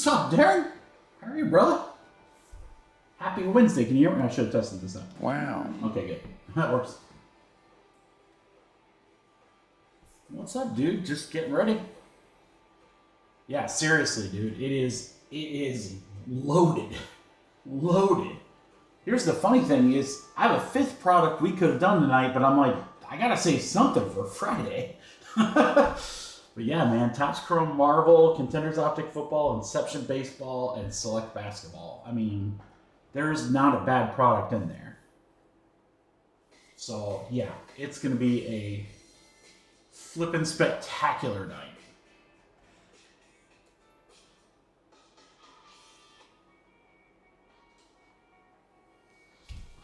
What's up, Darren? How are you, brother? Happy Wednesday. Can you hear me? I should have tested this out. Wow. Okay, good. That works. What's up, dude? Just getting ready. Yeah, seriously, dude. It is loaded. Loaded. Here's the funny thing is, I have a fifth product we could have done tonight, but I'm like, I gotta save something for Friday. But yeah, man, Topps Chrome Marvel, Contenders Optic Football, Inception Baseball, and Select Basketball. I mean, there's not a bad product in there. So yeah, it's gonna be a flippin' spectacular night.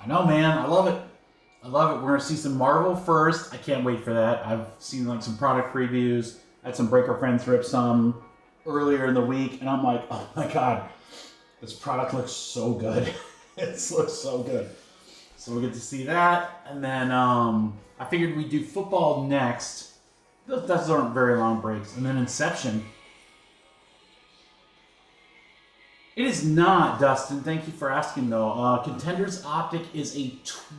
I know, man. I love it. I love it. We're going to see some Marvel first. I can't wait for that. I've seen like some product previews. I had some Breaker friends rip some earlier in the week, and I'm like, oh my god, this product looks so good. It looks so good. So we'll get to see that, and then I figured we'd do football next. Those aren't very long breaks, and then Inception. It is not, Dustin. Thank you for asking, though. Contenders Optic is a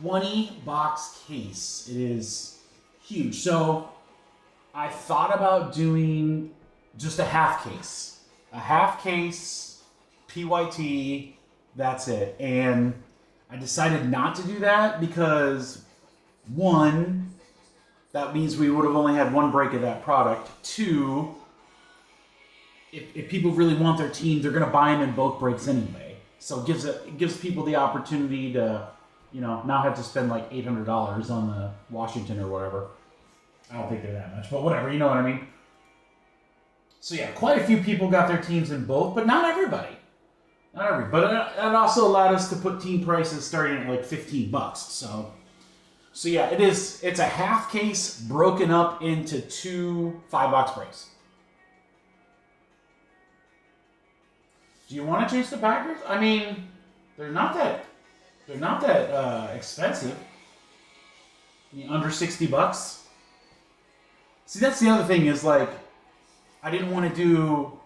20-box case. It is huge. So I thought about doing just a half case. A half case, PYT, that's it. And I decided not to do that because, one, that means we would have only had one break of that product. Two, if people really want their team, they're going to buy them in both breaks anyway. So it gives people the opportunity to, not have to spend like $800 on the Washington or whatever. I don't think they're that much, but whatever, you know what I mean? So yeah, quite a few people got their teams in both, but not everybody. Not everybody. But it also allowed us to put team prices starting at like $15. So yeah, it's a half case broken up into two 5-box breaks. Do you want to chase the Packers? I mean, they're not that expensive. I mean, under $60. See, that's the other thing is like, I didn't want to do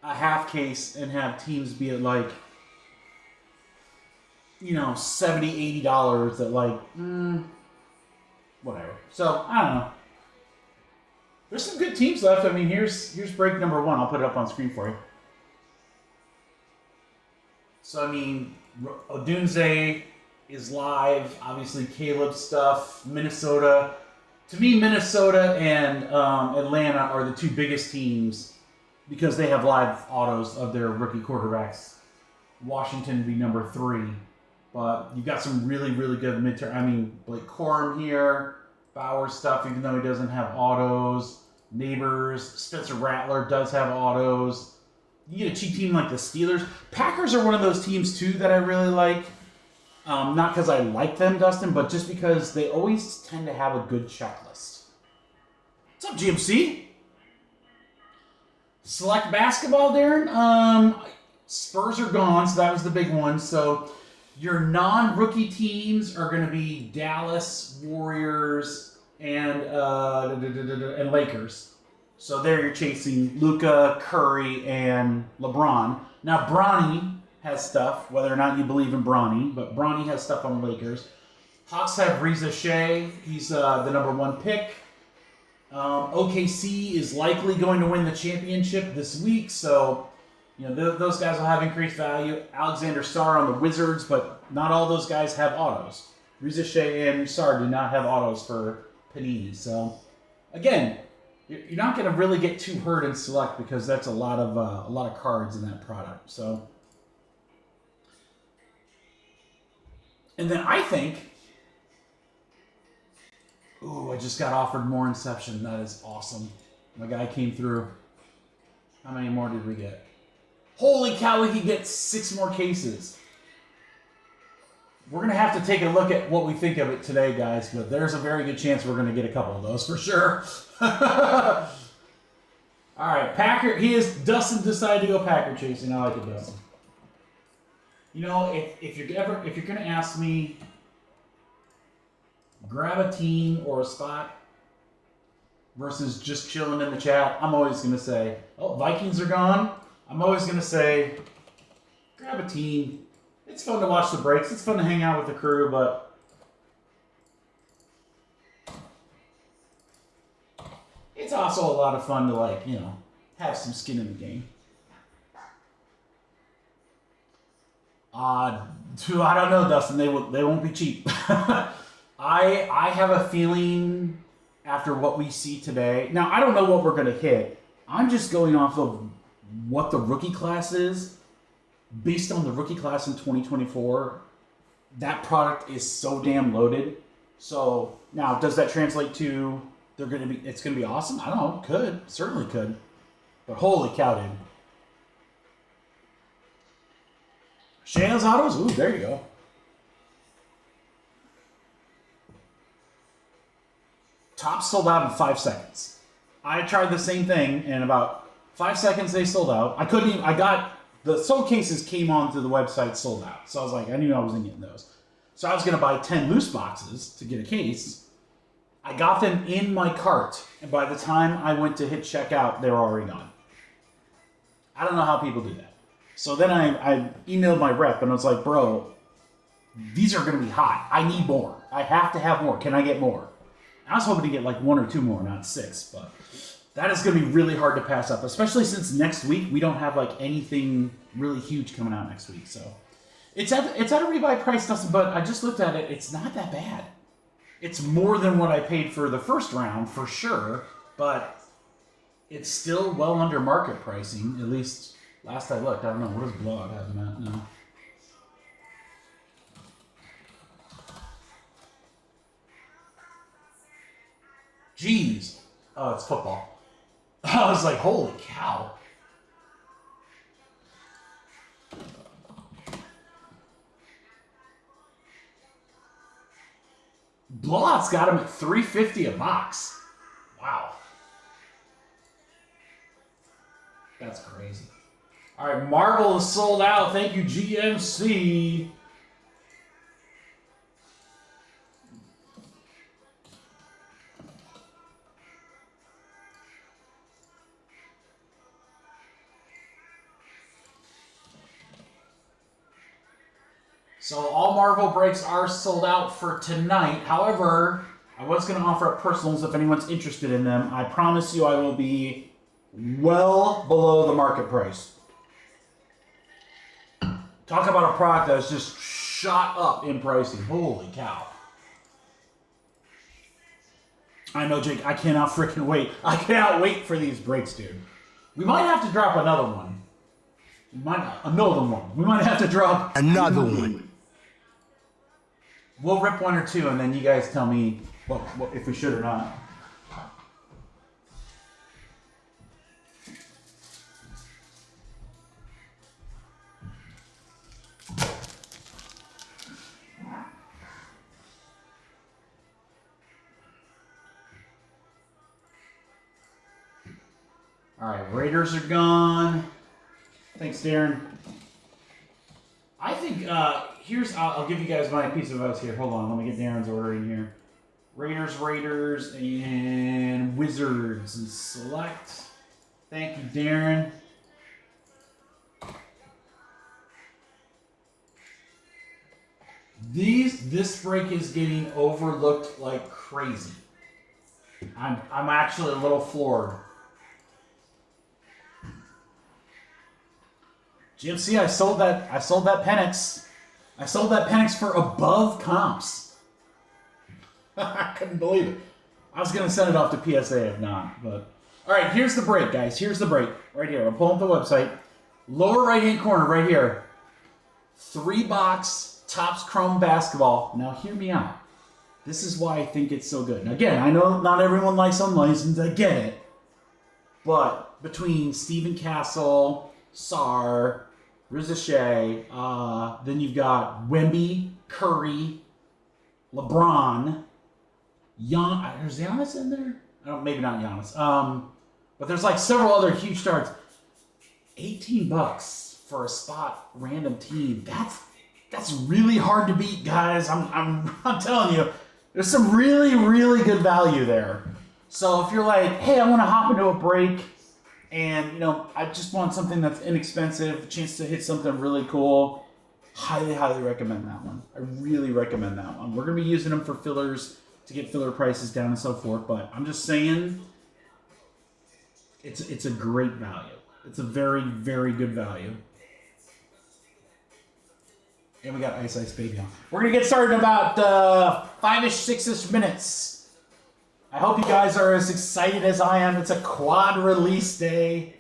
a half case and have teams be at like, $70, $80 at like, whatever. So I don't know. There's some good teams left. I mean, here's break number 1. I'll put it up on screen for you. So, I mean, Odunze is live. Obviously, Caleb's stuff. Minnesota. To me, Minnesota and Atlanta are the two biggest teams because they have live autos of their rookie quarterbacks. Washington would be number 3. But you've got some really, really good midterm. I mean, Blake Corum here. Bauer stuff, even though he doesn't have autos. Neighbors. Spencer Rattler does have autos. You get a cheap team like the Steelers. Packers are one of those teams, too, that I really like. Not because I like them, Dustin, but just because they always tend to have a good checklist. What's up, GMC? Select basketball, Darren. Spurs are gone, so that was the big one. So your non-rookie teams are going to be Dallas, Warriors, and Lakers. So there you're chasing Luka, Curry, and LeBron. Now, Bronny has stuff, whether or not you believe in Bronny, but Bronny has stuff on the Lakers. Hawks have Reza Shea. He's the number 1 pick. OKC is likely going to win the championship this week, so those guys will have increased value. Alexander Sarr on the Wizards, but not all those guys have autos. Reza Shea and Sarr do not have autos for Panini. So, again, you're not going to really get too hurt in Select because that's a lot of cards in that product. So, and then I think Ooh, I just got offered more Inception. That is awesome. My guy came through. How many more did we get? Holy cow, we can get 6 more cases. We're going to have to take a look at what we think of it today, guys, but there's a very good chance we're going to get a couple of those for sure. All right, Packer. Dustin decided to go Packer chasing. I like it, Dustin. You know, if you're going to ask me, grab a team or a spot versus just chilling in the chat, I'm always going to say, oh, Vikings are gone. I'm always going to say, grab a team. It's fun to watch the breaks. It's fun to hang out with the crew, but it's also a lot of fun to, like, you know, have some skin in the game. I don't know, Dustin. They won't be cheap. I have a feeling after what we see today. Now, I don't know what we're going to hit. I'm just going off of what the rookie class is. Based on the rookie class in 2024, that product is so damn loaded. So now, does that translate to it's going to be awesome? I don't know. Could. Certainly could. But holy cow, dude. Shana's autos? Ooh, there you go. Top sold out in 5 seconds. I tried the same thing, and in about 5 seconds they sold out. The sold cases came onto the website sold out. So I was like, I knew I wasn't getting those. So I was going to buy 10 loose boxes to get a case. I got them in my cart, and by the time I went to hit checkout, they were already gone. I don't know how people do that. So then I emailed my rep, and I was like, bro, these are going to be hot. I need more. I have to have more. Can I get more? I was hoping to get like 1 or 2 more, not 6, but that is going to be really hard to pass up, especially since next week we don't have like anything really huge coming out next week. So it's at a rebuy price, Dustin, but I just looked at it. It's not that bad. It's more than what I paid for the first round for sure, but it's still well under market pricing. At least last I looked. I don't know, what does Blowout have in that? No. Jeez. Oh, it's football. I was like, holy cow. Blowout's got him at $3.50 a box. Wow. That's crazy. All right, Marvel is sold out. Thank you, GMC. So all Marvel breaks are sold out for tonight. However, I was going to offer up personals if anyone's interested in them. I promise you I will be well below the market price. Talk about a product that's just shot up in pricing. Holy cow. I know, Jake. I cannot freaking wait. I cannot wait for these breaks, dude. We might have to drop another one. We might have to drop another one. We'll rip 1 or 2, and then you guys tell me what if we should or not. All right, Raiders are gone. Thanks, Darren. I think I'll give you guys my piece of advice here. Hold on, let me get Darren's order in here. Raiders, and Wizards and select. Thank you, Darren. This break is getting overlooked like crazy. I'm actually a little floored. GMC, I sold that Penix. I sold that Penix for above comps. I couldn't believe it. I was gonna send it off to PSA if not, but all right, here's the break, guys. Here's the break. Right here. I'm pulling up the website. Lower right-hand corner, right here. 3-box Topps Chrome basketball. Now hear me out. This is why I think it's so good. And again, I know not everyone likes unlicensed. I get it. But between Stephen Castle, Sarr, Rizachet, then you've got Wemby, Curry, LeBron, there's Giannis in there? Maybe not Giannis. But there's like several other huge starts. $18 for a spot random team. That's really hard to beat, guys. I'm telling you, there's some really, really good value there. So if you're like, hey, I want to hop into a break and I just want something that's inexpensive, a chance to hit something really cool, highly, highly recommend that one. I really recommend that one. We're going to be using them for fillers to get filler prices down and so forth, but I'm just saying it's a great value. It's a very, very good value. And we got Ice Ice Baby on. We're going to get started in about 5-ish, 6-ish minutes. I hope you guys are as excited as I am. It's a quad release day.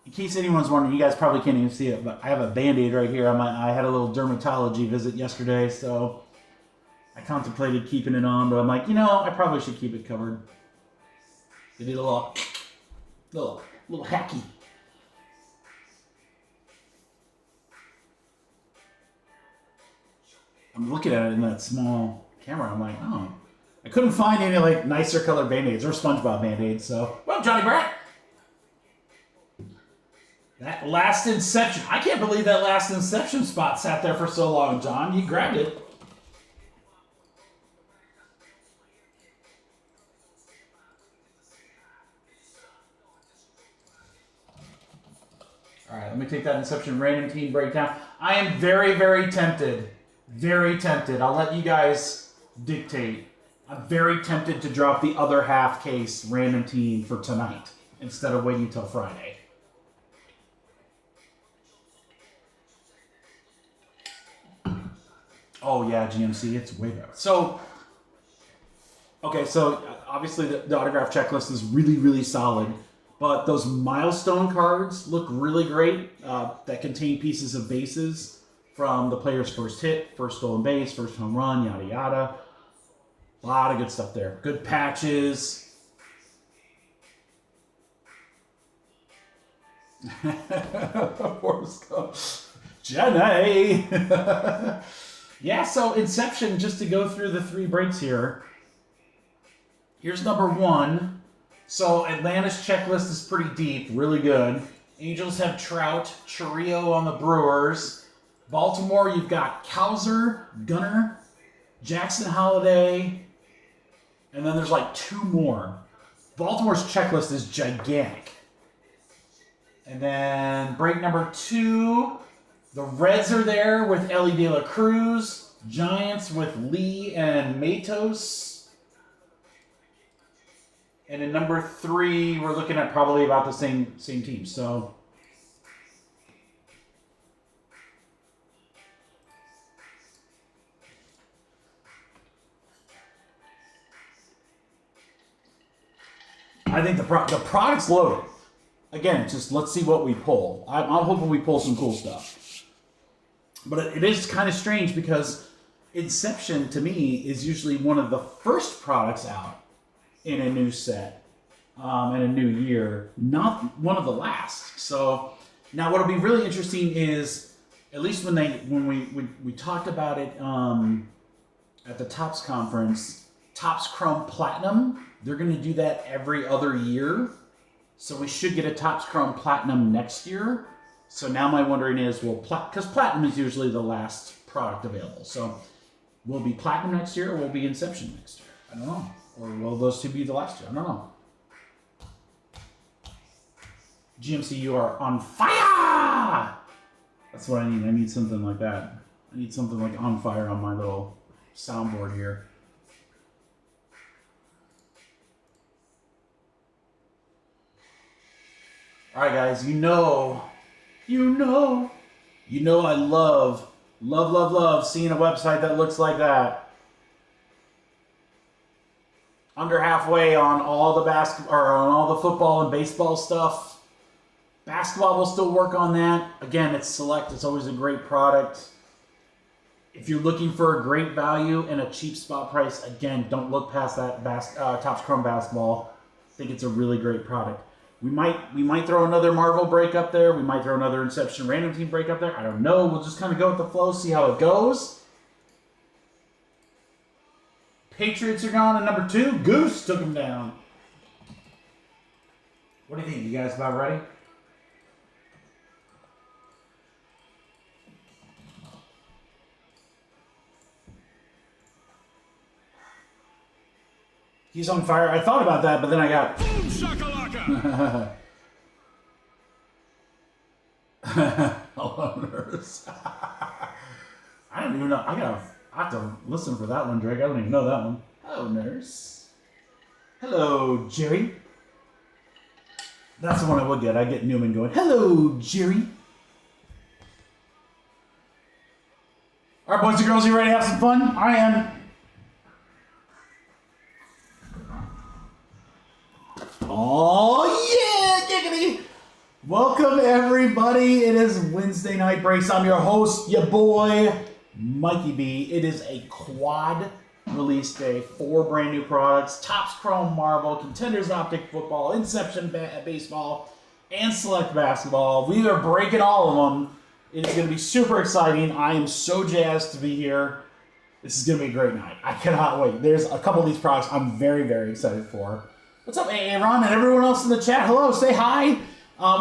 In case anyone's wondering, you guys probably can't even see it, but I have a Band-Aid right here. I had a little dermatology visit yesterday, so I contemplated keeping it on, but I'm like, I probably should keep it covered. They did a little hacky. I'm looking at it in that small camera. I'm like, oh. I couldn't find any nicer colored Band-Aids or SpongeBob Band-Aids, so. Well, Johnny Brat. That last Inception. I can't believe that last Inception spot sat there for so long, John. You grabbed it. All right, let me take that Inception random team breakdown. I am very, very tempted. Very tempted. I'll let you guys dictate. I'm very tempted to drop the other half case random team for tonight instead of waiting till Friday. Oh yeah, GMC, it's way better. So, okay, so obviously the autograph checklist is really, really solid. But those milestone cards look really great that contain pieces of bases from the player's first hit, first stolen base, first home run, yada, yada. A lot of good stuff there. Good patches. Jenny! Yeah, so Inception, just to go through the 3 breaks here. Here's number 1. So Atlanta's checklist is pretty deep, really good. Angels have Trout, Chiriot on the Brewers. Baltimore, you've got Kowser, Gunnar, Jackson Holiday, and then there's 2 more. Baltimore's checklist is gigantic. And then break number 2, the Reds are there with Ellie De La Cruz, Giants with Lee and Matos. And in number 3, we're looking at probably about the same team. So I think the product's loaded. Again, just let's see what we pull. I'm hoping we pull some cool stuff. But it is kind of strange because Inception, to me, is usually one of the first products out in a new set, in a new year, not one of the last. So now what'll be really interesting is, at least when we talked about it at the Topps conference, Topps Chrome Platinum, they're going to do that every other year. So we should get a Topps Chrome Platinum next year. So now my wondering is, because Platinum is usually the last product available. So will it be Platinum next year or will it be Inception next year? I don't know. Or will those 2 be the last year? I don't know. GMC, you are on fire! That's what I need. I need something like that. I need something like on fire on my little soundboard here. All right, guys, you know I love seeing a website that looks like that. Under halfway on all the on all the football and baseball stuff. Basketball will still work on that. Again, it's select. It's always a great product. If you're looking for a great value and a cheap spot price, again, don't look past that Topps Chrome basketball. I think it's a really great product. We might throw another Marvel break up there. We might throw another Inception random team break up there. I don't know. We'll just kind of go with the flow, see how it goes. Patriots are gone at number 2. Goose took them down. What do you think? You guys about ready? He's on fire. I thought about that, but then I got... Boom shakalaka! Hello, nurse. I don't even know. I have to listen for that one, Drake. I don't even know that one. Hello, nurse. Hello, Jerry. That's the one I would get. I get Newman going, hello, Jerry. All right, boys and girls, you ready to have some fun? I am. Oh, yeah, giggity. Welcome, everybody. It is Wednesday Night Breaks. I'm your host, your boy, Mikey B. It is a quad release day. 4 brand new products. Topps Chrome Marvel, Contenders Optic Football, Inception Baseball, and Select Basketball. We are breaking all of them. It is going to be super exciting. I am so jazzed to be here. This is going to be a great night. I cannot wait. There's a couple of these products I'm very, very excited for. What's up, Aaron, and everyone else in the chat? Hello, say hi.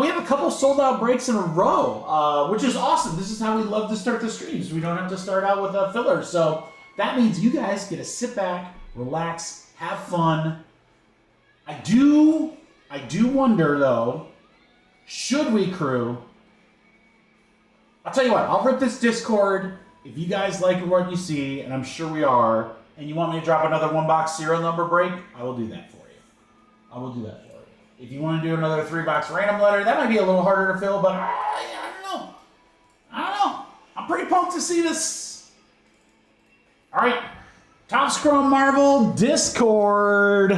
We have a couple sold-out breaks in a row, which is awesome. This is how we love to start the streams. We don't have to start out with a filler. So that means you guys get to sit back, relax, have fun. I do wonder, though, should we crew? I'll tell you what, I'll rip this Discord. If you guys like what you see, and I'm sure we are, and you want me to drop another 1-box serial number break, I will do that for you. I will do that for you. If you want to do another 3-box random letter, that might be a little harder to fill, but I don't know. I'm pretty pumped to see this. All right, Topps Chrome Marvel Discord.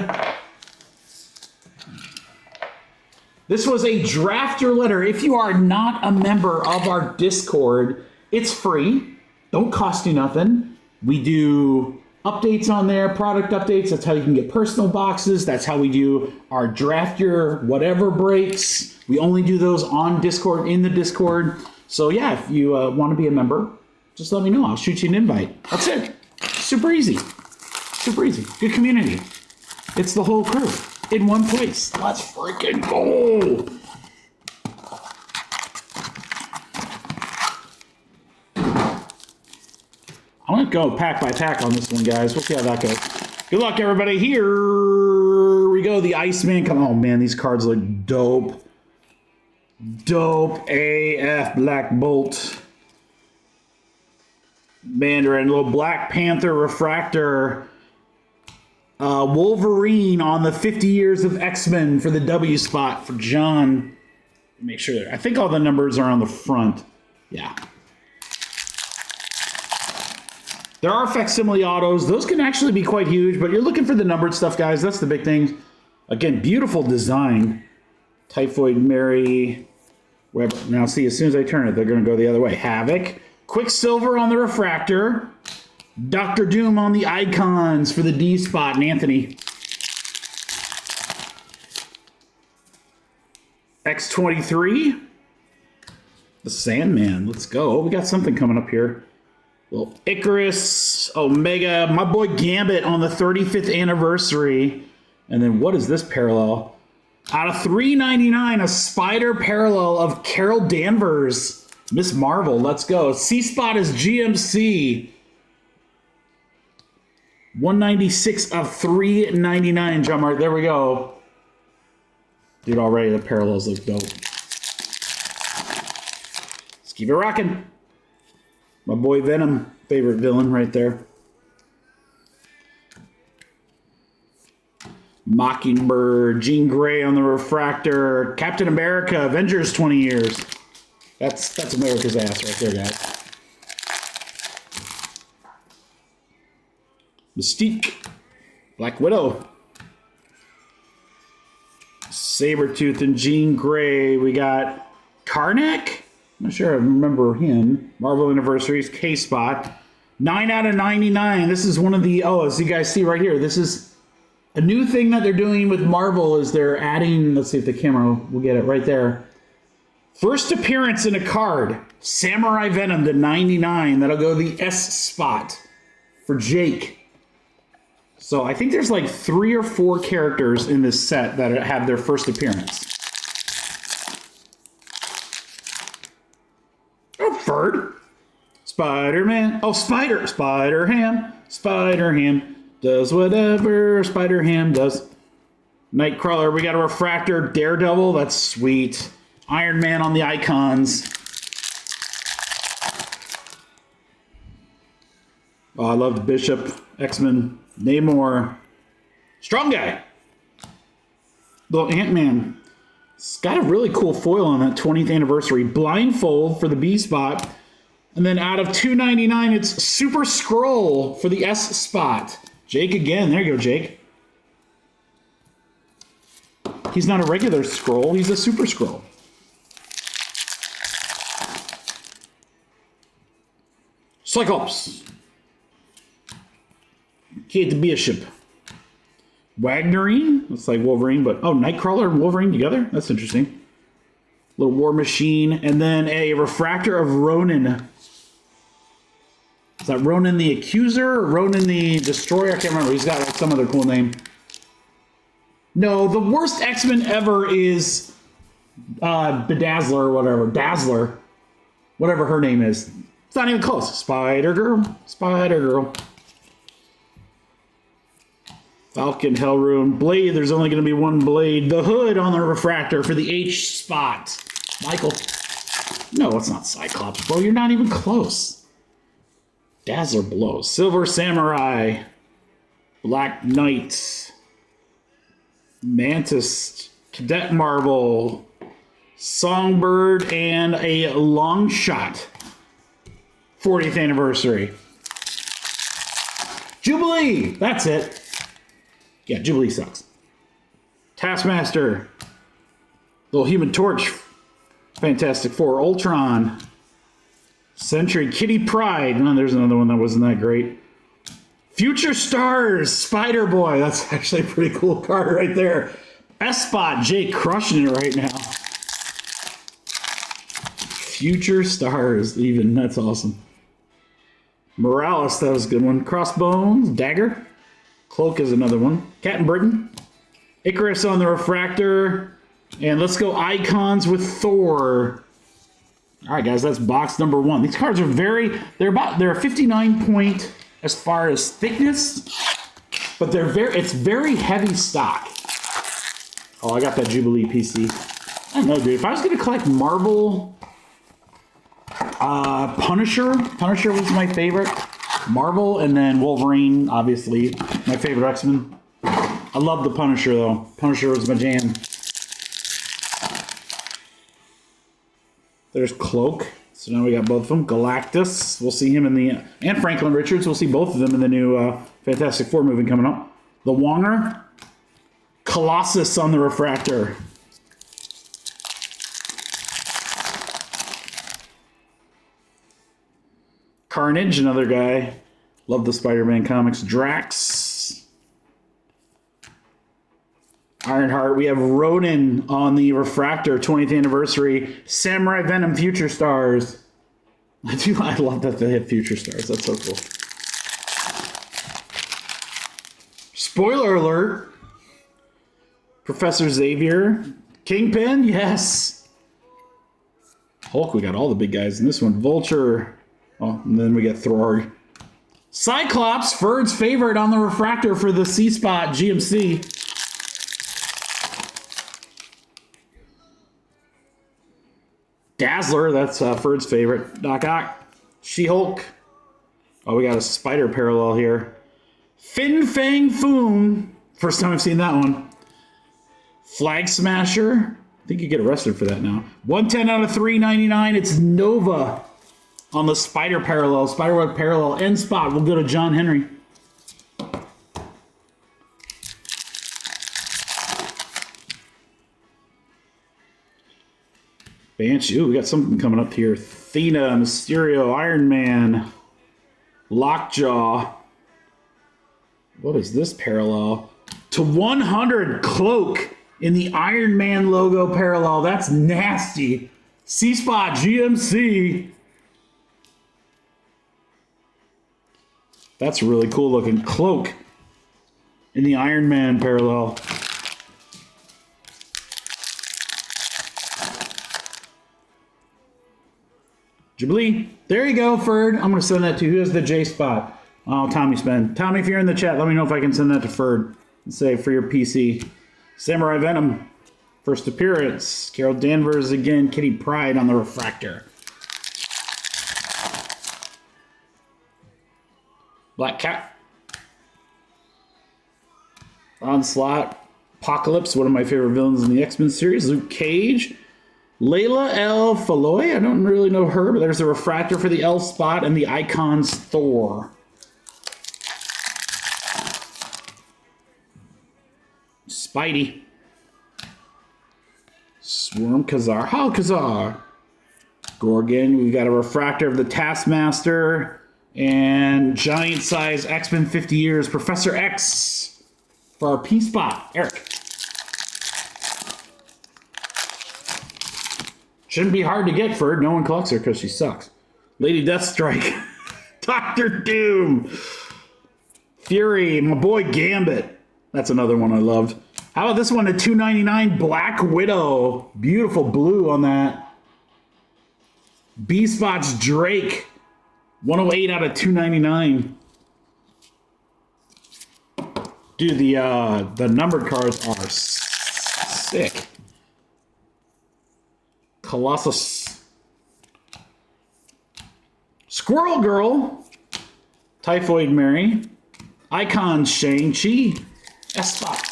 This was a draft your letter. If you are not a member of our Discord, it's free. Don't cost you nothing. We do updates on there, product updates. That's how you can get personal boxes. That's how we do our draft your whatever breaks. We only do those on Discord, in the Discord. So yeah, if you want to be a member, just let me know. I'll shoot you an invite. That's it. Super easy. Super easy. Good community. It's the whole crew in one place. Let's freaking go. I'm going to go pack by pack on this one, guys. We'll see how that goes. Good luck, everybody. Here we go. The Iceman. Come on, man. These cards look dope. Dope AF. Black Bolt. Mandarin. Little Black Panther Refractor. Wolverine on the 50 years of X-Men for the W spot for John. Make sure. I think all the numbers are on the front. Yeah. There are facsimile autos. Those can actually be quite huge, but you're looking for the numbered stuff, guys. That's the big thing. Again, beautiful design. Typhoid Mary. Weber. Now, see, as soon as I turn it, they're going to go the other way. Havoc. Quicksilver on the refractor. Dr. Doom on the icons for the D spot and Anthony. X23. The Sandman. Let's go. Oh, we got something coming up here. Little Icarus, Omega, my boy Gambit on the 35th anniversary. And then what is this parallel? Out of $3.99, a Spider parallel of Carol Danvers. Miss Marvel, let's go. C-Spot is GMC. 196 of $3.99, John Mark. There we go. Dude, already the parallels look dope. Let's keep it rocking. My boy Venom, favorite villain right there. Mockingbird, Jean Grey on the refractor, Captain America, Avengers 20 years. That's America's ass right there, guys. Mystique, Black Widow, Sabretooth and Jean Grey. We got Karnak. I'm not sure I remember him. Marvel Anniversaries, K-Spot. 9 out of 99. This is one of the, as you guys see right here, this is a new thing that they're doing with Marvel is they're adding, let's see if the camera will get it right there. First appearance in a card, Samurai Venom to 99. That'll go the S spot for Jake. So I think there's like 3 or 4 characters in this set that have their first appearance. Oh, Bird. Spider-Man. Oh, Spider-Ham. Spider-Ham does whatever Spider-Ham does. Nightcrawler. We got a Refractor. Daredevil. That's sweet. Iron Man on the icons. Oh, I loved Bishop. X-Men. Namor. Strong Guy. Little Ant-Man. It's got a really cool foil on that 20th anniversary. Blindfold for the B spot. And then out of $2.99, it's Super Scroll for the S spot. Jake again. There you go, Jake. He's not a regular scroll. He's a Super Scroll. Cyclops. Kate Bishop. Wagnerine. Looks like Wolverine, but Nightcrawler and Wolverine together? That's interesting. Little War Machine. And then a Refractor of Ronin. Is that Ronin the Accuser or Ronin the Destroyer? I can't remember. He's got like some other cool name. No, the worst X-Men ever is Bedazzler or whatever. Dazzler. Whatever her name is. It's not even close. Spider-Girl. Spider-Girl. Falcon, Hellrune. Blade. There's only going to be one Blade. The Hood on the Refractor for the H spot. Michael. No, it's not Cyclops, bro. You're not even close. Dazzler blows. Silver Samurai. Black Knight. Mantis. Cadet Marvel. Songbird. And a Long Shot. 40th anniversary. Jubilee. That's it. Yeah, Jubilee sucks. Taskmaster. Little Human Torch. Fantastic Four. Ultron. Sentry. Kitty Pryde. Oh, there's another one that wasn't that great. Future Stars. Spider-Boy. That's actually a pretty cool card right there. S-Spot. Jake crushing it right now. Future Stars even. That's awesome. Morales. That was a good one. Crossbones. Dagger. Cloak is another one. Captain Britain. Icarus on the Refractor. And let's go icons with Thor. All right, guys, that's box number 1. These cards are they're a 59 point as far as thickness, but it's very heavy stock. Oh, I got that Jubilee PC. I don't know, dude. If I was going to collect Marvel, Punisher was my favorite. Marvel, and then Wolverine, obviously, my favorite X-Men. I love the Punisher, though. Punisher was my jam. There's Cloak. So now we got both of them. Galactus. We'll see him in the... And Franklin Richards. We'll see both of them in the new Fantastic Four movie coming up. The Wonger. Colossus on the Refractor. Carnage, another guy. Love the Spider-Man comics. Drax. Ironheart. We have Ronin on the Refractor, 20th anniversary. Samurai Venom, Future Stars. I love that they hit Future Stars. That's so cool. Spoiler alert. Professor Xavier. Kingpin, yes. Hulk, we got all the big guys in this one. Vulture. Oh, and then we got Throg. Cyclops, Ferd's favorite on the Refractor for the C-Spot GMC. Dazzler, that's Ferd's favorite. Doc Ock. She-Hulk. Oh, we got a spider parallel here. Fin Fang Foom. First time I've seen that one. Flag Smasher. I think you get arrested for that now. 110 out of 399. It's Nova on the spider parallel. Spiderweb parallel end spot. We'll go to John Henry. Banshee. Ooh, we got something coming up here. Athena, Mysterio, Iron Man, Lockjaw. What is this parallel? To 100 Cloak in the Iron Man logo parallel. That's nasty. C-Spot GMC. That's really cool looking. Cloak in the Iron Man parallel. Ghibli. There you go, Ferd. I'm going to send that to you. Who has the J spot? Oh, Tommy Spen. Tommy, if you're in the chat, let me know if I can send that to Ferd. And say for your PC. Samurai Venom. First appearance. Carol Danvers again. Kitty Pryde on the refractor. Black Cat. Onslaught. Apocalypse, one of my favorite villains in the X-Men series. Luke Cage. Layla El Faloy, I don't really know her, but there's a refractor for the L spot and the Icons Thor. Spidey. Swarm Khazar. Hal Khazar. Gorgon, we've got a refractor of the Taskmaster and giant size X-Men 50 years Professor X for our P spot. Eric. Shouldn't be hard to get, Ferd. No one collects her because she sucks. Lady Deathstrike. Doctor Doom. Fury. My boy Gambit. That's another one I loved. How about this one? A $2.99 Black Widow. Beautiful blue on that. B-Spots Drake. 108 out of 299. Dude, the numbered cards are sick. Colossus. Squirrel Girl. Typhoid Mary. Icon Shang-Chi. S-Spot.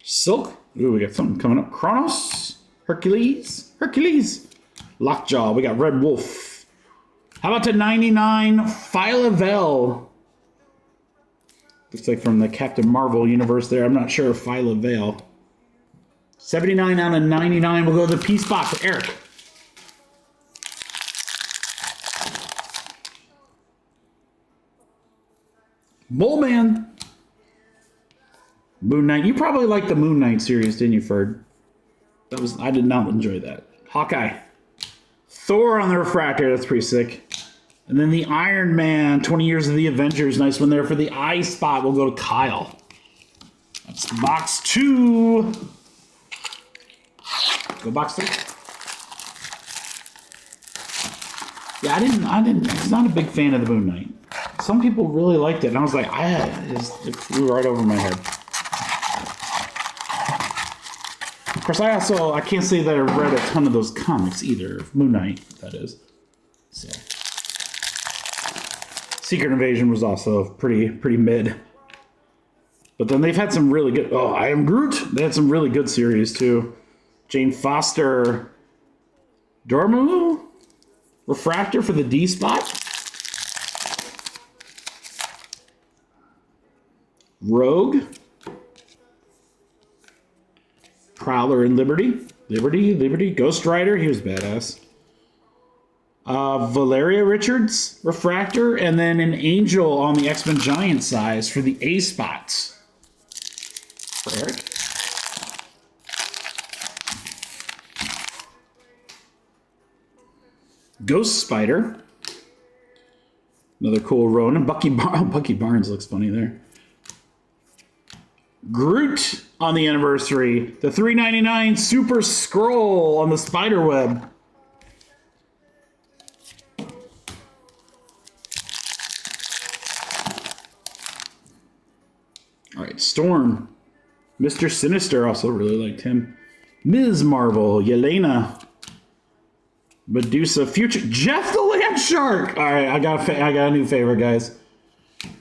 Silk. Ooh, we got something coming up. Kronos. Hercules. Lockjaw. We got Red Wolf. How about to 99 Phyla-Vell? Looks like from the Captain Marvel universe there. I'm not sure if Phyla-Vell. 79 out of 99. We'll go to the P spot for Eric. Bullman. Moon Knight. You probably liked the Moon Knight series, didn't you, Ferd? I did not enjoy that. Hawkeye. Thor on the refractor. That's pretty sick. And then the Iron Man, 20 Years of the Avengers. Nice one there for the I spot. We'll go to Kyle. That's box 2. Go box 3. Yeah, I was not a big fan of the Moon Knight. Some people really liked it, and I was like, it flew right over my head. Of course, I can't say that I read a ton of those comics either. Moon Knight, that is. So. Secret Invasion was also pretty mid. But then they've had some really good... Oh, I Am Groot. They had some really good series, too. Jane Foster. Dormammu. Refractor for the D spot. Rogue. Prowler and Liberty. Liberty. Ghost Rider. He was badass. Valeria Richards, refractor, and then an Angel on the X-Men Giant size for the A spots. For Eric. Ghost Spider. Another cool Ronin. Bucky Barnes looks funny there. Groot on the anniversary. The $3.99 Super Scroll on the Spiderweb. All right, Storm. Mr. Sinister, also really liked him. Ms. Marvel, Yelena. Medusa, Future. Jeff the Land Shark. All right, I got a new favorite, guys.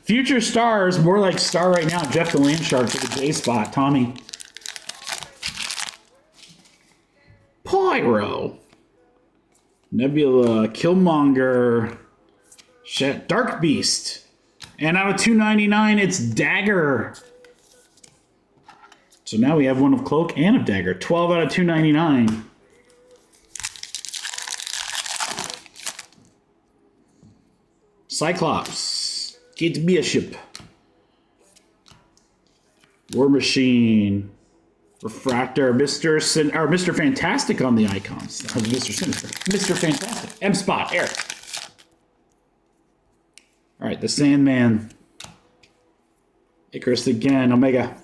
Future Stars, more like Star right now. Jeff the Land Shark for the J spot. Tommy. Pyro. Nebula, Killmonger. Dark Beast. And out of $2.99, it's Dagger. So now we have one of Cloak and of Dagger. 12 out of $2.99. Cyclops. Kate Bishop. War Machine. Refractor. Mr. Fantastic on the icons. Mr. Sinister. Mr. Fantastic. M-Spot. Eric. All right, the Sandman. Icarus again. Omega.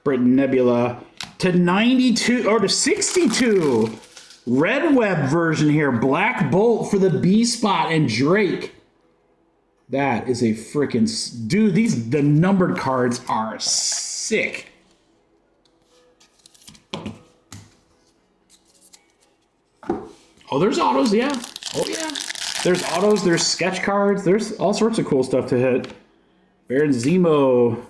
Britain Nebula. To 92, or to 62. Red Web version here. Black Bolt for the B spot and Drake. That is a freaking... Dude, the numbered cards are sick. Oh, there's autos, yeah. Oh, yeah. There's autos, there's sketch cards. There's all sorts of cool stuff to hit. Baron Zemo.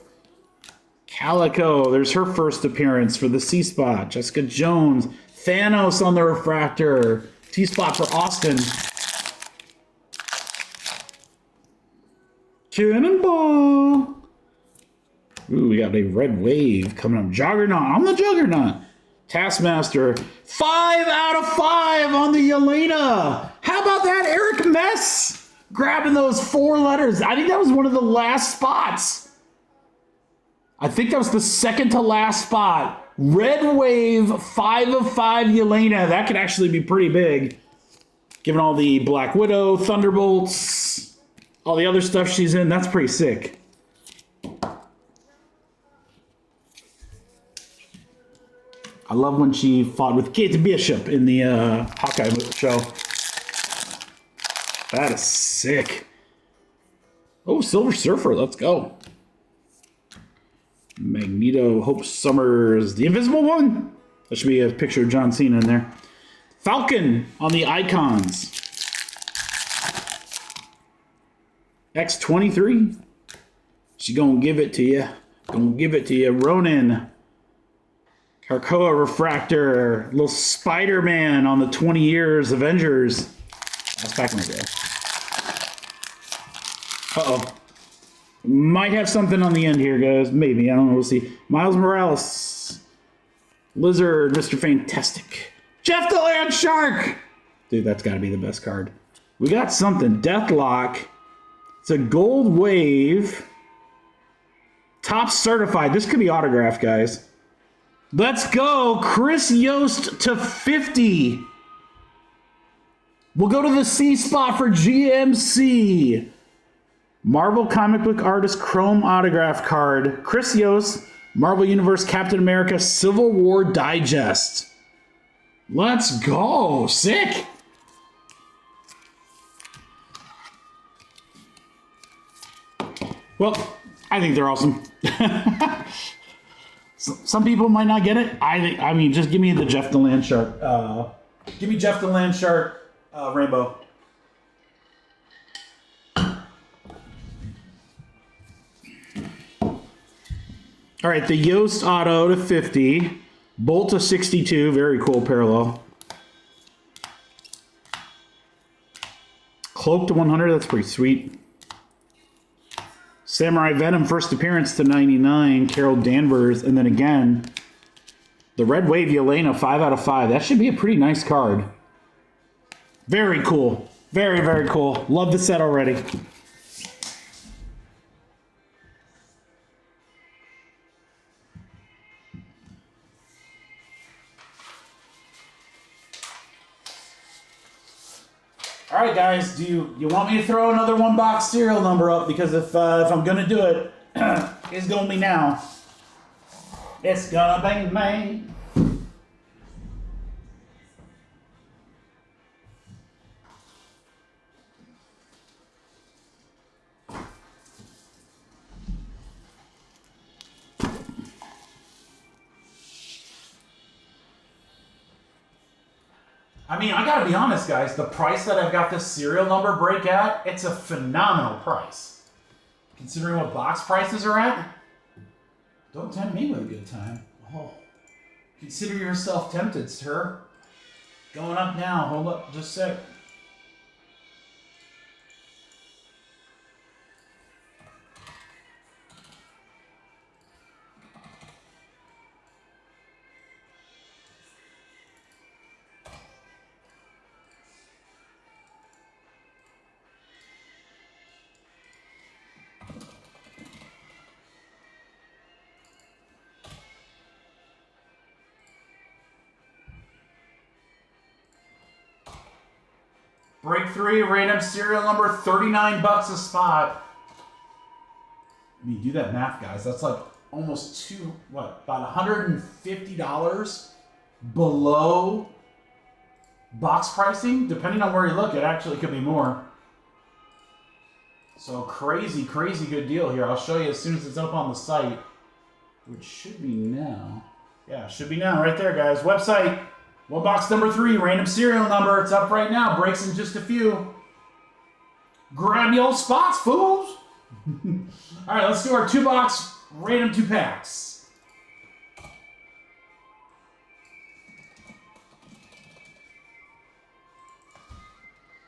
Calico. There's her first appearance for the C spot. Jessica Jones. Thanos on the refractor. T spot for Austin. Cannonball. Ooh, we got a red wave coming up. Juggernaut. I'm the Juggernaut. Taskmaster. 5 out of 5 on the Yelena. How about that, Eric Mess? Grabbing those 4 letters. I think that was one of the last spots. I think that was the second to last spot. Red Wave, 5 of 5 Yelena. That could actually be pretty big. Given all the Black Widow, Thunderbolts, all the other stuff she's in, that's pretty sick. I love when she fought with Kate Bishop in the Hawkeye show. That is sick. Oh, Silver Surfer, let's go. Magneto, Hope Summers, the Invisible Woman. That should be a picture of John Cena in there. Falcon on the icons. X-23. She gonna give it to you. Gonna give it to you. Ronin. Krakoa Refractor. Little Spider-Man on the 20 years Avengers. That's back in the day. Uh-oh. Might have something on the end here, guys. Maybe. I don't know. We'll see. Miles Morales. Lizard. Mr. Fantastic. Jeff the Land Shark. Dude, that's got to be the best card. We got something. Deathlock. It's a gold wave. Top certified. This could be autographed, guys. Let's go. Chris Yost to 50. We'll go to the C spot for GMC. Marvel comic book artist Chrome autograph card. Chris Yost, Marvel Universe Captain America Civil War Digest. Let's go. Sick. Well, I think they're awesome. Some people might not get it. I mean, just give me the Jeff the Land Shark. Give me Jeff the Land Shark Rainbow. All right, the Yost Auto to 50. Bolt to 62. Very cool parallel. Cloak to 100. That's pretty sweet. Samurai Venom first appearance to 99. Carol Danvers. And then again, the Red Wave Yelena 5 out of 5. That should be a pretty nice card. Very cool. Very, very cool. Love the set already. All right, guys, do you want me to throw another one box serial number up? Because if I'm going to do it, it's going to be now. It's going to be me. I mean, I gotta be honest, guys. The price that I've got this serial number break at, it's a phenomenal price. Considering what box prices are at, don't tempt me with a good time. Oh, consider yourself tempted, sir. Going up now. Hold up just a sec. Break 3, random serial number, 39 bucks a spot. I mean, do that math, guys. That's like almost about $150 below box pricing. Depending on where you look, it actually could be more. So crazy, crazy good deal here. I'll show you as soon as it's up on the site, which should be now. Yeah, should be now right there, guys. Website, one box number 3, random serial number. It's up right now. Breaks in just a few. Grab the old spots, fools. All right, let's do our 2-box random 2-packs.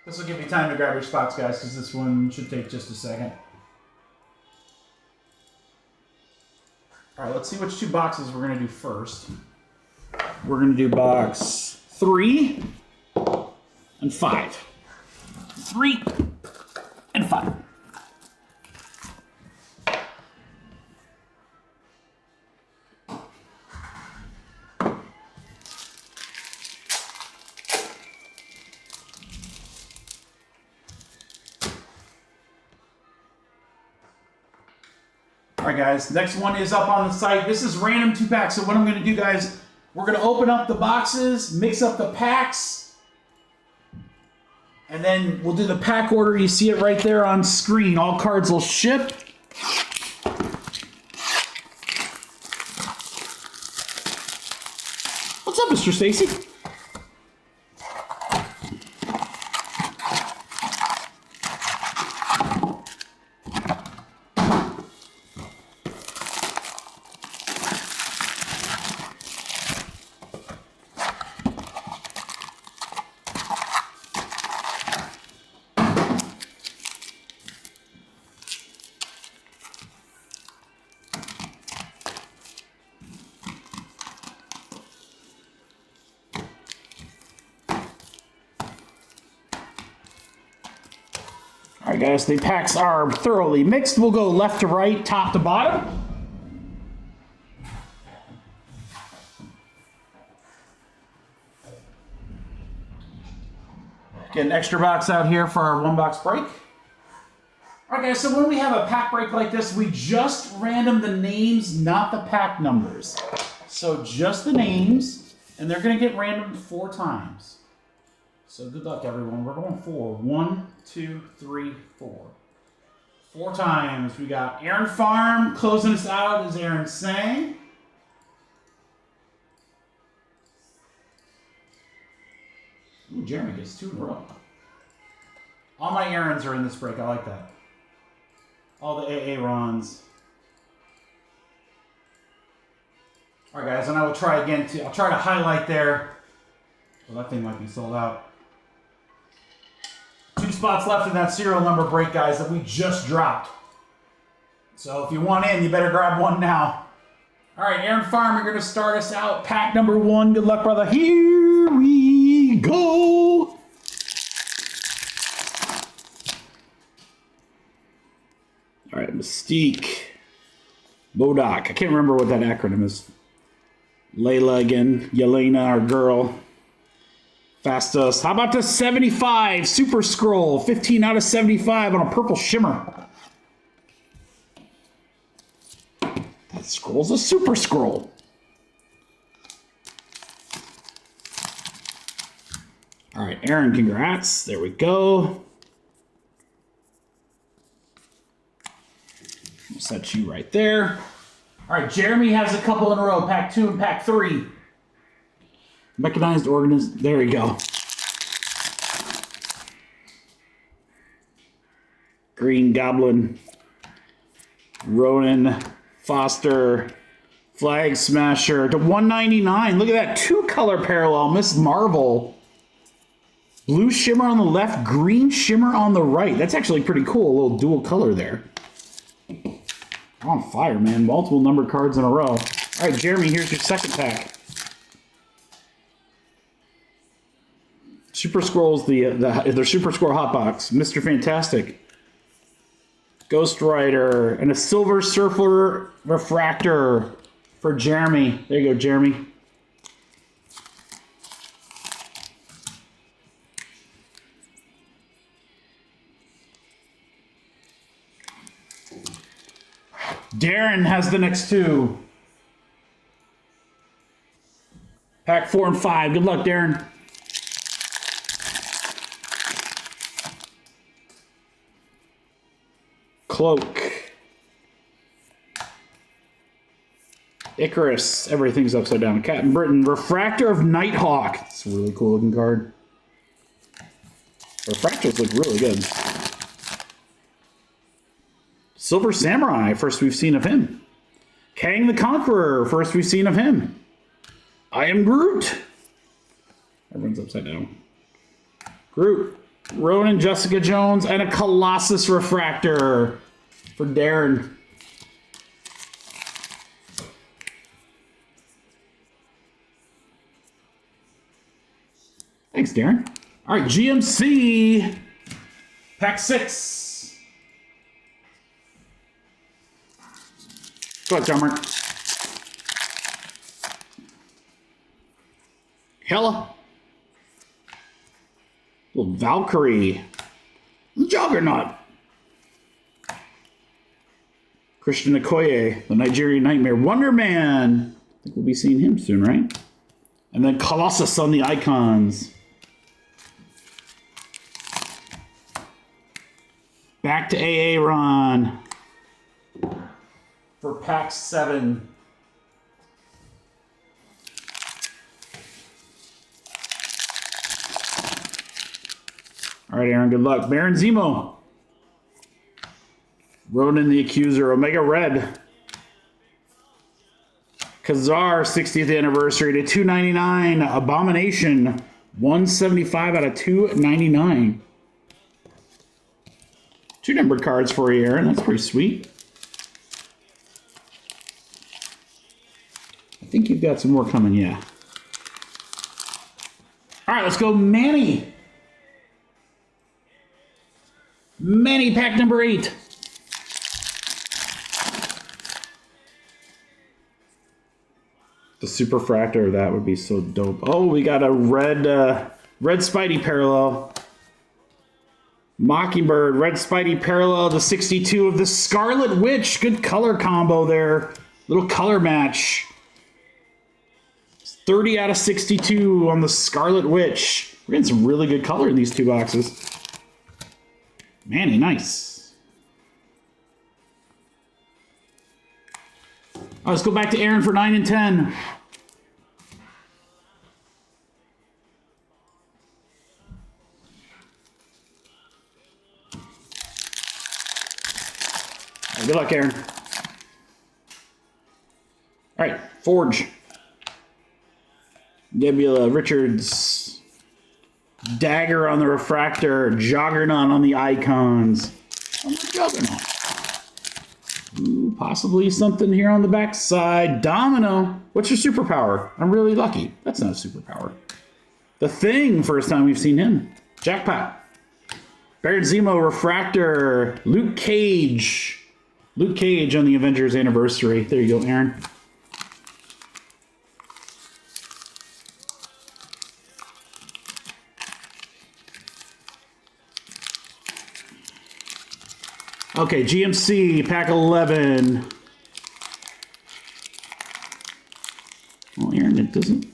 This will give you time to grab your spots, guys, because this one should take just a second. All right, let's see which 2 boxes we're going to do first. We're going to do box 3 and 5. 3 and 5. All right, guys, next one is up on the site. This is random 2-packs. So what I'm going to do, guys, we're going to open up the boxes, mix up the packs, and then we'll do the pack order. You see it right there on screen. All cards will ship. What's up, Mr. Stacy? All right, guys, the packs are thoroughly mixed. We'll go left to right, top to bottom. Get an extra box out here for our 1-box break. All right, guys, so when we have a pack break like this, we just random the names, not the pack numbers. So just the names, and they're going to get randomed 4 times. So good luck, everyone. We're going 4. 1, 2, 3, 4. 4 times. We got Aaron Farm. Closing us out is Aaron Sang. Ooh, Jeremy gets 2 in a row. All my Aarons are in this break. I like that. All the AA Rons. All right, guys, and I will try again too. I'll try to highlight there. Well, that thing might be sold out. 2 spots left in that serial number break, guys, that we just dropped. So if you want in, you better grab one now. All right, Aaron Farm, you're going to start us out. Pack number 1. Good luck, brother. Here we go. All right, Mystique. Bodoc. I can't remember what that acronym is. Layla again. Yelena, our girl. Fastest. How about the 75 Super Scroll? 15 out of 75 on a purple shimmer. That scroll's a Super Scroll. All right, Aaron, congrats. There we go. We'll set you right there. All right, Jeremy has a couple in a row. Pack 2 and pack 3. Mechanized organism. There we go. Green Goblin. Ronan. Foster. Flag Smasher. To 199. Look at that. 2-color parallel. Miss Marvel. Blue shimmer on the left. Green shimmer on the right. That's actually pretty cool. A little dual color there. I'm on fire, man. Multiple number cards in a row. All right, Jeremy, here's your second pack. Super Scrolls, the Super Scroll Hot Box. Mr. Fantastic. Ghost Rider. And a Silver Surfer Refractor for Jeremy. There you go, Jeremy. Darren has the next two. Pack 4 and 5. Good luck, Darren. Cloak. Icarus. Everything's upside down. Captain Britain. Refractor of Nighthawk. It's a really cool looking card. Refractors look really good. Silver Samurai. First we've seen of him. Kang the Conqueror. First we've seen of him. I am Groot. Everyone's upside down. Groot. Ronan, Jessica Jones, and a Colossus Refractor for Darren. Thanks, Darren. All right, GMC. Pack 6. Go ahead, John Mark. Hella. Little Valkyrie. Juggernaut. Christian Okoye, the Nigerian Nightmare. Wonder Man. I think we'll be seeing him soon, right? And then Colossus on the icons. Back to AA Ron. For pack 7. All right, Aaron, good luck. Baron Zemo. Ronan the Accuser. Omega Red. Kazar, 60th anniversary to 299. Abomination, 175 out of 299. 2 numbered cards for you, Aaron. That's pretty sweet. I think you've got some more coming, yeah. All right, let's go Manny. Manny, pack number 8. The Superfractor of that would be so dope. Oh, we got a red Spidey parallel. Mockingbird, red Spidey parallel to 62 of the Scarlet Witch. Good color combo there. Little color match. 30 out of 62 on the Scarlet Witch. We're getting some really good color in these 2 boxes. Manny, nice. All right, let's go back to Aaron for 9 and 10. Good luck, Aaron. All right, Forge. Nebula, Richards. Dagger on the Refractor. Juggernaut on the icons. On the Juggernaut. Ooh, possibly something here on the back side. Domino. What's your superpower? I'm really lucky. That's not a superpower. The Thing, first time we've seen him. Jackpot. Baron Zemo, Refractor. Luke Cage. Luke Cage on the Avengers anniversary. There you go, Aaron. Okay, GMC, pack 11. Well, Aaron, it doesn't...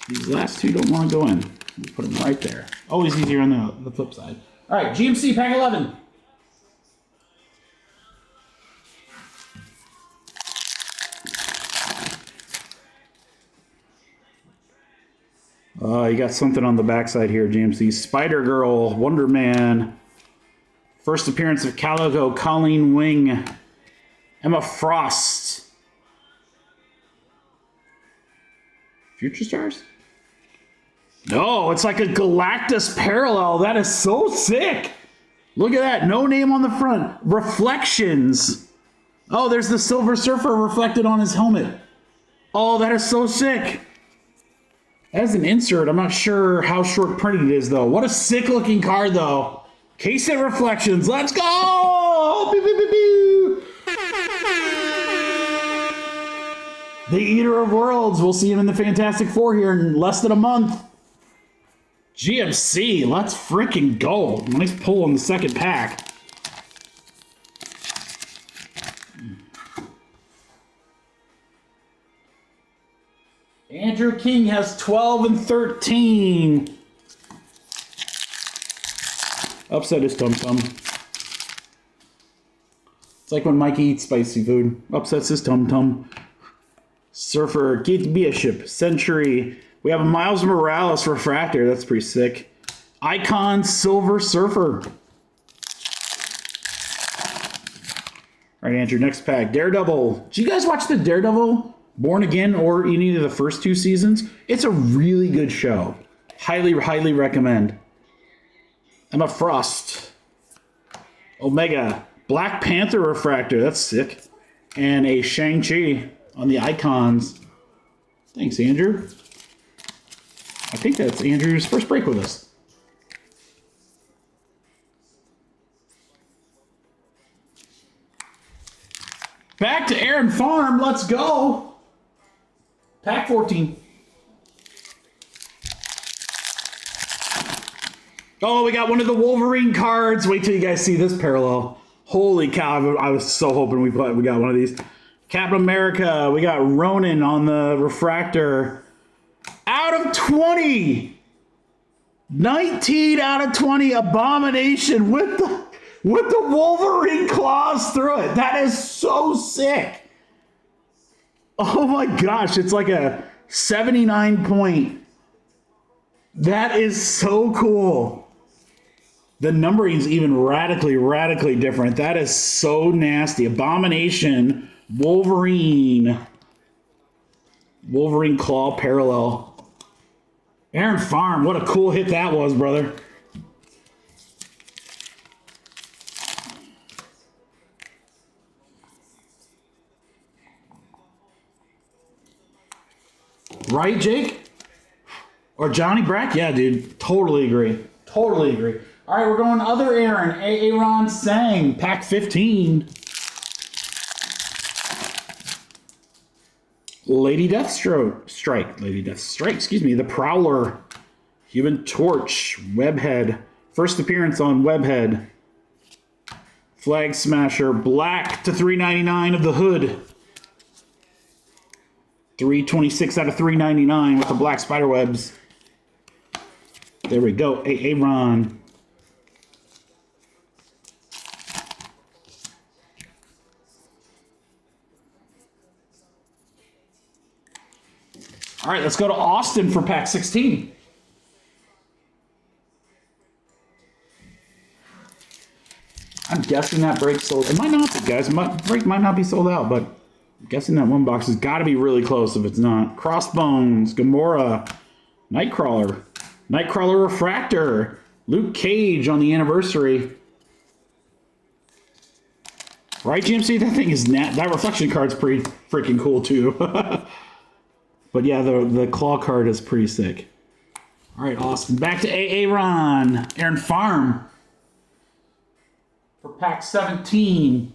These last 2 don't want to go in. We put them right there. Always easier on the flip side. All right, GMC, pack 11. You got something on the backside here, GMC. Spider-Girl, Wonder Man. First appearance of Calico, Colleen Wing. Emma Frost. Future Stars? No, it's like a Galactus parallel. That is so sick. Look at that. No name on the front. Reflections. Oh, there's the Silver Surfer reflected on his helmet. Oh, that is so sick. As an insert, I'm not sure how short printed it is, though. What a sick looking card, though. K-Set Reflections. Let's go! Pew, pew, pew, pew. The Eater of Worlds. We'll see him in the Fantastic Four here in less than a month. GMC. Let's freaking go. Nice pull on the second pack. Andrew King has 12 and 13. Upset his tum-tum. It's like when Mikey eats spicy food. Upsets his tum-tum. Surfer, Keith Bishop, Century. We have a Miles Morales refractor. That's pretty sick. Icon Silver Surfer. All right, Andrew, next pack. Daredevil. Did you guys watch the Daredevil Born Again or any of the first 2 seasons? It's a really good show. Highly, highly recommend. Emma Frost. Omega. Black Panther refractor. That's sick. And a Shang-Chi on the icons. Thanks, Andrew. I think that's Andrew's first break with us. Back to Aaron Farm. Let's go. Pack 14. Oh, we got one of the Wolverine cards. Wait till you guys see this parallel. Holy cow. I was so hoping we got one of these. Captain America. We got Ronin on the refractor. Out of 20. 19 out of 20. Abomination with the Wolverine claws through it. That is so sick. Oh my gosh. It's like a 79 point. That is so cool. The numbering's even radically different. That is so nasty. Abomination. Wolverine claw parallel. Aaron Farm. What a cool hit that was, brother. Right, Jake? Or Johnny Brack? Yeah, dude. Totally agree. Totally agree. All right, we're going other Aaron. Aaron Sang. Pack 15. Lady Deathstrike, excuse me. The Prowler. Human Torch. Webhead. First appearance on Webhead. Flag Smasher. Black to 399 of the Hood. 326 out of 399 with the black spider webs. There we go. Aaron. All right, let's go to Austin for pack 16. I'm guessing that break sold. It might not be, guys. Break might not be sold out, but I'm guessing that one box has got to be really close if it's not. Crossbones, Gamora, Nightcrawler, Refractor, Luke Cage on the anniversary. Right, GMC? That thing is that reflection card's pretty freaking cool too. But yeah, the claw card is pretty sick. All right, Austin. Back to Aaron Farm for pack 17.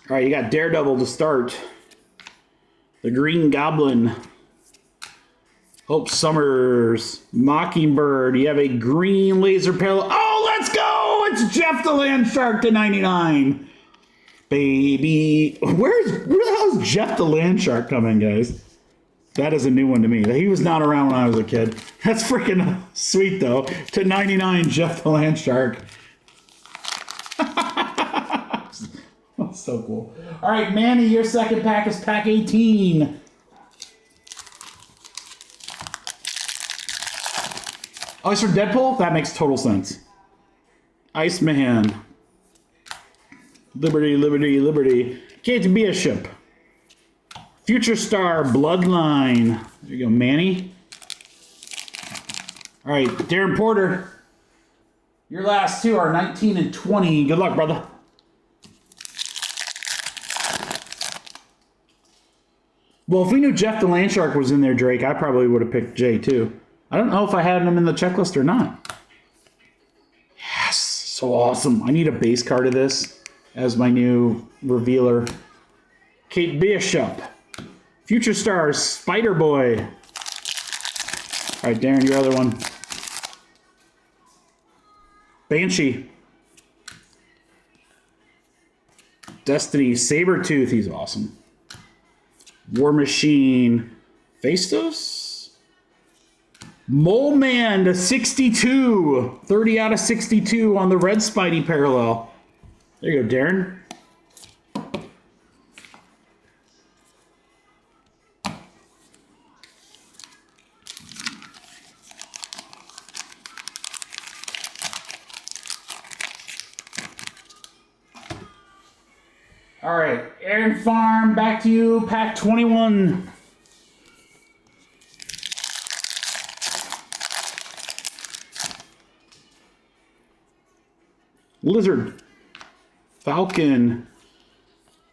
All right, you got Daredevil to start. The Green Goblin. Hope Summers. Mockingbird. You have a green laser parallel. Oh, let's go! It's Jeff the Land Shark to 99. Baby. Where the hell is Jeff the Land Shark coming, guys? That is a new one to me. He was not around when I was a kid. That's freaking sweet, though. To 99, Jeff the Land Shark. That's so cool. All right, Manny, your second pack is pack 18. Oh, it's for Deadpool? That makes total sense. Iceman. Liberty. Kate Bishop. Future Star, Bloodline. There you go, Manny. All right, Darren Porter. Your last two are 19 and 20. Good luck, brother. Well, if we knew Jeff the Land Shark was in there, Drake, I probably would have picked Jay too. I don't know if I had him in the checklist or not. Yes, so awesome. I need a base card of this as my new revealer. Kate Bishop. Future Stars, Spider-Boy. All right, Darren, your other one. Banshee. Destiny Sabretooth, he's awesome. War Machine Fastos. Mole Man to 62. 30 out of 62 on the red Spidey parallel. There you go, Darren. All right, Aaron Farm, back to you. Pack 21. Lizard. Falcon.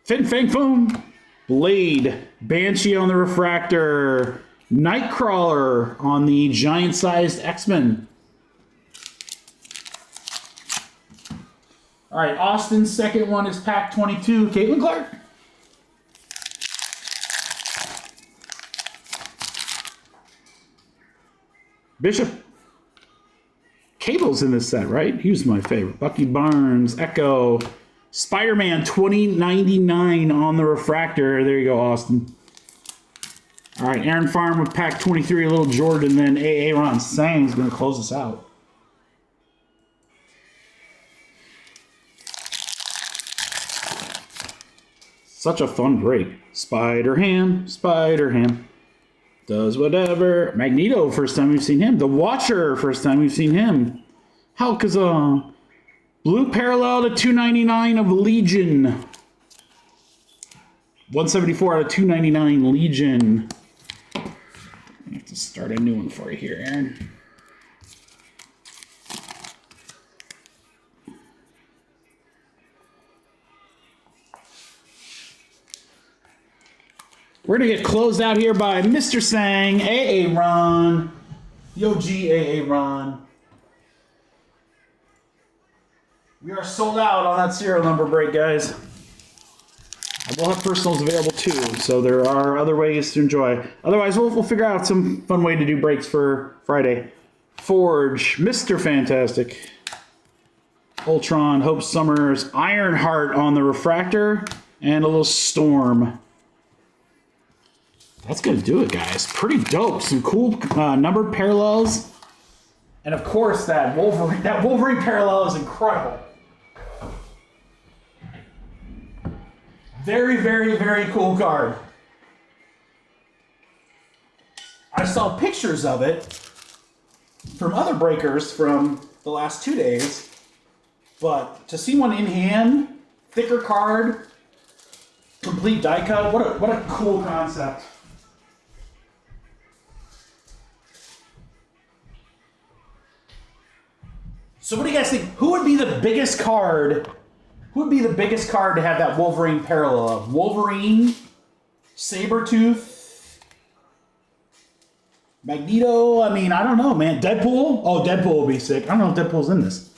Fin Fang Foom. Blade. Banshee on the Refractor. Nightcrawler on the giant-sized X-Men. All right, Austin's second one is pack 22. Caitlin Clark. Bishop. Cable's in this set, right? He was my favorite. Bucky Barnes, Echo, Spider-Man 2099 on the Refractor. There you go, Austin. All right, Aaron Farm with pack 23, a little Jordan, then Aaron Sang's going to close us out. Such a fun break. Spider-Ham, Spider-Ham. Does whatever. Magneto, first time we've seen him. The Watcher, first time we've seen him. Halkazon. Blue parallel to 299 of Legion. 174 out of 299 Legion. I have to start a new one for you here, Aaron. We're going to get closed out here by Mr. Sang, AA Ron, Yo G, AA Ron. We are sold out on that serial number break, guys. I will have personals available too, so there are other ways to enjoy. Otherwise, we'll figure out some fun way to do breaks for Friday. Forge, Mr. Fantastic, Ultron, Hope Summers, Ironheart on the Refractor, and a little Storm. That's going to do it, guys. Pretty dope. Some cool numbered parallels. And, of course, that Wolverine parallel is incredible. Very, very, very cool card. I saw pictures of it from other breakers from the last 2 days. But to see one in hand, thicker card, complete die cut, what a cool concept. So what do you guys think? Who would be the biggest card? Who would be the biggest card to have that Wolverine parallel of? Wolverine, Sabretooth, Magneto? I mean, I don't know, man. Deadpool? Oh, Deadpool will be sick. I don't know if Deadpool's in this.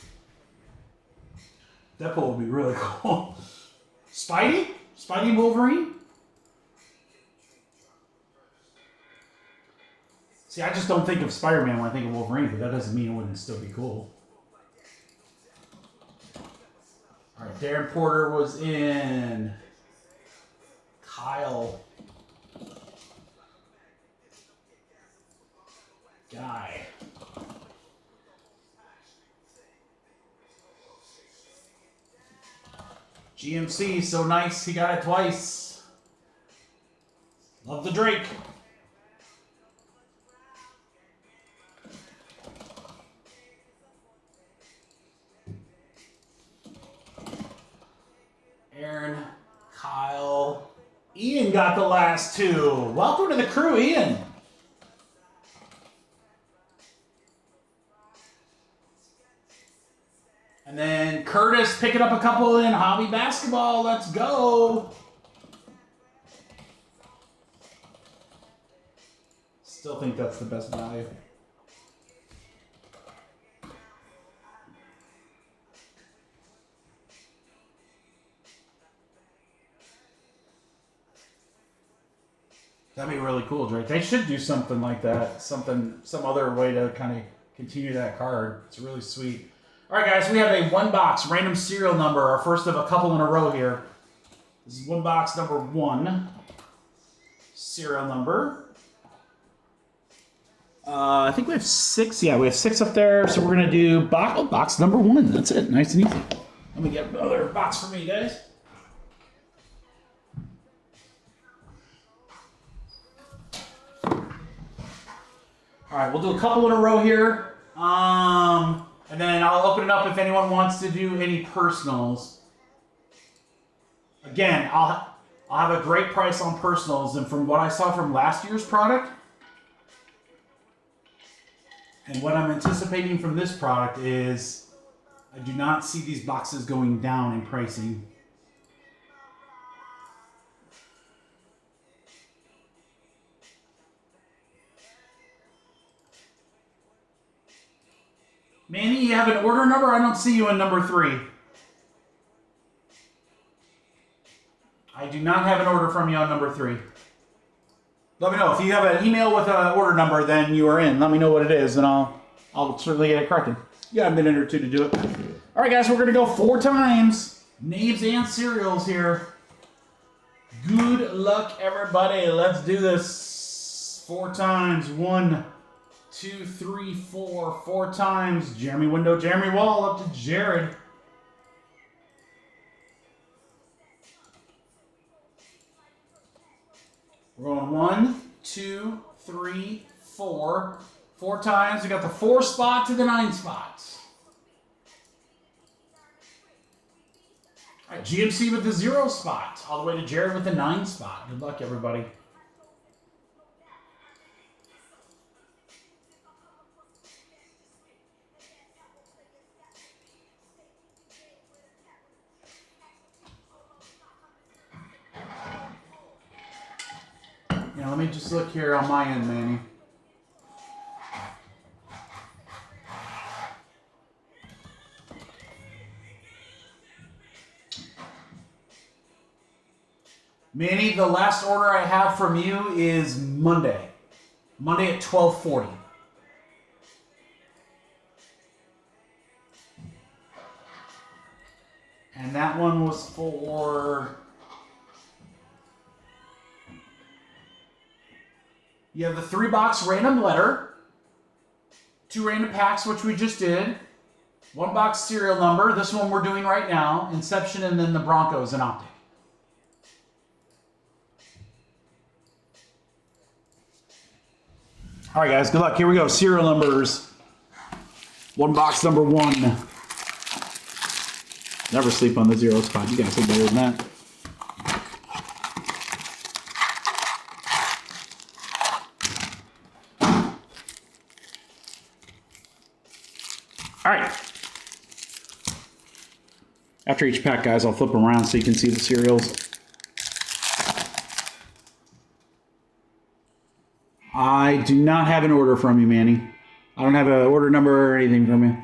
Deadpool will be really cool. Spidey? Spidey and Wolverine? See, I just don't think of Spider-Man when I think of Wolverine, but that doesn't mean it wouldn't still be cool. All right, Darren Porter was in. Kyle. Guy. GMC, so nice, he got it twice. Love the Drake. Aaron, Kyle, Ian got the last two. Welcome to the crew, Ian. And then Curtis picking up a couple in hobby basketball. Let's go. Still think that's the best value. That'd be really cool, Drake. They should do something like that. Some other way to kind of continue that card. It's really sweet. All right, guys, we have a one box random serial number, our first of a couple in a row here. This is one box number 1. Serial number. I think we have 6. Yeah, we have 6 up there. So we're going to do box number 1. That's it. Nice and easy. Let me get another box for me, guys. All right, we'll do a couple in a row here. And then I'll open it up if anyone wants to do any personals. Again, I'll have a great price on personals, and from what I saw from last year's product, and what I'm anticipating from this product is I do not see these boxes going down in pricing. Manny, you have an order number? I don't see you in number 3. I do not have an order from you on number 3. Let me know. If you have an email with an order number, then you are in. Let me know what it is, and I'll certainly get it corrected. You got a minute or 2 to do it. All right, guys, we're going to go 4 times. Names and serials here. Good luck, everybody. Let's do this 4 times. 1, 2, 3, 4. 4 times. Jeremy Window, Jeremy Wall, up to Jared. We're going 1, 2, 3, 4. 4 times. We got the 4 spot to the 9 spot. All right, GMC with the 0 spot. All the way to Jared with the 9 spot. Good luck, everybody. Now, let me just look here on my end, Manny. Manny, the last order I have from you is Monday. Monday at 12:40. And that one was for... You have the 3-box random letter, 2 random packs, which we just did, 1 box serial number. This one we're doing right now, Inception, and then the Broncos and Optic. All right, guys, good luck. Here we go. Serial numbers. 1 box number 1. Never sleep on the 0 spot. You guys are better than that. All right. After each pack, guys, I'll flip them around so you can see the serials. I do not have an order from you, Manny. I don't have an order number or anything from you.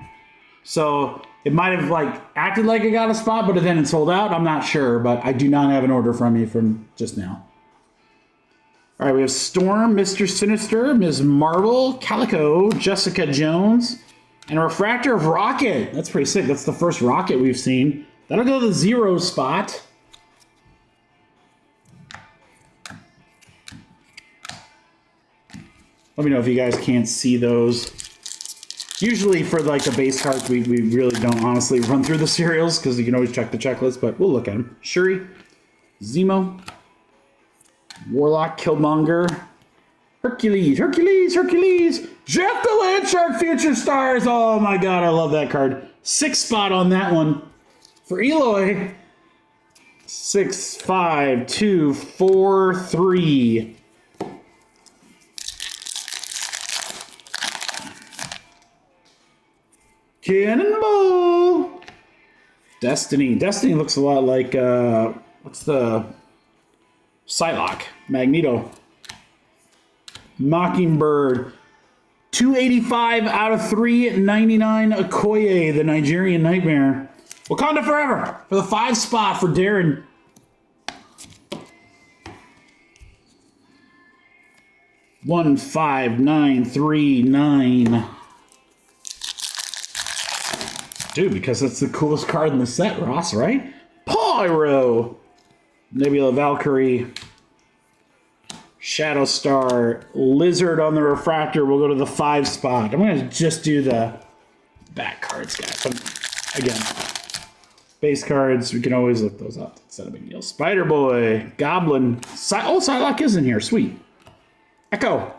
So it might have acted like it got a spot, but then it sold out. I'm not sure, but I do not have an order from you from just now. All right, we have Storm, Mr. Sinister, Ms. Marvel, Calico, Jessica Jones, and a refractor of Rocket. That's pretty sick. That's the first Rocket we've seen. That'll go to the 0 spot. Let me know if you guys can't see those. Usually for the base cards, we really don't honestly run through the serials because you can always check the checklist, but we'll look at them. Shuri, Zemo, Warlock, Killmonger, Hercules, Jeff the Landshark Future Stars. Oh my god, I love that card. 6 spot on that one. For Eloy, 6, 5, 2, 4, 3. Cannonball! Destiny. Destiny looks a lot like, what's the... Psylocke. Magneto. Mockingbird. 285 out of 399. Okoye, the Nigerian Nightmare. Wakanda Forever for the 5 spot for Darren. One, 5, 9, 3, 9. Dude, because that's the coolest card in the set, Ross, right? Pyro! Nebula Valkyrie, Shadow Star, Lizard on the refractor will go to the 5 spot. I'm going to just do the back cards, guys. Again, base cards, we can always look those up. It's not a big deal. Spider Boy, Goblin, Psylocke is in here. Sweet. Echo.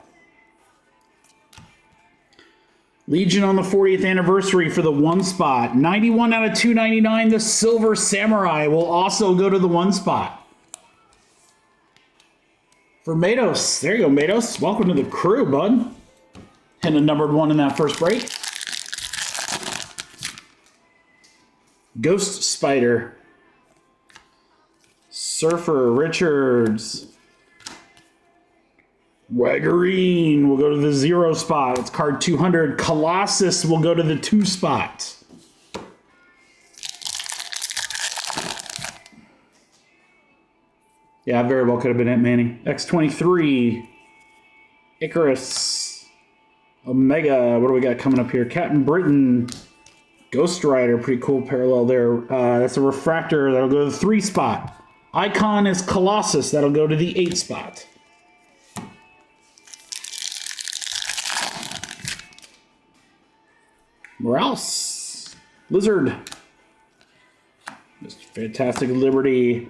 Legion on the 40th anniversary for the 1 spot. 91 out of 299. The Silver Samurai will also go to the 1 spot. For Matos. There you go, Matos. Welcome to the crew, bud. And a numbered 1 in that first break. Ghost Spider. Surfer Richards. Waggerine will go to the 0 spot. It's card 200. Colossus will go to the 2 spot. Yeah, very well could have been it, Manny. X-23. Icarus. Omega. What do we got coming up here? Captain Britain. Ghost Rider. Pretty cool parallel there. That's a refractor. That'll go to the 3 spot. Icon is Colossus. That'll go to the 8 spot. Morales. Lizard. Mr. Fantastic Liberty.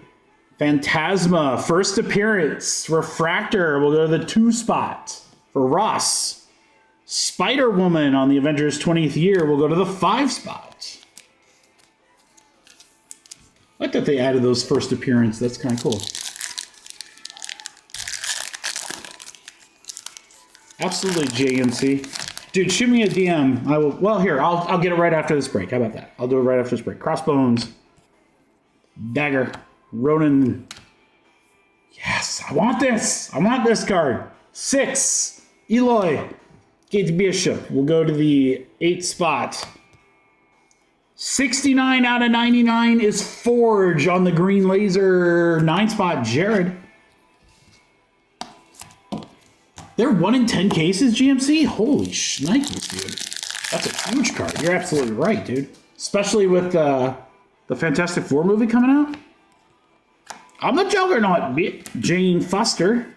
Phantasma. First appearance. Refractor will go to the 2 spot for Ross. Spider-Woman on the Avengers 20th year will go to the 5 spot. I like that they added those first appearance. That's kind of cool. Absolutely, JMC. Dude, shoot me a DM. I will. Well, here, I'll get it right after this break. How about that? I'll do it right after this break. Crossbones. Dagger. Ronan. Yes, I want this. I want this card. 6. Eloy. Gate Bishop will go to the 8 spot. 69 out of 99 is Forge on the green laser. 9 spot, Jared. They're 1 in 10 cases, GMC? Holy shnikes, dude. That's a huge card. You're absolutely right, dude. Especially with the Fantastic Four movie coming out. I'm the Juggernaut, Jane Foster.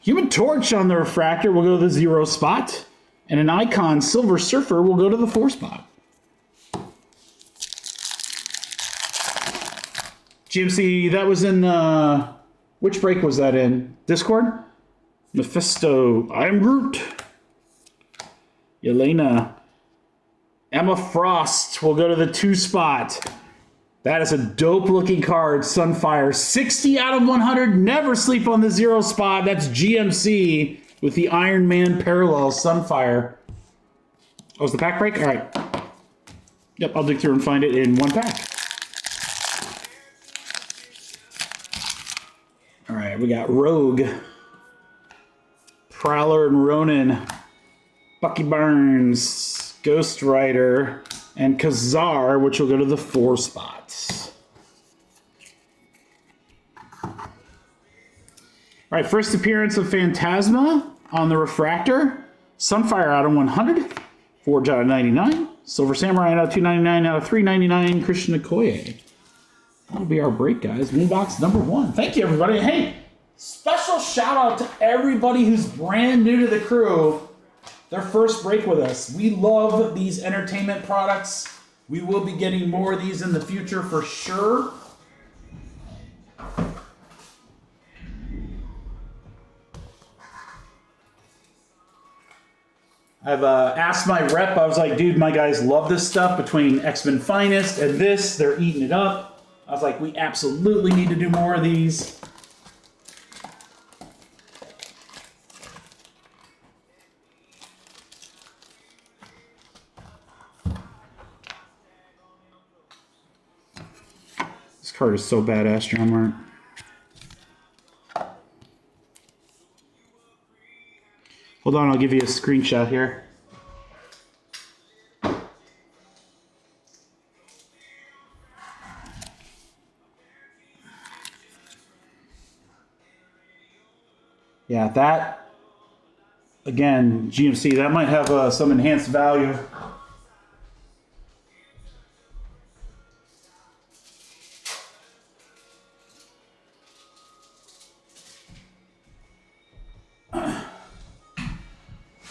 Human Torch on the refractor will go to the 0 spot. And an Icon Silver Surfer will go to the 4 spot. GMC, that was in, which break was that in? Discord? Mephisto, I am Groot. Yelena. Emma Frost will go to the 2 spot. That is a dope looking card. Sunfire. 60 out of 100. Never sleep on the 0 spot. That's GMC with the Iron Man parallel Sunfire. Oh, is the pack break? All right. Yep, I'll dig through and find it in 1 pack. All right, we got Rogue. Prowler and Ronin, Bucky Barnes, Ghost Rider, and Kazar, which will go to the 4 spots. All right, first appearance of Phantasma on the refractor. Sunfire out of 100, Forge out of 99, Silver Samurai out of 299, out of 399, Christian Okoye. That'll be our break, guys. Moonbox number 1. Thank you, everybody. Hey! Special shout out to everybody who's brand new to the crew. Their first break with us. We love these entertainment products. We will be getting more of these in the future for sure. I've asked my rep, I was like, dude, my guys love this stuff between X-Men Finest and this. They're eating it up. I was like, we absolutely need to do more of these. This card is so badass, John Martin. Hold on, I'll give you a screenshot here. Yeah, that, again, GMC, that might have some enhanced value.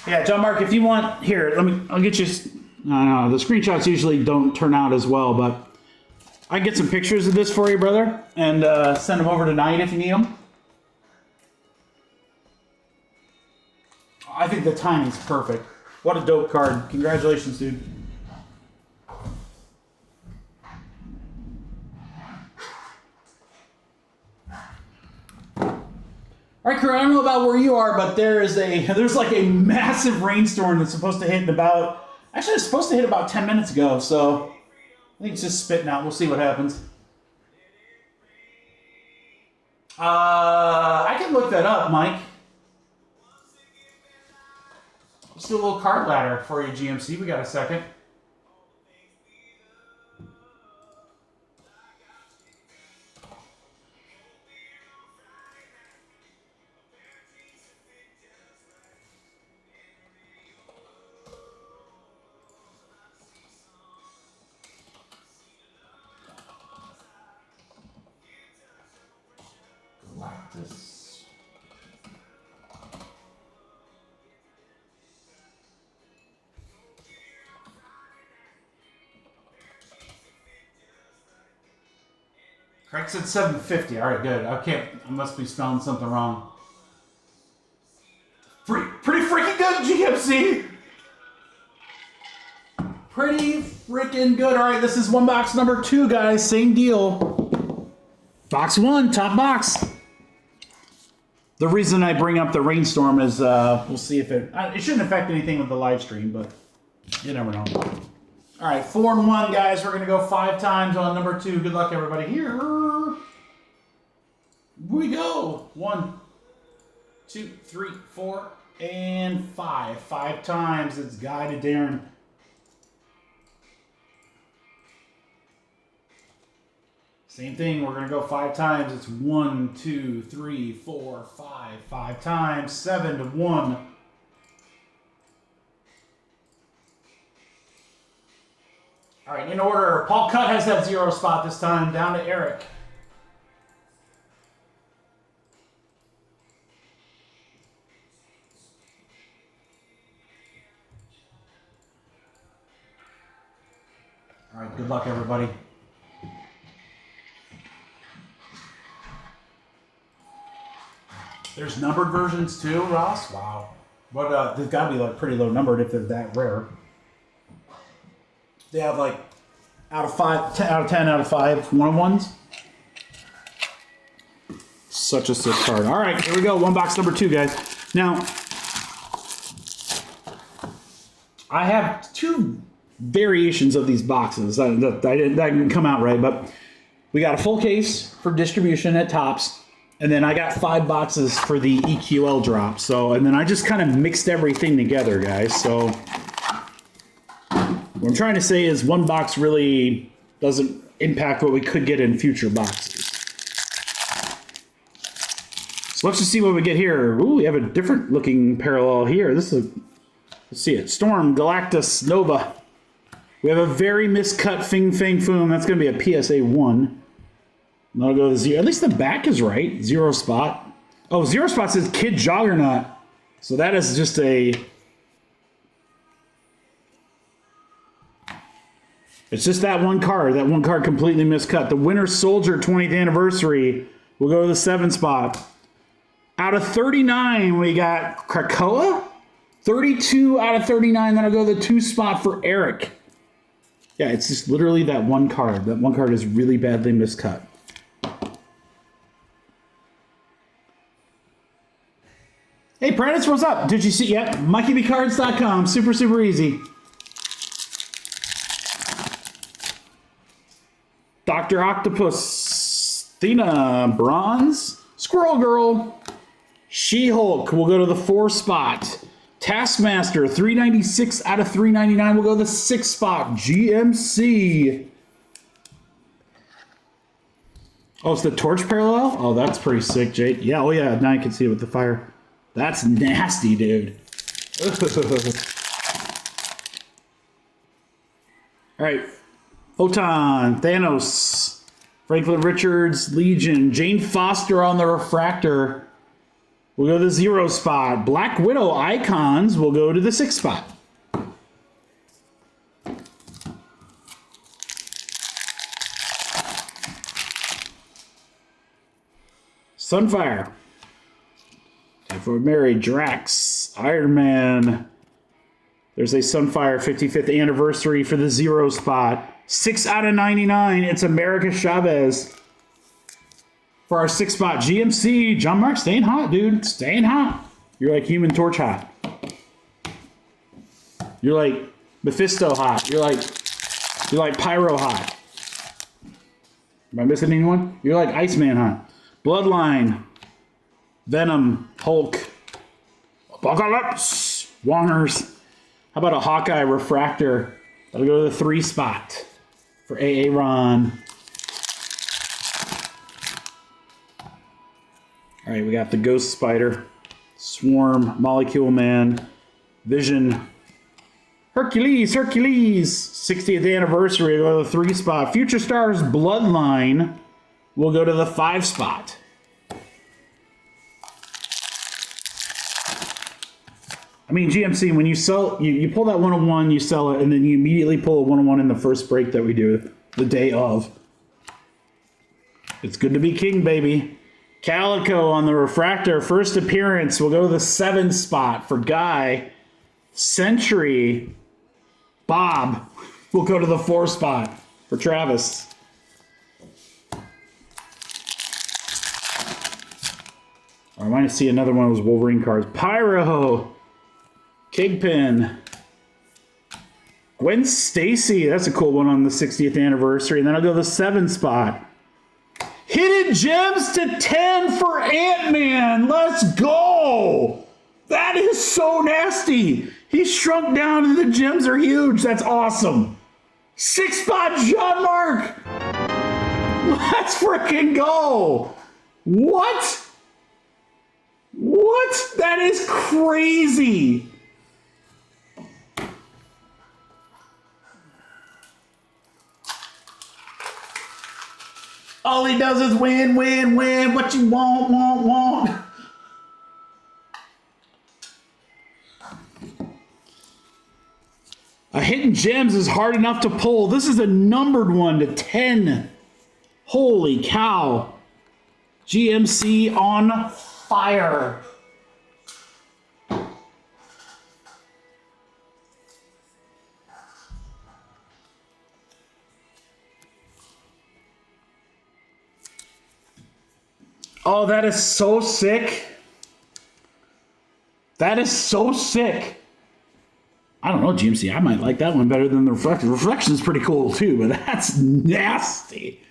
Yeah, John Mark, if you want, here, I'll get you, the screenshots usually don't turn out as well, but I can get some pictures of this for you, brother, and send them over tonight if you need them. I think the timing's perfect. What a dope card. Congratulations, dude. All right, crew, I don't know about where you are, but there's like a massive rainstorm that's supposed to hit in about, actually it's supposed to hit about 10 minutes ago, so I think it's just spitting out. We'll see what happens. I can look that up, Mike. Let's do a little card ladder for you, GMC. We got a second. Galactus. Craig said 750. All right, good. I must be spelling something wrong. Pretty freaking good, GMC. Pretty freaking good. All right, this is one box number 2, guys. Same deal. Box 1, top box. The reason I bring up the rainstorm is we'll see if it shouldn't affect anything with the live stream, but you never know. All right, 4 and 1, guys. We're going to go 5 times on number 2. Good luck, everybody. Here we go. 1, 2, 3, 4, and 5. 5 times. It's Guy to Darren. Same thing. We're going to go 5 times. It's 1, 2, 3, 4, 5. 5 times. 7 to 1. All right, in order, Paul Cutt has that 0 spot this time, down to Eric. All right, good luck, everybody. There's numbered versions too, Ross? Wow. But they've got to be like pretty low numbered if they're that rare. They have like out of 5, out of 10, out of 5 1-on-1s. Such a sick card. All right, here we go. One box number 2, guys. Now, I have 2 variations of these boxes. That didn't come out right, but we got a full case for distribution at Topps, and then I got 5 boxes for the EQL drop. So, and then I just kind of mixed everything together, guys. So what I'm trying to say is one box really doesn't impact what we could get in future boxes. So let's just see what we get here. Ooh, we have a different looking parallel here. This is, let's see it. Storm, Galactus, Nova. We have a very miscut Fing Fang Foom. That's going to be a PSA 1. That'll go to 0. At least the back is right. 0 spot. Oh, 0 spot says Kid Juggernaut. So that is just a... It's just that one card. That one card completely miscut. The Winter Soldier 20th Anniversary will go to the 7 spot. Out of 39, we got Krakoa. 32 out of 39. That'll go to the 2 spot for Eric. Yeah, it's just literally that one card. That one card is really badly miscut. Hey, Prentice, what's up? Did you see? Yep, MikeyBcards.com. Super, super easy. Dr. Octopus, Athena, Bronze, Squirrel Girl, She-Hulk will go to the 4 spot. Taskmaster, 396 out of 399 will go to the 6 spot. GMC. Oh, it's the torch parallel? Oh, that's pretty sick, Jake. Yeah, oh yeah, now you can see it with the fire. That's nasty, dude. All right. Photon, Thanos, Franklin Richards, Legion, Jane Foster on the refractor. We'll go to the 0 spot. Black Widow Icons will go to the 6 spot. Sunfire. For Mary, Drax, Iron Man. There's a Sunfire 55th anniversary for the 0 spot. 6 out of 99. It's America Chavez. For our 6 spot, GMC, John Mark, staying hot, dude. Staying hot. You're like Human Torch hot. You're like Mephisto hot. You're like Pyro hot. Am I missing anyone? You're like Iceman hot. Bloodline, Venom, Hulk, Apocalypse, Wongers. How about a Hawkeye Refractor? That'll go to the 3 spot for Aaron. All right, we got the Ghost Spider, Swarm, Molecule Man, Vision, Hercules, 60th anniversary, will go to the 3 spot. Future Stars Bloodline will go to the 5 spot. I mean, GMC, when you sell, you pull that 101, you sell it, and then you immediately pull a 101 in the first break that we do the day of. It's good to be king, baby. Calico on the Refractor, first appearance, will go to the 7 spot for Guy. Century, Bob, will go to the 4 spot for Travis. I might see another one of those Wolverine cards. Pyro, Kingpin, Gwen Stacy, that's a cool one on the 60th anniversary. And then I'll go to the 7 spot. Hidden Gems to 10 for Ant-Man. Let's go. That is so nasty. He's shrunk down and the gems are huge. That's awesome. 6 spot John Mark. Let's freaking go. What? What? That is crazy. All he does is win, win, win. What you want. A Hidden Gems is hard enough to pull. This is a numbered one to 10. Holy cow. GMC on fire. Oh, that is so sick. That is so sick. I don't know, GMC. I might like that one better than the Reflection. Reflection is pretty cool too, but that's nasty.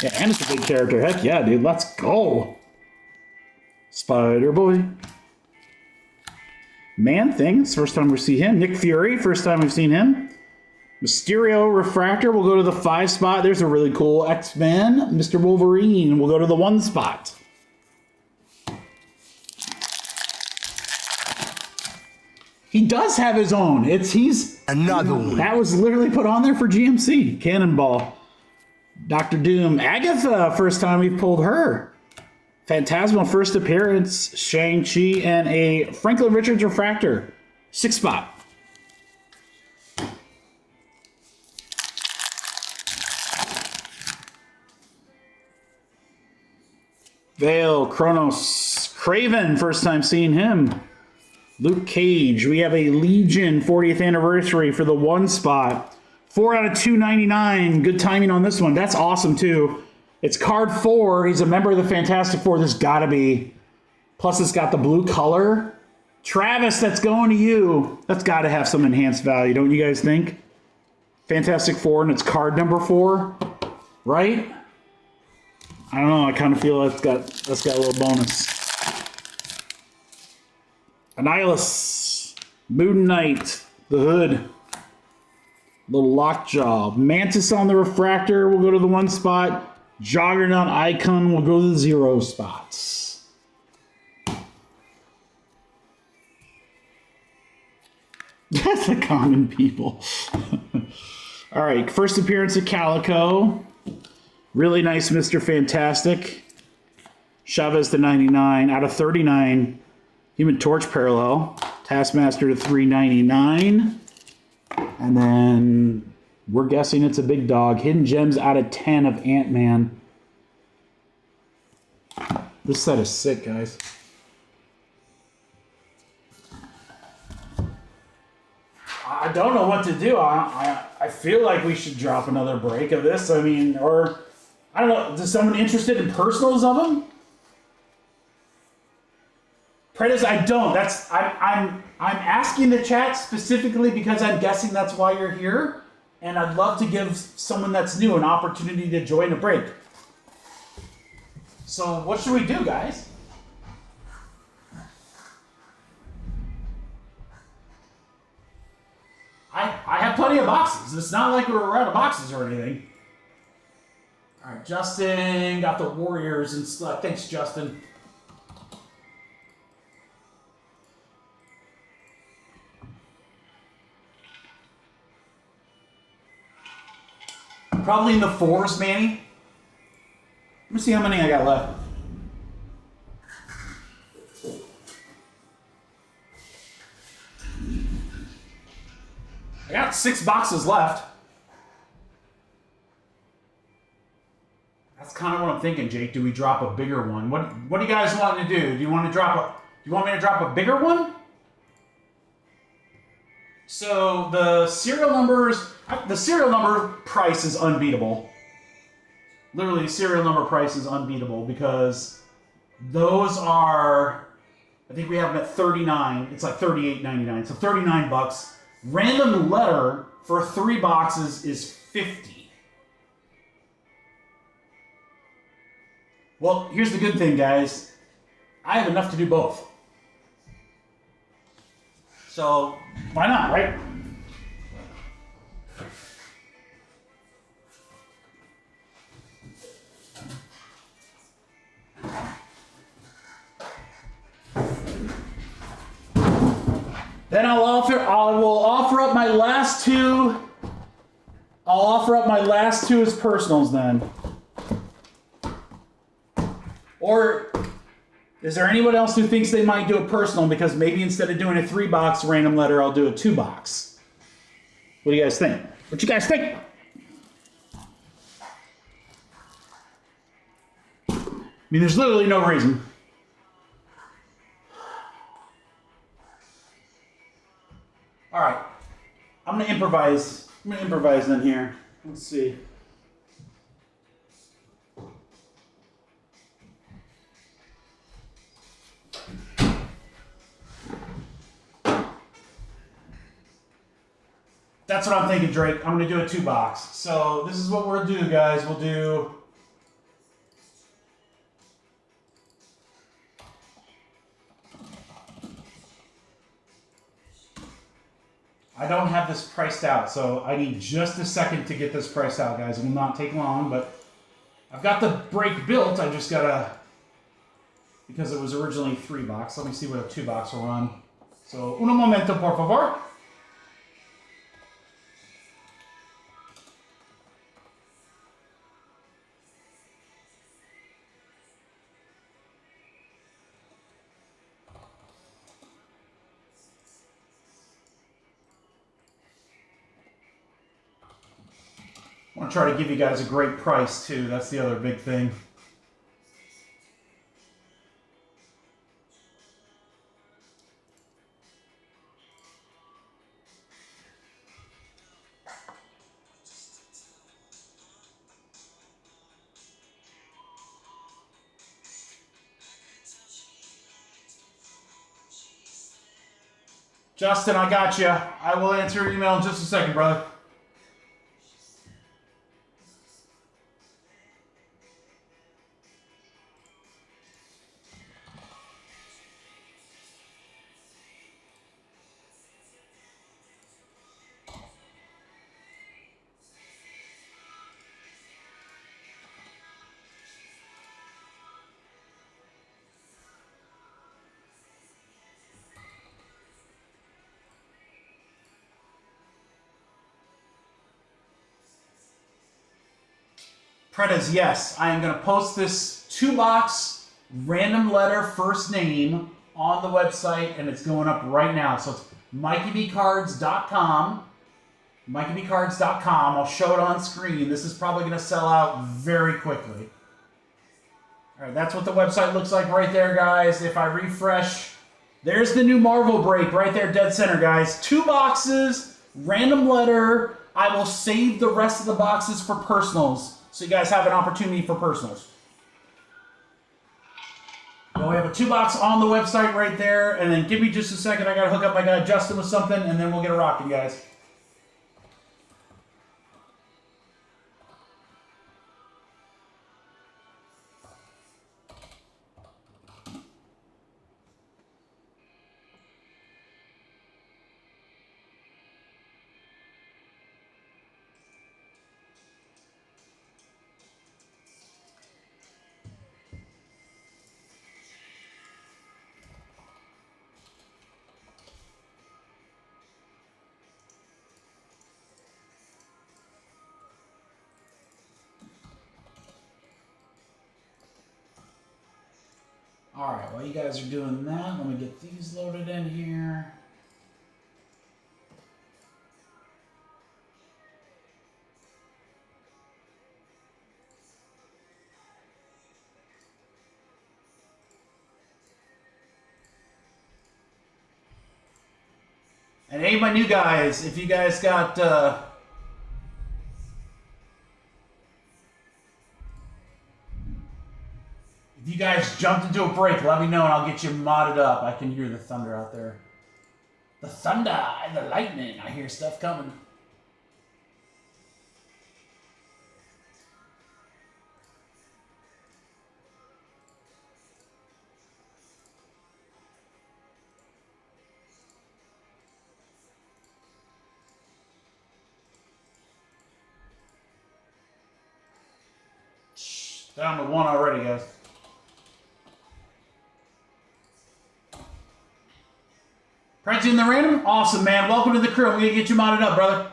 Yeah, and it's a big character. Heck yeah, dude. Let's go. Spider-Boy. Man-Thing. It's the first time we see him. Nick Fury. First time we've seen him. Mysterio Refractor will go to the 5 spot. There's a really cool X-Men. Mr. Wolverine will go to the 1 spot. He does have his own. He's another one. That was literally put on there for GMC. Cannonball. Dr. Doom. Agatha, first time we've pulled her. Phantasmal first appearance. Shang-Chi and a Franklin Richards Refractor. 6 spot. Vale, Kronos, Craven, first time seeing him. Luke Cage, we have a Legion 40th anniversary for the 1 spot. 4 out of 299. Good timing on this one. That's awesome too. It's card 4. He's a member of the Fantastic Four. There's gotta be. Plus it's got the blue color. Travis, that's going to you. That's gotta have some enhanced value, don't you guys think? Fantastic Four and it's card number 4, right? I don't know. I kind of feel that's got a little bonus. Annihilus, Moon Knight, the Hood, little Lockjaw, Mantis on the Refractor will go to the 1 spot. Juggernaut Icon will go to the 0 spots. That's the common people. All right, first appearance of Calico. Really nice Mr. Fantastic. Chavez to 99. Out of 39, Human Torch parallel. Taskmaster to 399. And then we're guessing it's a big dog. Hidden Gems out of 10 of Ant-Man. This set is sick, guys. I don't know what to do. I feel like we should drop another break of this. I mean, or I don't know. Is someone interested in personals of them? Predators, I don't. I'm asking the chat specifically because I'm guessing that's why you're here, and I'd love to give someone that's new an opportunity to join a break. So what should we do, guys? I have plenty of boxes. It's not like we're out of boxes or anything. All right, Justin got the Warriors and stuff. Thanks, Justin. Probably in the 4s, Manny. Let me see how many I got left. I got 6 boxes left. That's kind of what I'm thinking, Jake. Do we drop a bigger one? What do you guys want to do? Do you want me to drop a bigger one? So the serial number price is unbeatable. Literally, the serial number price is unbeatable because those are, I think we have them at 39. It's like $38.99, so 39 bucks. Random letter for 3 boxes is 50. Well, here's the good thing, guys. I have enough to do both. So, why not, right? Then I will offer up my last 2. I'll offer up my last 2 as personals then. Or is there anyone else who thinks they might do a personal because maybe instead of doing a 3-box random letter, I'll do a 2-box? What do you guys think? What you guys think? I mean, there's literally no reason. All right, I'm gonna improvise. Then here. Let's see. That's what I'm thinking, Drake. I'm gonna do a 2-box. So this is what we'll do, guys. We'll do. I don't have this priced out, so I need just a second to get this priced out, guys. It will not take long, but I've got the break built. I just gotta, because it was originally 3-box. Let me see what a 2-box will run. So, uno momento, por favor. I want to try to give you guys a great price too. That's the other big thing. Justin, I got you. I will answer your email in just a second, brother. Predas, yes, I am going to post this 2-box random letter, first name on the website, and it's going up right now. So it's MikeyBcards.com. MikeyBcards.com. I'll show it on screen. This is probably going to sell out very quickly. All right, that's what the website looks like right there, guys. If I refresh, there's the new Marvel break right there, dead center, guys. 2 boxes, random letter. I will save the rest of the boxes for personals, so you guys have an opportunity for personals. Well, we have a 2-box on the website right there, and then give me just a second. I got to hook up my guy Justin with something, and then we'll get it rocking, guys. All right, while you guys are doing that, let me get these loaded in here. And hey, my new guys, if you guys got... If you guys jumped into a break, let me know and I'll get you modded up. I can hear the thunder out there. The thunder and the lightning. I hear stuff coming. Down to 1 already, guys. Prezi in the random? Awesome, man. Welcome to the crew. I'm going to get you modded up, brother.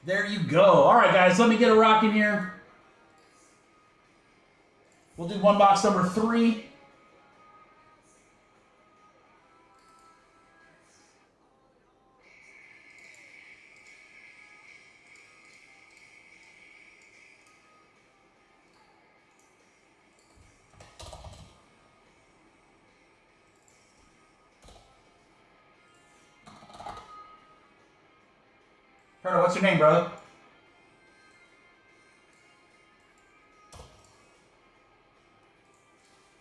There you go. All right, guys. Let me get a rocking here. We'll do 1 box number 3. Carter, what's your name, brother?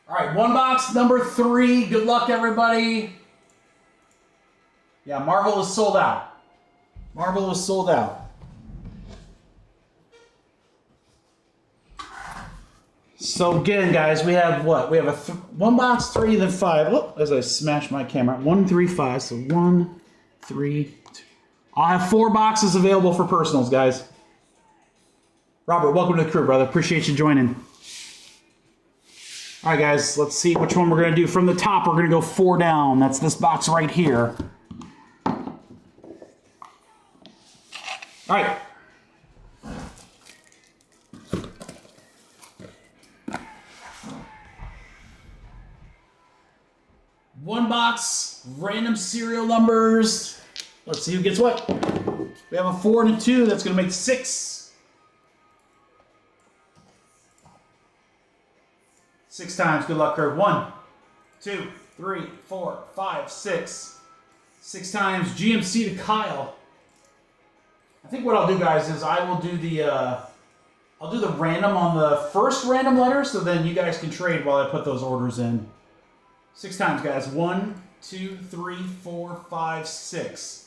All right, 1 box number 3. Good luck, everybody. Yeah, Marvel is sold out. Marvel is sold out. So again, guys, we have what? We have a 1 box 3, then 5. Oh, as I smash my camera. 1, 3, 5. So 1, 3, 2. I'll have 4 boxes available for personals, guys. Robert, welcome to the crew, brother. Appreciate you joining. All right, guys, let's see which one we're going to do. From the top, we're going to go 4 down. That's this box right here. All right. One box, random serial numbers. Let's see who gets what. We have a 4 and a 2. That's going to make 6. 6 times. Good luck, curve. 1, 2, 3, 4, 5, 6. 6 times. GMC to Kyle. I think what I'll do, guys, is I will do the I'll do the random on the first random letter, so then you guys can trade while I put those orders in. 6 times, guys. 1, 2, 3, 4, 5, 6.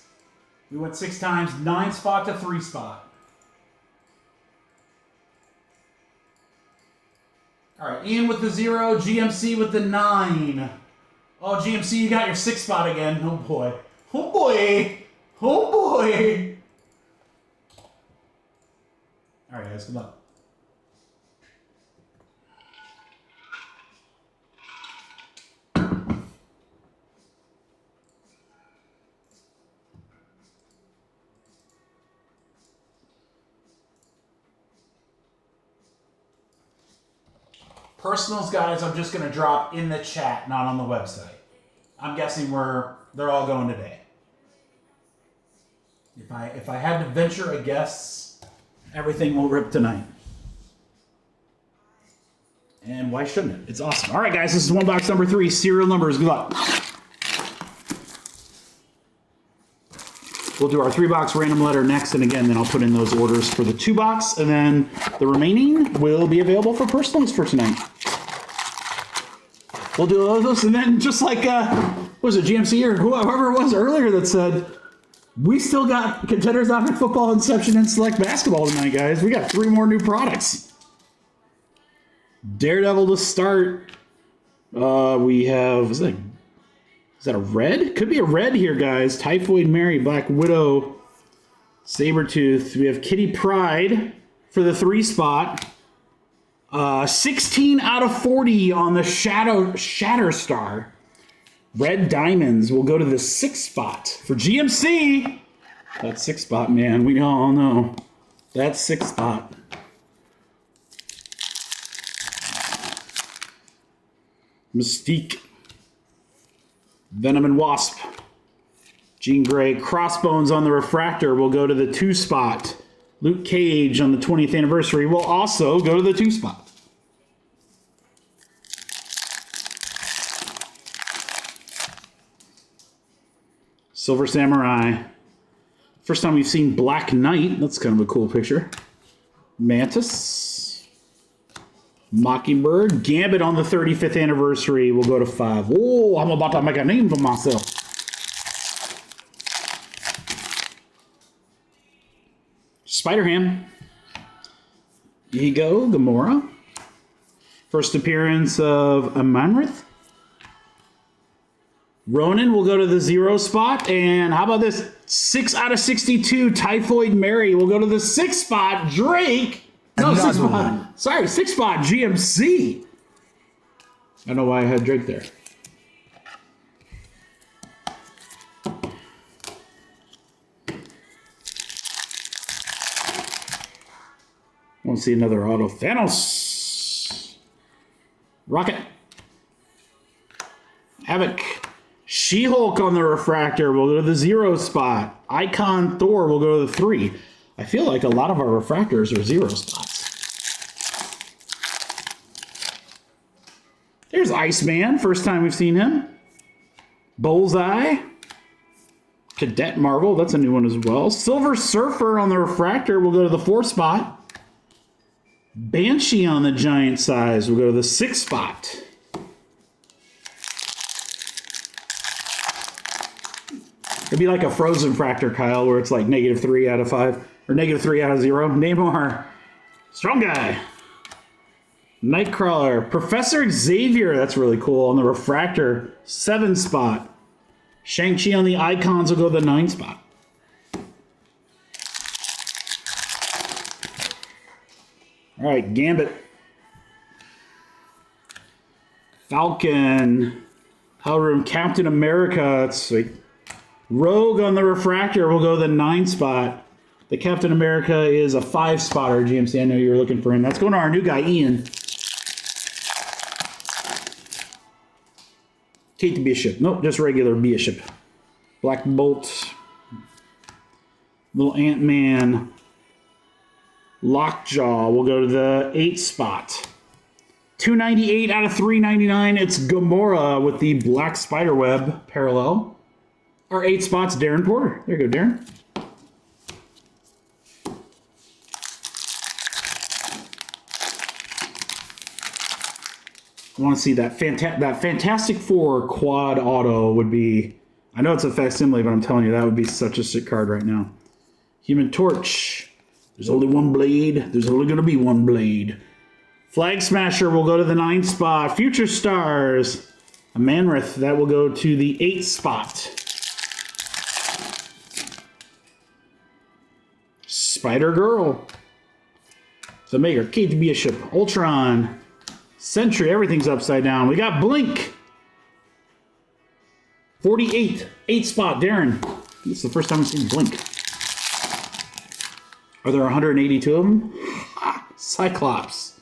We went 6 times, 9 spot to 3 spot. All right, Ian with the 0, GMC with the 9. Oh, GMC, you got your 6 spot again. Oh boy. Oh boy. Oh boy. All right, guys, good luck. Personals, guys, I'm just going to drop in the chat, not on the website. I'm guessing they're all going today. If I had to venture a guess, everything will rip tonight. And why shouldn't it? It's awesome. All right, guys, this is one box number 3. Serial numbers. Good luck. We'll do our 3-box random letter next, and again, then I'll put in those orders for the 2-box, and then the remaining will be available for personals for tonight. We'll do those, and then just like, what was it, GMC or whoever it was earlier that said, we still got Contenders, Optic Football, Inception, and Select Basketball tonight, guys. We got 3 more new products. Daredevil to start. We have, is that a red? Could be a red here, guys. Typhoid Mary, Black Widow, Sabretooth. We have Kitty Pryde for the 3 spot. 16 out of 40 on the Shatterstar. Red Diamonds will go to the 6 spot for GMC. That 6 spot, man. We all know. That 6 spot. Mystique. Venom and Wasp. Jean Grey. Crossbones on the Refractor will go to the 2 spot. Luke Cage on the 20th anniversary will also go to the 2 spot. Silver Samurai. First time we've seen Black Knight. That's kind of a cool picture. Mantis. Mockingbird. Gambit on the 35th anniversary will go to 5. Oh, I'm about to make a name for myself. Spider-Ham. Ego, Gamora. First appearance of Amanrith. Ronan will go to the 0 spot. And how about this? 6 out of 62, Typhoid Mary will go to the 6 spot. Drake. No, 6 spot. Sorry, 6 spot GMC. I don't know why I had Drake there. I want to see another auto. Thanos. Rocket. Havoc. She-Hulk on the Refractor will go to the 0 spot. Icon Thor will go to the 3. I feel like a lot of our refractors are 0 spots. There's Iceman. First time we've seen him. Bullseye. Cadet Marvel. That's a new one as well. Silver Surfer on the Refractor will go to the 4 spot. Banshee on the giant size will go to the 6 spot. It'd be like a Frozen Fractor, Kyle, where it's like -3 out of 5. Or -3 out of 0. Namor. Strong Guy. Nightcrawler. Professor Xavier. That's really cool. On the Refractor. 7 spot. Shang-Chi on the Icons will go to the 9 spot. All right, Gambit. Falcon. Hellroom. Captain America. That's sweet. Rogue on the Refractor will go to the 9 spot. The Captain America is a 5 spotter, GMC. I know you were looking for him. That's going to our new guy, Ian. Kate Bishop. Nope, just regular Bishop. Black Bolt. Little Ant-Man. Lockjaw will go to the 8 spot. 298 out of 399. It's Gamora with the Black Spiderweb parallel. Our 8 spots, Darren Porter. There you go, Darren. I want to see that Fantastic Four quad auto would be... I know it's a facsimile, but I'm telling you, that would be such a sick card right now. Human Torch. There's only one blade. There's only going to be one blade. Flag Smasher will go to the 9 spot. Future Stars. A Manrith. That will go to the 8 spot. Spider-Girl. The Maker. Kate Bishop. Ultron. Sentry. Everything's upside down. We got Blink. 48. 8 spot. Darren. This is the first time I've seen Blink. Are there 182 of them? Cyclops.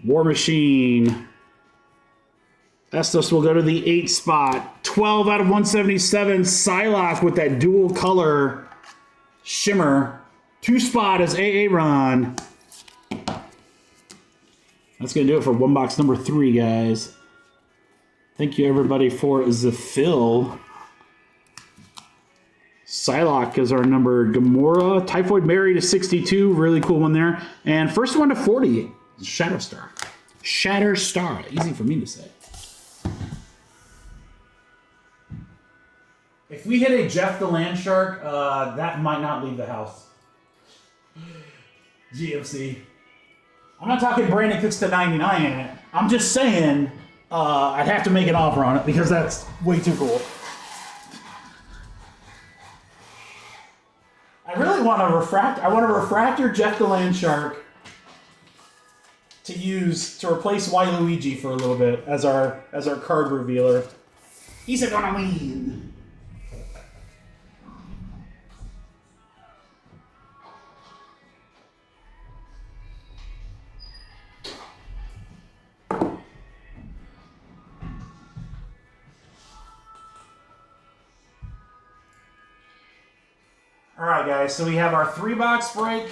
War Machine. Estos will go to the 8 spot. 12 out of 177. Psylocke with that dual color shimmer. 2 spot is Aaron. That's going to do it for one box number 3, guys. Thank you, everybody, for the fill. Psylocke is our number. Gamora. Typhoid Mary to 62. Really cool one there. And first one to 40. Shatterstar. Shatterstar. Easy for me to say. If we hit a Jeff the Land Shark, that might not leave the house. GMC. I'm not talking Brandon Cooks to 99 in it. I'm just saying I'd have to make an offer on it because that's way too cool. I really want to refract. I want a refractor Jeff the Land Shark to use to replace Waluigi for a little bit as our card revealer. He's gonna win. All right, guys, so we have our 3-box break.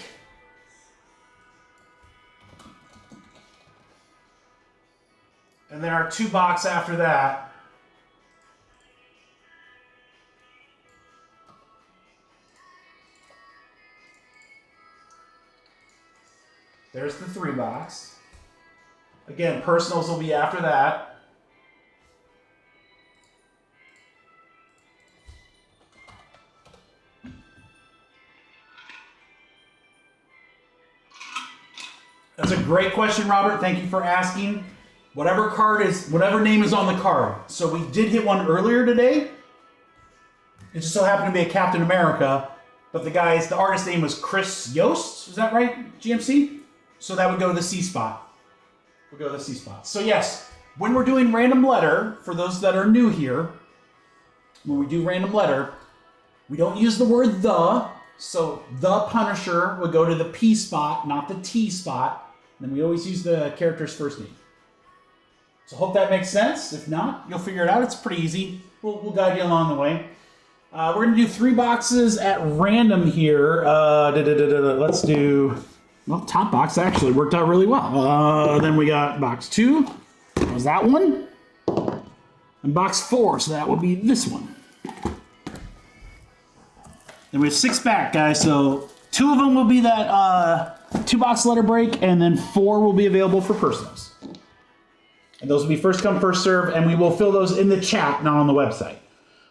And then our 2-box after that. There's the 3-box. Again, personals will be after that. That's a great question, Robert. Thank you for asking. Whatever name is on the card. So we did hit one earlier today. It just so happened to be a Captain America, but the artist name was Chris Yost. Is that right, GMC? So that would go to the C spot. We'll go to the C spot. So yes, when we're doing random letter, for those that are new here, when we do random letter, we don't use the word the. So the Punisher would go to the P spot, not the T spot. Then we always use the character's first name. So hope that makes sense. If not, you'll figure it out. It's pretty easy. We'll guide you along the way. We're going to do 3 boxes at random here. Let's do... Well, top box actually worked out really well. Then we got box 2. That was that one. And box 4, so that would be this one. Then we have 6 back, guys. So 2 of them will be that 2-box letter break, and then 4 will be available for personals. And those will be first come, first serve, and we will fill those in the chat, not on the website.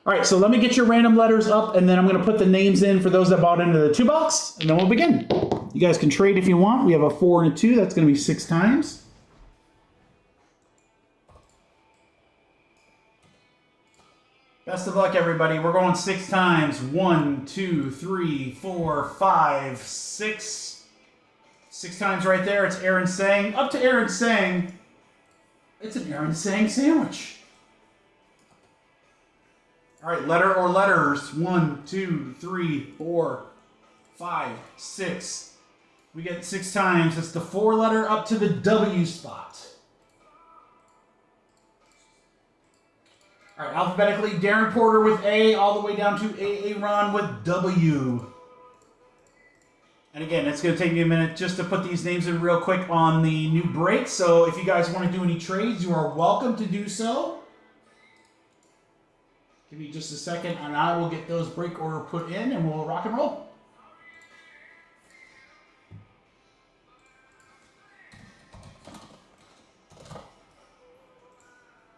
All right, so let me get your random letters up, and then I'm going to put the names in for those that bought into the 2-box, and then we'll begin. You guys can trade if you want. We have a 4 and a 2. That's going to be 6 times. Best of luck, everybody. We're going 6 times. 1, 2, 3, 4, 5, 6. 6 times right there. It's Aaron Sang. Up to Aaron Sang. It's an Aaron Sang sandwich. All right, letter or letters. 1, 2, 3, 4, 5, 6. We get 6 times. It's the 4 letter up to the W spot. All right, alphabetically, Darren Porter with A, all the way down to Aaron with W. And again, it's going to take me a minute just to put these names in real quick on the new break. So if you guys want to do any trades, you are welcome to do so. Give me just a second, and I will get those break order put in, and we'll rock and roll.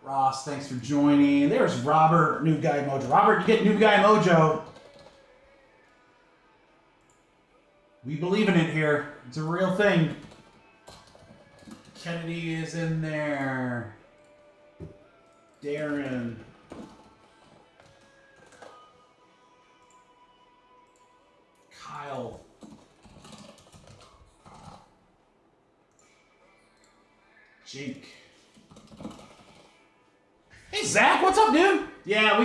Ross, thanks for joining. There's Robert, New Guy Mojo. Robert, you get New Guy Mojo. We believe in it here. It's a real thing. Kennedy is in there. Darren. Kyle. Jake. Hey Zach, what's up, dude? Yeah,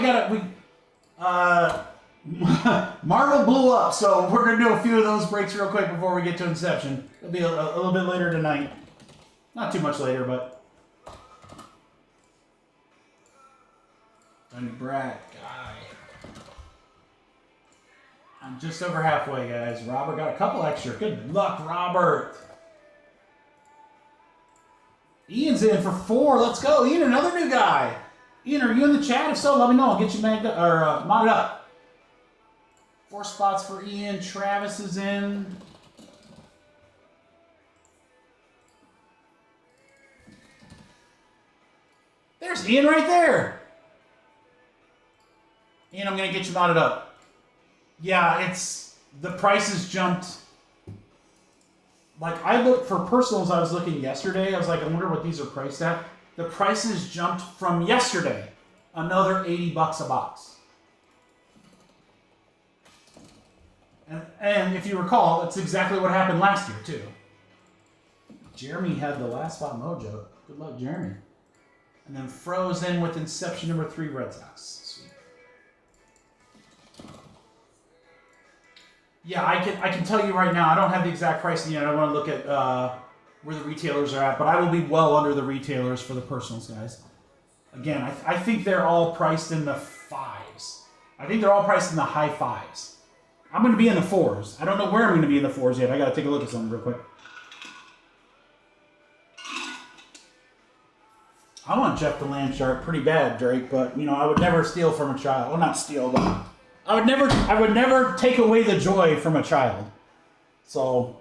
Marvel blew up, so we're gonna do a few of those breaks real quick before we get to Inception. It'll be a little bit later tonight. Not too much later, but. Tony Brad, guy. I'm just over halfway, guys. Robert got a couple extra. Good luck, Robert. Ian's in for 4. Let's go. Ian, another new guy. Ian, are you in the chat? If so, let me know. I'll get you modded up. 4 spots for Ian. Travis is in. There's Ian right there. Ian, I'm going to get you modded up. Yeah, the prices jumped. Like, I looked for personals, I was looking yesterday. I was like, I wonder what these are priced at. The prices jumped from yesterday. Another $80 a box. And if you recall, that's exactly what happened last year, too. Jeremy had the last spot mojo. Good luck, Jeremy. And then froze in with Inception number 3 Red Sox. Sweet. Yeah, I can tell you right now, I don't have the exact pricing yet. I want to look at where the retailers are at, but I will be well under the retailers for the personals, guys. Again, I think they're all priced in the 5s. I think they're all priced in the high 5s. I'm going to be in the 4s. I don't know where I'm going to be in the 4s yet. I got to take a look at something real quick. I want Jeff the Lamb Shark pretty bad, Drake, but, you know, I would never steal from a child. Well, not steal, but I would never take away the joy from a child. So,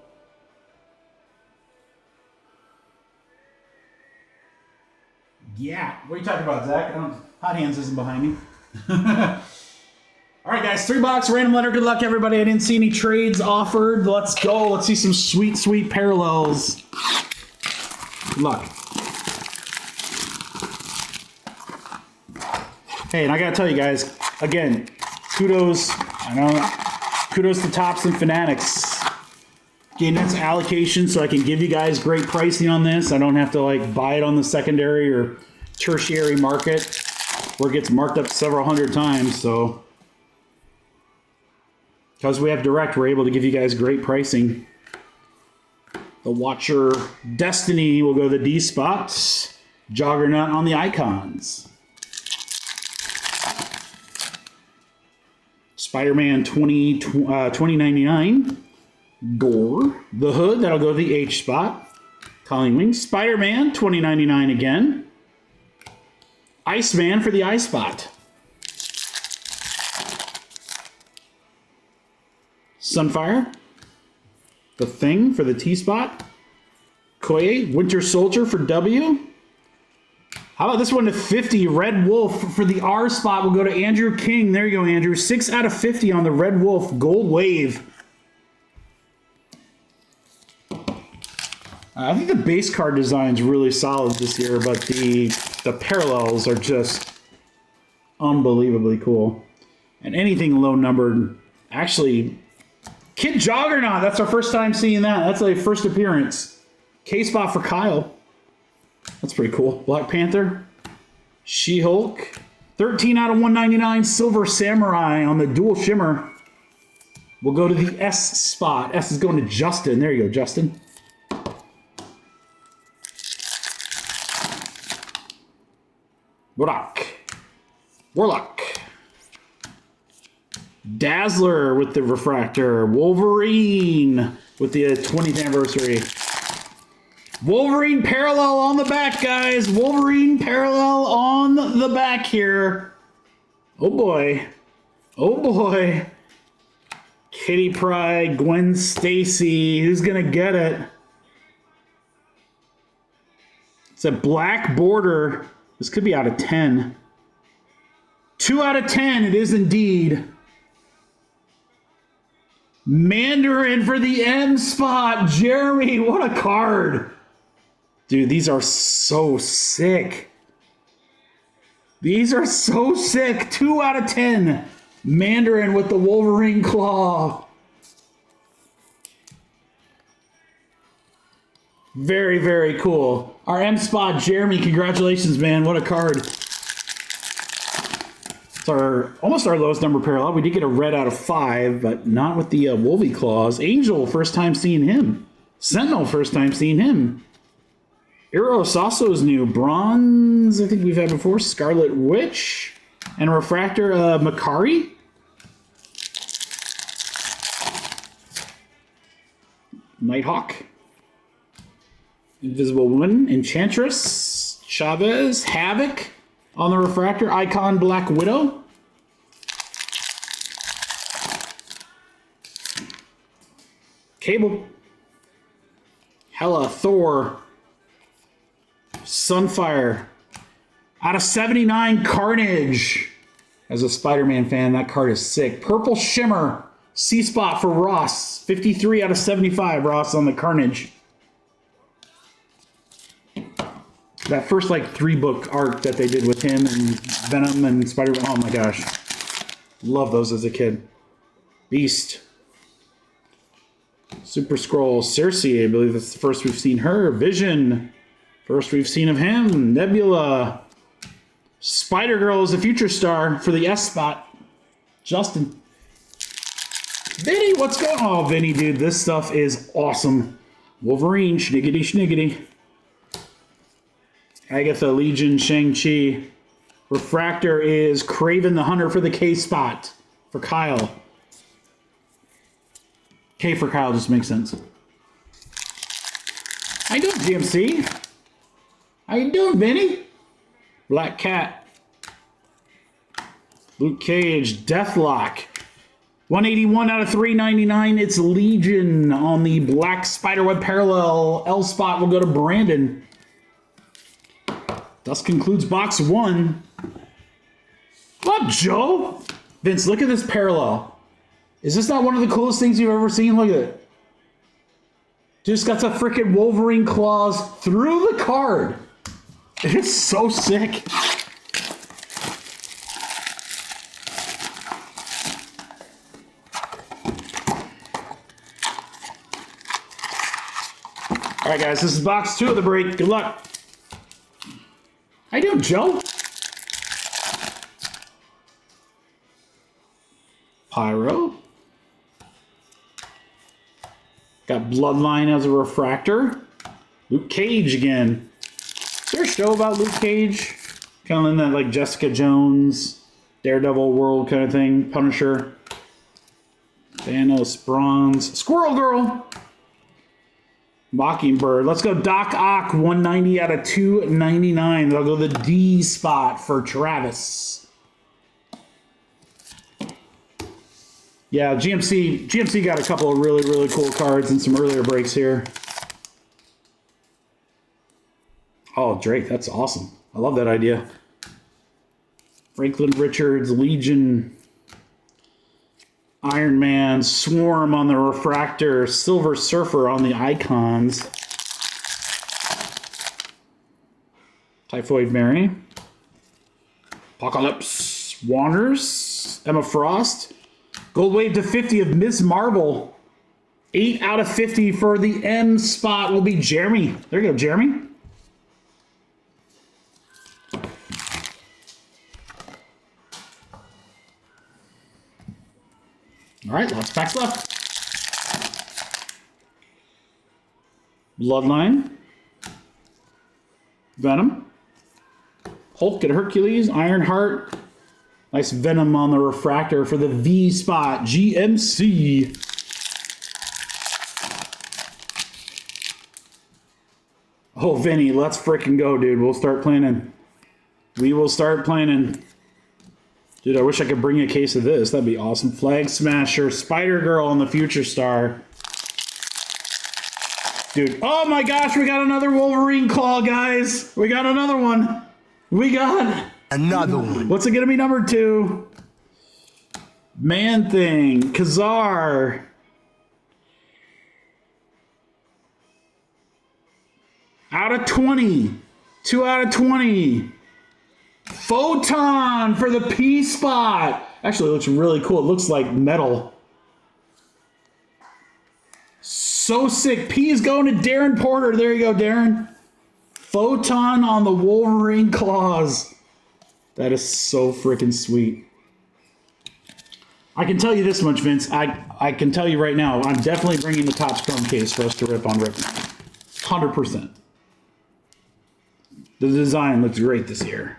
yeah. What are you talking about, Zach? Hot Hands isn't behind me. All right, guys. 3 box random letter. Good luck, everybody. I didn't see any trades offered. Let's go. Let's see some sweet, sweet parallels. Good luck. Hey, and I gotta tell you guys, again, kudos to Tops and Fanatics. Getting this allocation so I can give you guys great pricing on this. I don't have to like buy it on the secondary or tertiary market where it gets marked up several hundred times. So, because we have direct, we're able to give you guys great pricing. The Watcher Destiny will go the D spots. Juggernaut on the icons. Spider-Man 2099. Gore. The Hood, that'll go to the H spot. Calling Wings. Spider-Man 2099 again. Iceman for the I spot. Sunfire. The Thing for the T spot. Koye. Winter Soldier for W. How about this one to 50? Red Wolf for the R spot will go to Andrew King. There you go, Andrew. 6 out of 50 on the Red Wolf Gold Wave. I think the base card design is really solid this year, but the parallels are just unbelievably cool. And anything low numbered, actually, Kid Juggernaut. That's our first time seeing that. That's a first appearance. K spot for Kyle. That's pretty cool. Black Panther. She-Hulk. 13 out of 199. Silver Samurai on the dual shimmer. We'll go to the S spot. S is going to Justin. There you go, Justin. Warlock. Dazzler with the refractor. Wolverine with the 20th anniversary. Wolverine parallel on the back, guys. Wolverine parallel on the back here. Oh boy. Oh boy. Kitty Pryde, Gwen Stacy. Who's going to get it? It's a black border. This could be out of 10. 2 out of 10. It is indeed. Mandarin for the M spot. Jeremy, what a card. Dude, these are so sick. These are so sick. 2 out of 10. Mandarin with the Wolverine claw. Very, very cool. Our M spot, Jeremy, congratulations, man. What a card. It's almost our lowest number parallel. We did get a red out of 5, but not with the Wolvie claws. Angel, first time seeing him. Sentinel, first time seeing him. Eros also is new. Bronze, I think we've had before. Scarlet Witch. And a refractor, Makari. Nighthawk. Invisible Woman. Enchantress. Chavez. Havoc. On the refractor, Icon Black Widow. Cable. Hela, Thor. Sunfire. Out of 79, Carnage. As a Spider-Man fan, that card is sick. Purple Shimmer. C-Spot for Ross. 53 out of 75, Ross on the Carnage. That first, like, 3-book arc that they did with him and Venom and Spider-Man. Oh, my gosh. Love those as a kid. Beast. Super Scroll. Cersei, I believe that's the first we've seen her. Vision. First we've seen of him. Nebula. Spider-Girl is a future star for the S-Spot. Justin. Vinny, what's going on? Oh, Vinny, dude, this stuff is awesome. Wolverine. Schniggity, schniggity. Agatha, Legion, Shang-Chi. Refractor is Kraven the Hunter for the K-Spot. For Kyle. K for Kyle just makes sense. How you doing, GMC? How you doing, Vinny? Black Cat. Luke Cage. Deathlock. 181 out of 399. It's Legion on the Black Spiderweb Parallel. L-Spot will go to Brandon. Thus concludes box 1. What up, Joe? Vince, look at this parallel. Is this not one of the coolest things you've ever seen? Look at it. Just got the freaking Wolverine claws through the card. It's so sick. All right, guys, this is box 2 of the break. Good luck. How you doing, Joe? Pyro. Got Bloodline as a refractor. Luke Cage again. Is there a show about Luke Cage? Kind of in that like Jessica Jones, Daredevil world kind of thing. Punisher. Thanos, Bronze. Squirrel Girl. Mockingbird. Let's go Doc Ock, 190 out of 299. That'll go the D spot for Travis. Yeah, GMC got a couple of really, really cool cards and some earlier breaks here. Oh, Drake, that's awesome. I love that idea. Franklin Richards, Legion, Iron Man, Swarm on the refractor, Silver Surfer on the icons. Typhoid Mary. Apocalypse Wanders, Emma Frost. Gold Wave to 50 of Ms. Marvel. 8 out of 50 for the M spot will be Jeremy. There you go, Jeremy. All right, lots of packs left. Bloodline. Venom. Hulk and Hercules. Ironheart. Nice Venom on the refractor for the V spot. GMC. Oh, Vinny, let's frickin' go, dude. We'll start planning. We will start planning. Dude, I wish I could bring a case of this. That'd be awesome. Flag Smasher, Spider-Girl on the Future Star. Dude, oh my gosh, we got another Wolverine claw, guys. We got another one. We got another one. What's it gonna be, number 2? Man-Thing, Kazar. Out of 20. 2 out of 20. Photon for the P spot. Actually, it looks really cool. It looks like metal. So sick. P is going to Darren Porter. There you go, Darren. Photon on the Wolverine claws. That is so freaking sweet. I can tell you this much, Vince. I can tell you right now, I'm definitely bringing the Topps Chrome case for us to rip on rip. 100%. The design looks great this year.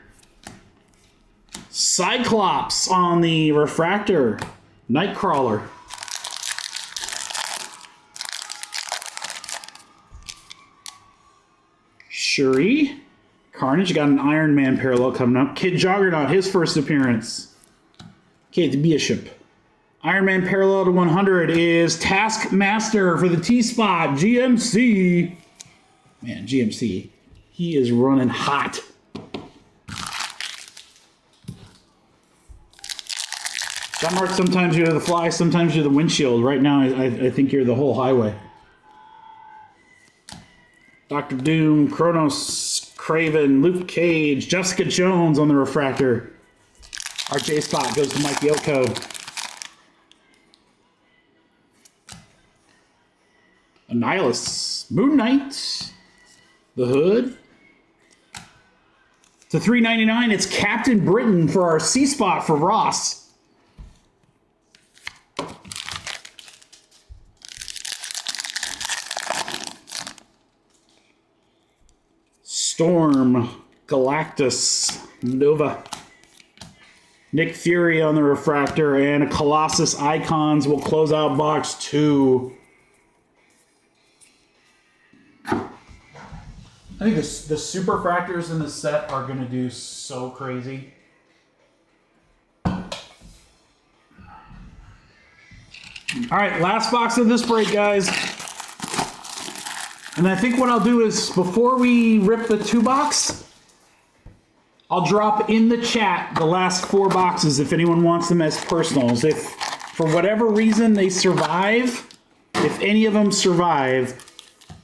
Cyclops on the refractor. Nightcrawler. Shuri. Carnage got an Iron Man parallel coming up. Kid Juggernaut, his first appearance. Kate Bishop. Iron Man parallel to 100 is Taskmaster for the T-Spot. GMC. Man, GMC. He is running hot. John Mark, sometimes you're the fly, sometimes you're the windshield. Right now, I think you're the whole highway. Dr. Doom, Kronos, Craven, Luke Cage, Jessica Jones on the refractor. Our J spot goes to Mike Yoko. Annihilus, Moon Knight, the Hood. To $3.99, it's Captain Britain for our C spot for Ross. Storm, Galactus, Nova. Nick Fury on the refractor, and a Colossus Icons will close out box 2. I think the super fractors in the set are going to do so crazy. All right, last box of this break, guys. And I think what I'll do is, before we rip the 2 box, I'll drop in the chat the last 4 boxes if anyone wants them as personals. If, for whatever reason, they survive, if any of them survive,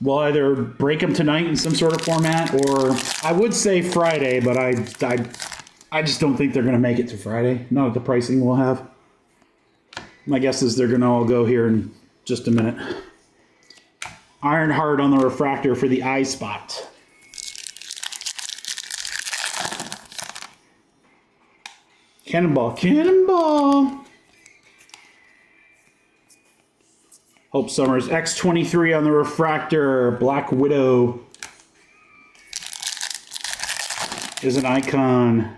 we'll either break them tonight in some sort of format, or I would say Friday, but I just don't think they're going to make it to Friday. Not at the pricing we'll have. My guess is they're going to all go here in just a minute. Ironheart on the refractor for the eye spot. Cannonball, Cannonball. Hope Summers, X23 on the refractor. Black Widow is an icon.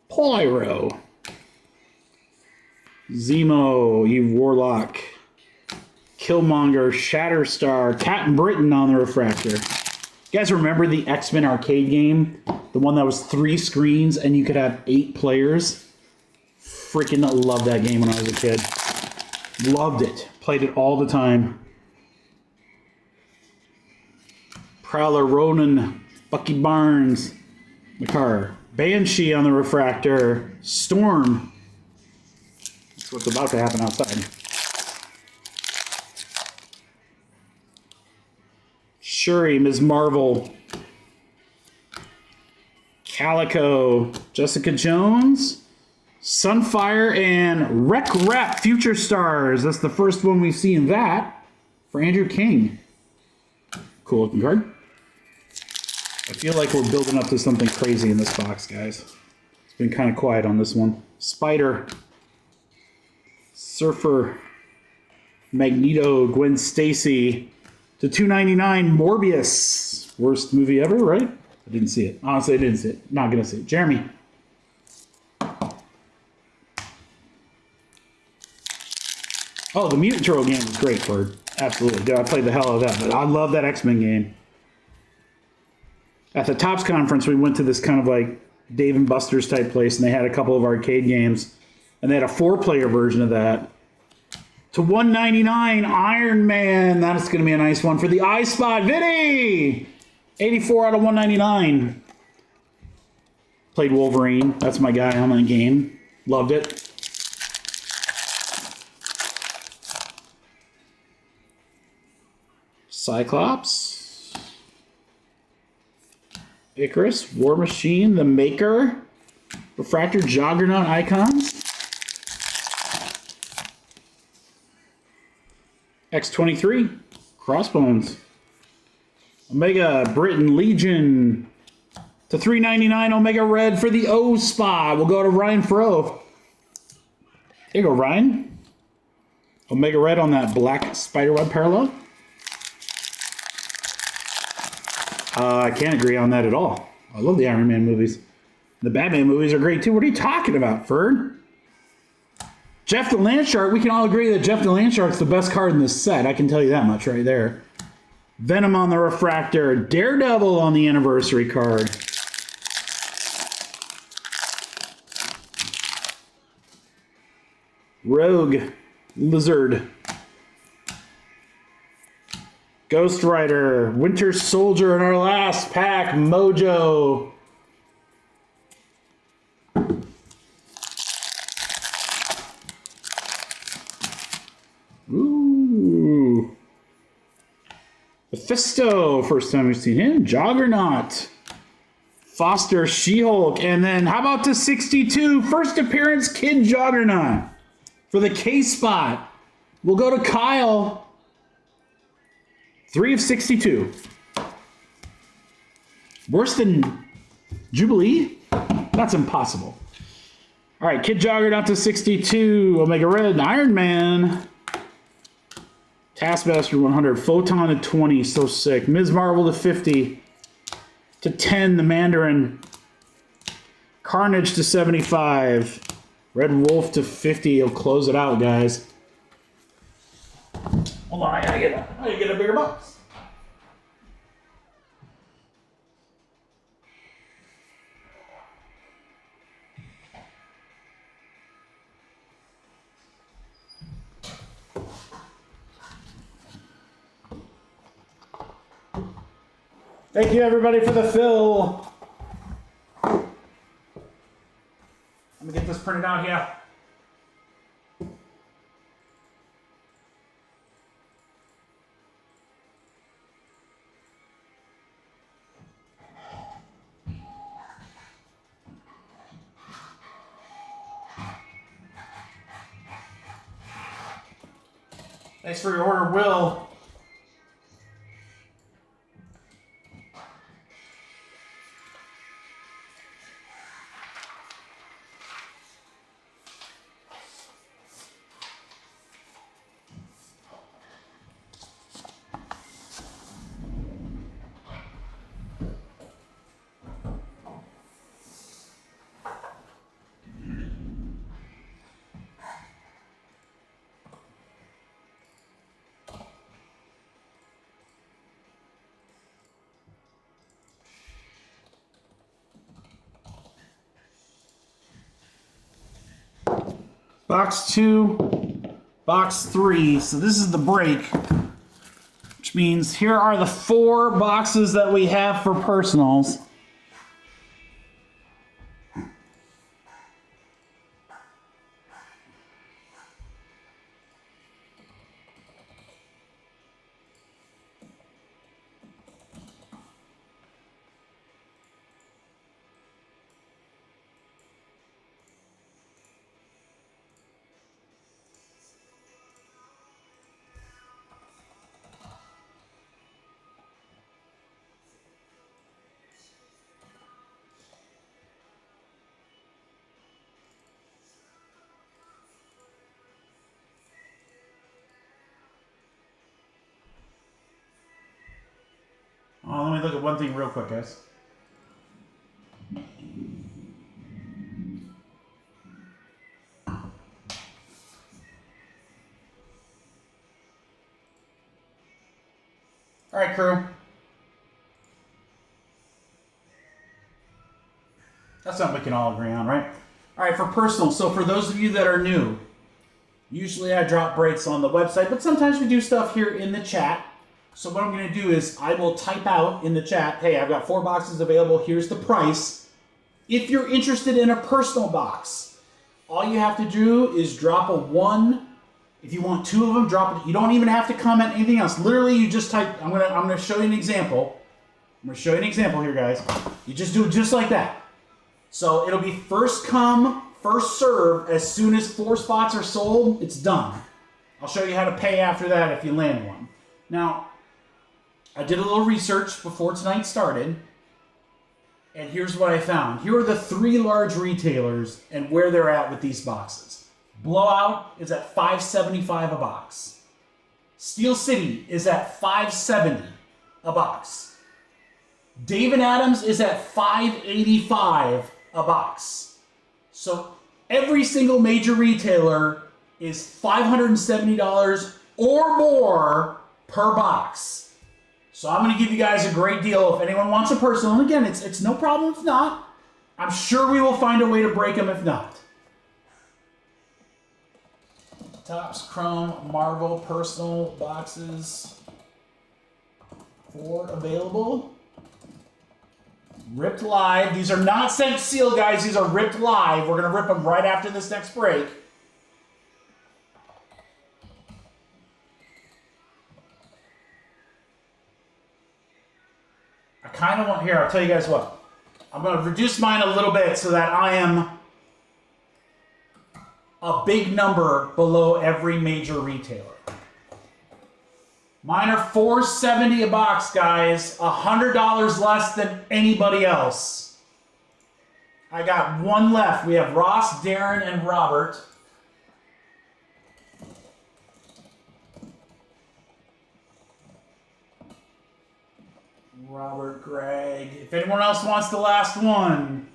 Pyro. Zemo, Eve Warlock. Killmonger, Shatterstar, Captain Britain on the refractor. You guys remember the X-Men arcade game? The one that was 3 screens and you could have 8 players? Freaking loved that game when I was a kid. Loved it. Played it all the time. Prowler, Ronan, Bucky Barnes, McCarr. Banshee on the refractor. Storm. That's what's about to happen outside. Shuri, Ms. Marvel, Calico, Jessica Jones, Sunfire, and Rec Rep Future Stars. That's the first one we've seen that for Andrew King. Cool looking card. I feel like we're building up to something crazy in this box, guys. It's been kind of quiet on this one. Spider, Surfer, Magneto, Gwen Stacy. To $2.99, Morbius. Worst movie ever, right? I didn't see it. Honestly, I didn't see it. Not going to see it. Jeremy. Oh, the Mutant Turtle game was great, Bird. Absolutely. Dude, I played the hell out of that. But I love that X-Men game. At the Topps conference, we went to this kind of like Dave & Buster's type place, and they had a couple of arcade games. And they had a 4-player version of that. To $1.99, Iron Man. That is going to be a nice one for the eye spot. Vinny! 84 out of 199. Played Wolverine. That's my guy on that game. Loved it. Cyclops. Icarus. War Machine. The Maker. Refractor. Juggernaut icons. X23, Crossbones, Omega Britain Legion, to $3.99 Omega Red for the O spot. We'll go to Ryan Fro. There you go, Ryan. Omega Red on that black spiderweb parallel. I can't agree on that at all. I love the Iron Man movies. The Batman movies are great too. What are you talking about, Ferd? Jeff the Landshark. We can all agree that Jeff the Landshark's the best card in this set. I can tell you that much right there. Venom on the refractor. Daredevil on the anniversary card. Rogue. Lizard. Ghost Rider. Winter Soldier in our last pack. Mojo. Ooh. Mephisto. First time we've seen him. Juggernaut. Foster. She-Hulk. And then how about the 62? First appearance, Kid Juggernaut. For the K spot. We'll go to Kyle. 3 of 62. Worse than Jubilee? That's impossible. All right, Kid Juggernaut to 62. Omega Red, Iron Man. Taskmaster 100. Photon to 20. So sick. Ms. Marvel to 50. To 10, the Mandarin. Carnage to 75. Red Wolf to 50. He'll close it out, guys. Hold on, I gotta get a bigger box. Thank you, everybody, for the fill. Let me get this printed out here. Thanks for your order, Will. Box 2, box 3. So this is the break, which means here are the 4 boxes that we have for personals. Oh, let me look at one thing real quick, guys. All right, crew. That's something we can all agree on, right? All right, for personal. So for those of you that are new, usually I drop breaks on the website, but sometimes we do stuff here in the chat. So what I'm going to do is I will type out in the chat, hey, I've got 4 boxes available. Here's the price. If you're interested in a personal box, all you have to do is drop a 1. If you want 2 of them, drop it. You don't even have to comment anything else. Literally, you just type. I'm gonna show you an example. I'm gonna show you an example here, guys. You just do it just like that. So it'll be first come, first serve. As soon as 4 spots are sold, it's done. I'll show you how to pay after that if you land one. Now, I did a little research before tonight started, and here's what I found. Here are the 3 large retailers and where they're at with these boxes. Blowout is at $5.75 a box. Steel City is at $5.70 a box. David Adams is at $5.85 a box. So every single major retailer is $570 or more per box. So I'm going to give you guys a great deal if anyone wants a personal. And again, it's no problem if not. I'm sure we will find a way to break them if not. Topps Chrome Marvel personal boxes. 4 available. Ripped live. These are not sent sealed, guys. These are ripped live. We're going to rip them right after this next break. I kind of want, here, I'll tell you guys what. I'm going to reduce mine a little bit so that I am a big number below every major retailer. Mine are $4.70 a box, guys. $100 less than anybody else. I got one left. We have Ross, Darren, and Robert. Robert, Greg. If anyone else wants the last one.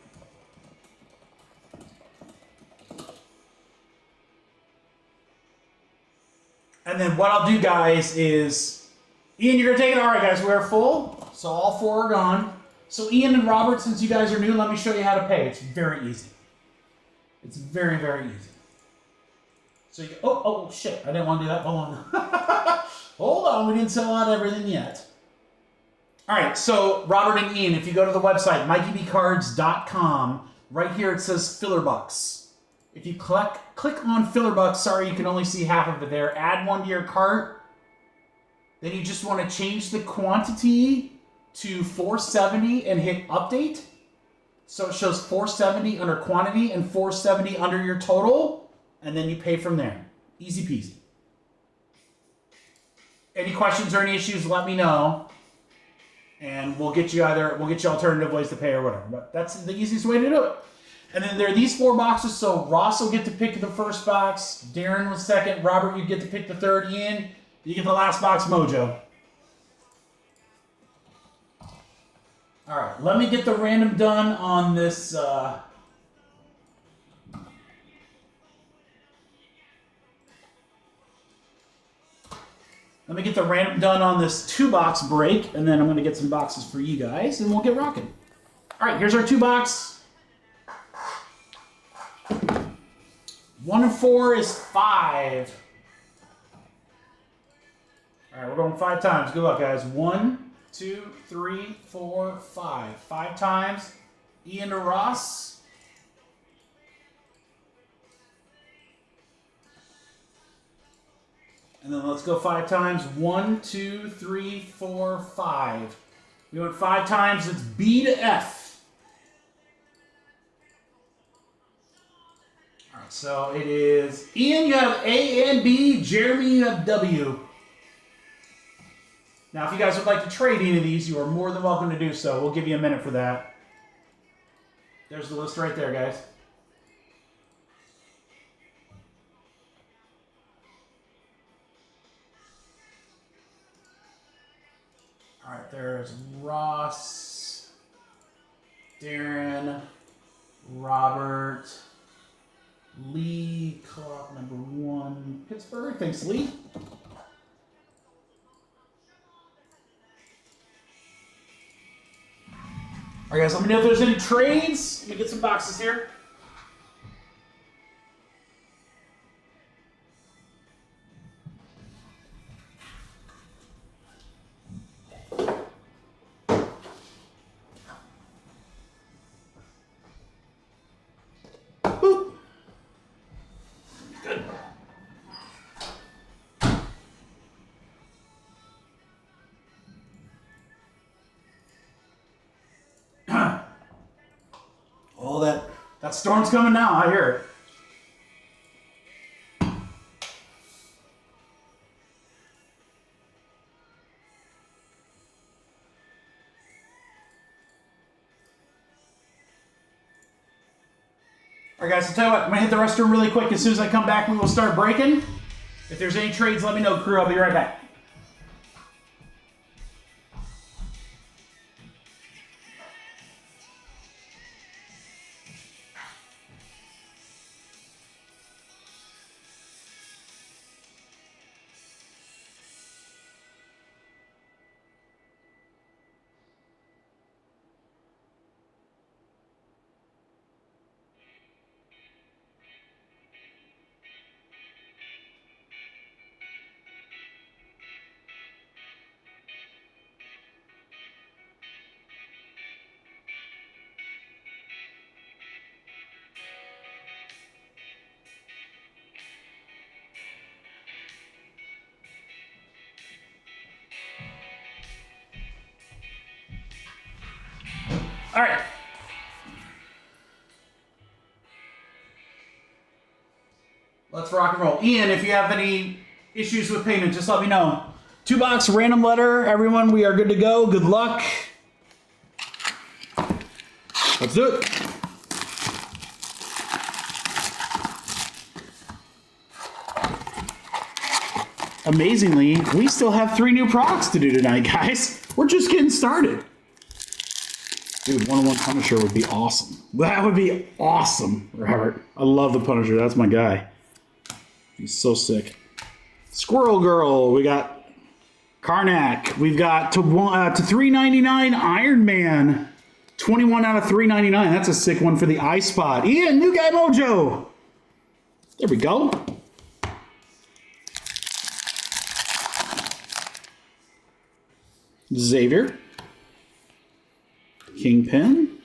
And then what I'll do, guys, is... Ian, you're going to take it? All right, guys, we're full. So all 4 are gone. So Ian and Robert, since you guys are new, let me show you how to pay. It's very easy. It's very, very easy. So you... Oh, shit. I didn't want to do that. Hold on. Hold on. We didn't sell out everything yet. All right, so Robert and Ian, if you go to the website, MikeyBCards.com, right here it says Filler Bucks. If you click on Filler Bucks, sorry, you can only see half of it there. Add 1 to your cart. Then you just want to change the quantity to 470 and hit update. So it shows 470 under quantity and 470 under your total. And then you pay from there. Easy peasy. Any questions or any issues, let me know. And we'll get you alternative ways to pay or whatever. But that's the easiest way to do it. And then there are these 4 boxes, so Ross will get to pick the first box, Darren was second, Robert, you get to pick the third, Ian, you get the last box, Mojo. All right, let me get the random done on this. Let me get the random done on this 2-box break, and then I'm going to get some boxes for you guys, and we'll get rocking. All right, here's our 2-box. 1 and 4 is 5. All right, we're going 5 times. Good luck, guys. 1, 2, 3, 4, 5. 5 times. Ian to Ross. And then let's go 5 times. 1, 2, 3, 4, 5. We went 5 times. It's B to F. So it is Ian, you have A and B, Jeremy, you have W. Now, if you guys would like to trade any of these, you are more than welcome to do so. We'll give you a minute for that. There's the list right there, guys. All right, there's Ross, Darren, Robert, Lee, CoOp number 1, Pittsburgh. Thanks, Lee. All right, guys, let me know if there's any trades. Let me get some boxes here. That storm's coming now, I hear it. All right, guys, I'll tell you what, I'm going to hit the restroom really quick. As soon as I come back, we will start breaking. If there's any trades, let me know, crew. I'll be right back. All right. Let's rock and roll. Ian, if you have any issues with payment, just let me know. 2-box random letter. Everyone, we are good to go. Good luck. Let's do it. Amazingly, we still have 3 new products to do tonight, guys. We're just getting started. Dude, 1-on-1 Punisher would be awesome. That would be awesome, Robert. I love the Punisher. That's my guy. He's so sick. Squirrel Girl. We got Karnak. We've got to $3.99 Iron Man. 21 out of 399. That's a sick one for the eye spot. Ian, new guy mojo. There we go. Xavier. Kingpin.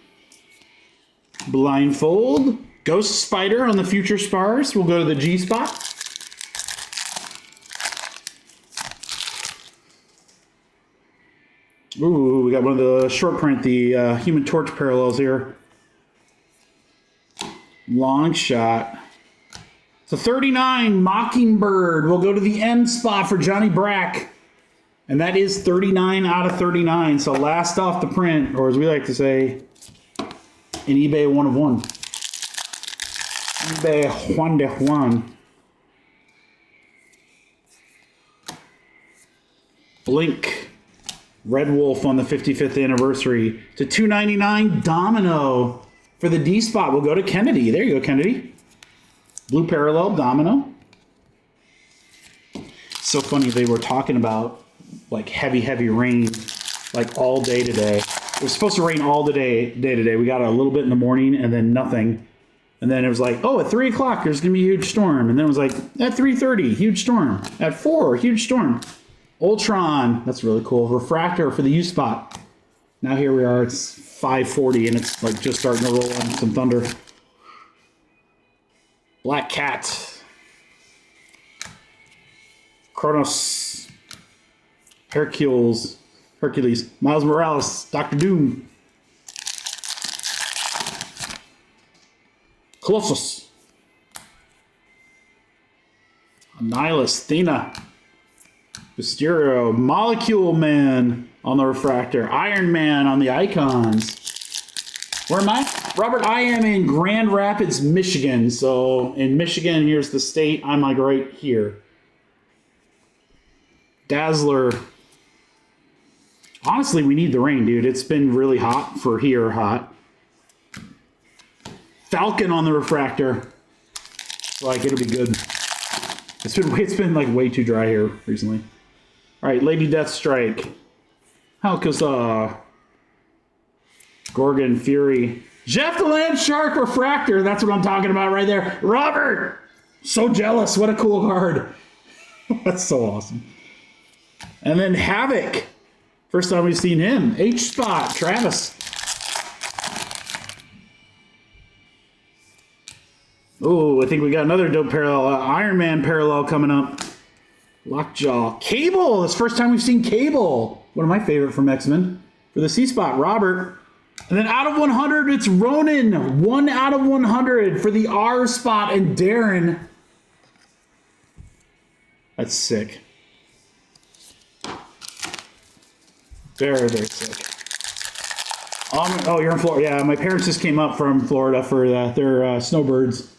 Blindfold. Ghost Spider on the future spars. We'll go to the G spot. Ooh, we got one of the short print, the Human Torch parallels here. Long shot. So 39, Mockingbird. We'll go to the end spot for Johnny Brack. And that is 39 out of 39. So last off the print, or as we like to say, an eBay 1 of 1. eBay Juan de Juan. Blink. Red Wolf on the 55th anniversary to $2.99 Domino for the D spot. We'll go to Kennedy. There you go, Kennedy. Blue parallel Domino. So funny they were talking about like heavy rain like all day today. It was supposed to rain all the day today. We got a little bit in the morning and then nothing. And then it was like, oh, at 3 o'clock there's gonna be a huge storm. And then it was like at 3:30, huge storm. At 4, huge storm. Ultron, that's really cool. Refractor for the U spot. Now here we are, it's 5:40 and it's like just starting to roll on some thunder. Black Cat. Kronos. Hercules. Miles Morales. Dr. Doom. Colossus. Annihilus. Athena. Mysterio, Molecule Man on the refractor, Iron Man on the icons. Where am I? Robert, I am in Grand Rapids, Michigan. So in Michigan, here's the state. I'm like right here. Dazzler. Honestly, we need the rain, dude. It's been really hot for here, hot. Falcon on the refractor. Like, it'll be good. It's been like way too dry here recently. All right, Lady Deathstrike, Alcazar, Gorgon Fury, Jeff the Land Shark Refractor. That's what I'm talking about right there. Robert, so jealous. What a cool card. That's so awesome. And then Havoc. First time we've seen him. H-Spot, Travis. Oh, I think we got another dope parallel. Iron Man parallel coming up. Lockjaw. Cable. It's the first time we've seen Cable. One of my favorite from X-Men. For the C-Spot, Robert. And then out of 100, it's Ronin. 1 out of 100 for the R spot and Darren. That's sick. Very sick. Oh, you're in Florida. Yeah, my parents just came up from Florida for their snowbirds.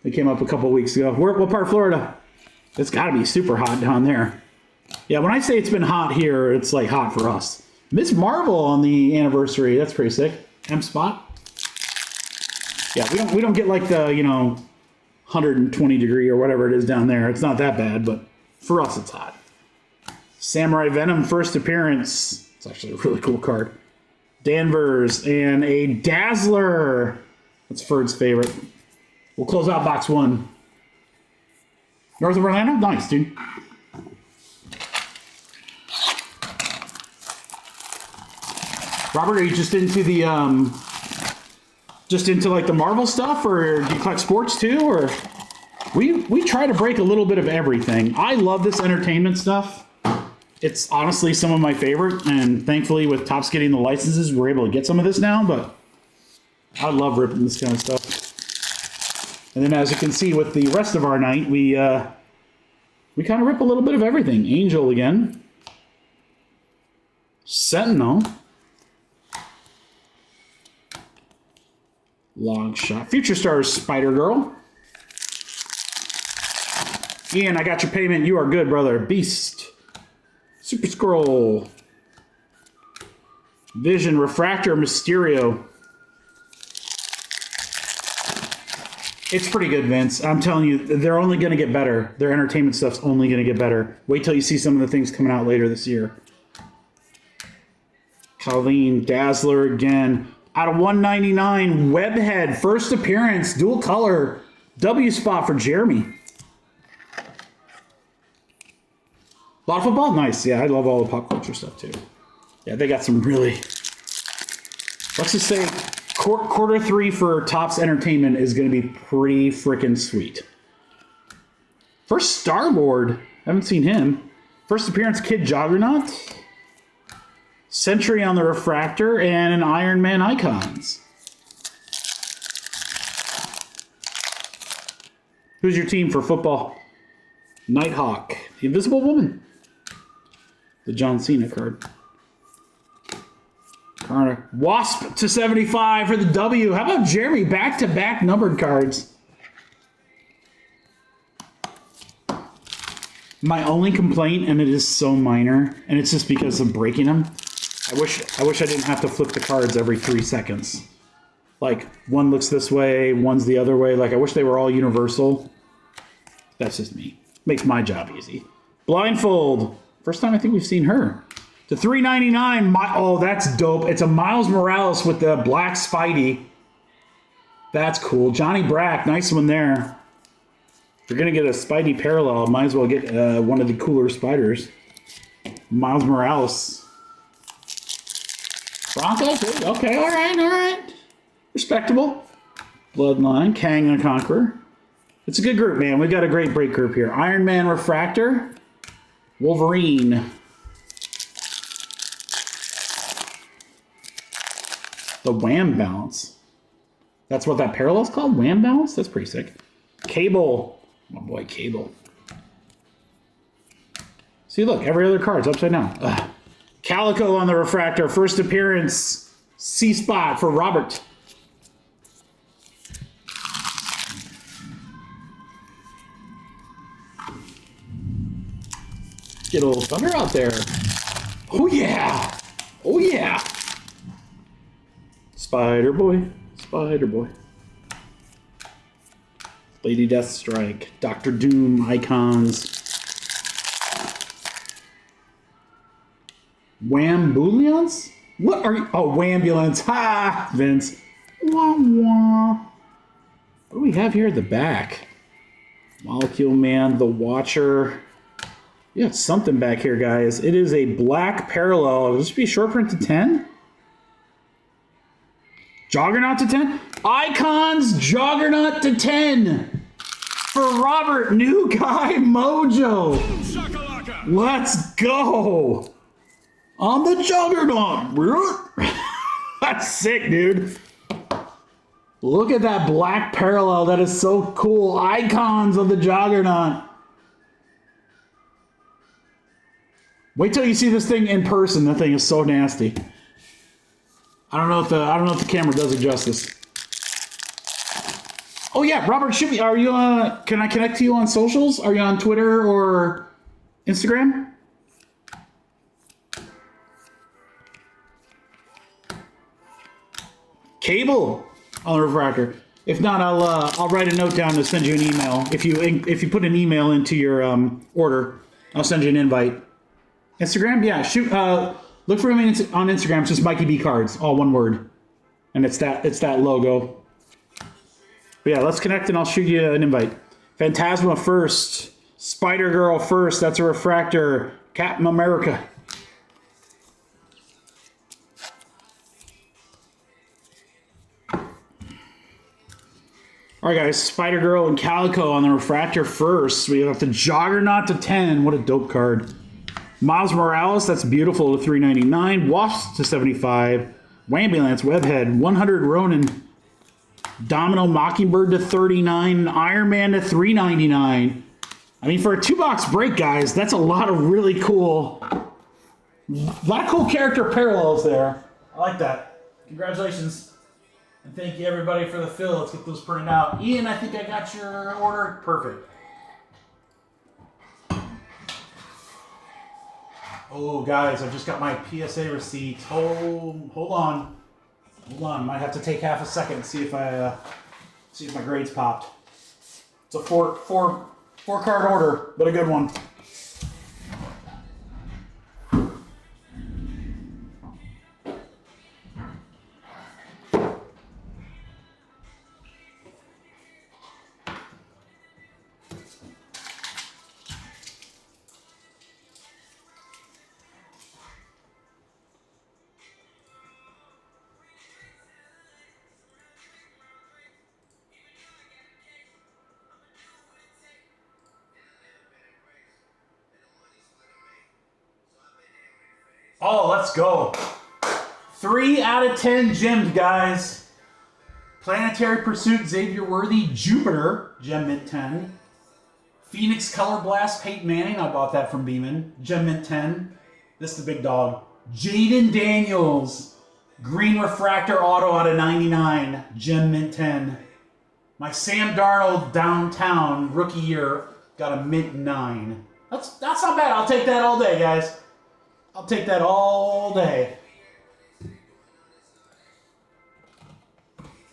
They came up a couple weeks ago. What part of Florida? It's got to be super hot down there. Yeah, when I say it's been hot here, it's like hot for us. Miss Marvel on the anniversary. That's pretty sick. M spot. Yeah, we don't get like the 120 degree or whatever it is down there. It's not that bad, but for us it's hot. Samurai Venom first appearance. It's actually a really cool card. Danvers and a Dazzler. That's Ferd's favorite. We'll close out box 1. North of Orlando? Nice, dude. Robert, are you just into the like the Marvel stuff, or do you collect sports too? Or we try to break a little bit of everything. I love this entertainment stuff. It's honestly some of my favorite, and thankfully with Topps getting the licenses, we're able to get some of this now, but I love ripping this kind of stuff. And then as you can see with the rest of our night, we kind of rip a little bit of everything. Angel again. Sentinel. Long shot. Future Stars Spider Girl. Ian, I got your payment. You are good, brother. Beast. Super Scroll. Vision, Refractor, Mysterio. It's pretty good, Vince. I'm telling you, they're only going to get better. Their entertainment stuff's only going to get better. Wait till you see some of the things coming out later this year. Colleen, Dazzler again. Out of 199, Webhead, first appearance, dual color. W spot for Jeremy. A lot of football? Nice. Yeah, I love all the pop culture stuff too. Yeah, they got some really... Let's just say quarter 3 for Topps Entertainment is going to be pretty freaking sweet. First Star-Lord. Haven't seen him. First appearance, Kid Juggernaut. Century on the Refractor and an Iron Man Icons. Who's your team for football? Nighthawk. The Invisible Woman. The John Cena card. Wasp to 75 for the W. How about Jeremy? Back-to-back numbered cards. My only complaint, and it is so minor, and it's just because of breaking them. I wish I didn't have to flip the cards every 3 seconds. Like, one looks this way, one's the other way. Like, I wish they were all universal. That's just me. Makes my job easy. Blindfold. First time I think we've seen her. To $3.99. Oh, that's dope. It's a Miles Morales with the black Spidey. That's cool. Johnny Brack. Nice one there. If you're going to get a Spidey parallel, might as well get one of the cooler spiders. Miles Morales. Broncos? Okay, all right. Respectable. Bloodline. Kang the Conqueror. It's a good group, man. We've got a great break group here. Iron Man Refractor. Wolverine. The Wham Balance. That's what that parallel's called? Wham Balance? That's pretty sick. Cable. My boy Cable. See, look. Every other card's upside down. Ugh. Calico on the Refractor. First appearance. C-Spot for Robert. Get a little thunder out there. Oh, yeah. Oh, yeah. Spider Boy. Spider Boy. Lady Deathstrike. Doctor Doom icons. Wambulance? What are you? Oh, Wambulance. Ha! Vince. Wah, wah. What do we have here at the back? Molecule Man, The Watcher. You got something back here, guys. It is a black parallel. Will this be short print to 10? Juggernaut to 10? Icons Juggernaut to 10 for Robert. New guy Mojo. Let's go. On the Juggernaut. That's sick, dude. Look at that black parallel. That is so cool. Icons of the Juggernaut. Wait till you see this thing in person. That thing is so nasty. I don't know if the camera does it justice. Oh yeah, Robert Shibby, are you can I connect to you on socials? Are you on Twitter or Instagram? Cable on the Refractor. If not, I'll write a note down to send you an email. If you put an email into your order, I'll send you an invite. Instagram? Yeah, shoot. Look for him on Instagram. It's just Mikey B Cards, all one word, and it's that logo. But yeah, let's connect and I'll shoot you an invite. Phantasma first, Spider Girl first. That's a Refractor. Captain America. All right, guys. Spider Girl and Calico on the Refractor first. We have the Juggernaut to 10. What a dope card. Miles Morales, that's beautiful, to $3.99. Wasp to $75. Wambulance, Webhead, 100 Ronin. Domino Mockingbird to $39. Iron Man to $3.99. I mean, for a 2-box break, guys, that's a lot of really cool, character parallels there. I like that. Congratulations. And thank you, everybody, for the fill. Let's get those printed out. Ian, I think I got your order. Perfect. Oh, guys, I just got my PSA receipt. Hold on. Might have to take half a second and see if my grades popped. It's a four card order, but a good one. Oh, let's go. 3 out of 10 gems, guys. Planetary Pursuit, Xavier Worthy. Jupiter, gem mint 10. Phoenix Color Blast, Peyton Manning. I bought that from Beeman. Gem mint 10. This is the big dog. Jaden Daniels. Green Refractor Auto out of 99. Gem mint 10. My Sam Darnold Downtown rookie year got a mint 9. That's not bad. I'll take that all day, guys. I'll take that all day.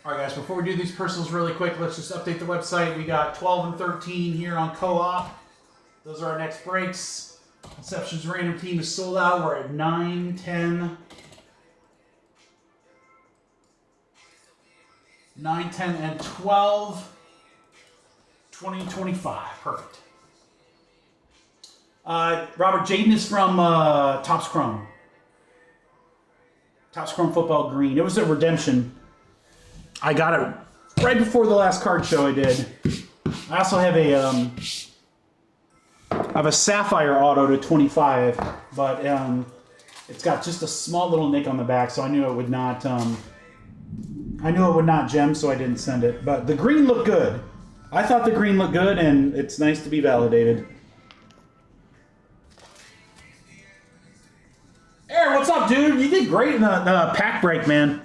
All right, guys, before we do these personals really quick, let's just update the website. We got 12 and 13 here on CoOp. Those are our next breaks. Inception's random team is sold out. We're at 9, 10. 9, 10, and 12. 20 and 25. Perfect. Robert, Jaden is from Topps Chrome. Topps Chrome Football Green. It was a redemption. I got it right before the last card show I did. I also have a Sapphire Auto to 25, but it's got just a small little nick on the back, so I knew it would not. Gem, so I didn't send it. But the green looked good. I thought the green looked good, and it's nice to be validated. Aaron, what's up, dude? You did great in the pack break, man.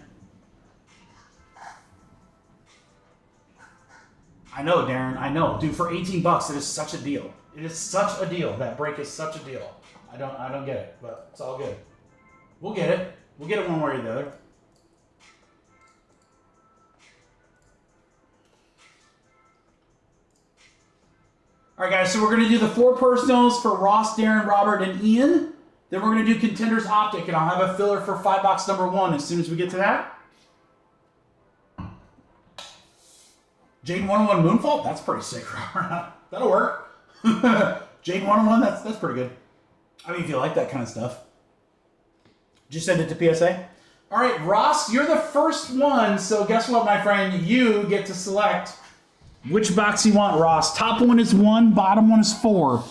I know, Darren. I know. Dude, for 18 bucks, it is such a deal. It is such a deal. That break is such a deal. I don't get it, but it's all good. We'll get it. We'll get it one way or the other. All right, guys, so we're going to do the 4 personals for Ross, Darren, Robert, and Ian. Then we're going to do Contenders Optic, and I'll have a filler for 5 box number 1 as soon as we get to that. Jaden 101 Moonfall? That's pretty sick. That'll work. Jaden 101, that's pretty good. I mean, if you like that kind of stuff. Did you send it to PSA? All right, Ross, you're the first one, so guess what, my friend? You get to select which box you want, Ross. Top one is 1, bottom one is 4.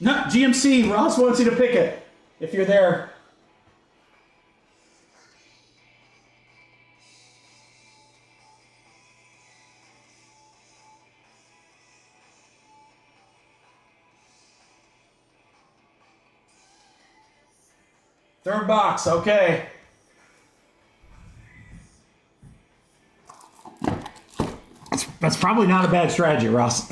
No, GMC, Ross wants you to pick it, if you're there. Third box, okay. That's probably not a bad strategy, Ross.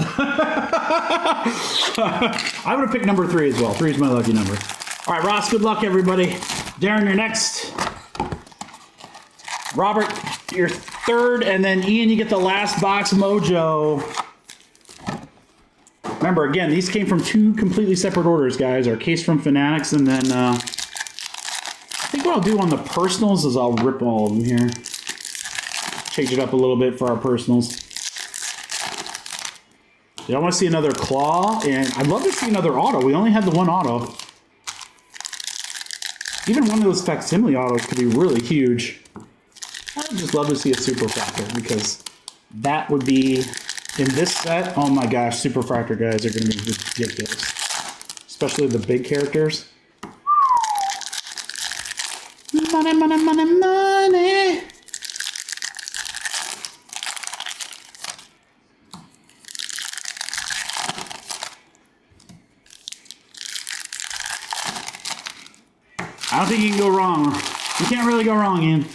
I would have picked number 3 as well. 3 is my lucky number. All right, Ross, good luck, everybody. Darren, you're next. Robert, you're third. And then Ian, you get the last box, Mojo. Remember, again, these came from 2 completely separate orders, guys. Our case from Fanatics, and then I think what I'll do on the personals is I'll rip all of them here. Change it up a little bit for our personals. I want to see another claw, and I'd love to see another auto. We only had the 1 auto. Even one of those facsimile autos could be really huge. I'd just love to see a Super Fractor because that would be in this set. Oh my gosh, Super Fractor guys are going to be ridiculous, especially the big characters. Money, money, money, money. I don't think you can go wrong. You can't really go wrong, Ian.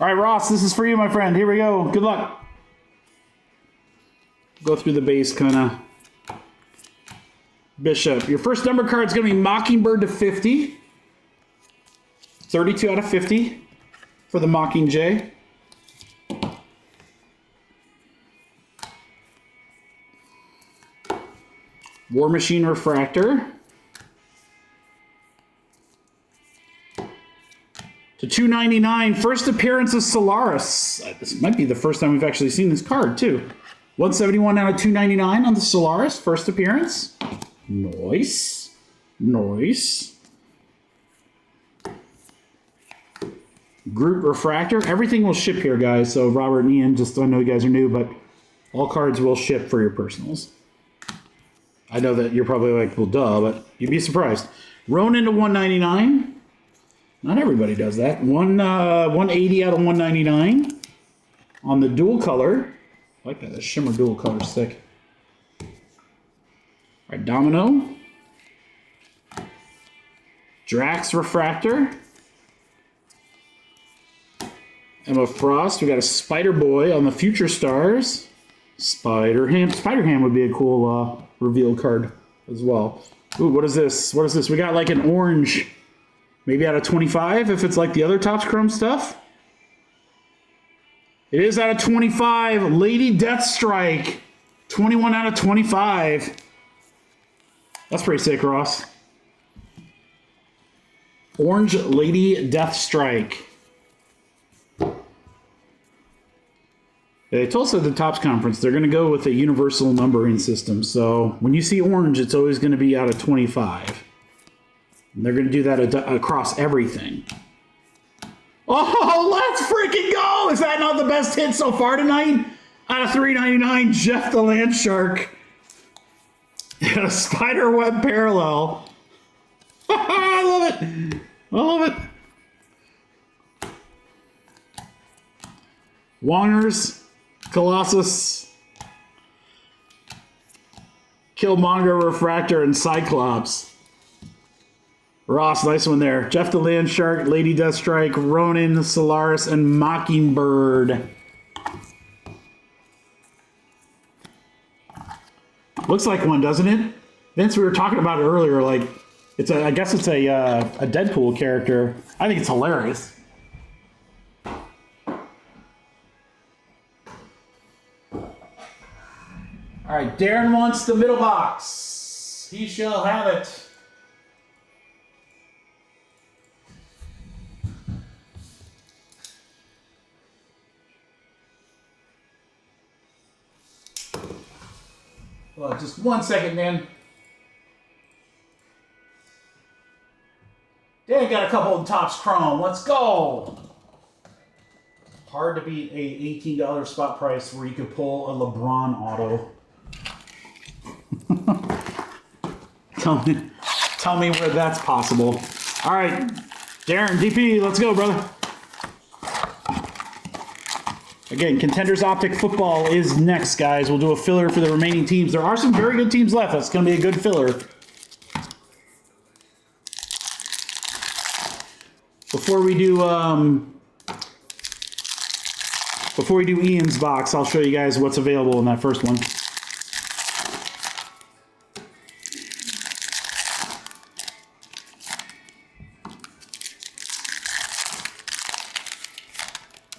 All right, Ross, this is for you, my friend. Here we go. Good luck. Go through the base, kind of. Bishop. Your first number card is going to be Mockingbird to 50. 32 out of 50 for the Mockingjay. War Machine Refractor. To 299, first appearance of Solaris. This might be the first time we've actually seen this card, too. 171 out of 299 on the Solaris, first appearance. Nice. Nice. Groot Refractor. Everything will ship here, guys. So Robert and Ian, just I know you guys are new, but all cards will ship for your personals. I know that you're probably like, well, duh, but you'd be surprised. Ronin to 199. Not everybody does that. 180 out of 199 on the dual color. I like that. The shimmer dual color stick. All right, Domino. Drax Refractor. Emma Frost. We got a Spider Boy on the Future Stars. Spider-Ham. Spider-Ham would be a cool reveal card as well. Ooh, what is this? What is this? We got like an orange. Maybe out of 25 if it's like the other Topps Chrome stuff. It is out of 25. Lady Deathstrike. 21 out of 25. That's pretty sick, Ross. Orange Lady Deathstrike. They told us at the Topps conference they're going to go with a universal numbering system. So when you see orange, it's always going to be out of 25. And they're going to do that across everything. Oh, let's freaking go! Is that not the best hit so far tonight? Out of 399, Jeff the Land Shark. And a Spiderweb Parallel. I love it. I love it. Wongers, Colossus, Killmonger Refractor, and Cyclops. Ross, nice one there. Jeff the Land Shark, Lady Deathstrike, Ronin, Solaris, and Mockingbird. Looks like one, doesn't it? Vince, we were talking about it earlier. Like, it's a. I guess it's a Deadpool character. I think it's hilarious. All right, Darren wants the middle box. He shall have it. Well, just 1 second, man. Dan got a couple of Topps Chrome. Let's go. Hard to beat a $18 spot price where you could pull a LeBron auto. Tell me where that's possible. All right, Darren, DP, let's go, brother. Again, Contenders Optic Football is next, guys. We'll do a filler for the remaining teams. There are some very good teams left. That's going to be a good filler. Before we do Ian's box, I'll show you guys what's available in that first one.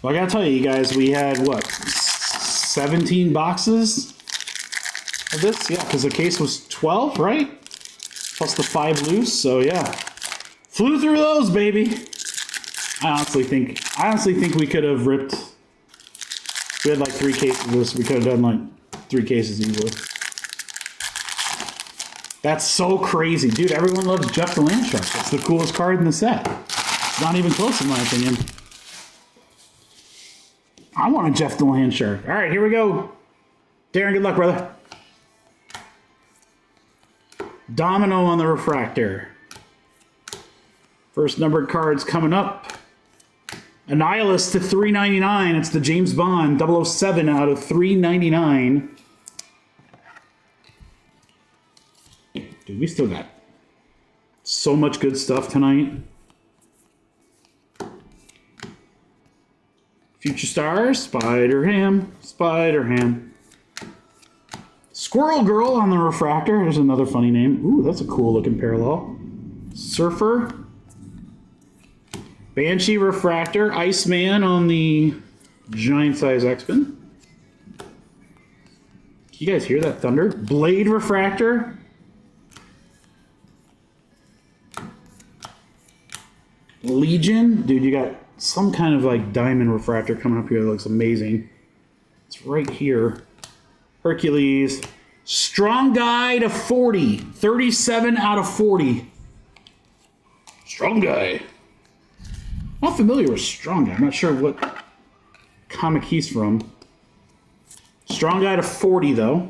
Well, I gotta tell you guys, we had, what, 17 boxes of this? Yeah, because the case was 12, right? Plus the 5 loose, so yeah. Flew through those, baby! I honestly think we could have ripped... We had like 3 cases of this. We could have done like 3 cases easily. That's so crazy. Dude, everyone loves Jeff the Land Shark. That's the coolest card in the set. It's not even close in my opinion. I want a Jeff DeLand shirt. All right, here we go. Darren, good luck, brother. Domino on the refractor. First numbered cards coming up. Annihilus to 399. It's the James Bond 007 out of 399. Dude, we still got so much good stuff tonight. Future Star, Spider-Ham, Spider-Ham. Squirrel Girl on the refractor. There's another funny name. Ooh, that's a cool looking parallel. Surfer. Banshee refractor. Iceman on the giant size X-Men. You guys hear that thunder? Blade refractor. Legion. Dude, you got some kind of like diamond refractor coming up here that looks amazing. It's right here. Hercules. Strong Guy to 40. 37 out of 40. Strong Guy. I'm not familiar with Strong Guy. I'm not sure what comic he's from. Strong Guy to 40, though.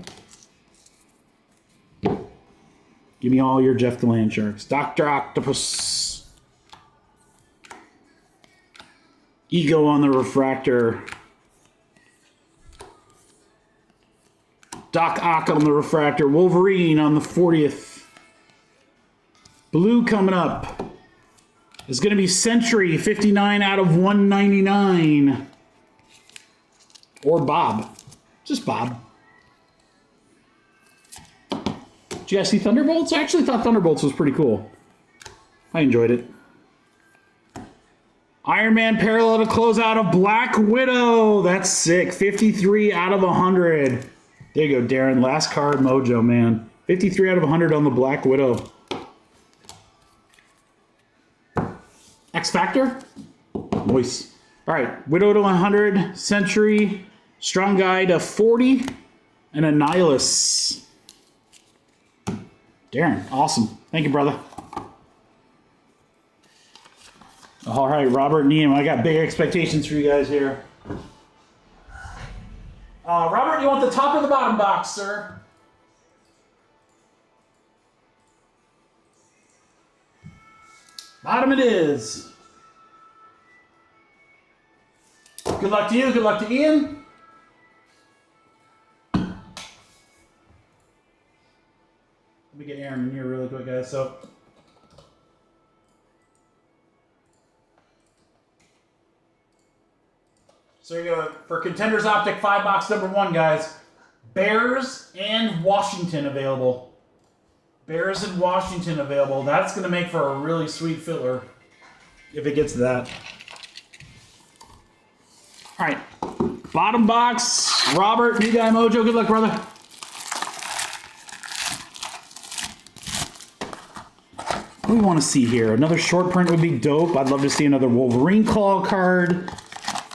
Give me all your Jeff DeLand sharks. Dr. Octopus. Ego on the refractor. Doc Ock on the refractor. Wolverine on the 40th. Blue coming up is going to be Sentry, 59 out of 199. Or Bob. Just Bob. Did you guys see Thunderbolts? I actually thought Thunderbolts was pretty cool. I enjoyed it. Iron Man parallel to close out of Black Widow. That's sick. 53 out of 100. There you go, Darren. Last card mojo, man. 53 out of 100 on the Black Widow. X Factor? Nice. All right. Widow to 100. Sentry. Strong Guy to 40. And Annihilus. Darren, awesome. Thank you, brother. All right, Robert and Ian, I got big expectations for you guys here. Robert, you want the top or the bottom box, sir? Bottom it is. Good luck to you. Good luck to Ian. Let me get Aaron in here really quick, guys. So here you go. For Contenders Optic 5-box number 1, guys. Bears and Washington available. Bears and Washington available. That's going to make for a really sweet filler if it gets to that. All right. Bottom box. Robert, New Guy Mojo. Good luck, brother. What do we want to see here? Another short print would be dope. I'd love to see another Wolverine Claw card.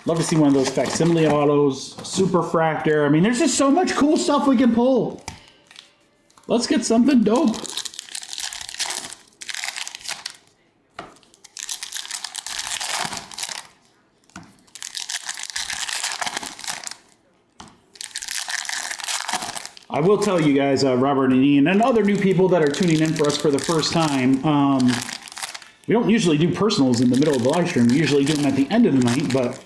Love to see one of those facsimile autos. Super Fractor. I mean, there's just so much cool stuff we can pull. Let's get something dope. I will tell you guys, Robert and Ian, and other new people that are tuning in for us for the first time, we don't usually do personals in the middle of the live stream. We usually do them at the end of the night, but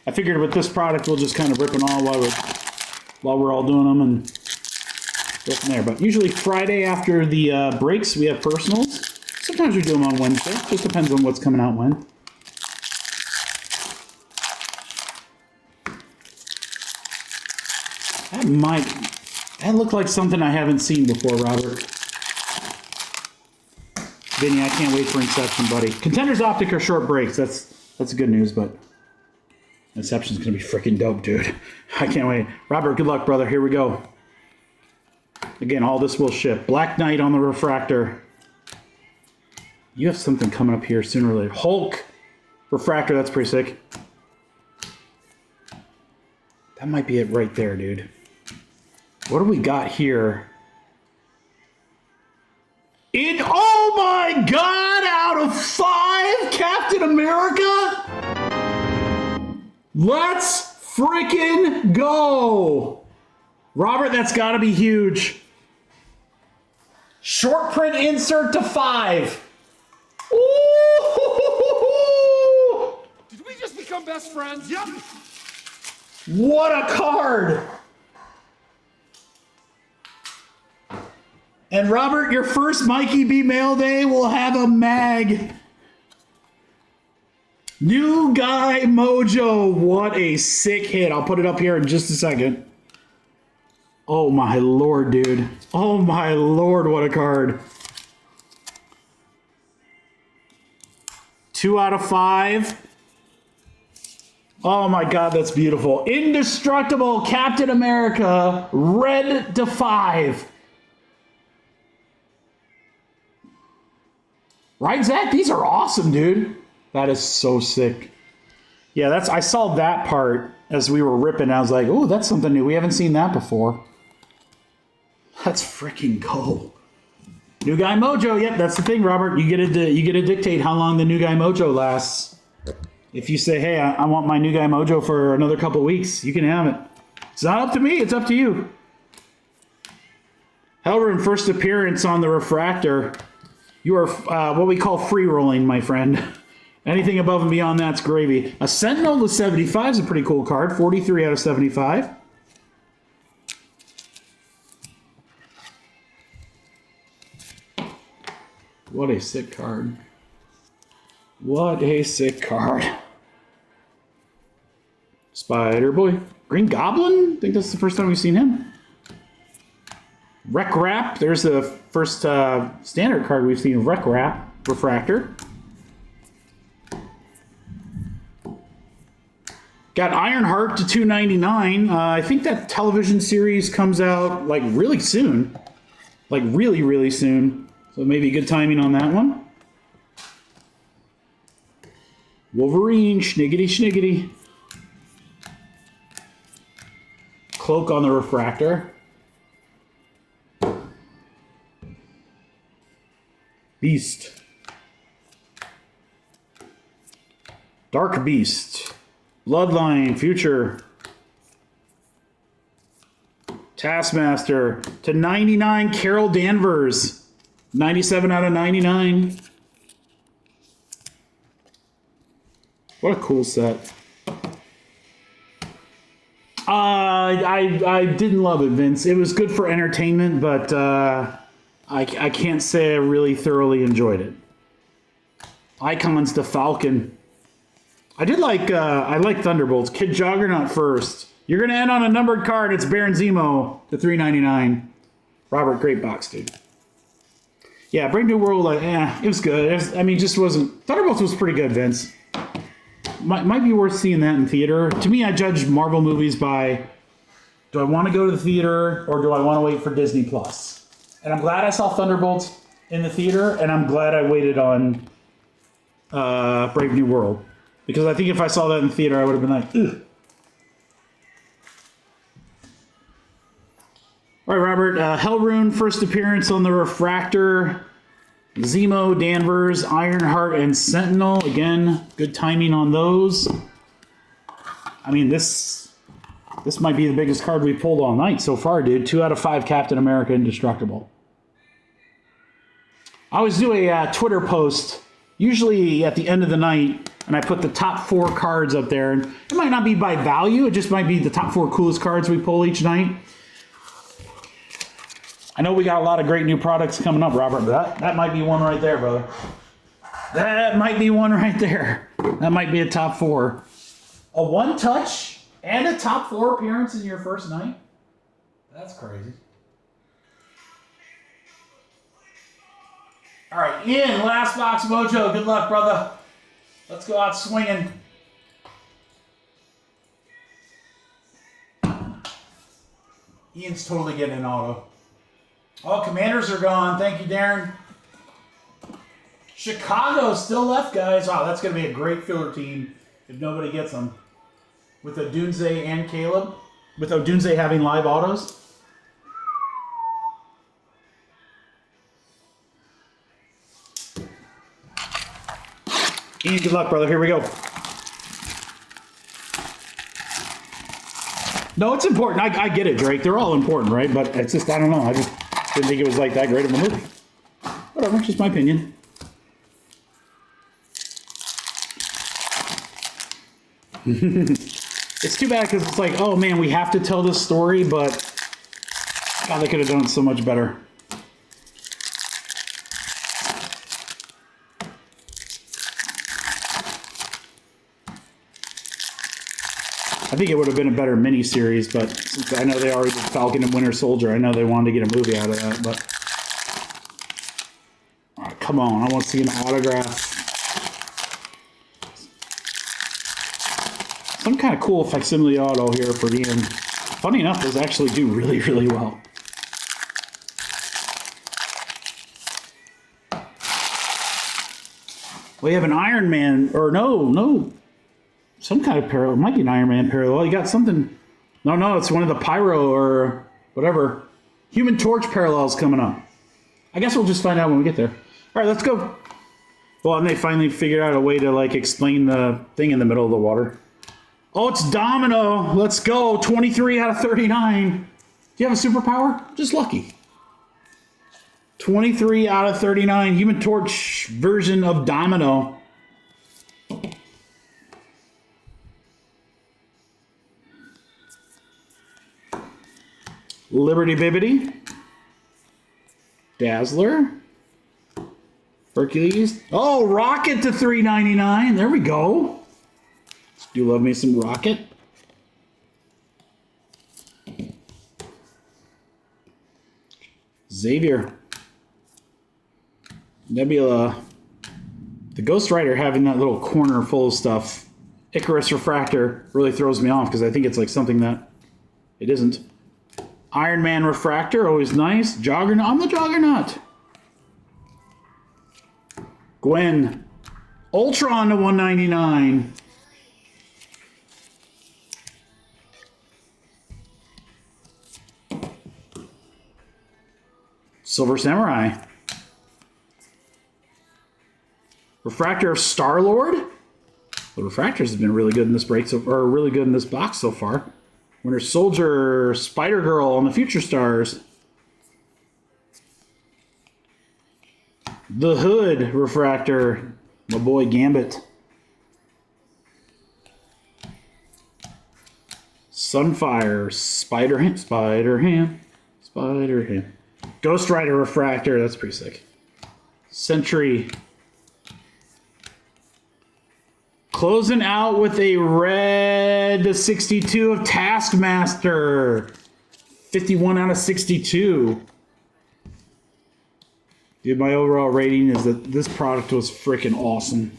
I figured with this product, we'll just kind of rip them all while we're all doing them and go from there. But usually Friday after the breaks, we have personals. Sometimes we do them on Wednesday. Just depends on what's coming out when. That looked like something I haven't seen before, Robert. Vinny, I can't wait for Inception, buddy. Contenders Optic are short breaks. That's good news, but Inception's gonna be freaking dope, dude. I can't wait. Robert, good luck, brother. Here we go. Again, all this will ship. Black Knight on the refractor. You have something coming up here sooner or later. Hulk refractor, that's pretty sick. That might be it right there, dude. What do we got here? Oh my God, out of 5, Captain America? Let's freaking go. Robert, that's got to be huge. Short print insert to 5. Ooh! Did we just become best friends? Yep. What a card. And Robert, your first Mikey B mail day will have a mag. New Guy Mojo. What a sick hit. I'll put it up here in just a second. Oh my lord, dude. Oh my lord, what a card. 2 out of 5. Oh my god, that's beautiful. Indestructible Captain America, red to 5. Right, Zach? These are awesome, dude. That is so sick. Yeah, I saw that part as we were ripping. I was like, oh, that's something new. We haven't seen that before. Let's freaking go. New Guy Mojo. Yep, that's the thing, Robert. You get to dictate how long the New Guy Mojo lasts. If you say, hey, I want my New Guy Mojo for another couple weeks, you can have it. It's not up to me. It's up to you. Helrun, first appearance on the refractor. You are what we call free rolling, my friend. Anything above and beyond that's gravy. A Sentinel to 75 is a pretty cool card. 43 out of 75. What a sick card. What a sick card. Spider Boy. Green Goblin? I think that's the first time we've seen him. Rec Wrap. There's the first standard card we've seen of Rec Wrap. Refractor. Got Ironheart to 299. I think that television series comes out like really soon. Like really, really soon. So maybe good timing on that one. Wolverine, Schniggity Schniggity. Cloak on the refractor. Beast. Dark Beast. Bloodline, Future. Taskmaster to 99, Carol Danvers. 97 out of 99. What a cool set. I didn't love it, Vince. It was good for entertainment, but I can't say I really thoroughly enjoyed it. Icons to Falcon. I like Thunderbolts. Kid Juggernaut first. You're going to end on a numbered card. It's Baron Zemo to 399. Robert, great box, dude. Yeah, Brave New World, it was good. Just wasn't... Thunderbolts was pretty good, Vince. Might be worth seeing that in theater. To me, I judge Marvel movies by, do I want to go to the theater or do I want to wait for Disney Plus? And I'm glad I saw Thunderbolts in the theater, and I'm glad I waited on Brave New World. Because I think if I saw that in the theater, I would have been like, ugh. All right, Robert. Helrun, first appearance on the refractor. Zemo, Danvers, Ironheart, and Sentinel. Again, good timing on those. This might be the biggest card we pulled all night so far, dude. 2 out of 5 Captain America Indestructible. I always do a Twitter post, usually at the end of the night, and I put the top 4 cards up there. And it might not be by value. It just might be the top 4 coolest cards we pull each night. I know we got a lot of great new products coming up, Robert, but that might be one right there, brother. That might be one right there. That might be a top 4. A 1-touch and a top 4 appearance in your first night? That's crazy. All right, Ian, last box mojo. Good luck, brother. Let's go out swinging. Ian's totally getting an auto. Oh, Commanders are gone. Thank you, Darren. Chicago still left, guys. Wow, that's going to be a great filler team if nobody gets them. With Odunze and Caleb. With Odunze having live autos. Ian, good luck, brother. Here we go. No, it's important. I get it, Drake. They're all important, right? But it's just, I don't know. I just didn't think it was like that great of a movie. Whatever, just my opinion. It's too bad because it's like, oh man, we have to tell this story, but God, they could have done it so much better. I think it would have been a better mini-series, but since I know they already did Falcon and Winter Soldier, I know they wanted to get a movie out of that, but... Oh, come on, I want to see an autograph. Some kind of cool facsimile auto here for Ian. Funny enough, those actually do really, really well. We have an Iron Man, or no. Some kind of parallel. It might be an Iron Man parallel. You got something. No, it's one of the Pyro or whatever. Human Torch parallels coming up. I guess we'll just find out when we get there. All right, let's go. Well, and they finally figured out a way to like explain the thing in the middle of the water. Oh, it's Domino. Let's go. 23 out of 39. Do you have a superpower? Just lucky. 23 out of 39. Human Torch version of Domino. Liberty Bibbity. Dazzler. Hercules. Oh, Rocket to $3.99. There we go. Do love me some Rocket. Xavier. Nebula. The Ghost Rider having that little corner full of stuff. Icarus Refractor really throws me off because I think it's like something that it isn't. Iron Man Refractor, always nice. Juggernaut. I'm the Juggernaut. Gwen. Ultron to $199. Silver Samurai. Refractor of Star-Lord. The refractors have been really good in this break, or really good in this box so far. Winter Soldier, Spider-Girl on the Future Stars. The Hood Refractor, my boy Gambit. Sunfire, Spider-Ham. Ghost Rider Refractor, that's pretty sick. Sentry. Closing out with a red 62 of Taskmaster. 51 out of 62. Dude, my overall rating is that this product was freaking awesome.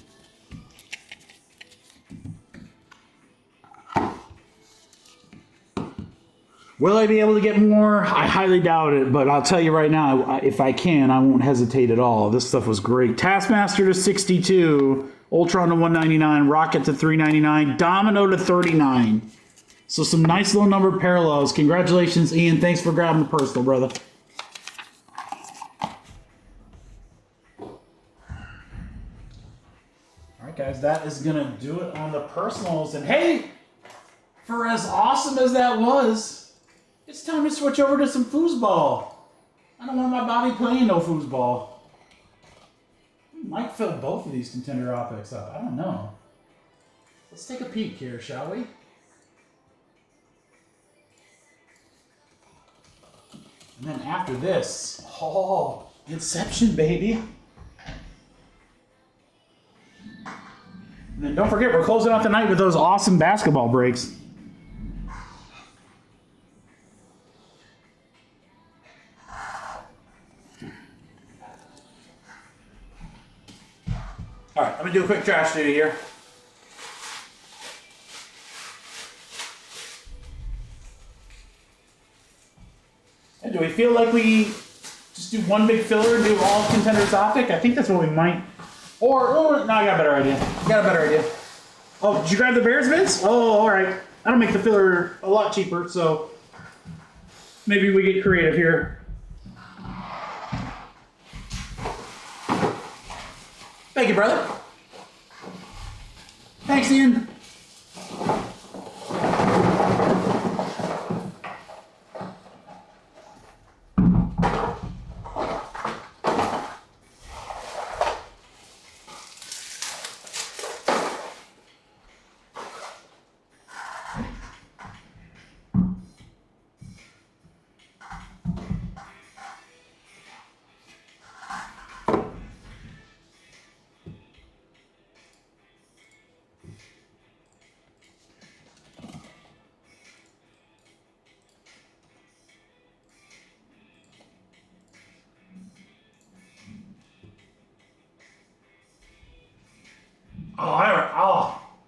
Will I be able to get more? I highly doubt it, but I'll tell you right now, if I can, I won't hesitate at all. This stuff was great. Taskmaster to 62. Ultron to $199, Rocket to $399, Domino to $39. So some nice little number parallels. Congratulations, Ian. Thanks for grabbing the personal, brother. All right, guys, that is going to do it on the personals. And hey, for as awesome as that was, it's time to switch over to some foosball. I don't want my body playing no foosball. Might fill both of these Contender Optics up. I don't know. Let's take a peek here, shall we? And then after this, oh, Inception, baby. And then don't forget, we're closing out the night with those awesome basketball breaks. All right, let me do a quick trash duty here. And do we feel like we just do one big filler and do all Contenders Optic? I think that's what we might. Or no, I got a better idea. Oh, did you grab the Bears bits? Oh, all right. That'll make the filler a lot cheaper, so maybe we get creative here. Thank you, brother. Thanks, Ian.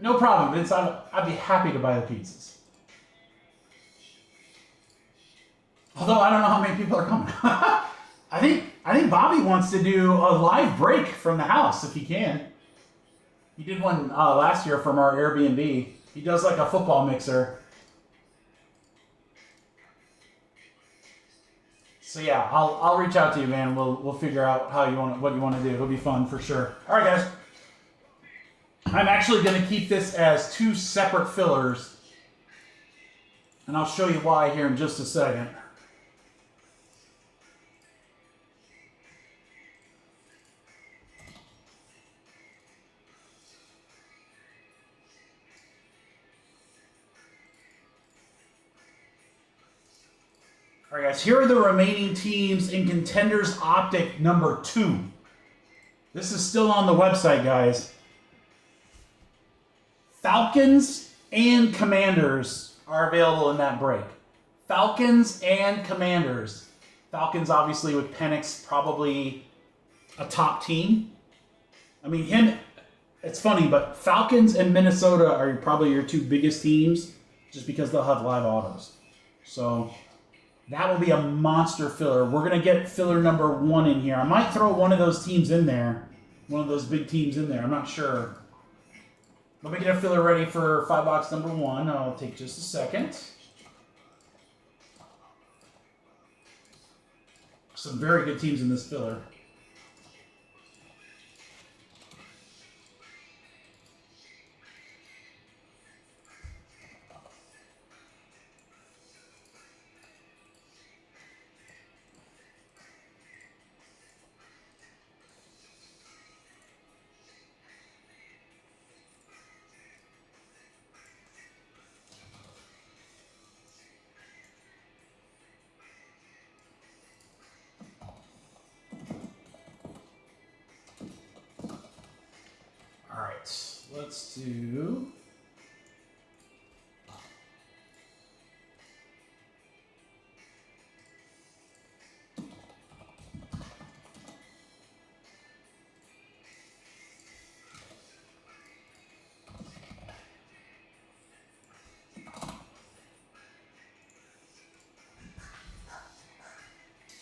No problem, Vince. I'd be happy to buy the pizzas. Although I don't know how many people are coming. I think Bobby wants to do a live break from the house if he can. He did one last year from our Airbnb. He does like a football mixer. So yeah, I'll reach out to you, man. We'll figure out what you want to do. It'll be fun for sure. All right, guys. I'm actually going to keep this as 2 separate fillers, and I'll show you why here in just a second. All right, guys, here are the remaining teams in Contenders Optic number 2. This is still on the website, guys. Falcons and Commanders are available in that break. Falcons and Commanders. Falcons, obviously, with Penix, probably a top team. I mean, it's funny, but Falcons and Minnesota are probably your 2 biggest teams just because they'll have live autos. So that will be a monster filler. We're going to get filler number 1 in here. I might throw one of those teams in there, one of those big teams in there. I'm not sure. Let me get a filler ready for $5 number 1. I'll take just a second. Some very good teams in this filler. Let's do...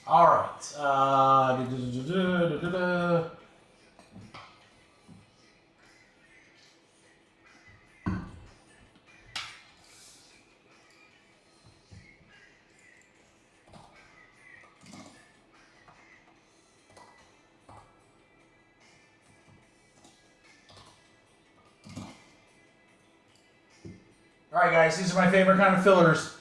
All right. All right, guys, these are my favorite kind of fillers.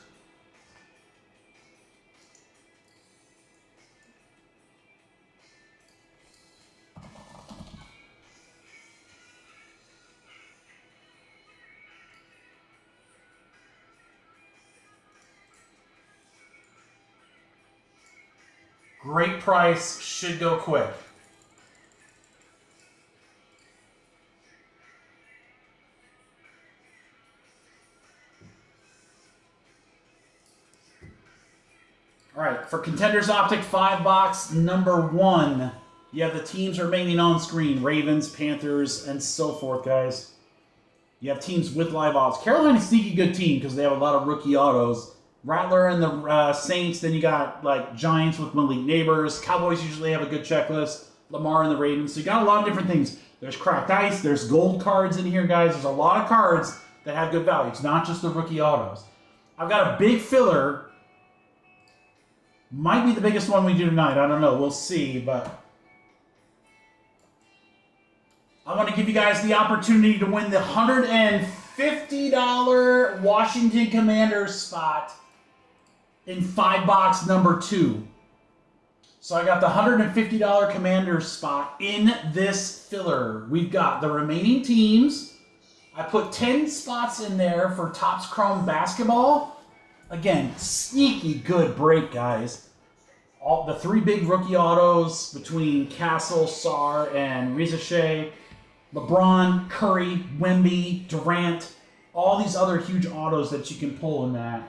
Great price, should go quick. All right, for Contenders Optic 5-box number 1, you have the teams remaining on screen: Ravens, Panthers, and so forth, guys. You have teams with live odds. Carolina's a sneaky good team because they have a lot of rookie autos. Rattler and the Saints. Then you got like Giants with Malik Neighbors. Cowboys usually have a good checklist. Lamar and the Ravens. So you got a lot of different things. There's cracked ice. There's gold cards in here, guys. There's a lot of cards that have good value. It's not just the rookie autos. I've got a big filler. Might be the biggest one we do tonight. I don't know. We'll see. But I want to give you guys the opportunity to win the $150 Washington Commanders spot in 5-box number 2. So I got the $150 Commanders spot in this filler. We've got the remaining teams. I put 10 spots in there for Topps Chrome Basketball. Again, sneaky good break, guys. All the 3 big rookie autos between Castle, Sarr, and Rizachet. LeBron, Curry, Wemby, Durant. All these other huge autos that you can pull in that.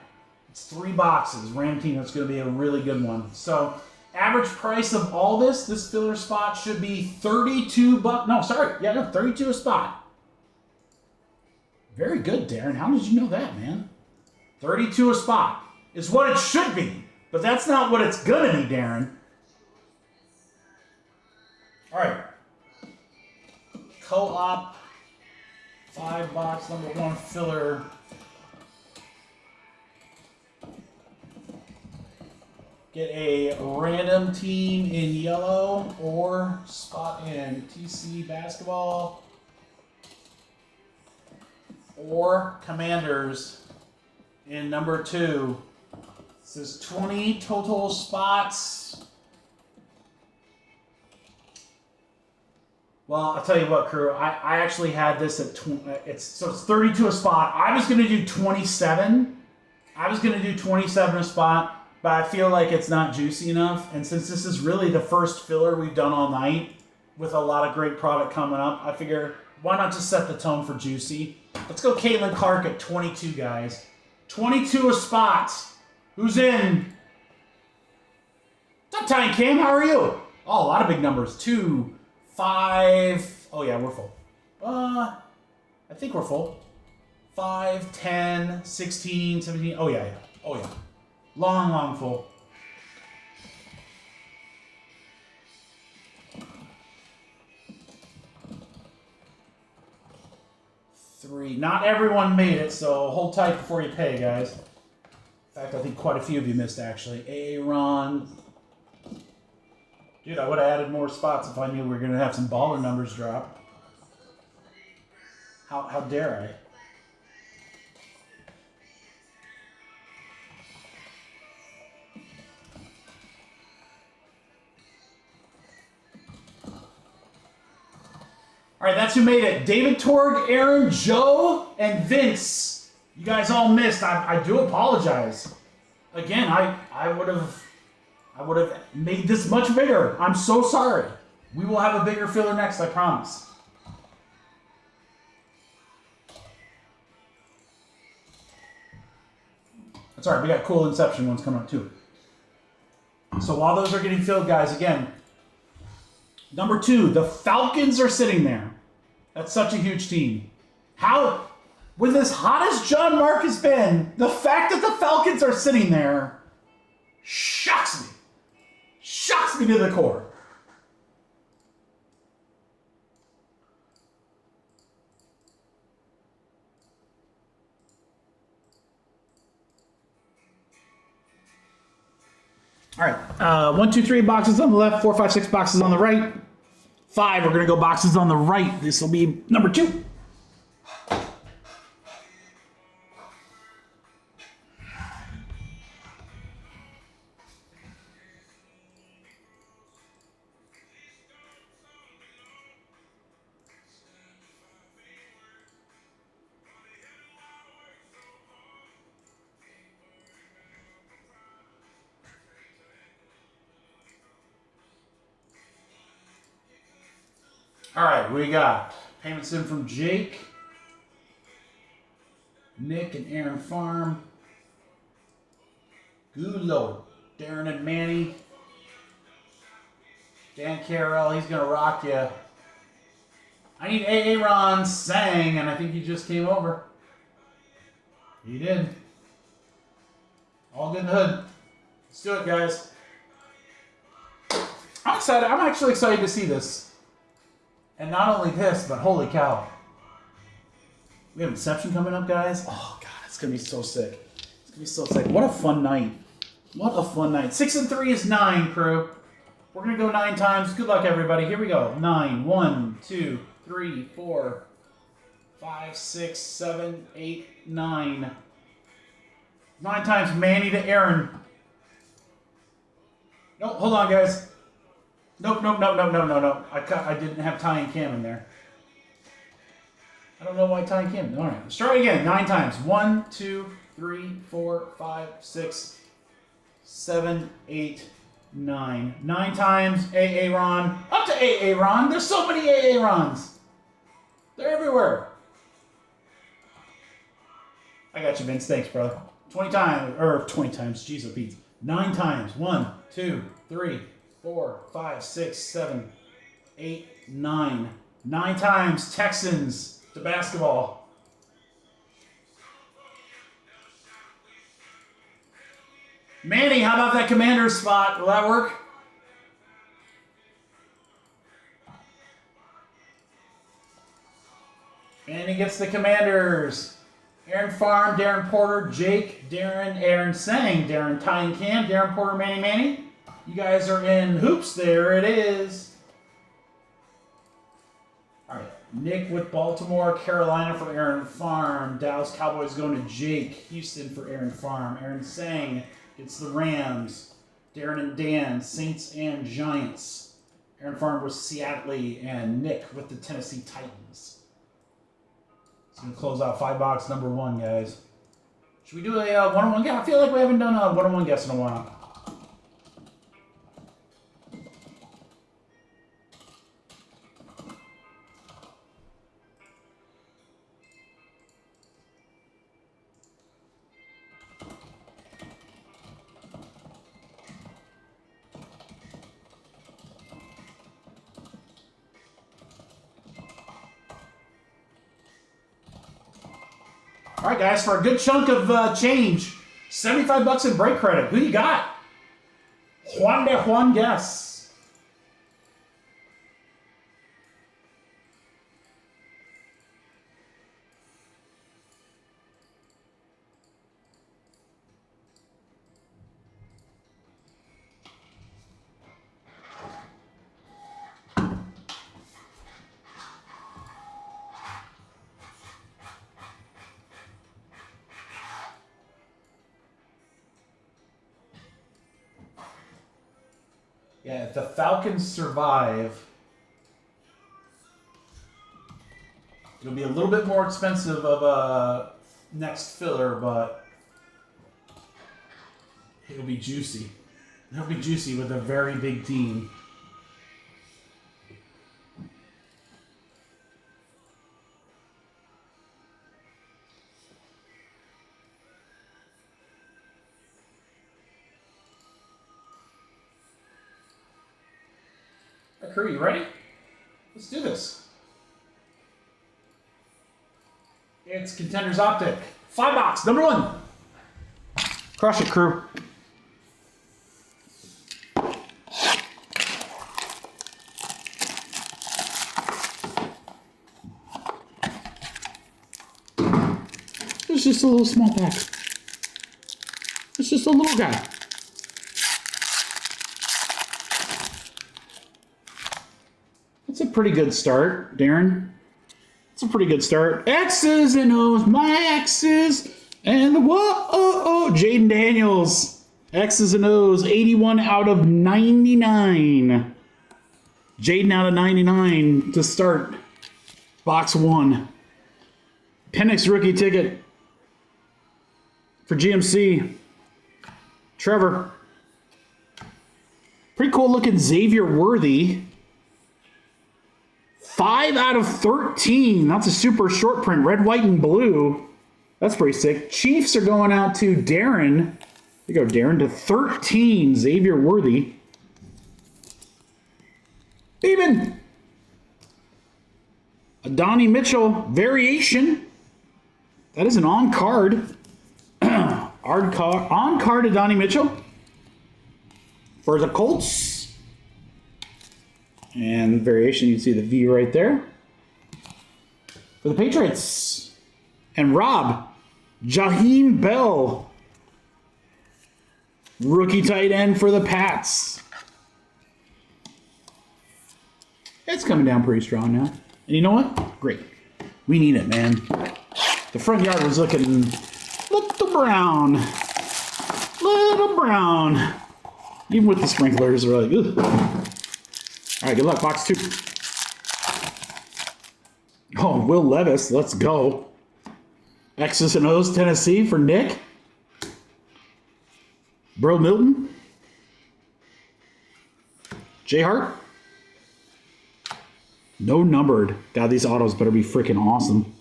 It's 3 boxes. Random team, that's going to be a really good one. So, average price of all this filler spot should be $32. No, sorry. Yeah, no, $32 a spot. Very good, Darren. How did you know that, man? 32 a spot is what it should be, but that's not what it's gonna be, Darren. All right. CoOp, 5 box, number 1 filler. Get a random team in yellow or spot in TC basketball or Commanders in number 2. This is 20 total spots. Well, I'll tell you what, crew. I actually had this at it's 32 a spot. I was gonna do 27. I was gonna do 27 a spot, but I feel like it's not juicy enough. And since this is really the first filler we've done all night, with a lot of great product coming up, I figure why not just set the tone for juicy? Let's go Caitlin Clark at 22, guys. 22 a spot. Who's in? What's up, Tiny Cam? How are you? Oh, a lot of big numbers. 2, 5. Oh, yeah, we're full. I think we're full. 5, 10, 16, 17. Oh, yeah. Oh, yeah. Long full. Three. Not everyone made it, so hold tight before you pay, guys. In fact, I think quite a few of you missed, actually. Aaron. Dude, I would have added more spots if I knew we were going to have some baller numbers drop. How dare I? All right, that's who made it. David Torg, Aaron, Joe, and Vince. You guys all missed. I do apologize. Again, I would have made this much bigger. I'm so sorry. We will have a bigger filler next, I promise. That's all right. We got cool Inception ones coming up too. So while those are getting filled, guys, again, number 2, the Falcons are sitting there. That's such a huge team. How, with as hot as John Mark has been, the fact that the Falcons are sitting there shocks me. Shocks me to the core. All right, 1, 2, 3 boxes on the left, 4, 5, 6 boxes on the right. 5, we're gonna go boxes on the right. This will be number 2. All right, we got payments in from Jake, Nick and Aaron Farm, Gulo, Darren and Manny, Dan Carroll, he's gonna rock you. I need Aaron Sang, and I think he just came over. He did. All good in the hood. Let's do it, guys. I'm excited. I'm actually excited to see this. And not only this, but holy cow. We have Inception coming up, guys. Oh, God, it's going to be so sick. It's going to be so sick. What a fun night. What a fun night. 6 and 3 is 9, crew. We're going to go 9 times. Good luck, everybody. Here we go. 9. 1, 2, 3, 4, 5, 6, 7, 8, 9. 9 times Manny to Aaron. No, hold on, guys. Nope. I didn't have Ty and Cam in there. I don't know why Ty and Cam. All right, let's try again. 9 times. 1, 2, 3, 4, 5, 6, 7, 8, 9. 9 times. AA Ron. Up to AA Ron. There's so many AA Rons. They're everywhere. I got you, Vince. Thanks, brother. 20 times. Or 20 times. Jeez, Pete. 9 times. 1, 2, 3, 4, 5, 6, 7, 8, 9. 9 times Texans to basketball. Manny, how about that commander spot? Will that work? Manny gets the Commanders. Aaron Farm, Darren Porter, Jake, Darren, Aaron Sang, Darren Tying Cam, Darren Porter, Manny. You guys are in hoops. There it is. All right. Nick with Baltimore, Carolina for Aaron Farm. Dallas Cowboys going to Jake. Houston for Aaron Farm. Aaron Sang gets the Rams. Darren and Dan, Saints and Giants. Aaron Farm with Seattle, and Nick with the Tennessee Titans. It's going to close out $5 number 1, guys. Should we do a one-on-one guess? I feel like we haven't done a one-on-one guess in a while. All right, guys, for a good chunk of change, $75 in break credit. Who you got? Juan Guess. Yeah, if the Falcons survive, it'll be a little bit more expensive of a next filler, but it'll be juicy. It'll be juicy with a very big team. Crew, you ready? Let's do this. It's Contenders Optic. $5, number 1. Crush it, crew. It's just a little small pack. It's just a little guy. It's a pretty good start, Darren. It's a pretty good start. X's and O's, my X's and whoa, Jaden Daniels. X's and O's, 81 out of 99. Jaden out of 99 to start box 1. Penix rookie ticket for GMC. Trevor. Pretty cool looking Xavier Worthy. 5 out of 13. That's a super short print. Red, white, and blue. That's pretty sick. Chiefs are going out to Darren. There you go, Darren, to 13. Xavier Worthy. Even. A Donnie Mitchell variation. That is an on-card. On-card to Donnie Mitchell. For the Colts. And variation, you can see the V right there. For the Patriots. And Rob, Jaheim Bell. Rookie tight end for the Pats. It's coming down pretty strong now. And you know what? Great. We need it, man. The front yard was looking little brown. Little brown. Even with the sprinklers, they're like, ugh. All right, good luck, box 2. Oh, Will Levis, let's go. X's and O's, Tennessee for Nick. Bro Milton. J Hart. No numbered. God, these autos better be freaking awesome.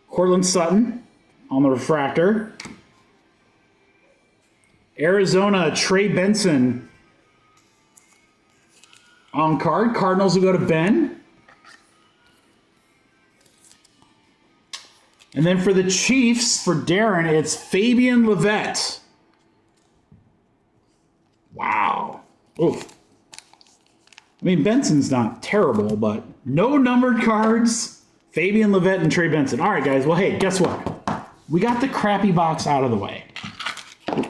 Cortland Sutton on the refractor. Arizona, Trey Benson. On card, Cardinals will go to Ben. And then for the Chiefs, for Darren, it's Fabian Levette. Wow. Oof. I mean, Benson's not terrible, but no numbered cards. Fabian Levette and Trey Benson. All right, guys. Well, hey, guess what? We got the crappy box out of the way.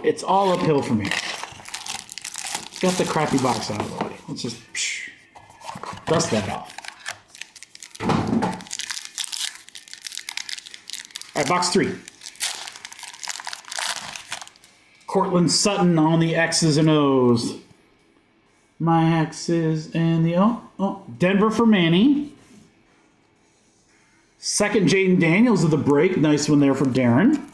It's all uphill from here. Got the crappy box out of the way. Let's just dust that off. All right, box 3. Cortland Sutton on the X's and O's. My X's and the Denver for Manny. Second Jaden Daniels of the break. Nice one there for Darren.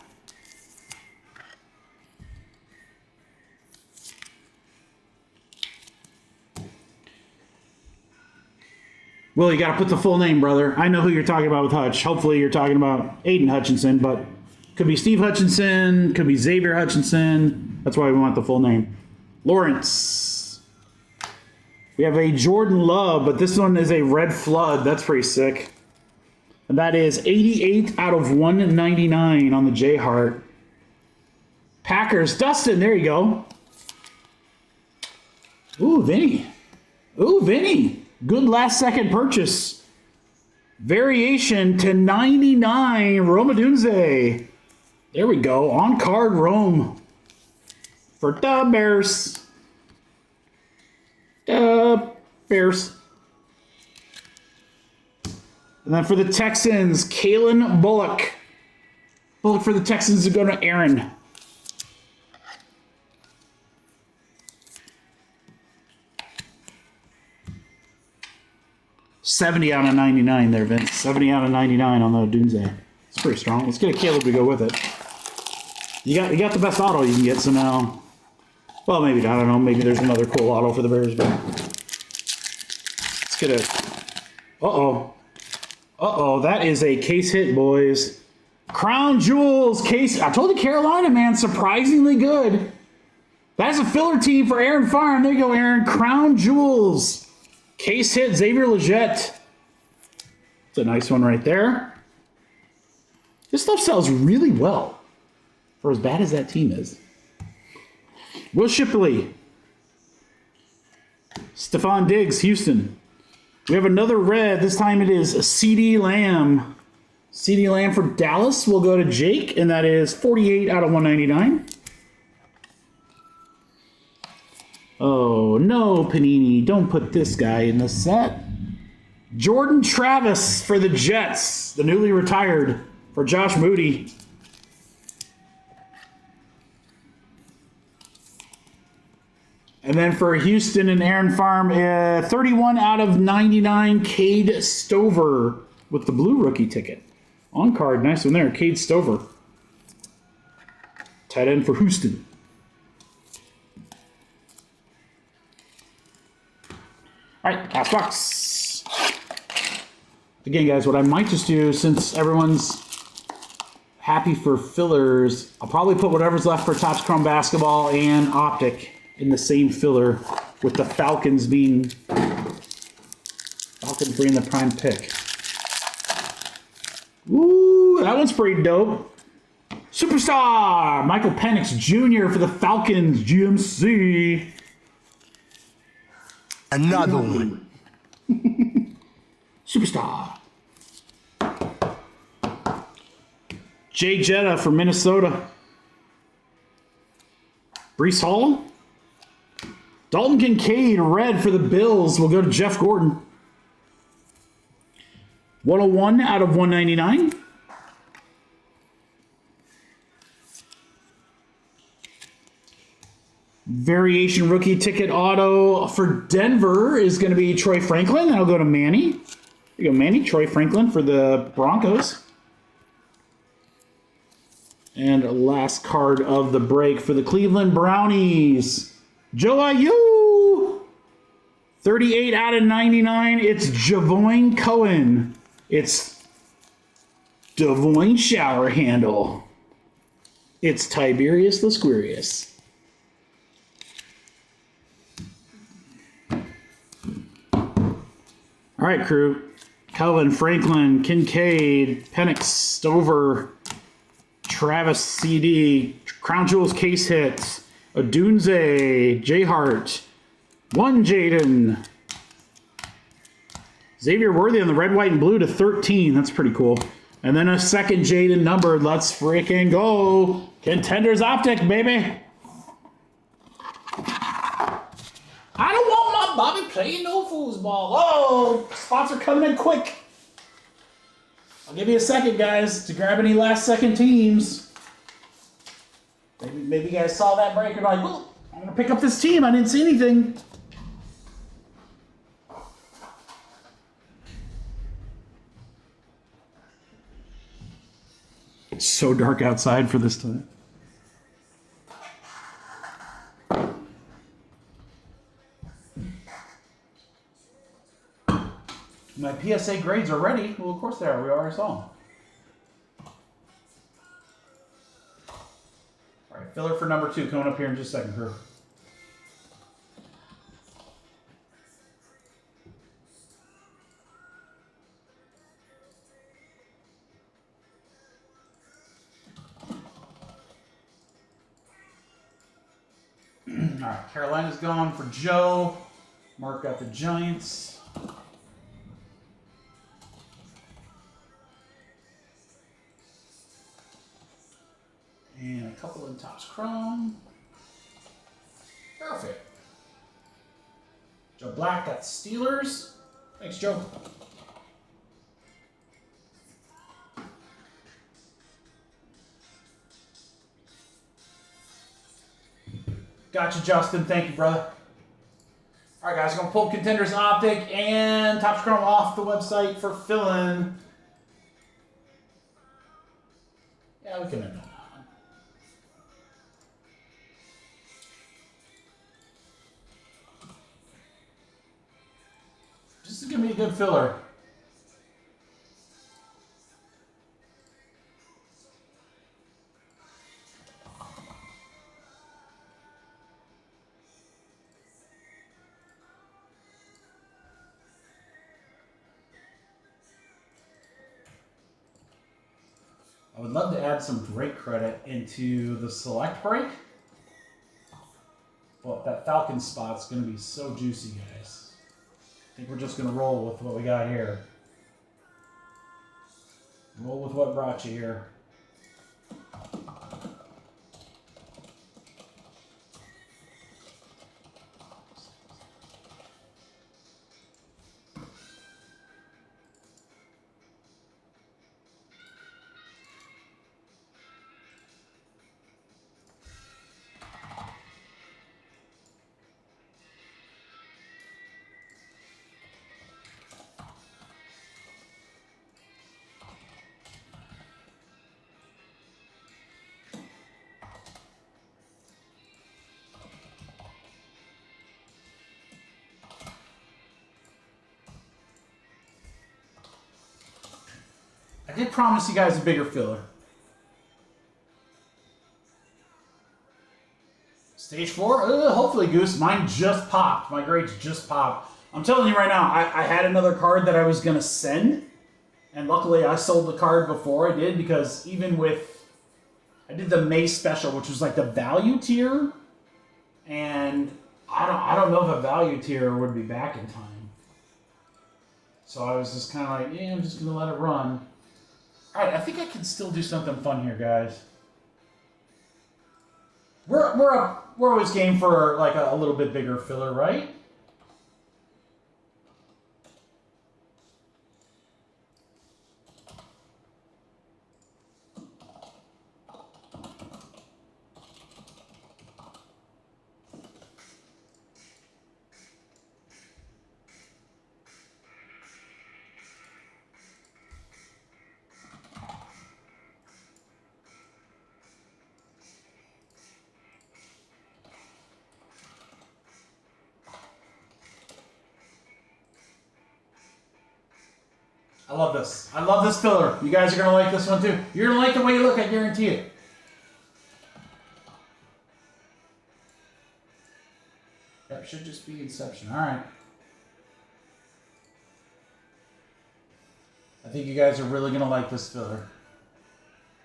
Well, you got to put the full name, brother. I know who you're talking about with Hutch. Hopefully you're talking about Aiden Hutchinson, but could be Steve Hutchinson, could be Xavier Hutchinson. That's why we want the full name. Lawrence. We have a Jordan Love, but this one is a red flood. That's pretty sick. And that is 88 out of 199 on the J Hart. Packers. Dustin, there you go. Ooh, Vinny. Ooh, Vinny. Good last second purchase. Variation to 99, Roma Dunze. There we go. On card Rome. For the Bears. The Bears. And then for the Texans, Kalen Bullock. Bullock for the Texans to go to Aaron. $70 out of 99 there, Vince. 70 out of 99 on the Dunze. It's pretty strong. Let's get a Caleb to go with it. You got the best auto you can get, so now... Well, maybe not. I don't know. Maybe there's another cool auto for the Bears, but... Let's get a... Uh-oh. Uh-oh. That is a case hit, boys. Crown Jewels case... I told you Carolina, man. Surprisingly good. That's a filler team for Aaron Farm. There you go, Aaron. Crown Jewels. Case hit, Xavier Legette. It's a nice one right there. This stuff sells really well for as bad as that team is. Will Shipley. Stephon Diggs, Houston. We have another red. This time it is a CD Lamb. CD Lamb for Dallas will go to Jake, and that is 48 out of 199. Oh, no, Panini. Don't put this guy in the set. Jordan Travis for the Jets. The newly retired for Josh Moody. And then for Houston and Aaron Farm, 31 out of 99, Cade Stover with the blue rookie ticket. On card, nice one there, Cade Stover. Tight end for Houston. All right, last box. Again, guys, what I might just do, since everyone's happy for fillers, I'll probably put whatever's left for Topps Chrome Basketball and Optic in the same filler, with the Falcons being the prime pick. Ooh, that one's pretty dope. Superstar Michael Penix Jr. for the Falcons, GMC. Another one. Superstar. Jay Jetta for Minnesota. Breece Hall. Dalton Kincaid, red for the Bills, will go to Jeff Gordon. 101 out of 199. Variation rookie ticket auto for Denver is going to be Troy Franklin. That'll go to Manny. There you go, Manny. Troy Franklin for the Broncos. And last card of the break for the Cleveland Brownies. Joe Ayu. 38 out of 99. It's Javoyne Cohen. It's Devoyne Shower Handle. It's Tiberius Lasquarius. All right, crew. Calvin, Franklin, Kincaid, Penix, Stover, Travis, CD, Crown Jewels case hits, Odunze, J Hart, 1 Jaden. Xavier Worthy on the red, white, and blue to 13. That's pretty cool. And then a second Jaden numbered. Let's freaking go. Contenders Optic, baby. I don't want my Bobby playing no foosball. Oh, spots are coming in quick. I'll give you a second, guys, to grab any last-second teams. Maybe you guys saw that break and are like, well, I'm going to pick up this team. I didn't see anything. It's so dark outside for this time. My PSA grades are ready. Well, of course they are. We already saw them. All right, filler for number 2 coming up here in just a second, crew. All right, Carolina's gone for Joe. Mark got the Giants. And a couple in Topps Chrome. Perfect. Joe Black got Steelers. Thanks, Joe. Gotcha, Justin. Thank you, brother. All right, guys, I'm going to pull Contenders Optic and Topps Chrome off the website for fill-in. Yeah, we can end on that one. Just to give me a good filler. I would love to add some break credit into the select break. But that Falcon spot's going to be so juicy, guys. I think we're just going to roll with what we got here. Roll with what brought you here. I did promise you guys a bigger filler. Stage 4? Hopefully, Goose. Mine just popped. My grades just popped. I'm telling you right now, I had another card that I was going to send. And luckily, I sold the card before I did. Because even with... I did the May special, which was like the value tier. And I don't know if a value tier would be back in time. So I was just kind of like, yeah, I'm just going to let it run. Alright, I think I can still do something fun here, guys. We're always game for like a little bit bigger filler, right? I love this. I love this filler. You guys are going to like this one too. You're going to like the way you look, I guarantee it. That should just be Inception. All right. I think you guys are really going to like this filler.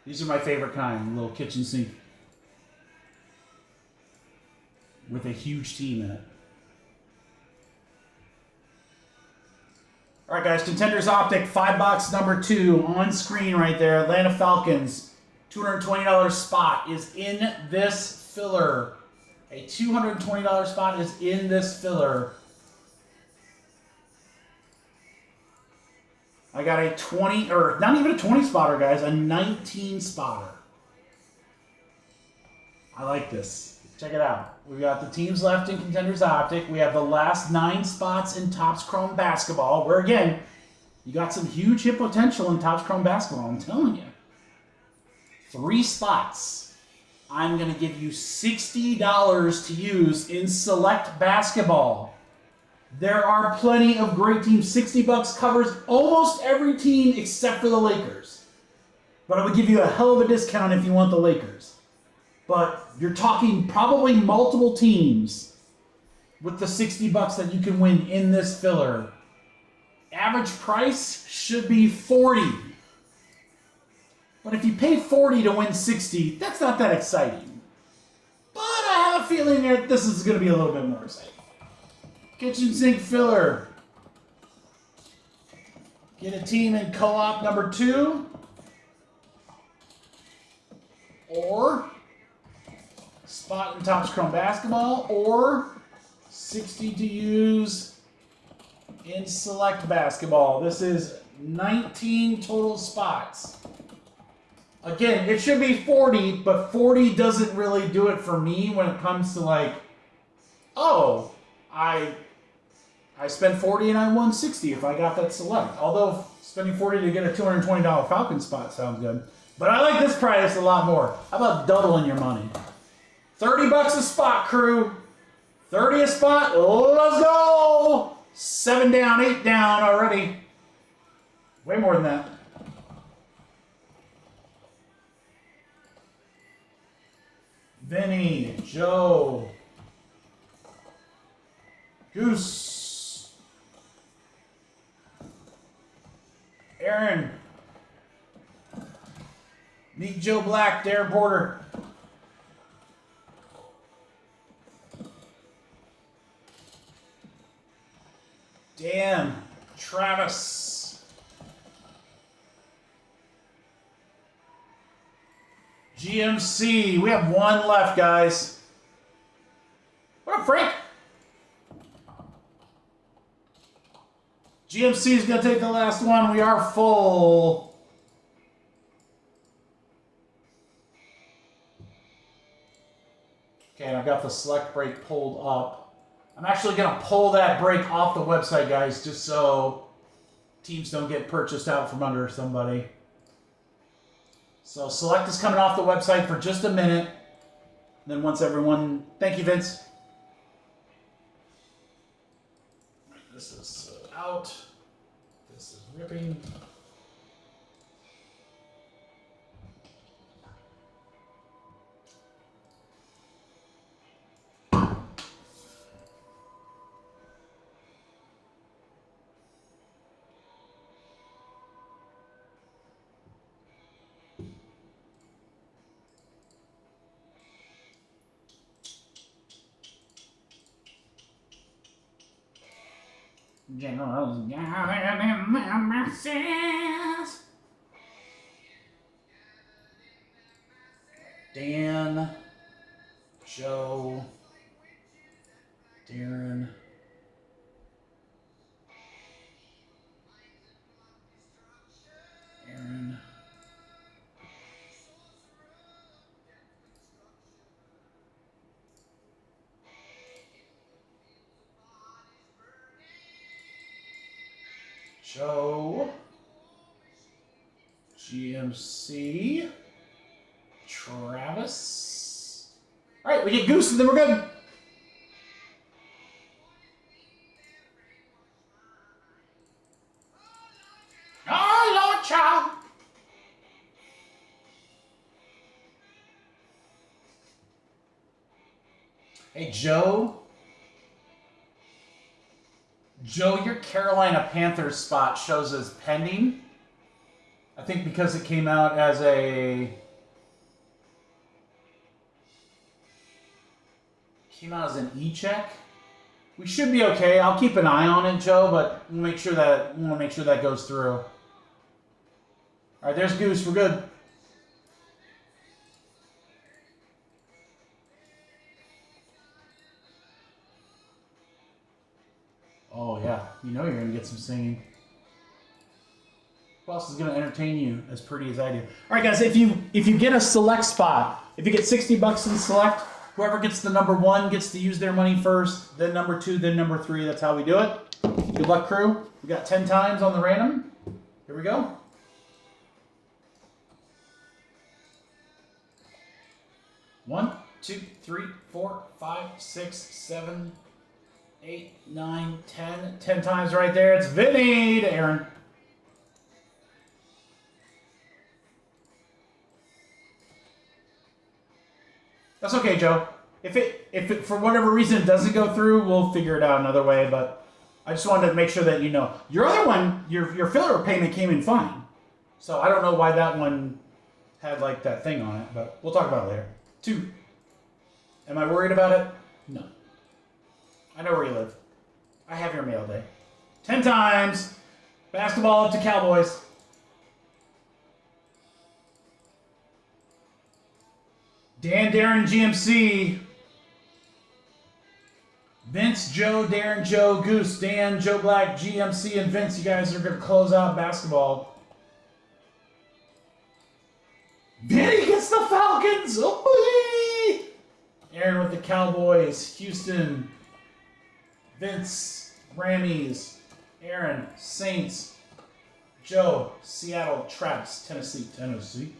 These are my favorite kind, little kitchen sink. with a huge team in it. All right, guys, Contenders Optic, $5 number 2 on screen right there. Atlanta Falcons, $220 spot is in this filler. A $220 spot is in this filler. I got a 20, or not even a 20 spotter, guys, a 19 spotter. I like this. Check it out. We've got the teams left in Contenders Optic. We have the last 9 spots in Topps Chrome Basketball, where, again, you got some huge hit potential in Topps Chrome Basketball, I'm telling you. 3 spots. I'm going to give you $60 to use in Select Basketball. There are plenty of great teams. $60 covers almost every team except for the Lakers. But I would give you a hell of a discount if you want the Lakers. But you're talking probably multiple teams with the $60 that you can win in this filler. Average price should be $40. But if you pay $40 to win $60, that's not that exciting. But I have a feeling that this is going to be a little bit more exciting. Kitchen sink filler. Get a team in co-op number 2. Or spot in Topps Chrome Basketball. Or 60 to use in Select Basketball. This is 19 total spots. Again, it should be 40, but 40 doesn't really do it for me when it comes to like, oh, I spent 40 and I won 60 if I got that select. Although spending 40 to get a $220 Falcon spot sounds good. But I like this price a lot more. How about doubling your money? $30 a spot, crew. 30 a spot. Let's go. 7 down, 8 down already. Way more than that. Vinny, Joe, Goose, Aaron, meet Joe Black, Darren Porter, Dan, Travis, GMC. We have 1 left, guys. What up, Frank? GMC is going to take the last one. We are full. Okay, I've got the select break pulled up. I'm actually going to pull that break off the website, guys, just so teams don't get purchased out from under somebody. So select is coming off the website for just a minute. And then once everyone... Thank you, Vince. This is out. This is ripping. Generals gathered in their masses. Dan, Joe, Darren, Aaron, Joe, GMC, Travis. All right, we get Goose and then we're good. Oh, Lord, child. Hey, Joe. Joe, your Carolina Panthers spot shows as pending. I think because it came out as a Came out as an E-check. We should be okay. I'll keep an eye on it, Joe, but we'll make sure that goes through. All right, there's Goose. We're good. Oh yeah, you know you're gonna get some singing. Who else is gonna entertain you as pretty as I do? All right, guys. If you get a select spot, if you get $60 in select, whoever gets the number 1 gets to use their money first, then number 2, then number 3. That's how we do it. Good luck, crew. We got 10 times on the random. Here we go. One, 2, 3, 4, 5, 6, 7, 8, 9, 10. 10 times right there. It's Vinny to Aaron. That's okay, Joe. If it for whatever reason it doesn't go through, we'll figure it out another way. But I just wanted to make sure that you know. Your other one, your filler payment came in fine. So I don't know why that one had like that thing on it, but we'll talk about it later. 2. Am I worried about it? No. I know where you live. I have your mail day. 10 times. Basketball up to Cowboys. Dan, Darren, GMC. Vince, Joe, Darren, Joe, Goose, Dan, Joe Black, GMC, and Vince. You guys are going to close out basketball. Vinny gets the Falcons. Oh, boy. Aaron with the Cowboys. Houston. Vince, Rammies. Aaron, Saints. Joe, Seattle, Traps, Tennessee.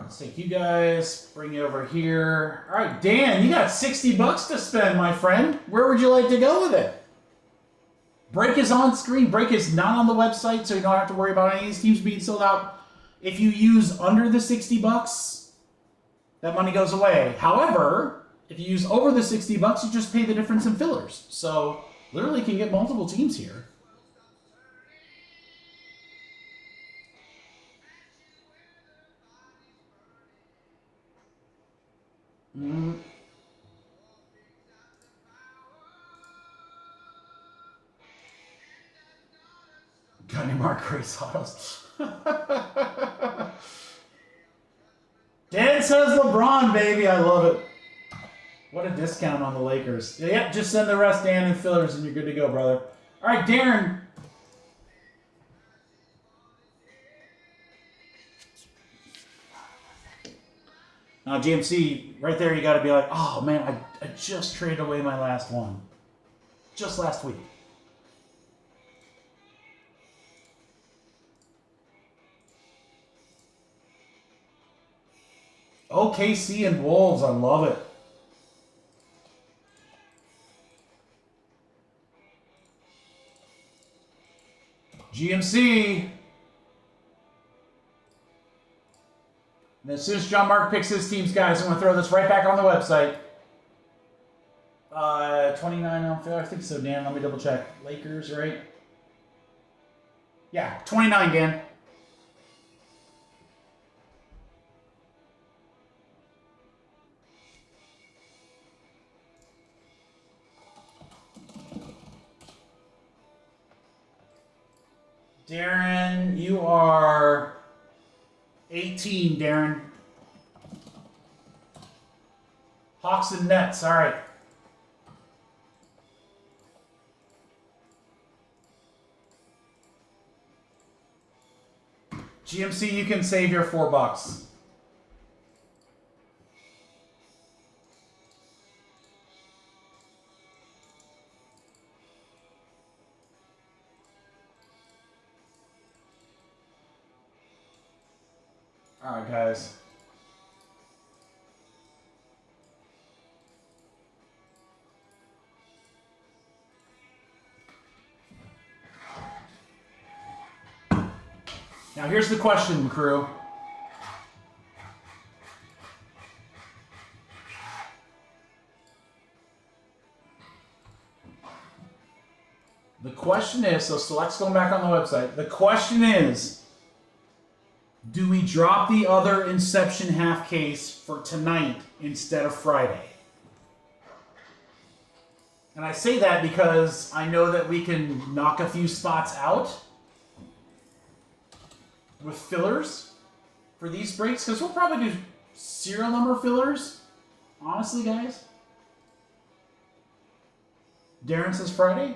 Let's take you guys, bring you over here. All right, Dan, you got $60 to spend, my friend. Where would you like to go with it? Break is on screen. Break is not on the website, so you don't have to worry about any of these teams being sold out. If you use under the $60, that money goes away. However, if you use over the $60, you just pay the difference in fillers. So literally can get multiple teams here. Got any Mark Grace autos? Dan says LeBron, baby. I love it. What a discount on the Lakers. Yep, just send the rest, Dan, and fillers, and you're good to go, brother. All right, Darren. Now, GMC, right there, you got to be like, oh, man, I just traded away my last one. Just last week. OKC and Wolves, I love it. GMC. And as soon as John Mark picks his teams, guys, I'm going to throw this right back on the website. 29 on fair. I think so, Dan. Let me double check. Lakers, right? Yeah, 29, Dan. Darren, you are 18, Darren. Hawks and Nets, all right. GMC, you can save your $4. All right, guys. Now here's the question, crew. The question is, so select's going back on the website. The question is, do we drop the other Inception half case for tonight instead of Friday? And I say that because I know that we can knock a few spots out with fillers for these breaks, because we'll probably do serial number fillers. Honestly, guys. Darren says Friday.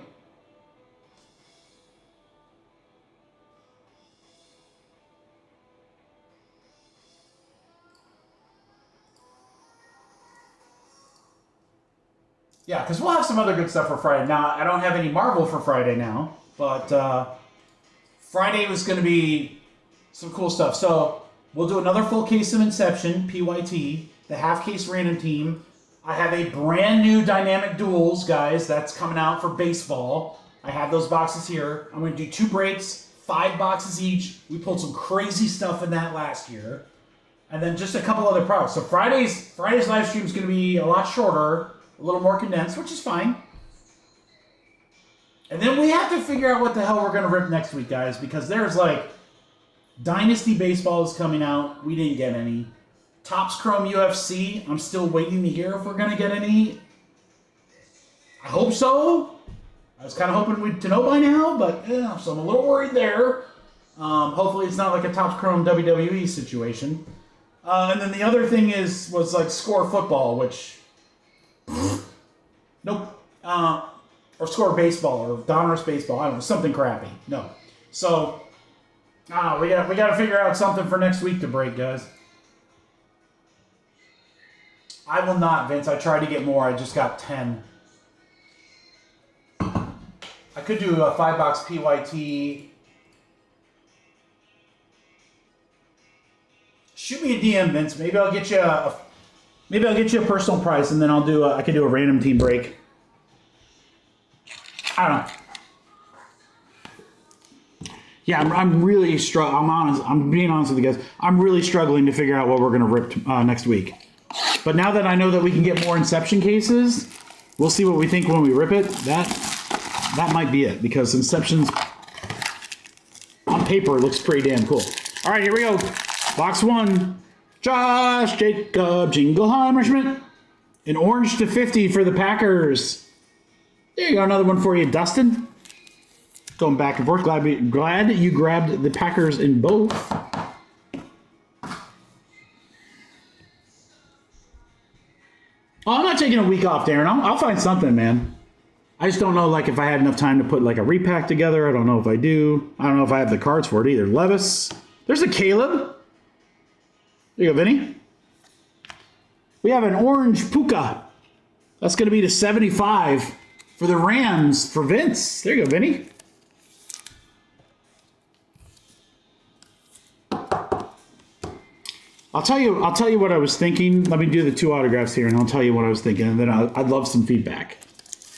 Yeah, because we'll have some other good stuff for Friday. Now, I don't have any Marvel for Friday now, but Friday was going to be some cool stuff. So we'll do another full case of Inception, PYT, the half case random team. I have a brand new Dynamic Duels, guys, that's coming out for baseball. I have those boxes here. I'm going to do 2 breaks, 5 boxes each. We pulled some crazy stuff in that last year. And then just a couple other products. So Friday's live stream is going to be a lot shorter, a little more condensed, which is fine. And then we have to figure out what the hell we're going to rip next week, guys, because there's like Dynasty Baseball is coming out. We didn't get any. Topps Chrome UFC, I'm still waiting to hear if we're going to get any. I hope so. I was kind of hoping to know by now, but yeah, so I'm a little worried there. Hopefully it's not like a Topps Chrome WWE situation. And then the other thing was like Score Football, which... Nope. Or Score Baseball or Donruss Baseball. I don't know, something crappy. No. So, we got to figure out something for next week to break, guys. I will not, Vince. I tried to get more. I just got 10. I could do a 5-box PYT. Shoot me a DM, Vince. Maybe I'll get you a personal price, and then I could do a random team break. I don't know. Yeah, I'm really struggling. I'm being honest with you guys. I'm really struggling to figure out what we're gonna rip next week. But now that I know that we can get more Inception cases, we'll see what we think when we rip it. That might be it, because Inception's on paper looks pretty damn cool. All right, here we go. Box 1. Josh Jacob Jingleheimer Schmidt. An orange /50 for the Packers. There you go, another one for you, Dustin. Going back and forth. Glad you grabbed the Packers in both. Oh, I'm not taking a week off, Darren. I'll find something, man. I just don't know, like, if I had enough time to put, like, a repack together. I don't know if I do. I don't know if I have the cards for it either. Levis. There's a Caleb. There you go, Vinny. We have an orange Puka. That's going to be to 75 for the Rams for Vince. There you go, Vinny. I'll tell you what I was thinking. Let me do the 2 autographs here, and I'll tell you what I was thinking, and then I'd love some feedback.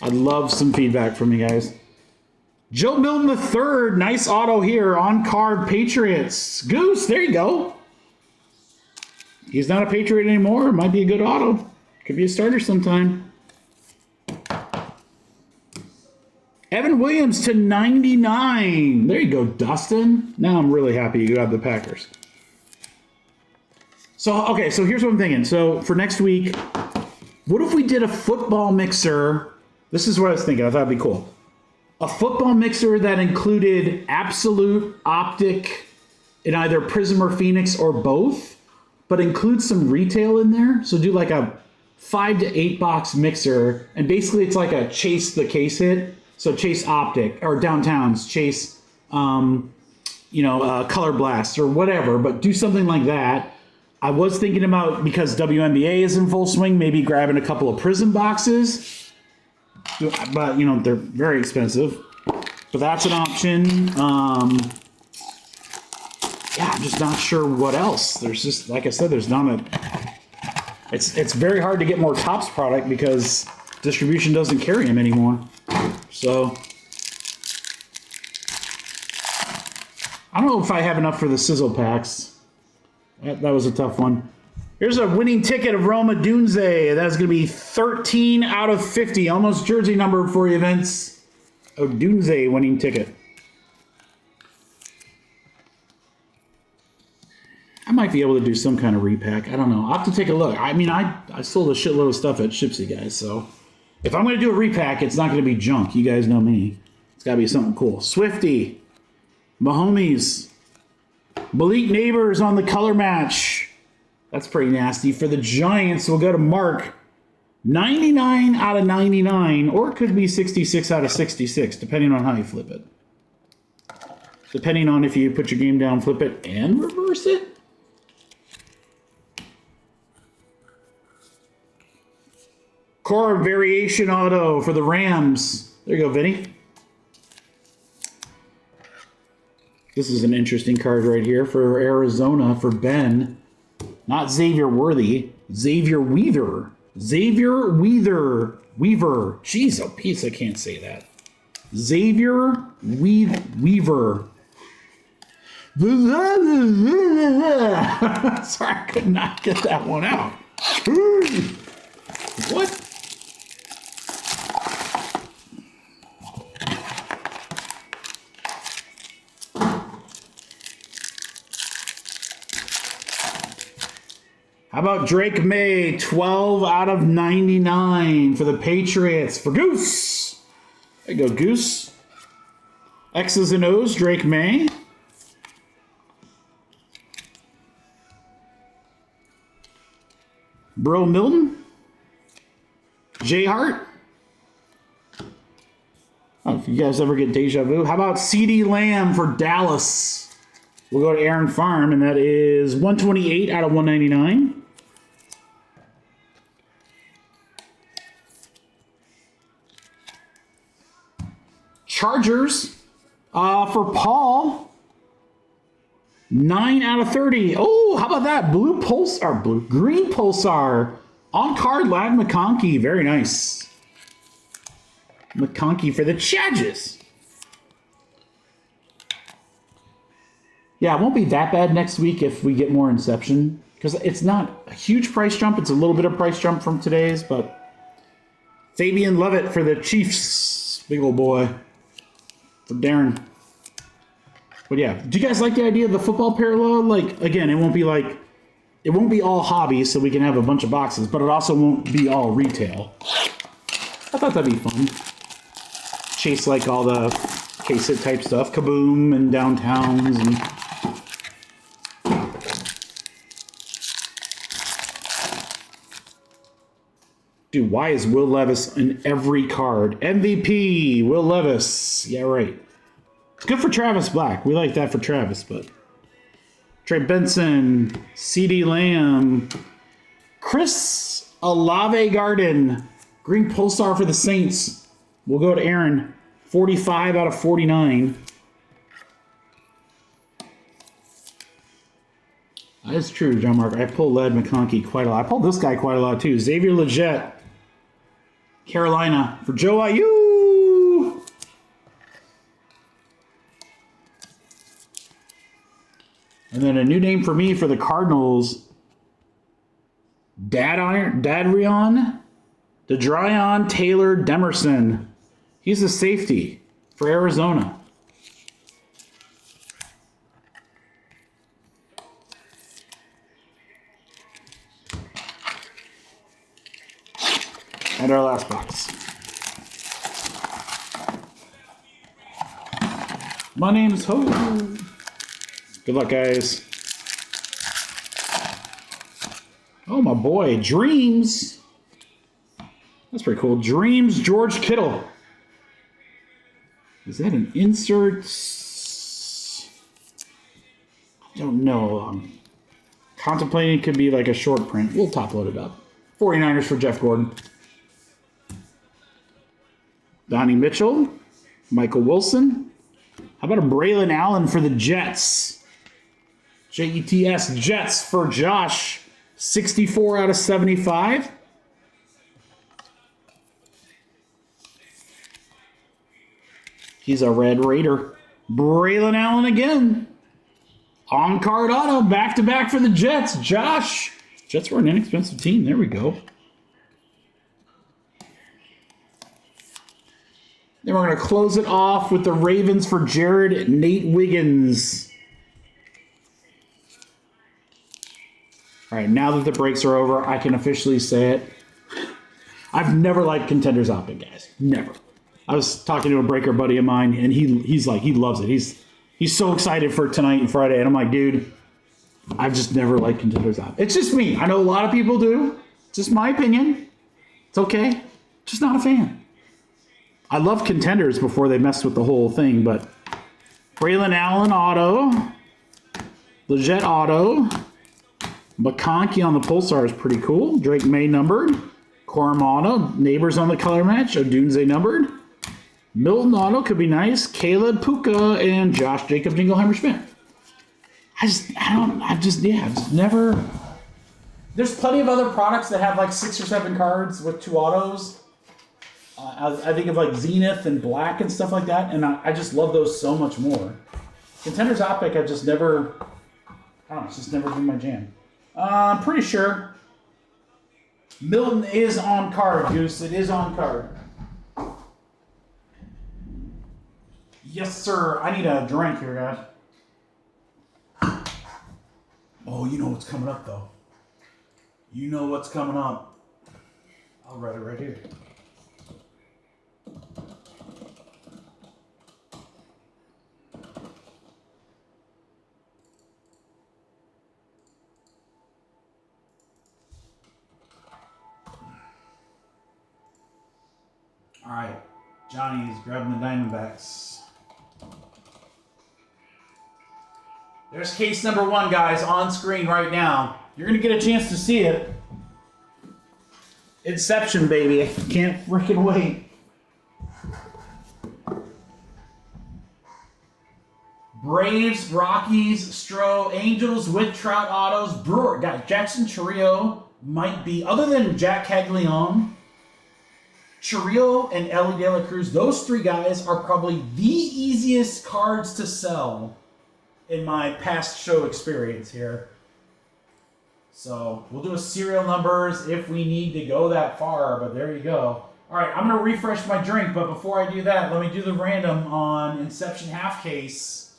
I'd love some feedback from you guys. Joe Milton III, nice auto here on card Patriots. Goose, there you go. He's not a Patriot anymore. Might be a good auto. Could be a starter sometime. Evan Williams /99. There you go, Dustin. Now I'm really happy you got the Packers. So, okay, so here's what I'm thinking. So, for next week, what if we did a football mixer? This is what I was thinking. I thought it'd be cool. A football mixer that included Absolute, Optic, in either Prism or Phoenix or both, but include some retail in there. So do like a 5 to 8 box mixer, and basically it's like a chase the case hit. So chase Optic, or Downtowns, chase, Color Blast or whatever, but do something like that. I was thinking about, because WNBA is in full swing, maybe grabbing a couple of Prism boxes, but they're very expensive. But that's an option. Yeah, I'm just not sure what else. There's just, like I said, there's not a... It's very hard to get more Topps product because distribution doesn't carry them anymore. So... I don't know if I have enough for the sizzle packs. That was a tough one. Here's a winning ticket of Roma Dunze. That's going to be 13 out of 50. Almost jersey number for you, Vince. Odunze winning ticket. I might be able to do some kind of repack. I don't know. I'll have to take a look. I mean, I sold a shitload of stuff at Shipsy, guys, so if I'm going to do a repack, it's not going to be junk. You guys know me. It's got to be something cool. Swifty. Mahomes. Malik Neighbors on the color match. That's pretty nasty. For the Giants, we'll go to Mark. 99 out of 99, or it could be 66 out of 66, depending on how you flip it. Depending on if you put your game down, flip it, and reverse it. Core variation auto for the Rams. There you go, Vinny. This is an interesting card right here for Arizona for Ben. Not Xavier Worthy. Xavier Weaver. Xavier Weaver. Jeez, oh, piece, I can't say that. Xavier Weaver. Sorry, I could not get that one out. What? How about Drake May, 12 out of 99 for the Patriots for Goose. There you go, Goose. X's and O's, Drake May. Bro Milton. J Hart. Oh, if you guys ever get deja vu. How about CD Lamb for Dallas? We'll go to Aaron Farm, and that is 128 out of 199. Chargers for Paul. 9 out of 30. Oh, how about that? Green Pulsar. On card, Lad McConkey. Very nice. McConkey for the Chargers. Yeah, it won't be that bad next week if we get more Inception. Because it's not a huge price jump. It's a little bit of price jump from today's. But Fabian Lovett for the Chiefs. Big old boy. For Darren. But yeah, do you guys like the idea of the football parallel? Like, again, it won't be all hobby, so we can have a bunch of boxes, but it also won't be all retail. I thought that'd be fun. Chase like all the case-it type stuff, Kaboom and Downtowns and... Dude, why is Will Levis in every card? MVP, Will Levis. Yeah, right. It's good for Travis Black. We like that for Travis, but... Trey Benson, CD Lamb, Chris Olave Garden, Green Pulsar for the Saints. We'll go to Aaron, 45 out of 49. That is true, John Mark. I pull Led McConkey quite a lot. I pulled this guy quite a lot, too. Xavier Legette, Carolina, for Joe Ayu. And then a new name for me for the Cardinals, Dadrion Taylor Demerson. He's a safety for Arizona. And our last box. My name's Ho. Good luck, guys. Oh, my boy, Dreams. That's pretty cool. Dreams, George Kittle. Is that an insert? I don't know. I'm contemplating it could be like a short print. We'll top load it up. 49ers for Jeff Gordon. Donnie Mitchell. Michael Wilson. How about a Braylon Allen for the Jets? Jets, Jets for Josh. 64 out of 75. He's a Red Raider. Braylon Allen again. On-card auto, back-to-back for the Jets. Josh. Jets were an inexpensive team. There we go. Then we're going to close it off with the Ravens for Jared Nate Wiggins. All right, now that the breaks are over, I can officially say it. I've never liked Contenders Optic, guys. Never. I was talking to a breaker buddy of mine, and he's like, he loves it. He's so excited for tonight and Friday, and I'm like, dude, I've just never liked Contenders Optic. It's just me. I know a lot of people do. It's just my opinion. It's okay. Just not a fan. I love Contenders before they messed with the whole thing, but Braylon Allen auto, Leggett auto, McConkey on the Pulsar is pretty cool. Drake May numbered, Corum auto, Neighbors on the color match, Odunze numbered, Milton auto could be nice, Caleb Puka, and Josh Jacob Jingleheimer Schmidt. I've just never. There's plenty of other products that have like 6 or 7 cards with 2 autos. I think of like Zenith and Black and stuff like that, and I just love those so much more. Contenders Optic, I've just never, I don't know, it's just never been my jam. I'm pretty sure Milton is on card, Goose. It is on card. Yes, sir. I need a drink here, guys. Oh, you know what's coming up, though. You know what's coming up. I'll write it right here. All right, Johnny's grabbing the Diamondbacks. There's case number 1, guys, on screen right now. You're going to get a chance to see it. Inception, baby. I can't freaking wait. Braves, Rockies, Stro, Angels with Trout autos. Brewer, guys, Jackson Chourio might be, other than Jack Caglione, Chourio and Ellie De La Cruz, those 3 guys are probably the easiest cards to sell in my past show experience here. So we'll do a serial numbers if we need to go that far, but there you go. All right, I'm going to refresh my drink, but before I do that, let me do the random on Inception half case.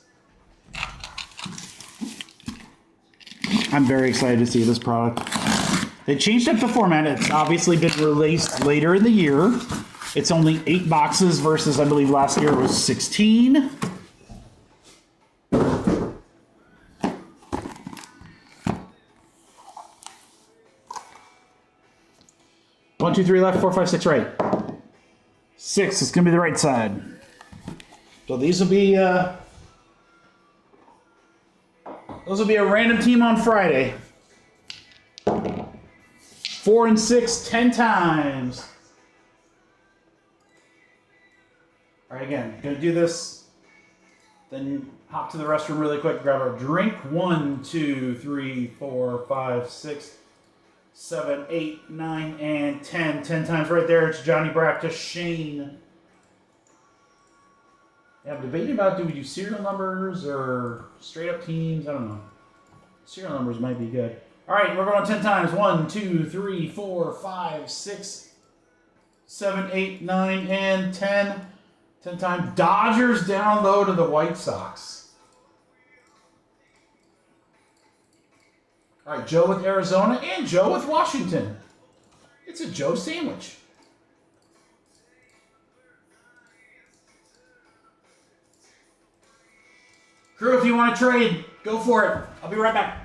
I'm very excited to see this product. They changed up the format. It's obviously been released later in the year. It's only 8 boxes versus, I believe, last year it was 16. One, two, three left, 4, 5, 6 right. 6 is going to be the right side. So these will be those will be a random team on Friday. 4 and 6, 10 times. All right, again, gonna do this. Then hop to the restroom really quick, grab our drink. 1, 2, 3, 4, 5, 6, 7, 8, 9, and 10. 10 times right there. It's Johnny Brack to Shane. Yeah, I'm debating about, do we do serial numbers or straight up teams? I don't know. Serial numbers might be good. All right, we're going 10 times. 1, 2, 3, 4, 5, 6, 7, 8, 9, and 10. 10 times. Dodgers down low to the White Sox. All right, Joe with Arizona and Joe with Washington. It's a Joe sandwich. Crew, if you want to trade, go for it. I'll be right back.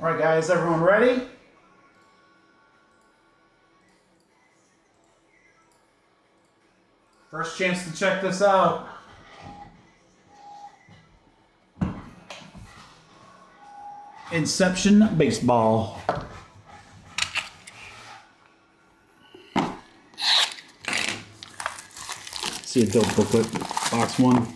All right, guys, everyone ready? First chance to check this out. Inception Baseball. See a dope booklet, box one.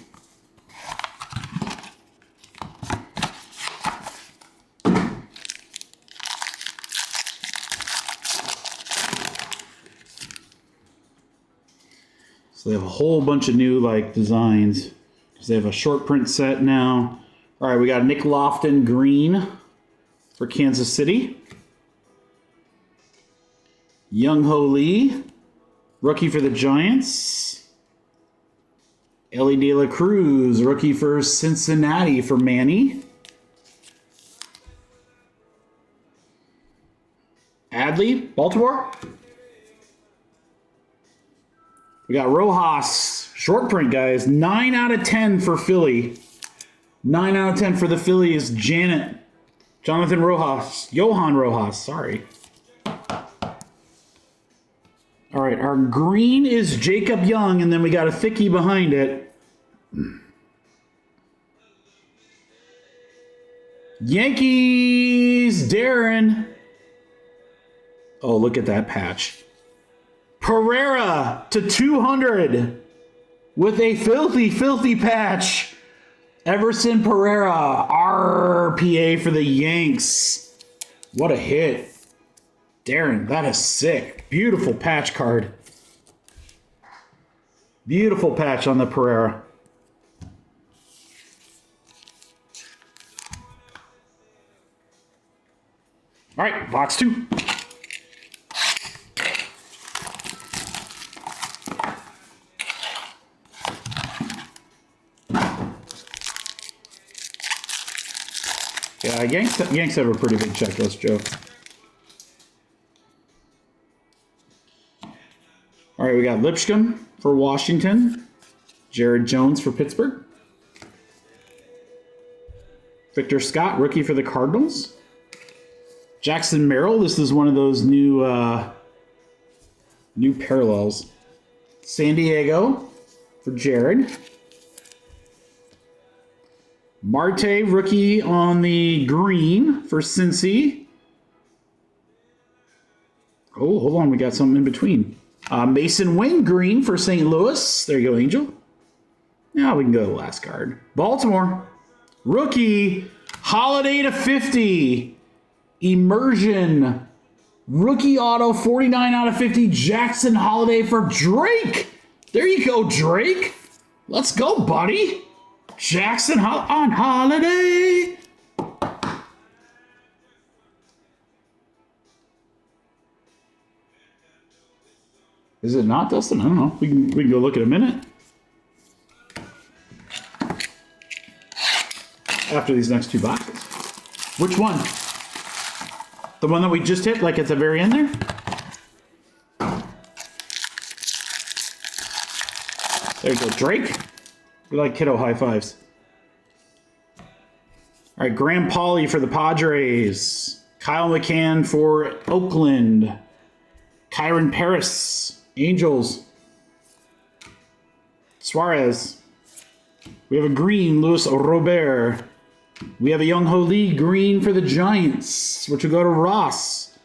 So they have a whole bunch of new designs. Because they have a short print set now. All right, we got Nick Lofton green for Kansas City. Young Ho Lee, rookie for the Giants. Ellie De La Cruz, rookie for Cincinnati for Manny. Adley, Baltimore. We got Rojas, short print, guys. 9 out of 10 for Philly. 9 out of 10 for the Phillies. Jonathan Rojas. Johan Rojas, sorry. All right, our green is Jacob Young, and then we got a thickie behind it. Yankees, Darren. Oh, look at that patch. Pereira to 200 with a filthy, filthy patch. Everson Pereira, RPA for the Yanks. What a hit. Darren, that is sick. Beautiful patch card. Beautiful patch on the Pereira. All right, box 2. Yeah, Yanks have a pretty big checklist, Joe. All right, we got Lipscomb for Washington. Jared Jones for Pittsburgh. Victor Scott, rookie for the Cardinals. Jackson Merrill, this is one of those new parallels. San Diego for Jared. Marte, rookie on the green for Cincy. Oh, hold on, we got something in between. Mason Wing, green for St. Louis. There you go, Angel. Now we can go to the last card. Baltimore, rookie, Holiday to 50. Immersion, rookie auto, 49 out of 50. Jackson Holiday for Drake. There you go, Drake. Let's go, buddy. Jackson on Holiday. Is it not, Dustin? I don't know. We can go look at a minute. After these next 2 boxes. Which one? The one that we just hit, like at the very end there? There you go, Drake. We like kiddo high fives. All right, Graham Pauley for the Padres. Kyle McCann for Oakland. Kyron Paris, Angels. Suarez. We have a green, Luis Robert. We have a Young Ho Lee green for the Giants, which will go to Ross.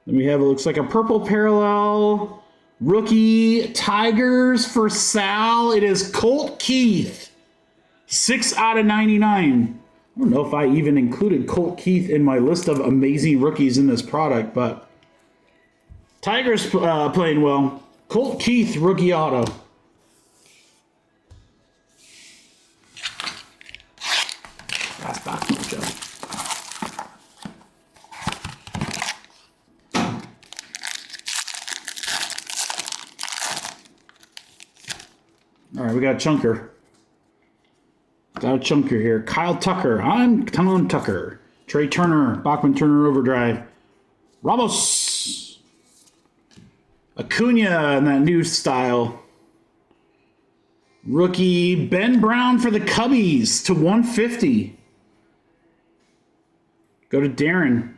Then we have, it looks like a purple parallel. Rookie Tigers for Sal. It is Colt Keith. 6 out of 99. I don't know if I even included Colt Keith in my list of amazing rookies in this product, but Tigers playing well. Colt Keith, rookie auto. Last box, Joe. All right, we got a chunker. Got a chunker here. Kyle Tucker. I'm Tom Tucker. Trey Turner. Bachman Turner Overdrive. Ramos. Acuna in that new style. Rookie Ben Brown for the Cubbies to 150. Go to Darren.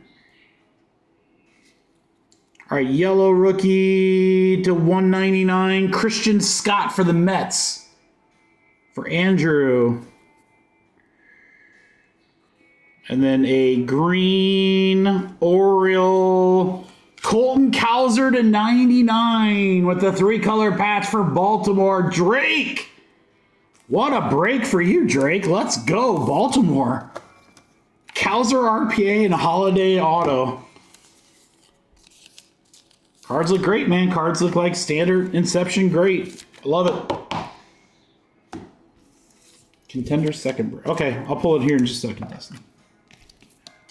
All right, yellow rookie to 199. Christian Scott for the Mets. For Andrew. And then a green Oriole Colton Cowser to 99 with the 3-color patch for Baltimore. Drake! What a break for you, Drake. Let's go, Baltimore. Cowser RPA and a Holiday Auto. Cards look great, man. Cards look like standard Inception great. I love it. Contenders second break. Okay, I'll pull it here in just a second, Dustin.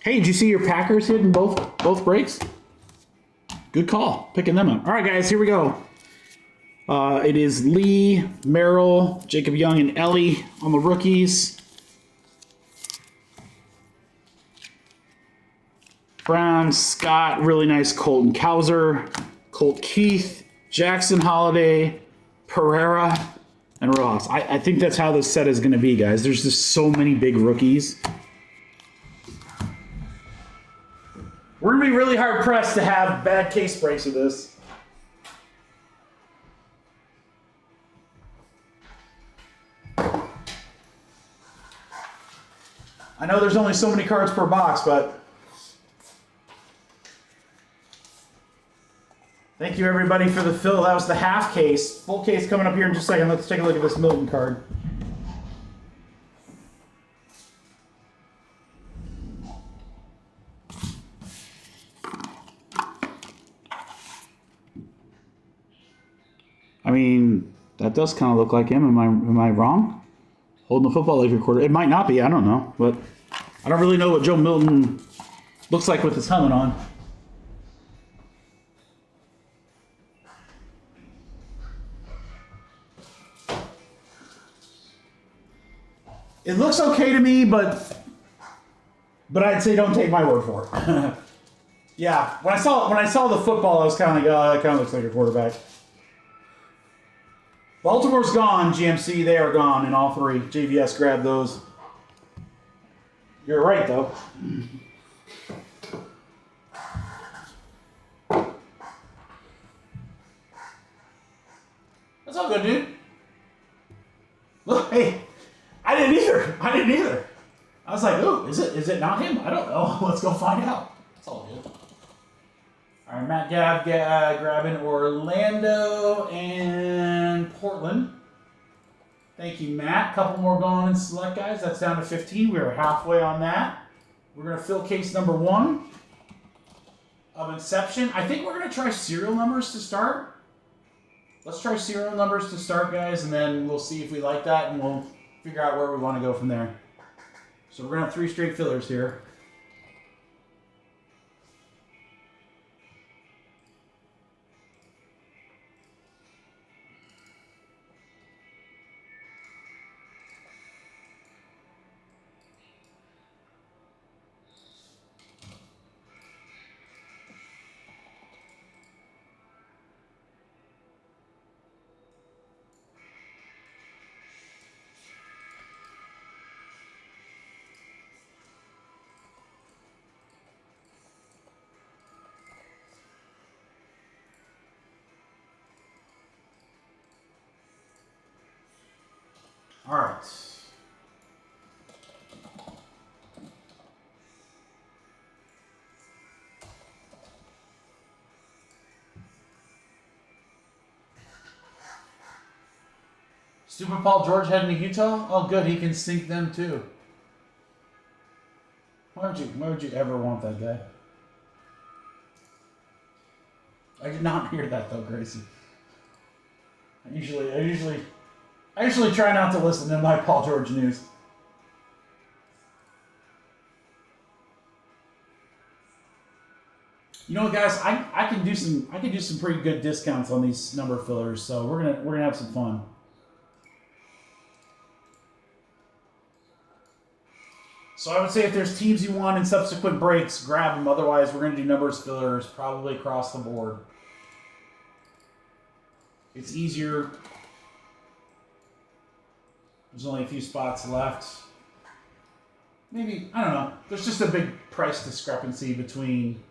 Hey, did you see your Packers hitting both breaks? Good call, picking them up. All right, guys, here we go. It is Lee, Merrill, Jacob Young, and Ellie on the rookies. Brown, Scott, really nice Colton Cowser, Colt Keith, Jackson Holiday, Pereira, and Rojas. I think that's how this set is going to be, guys. There's just so many big rookies. We're going to be really hard-pressed to have bad case breaks of this. I know there's only so many cards per box, but thank you, everybody, for the fill. That was the half case. Full case coming up here in just a second. Let's take a look at this Milton card. I mean, that does kind of look like him. Am I wrong? Holding the football like a quarter. It might not be. I don't know. But I don't really know what Joe Milton looks like with his helmet on. It looks okay to me, but I'd say don't take my word for it. Yeah, when I saw the football, I was kind of like, oh, that kind of looks like a quarterback. Baltimore's gone, GMC. They are gone in all three. JVS grabbed those. You're right, though. That's all good, dude. Look, hey, I didn't either. I was like, ooh, is it not him? I don't know. Let's go find out. It's all good. All right, Matt Gav grabbing Orlando and Portland. Thank you, Matt. Couple more going in select, guys. That's down to 15. We're halfway on that. We're going to fill case number 1 of Inception. I think we're going to try serial numbers to start. Let's try serial numbers to start, guys, and then we'll see if we like that, and we'll figure out where we want to go from there. So we're going to have 3 straight fillers here. All right. Stupid Paul George heading to Utah? Oh, good. He can sink them too. Why would you ever want that guy? I did not hear that though, Gracie. I usually try not to listen to my Paul George news. You know what, guys? I can do some pretty good discounts on these number fillers, so we're gonna have some fun. So I would say if there's teams you want in subsequent breaks, grab them. Otherwise, we're gonna do numbers fillers probably across the board. It's easier. There's only a few spots left. maybe, I don't know. There's just a big price discrepancy between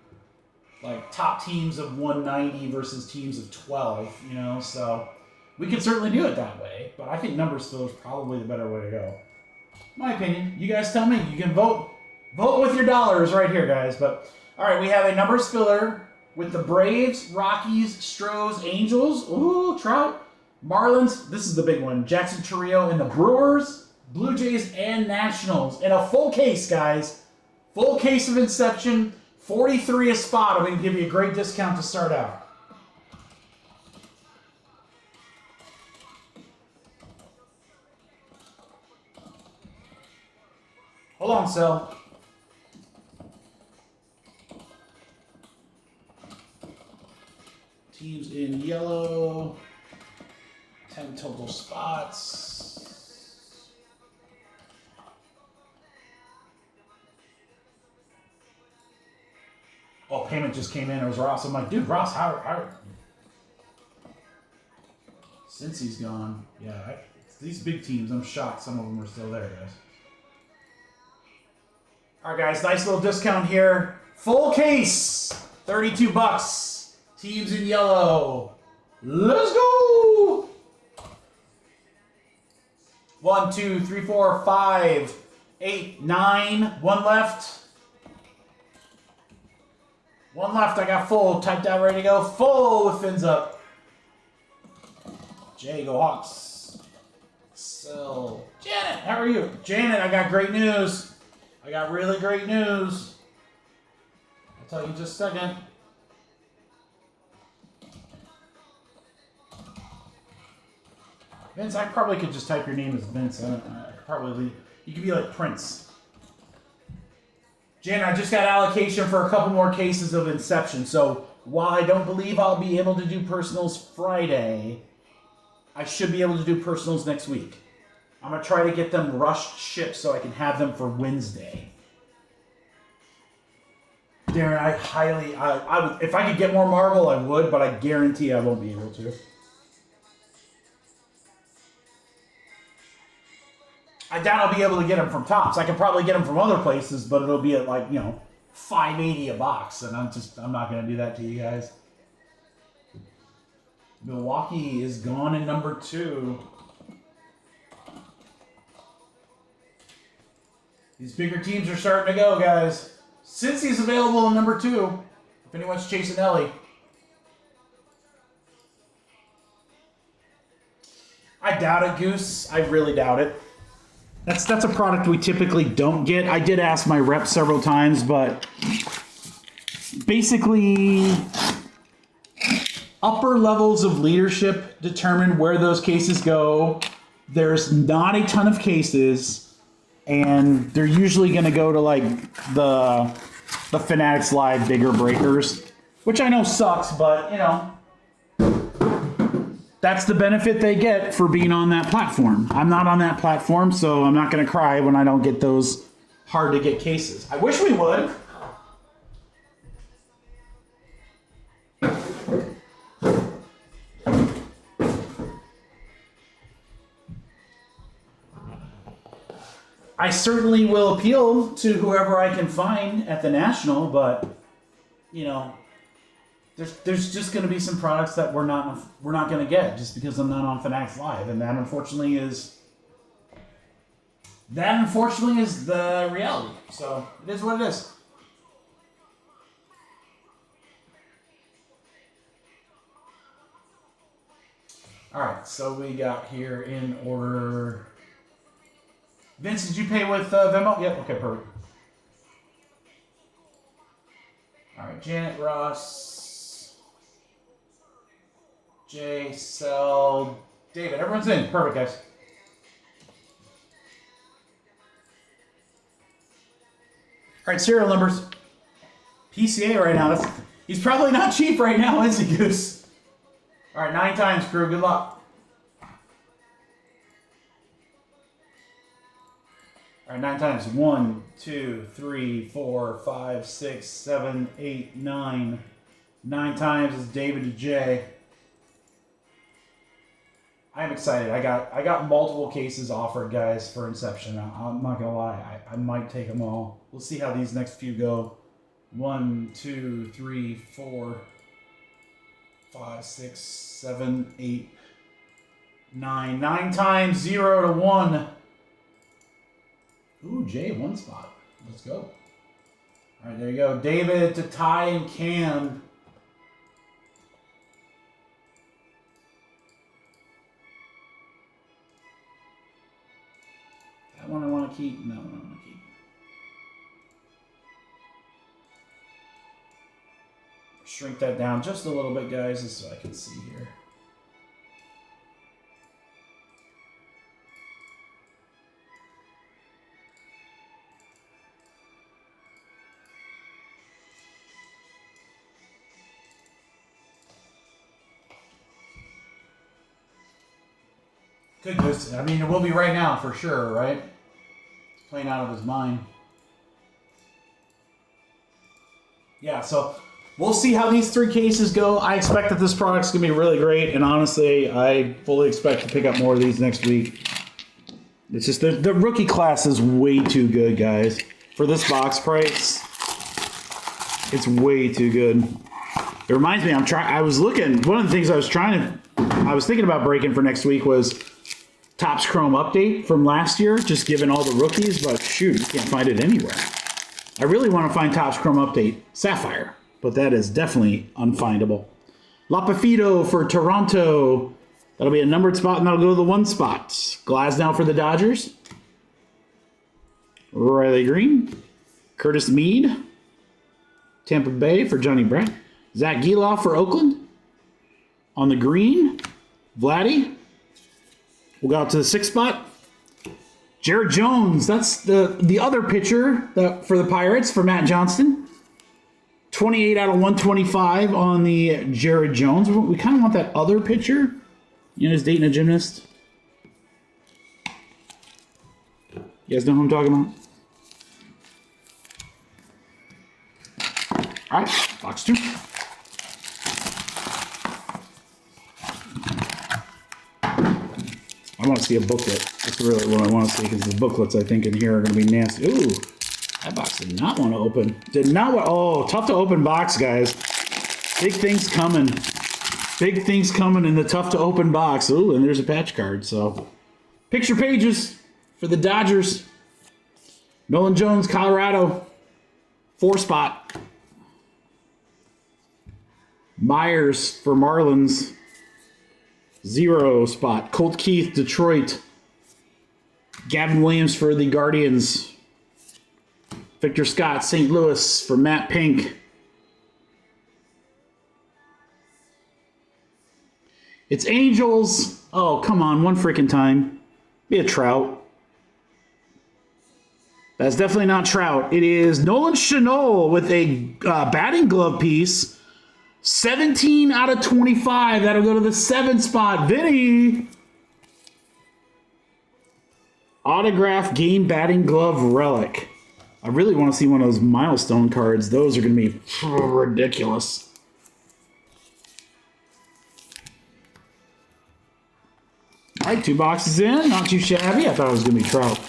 like top teams of 190 versus teams of 12, you know, so we could certainly do it that way, but I think numbers fill is probably the better way to go. My opinion. You guys tell me. You can vote with your dollars right here, guys. But all right, we have a numbers filler with the Braves, Rockies, Stros, Angels, ooh, Trout, Marlins. This is the big one. Jackson Chourio and the Brewers, Blue Jays, and Nationals. And a full case, guys. Full case of Inception. 43 a spot. I'm going to give you a great discount to start out. Hold on, Sel. Teams in yellow. 10 total spots. Oh, payment just came in. It was Ross. I'm like, dude, Ross, how? Since he's gone, yeah. These big teams, I'm shocked some of them are still there, guys. All right, guys, nice little discount here. Full case, 32 bucks. Teams in yellow. Let's go. 1, 2, 3, 4, 5, 8, 9. One left. One left. I got full. Typed out, ready to go. Full with fins up. Jay, go Hawks. So, Janet, how are you? Janet, I got great news. I got really great news. I'll tell you in just a second. Vince, I probably could just type your name as Vince. I could probably, you could be like Prince. Jan, I just got allocation for a couple more cases of Inception. So while I don't believe I'll be able to do personals Friday, I should be able to do personals next week. I'm going to try to get them rushed shipped so I can have them for Wednesday. Darren, I would, if I could get more Marvel, I would, but I guarantee I won't be able to. I doubt I'll be able to get them from Tops. I could probably get them from other places, but it'll be at like, you know, $5.80 a box, and I'm not going to do that to you guys. Milwaukee is gone in number 2. These bigger teams are starting to go, guys. Cincy's available in number 2. If anyone's chasing Ellie. I doubt it, Goose. I really doubt it. That's a product we typically don't get. I did ask my rep several times, but basically upper levels of leadership determine where those cases go. There's not a ton of cases. And they're usually going to go to like the Fanatics Live bigger breakers, which I know sucks, but you know, that's the benefit they get for being on that platform. I'm not on that platform, so I'm not going to cry when I don't get those hard to get cases. I wish we would. I certainly will appeal to whoever I can find at the National, but you know, there's just going to be some products that we're not going to get just because I'm not on Fanatics Live, and that unfortunately is the reality. So it is what it is. All right, so we got here in order. Vince, did you pay with Venmo? Yep. Okay, perfect. All right, Janet, Ross, Jay, Sel, David. Everyone's in. Perfect, guys. All right, serial numbers. PCA right now. He's probably not cheap right now, is he, Goose? All right, 9 times, crew. Good luck. All right, 9 times. 1, 2, 3, 4, 5, 6, 7, 8, 9. 9 times is David to Jay. I am excited. I got multiple cases offered, guys, for Inception. I'm not gonna lie. I might take them all. We'll see how these next few go. 1, 2, 3, 4, 5, 6, 7, 8, 9. 9 times 0 to 1. Ooh, Jay, 1 spot. Let's go. All right, there you go. David to Ty and Cam. That one I want to keep, and that one I want to keep. Shrink that down just a little bit, guys, just so I can see here. Could just, I mean, it will be right now for sure, right? He's playing out of his mind. Yeah, so we'll see how these 3 cases go. I expect that this product's going to be really great, and honestly, I fully expect to pick up more of these next week. It's just the rookie class is way too good, guys. For this box price, it's way too good. It reminds me, I was looking, one of the things I was thinking about breaking for next week was Topps Chrome update from last year, just given all the rookies, but shoot, you can't find it anywhere. I really want to find Topps Chrome update Sapphire, but that is definitely unfindable. Lapafito for Toronto. That'll be a numbered spot, and that'll go to the 1 spot. Glasnow for the Dodgers. Riley Green. Curtis Mead. Tampa Bay for Johnny Brett. Zach Geloff for Oakland. On the green, Vladdy. We'll go out to the 6th spot. Jared Jones, that's the other pitcher for the Pirates for Matt Johnston. 28 out of 125 on the Jared Jones. We kind of want that other pitcher. You know, he's dating a gymnast. You guys know who I'm talking about? All right, box 2. I want to see a booklet. That's really what I want to see, because the booklets, I think, in here are going to be nasty. Ooh, that box did not want to open. Did not want... Oh, tough to open box, guys. Big things coming. Big things coming in the tough to open box. Ooh, and there's a patch card, so... Picture pages for the Dodgers. Nolan Jones, Colorado. 4 spot. Myers for Marlins. 0 spot. Colt Keith, Detroit. Gavin Williams for the Guardians. Victor Scott, St. Louis for Matt Pink. It's Angels. Oh, come on. One freaking time. Be a Trout. That's definitely not Trout. It is Nolan Chanel with a batting glove piece. 17 out of 25. That'll go to the 7th spot. Vinny. Autograph game batting glove relic. I really want to see one of those milestone cards. Those are going to be ridiculous. All right, 2 boxes in. Not too shabby. I thought it was going to be Trout.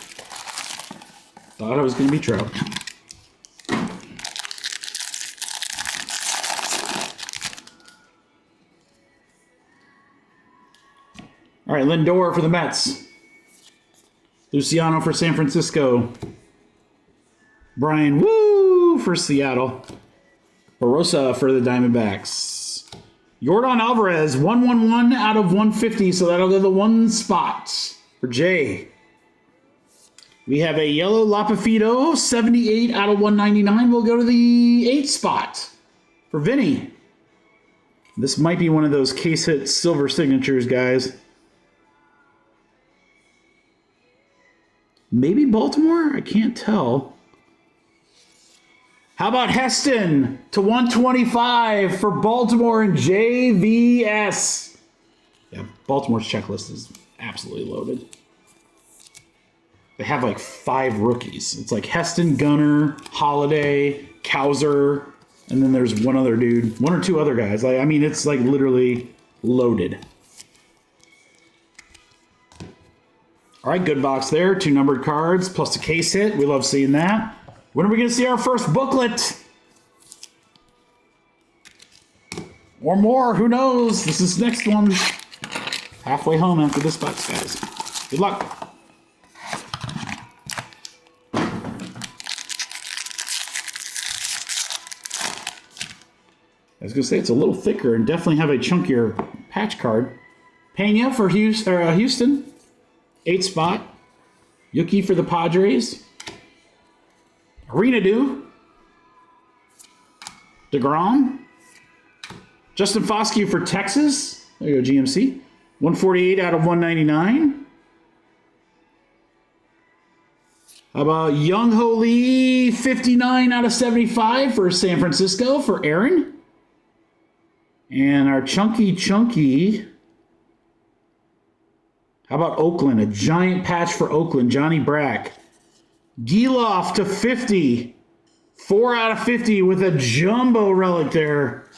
All right, Lindor for the Mets. Luciano for San Francisco. Brian Woo for Seattle. Barossa for the Diamondbacks. Yordan Alvarez, 111 out of 150, so that'll go to the 1 spot for Jay. We have a yellow Lapafito, 78 out of 199. Will go to the 8th spot for Vinny. This might be one of those case hit silver signatures, guys. Maybe Baltimore? I can't tell. How about Heston to 125 for Baltimore and JVS? Yeah, Baltimore's checklist is absolutely loaded. They have like 5 rookies. It's like Heston, Gunner, Holiday, Cowser, and then there's one other dude, 1 or 2 other guys. I mean, it's like literally loaded. All right, good box there. 2 numbered cards plus a case hit. We love seeing that. When are we going to see our first booklet? Or more, who knows? This is next one. Halfway home after this box, guys. Good luck. I was going to say it's a little thicker and definitely have a chunkier patch card. Pena for Houston. 8 spot. Yuki for the Padres. Arena Do. DeGrom. Justin Foscue for Texas. There you go, GMC. 148 out of 199. How about Young Ho Lee? 59 out of 75 for San Francisco for Aaron. And our Chunky. How about Oakland? A giant patch for Oakland. Johnny Brack. Giloff to 50. 4 out of 50 with a jumbo relic there.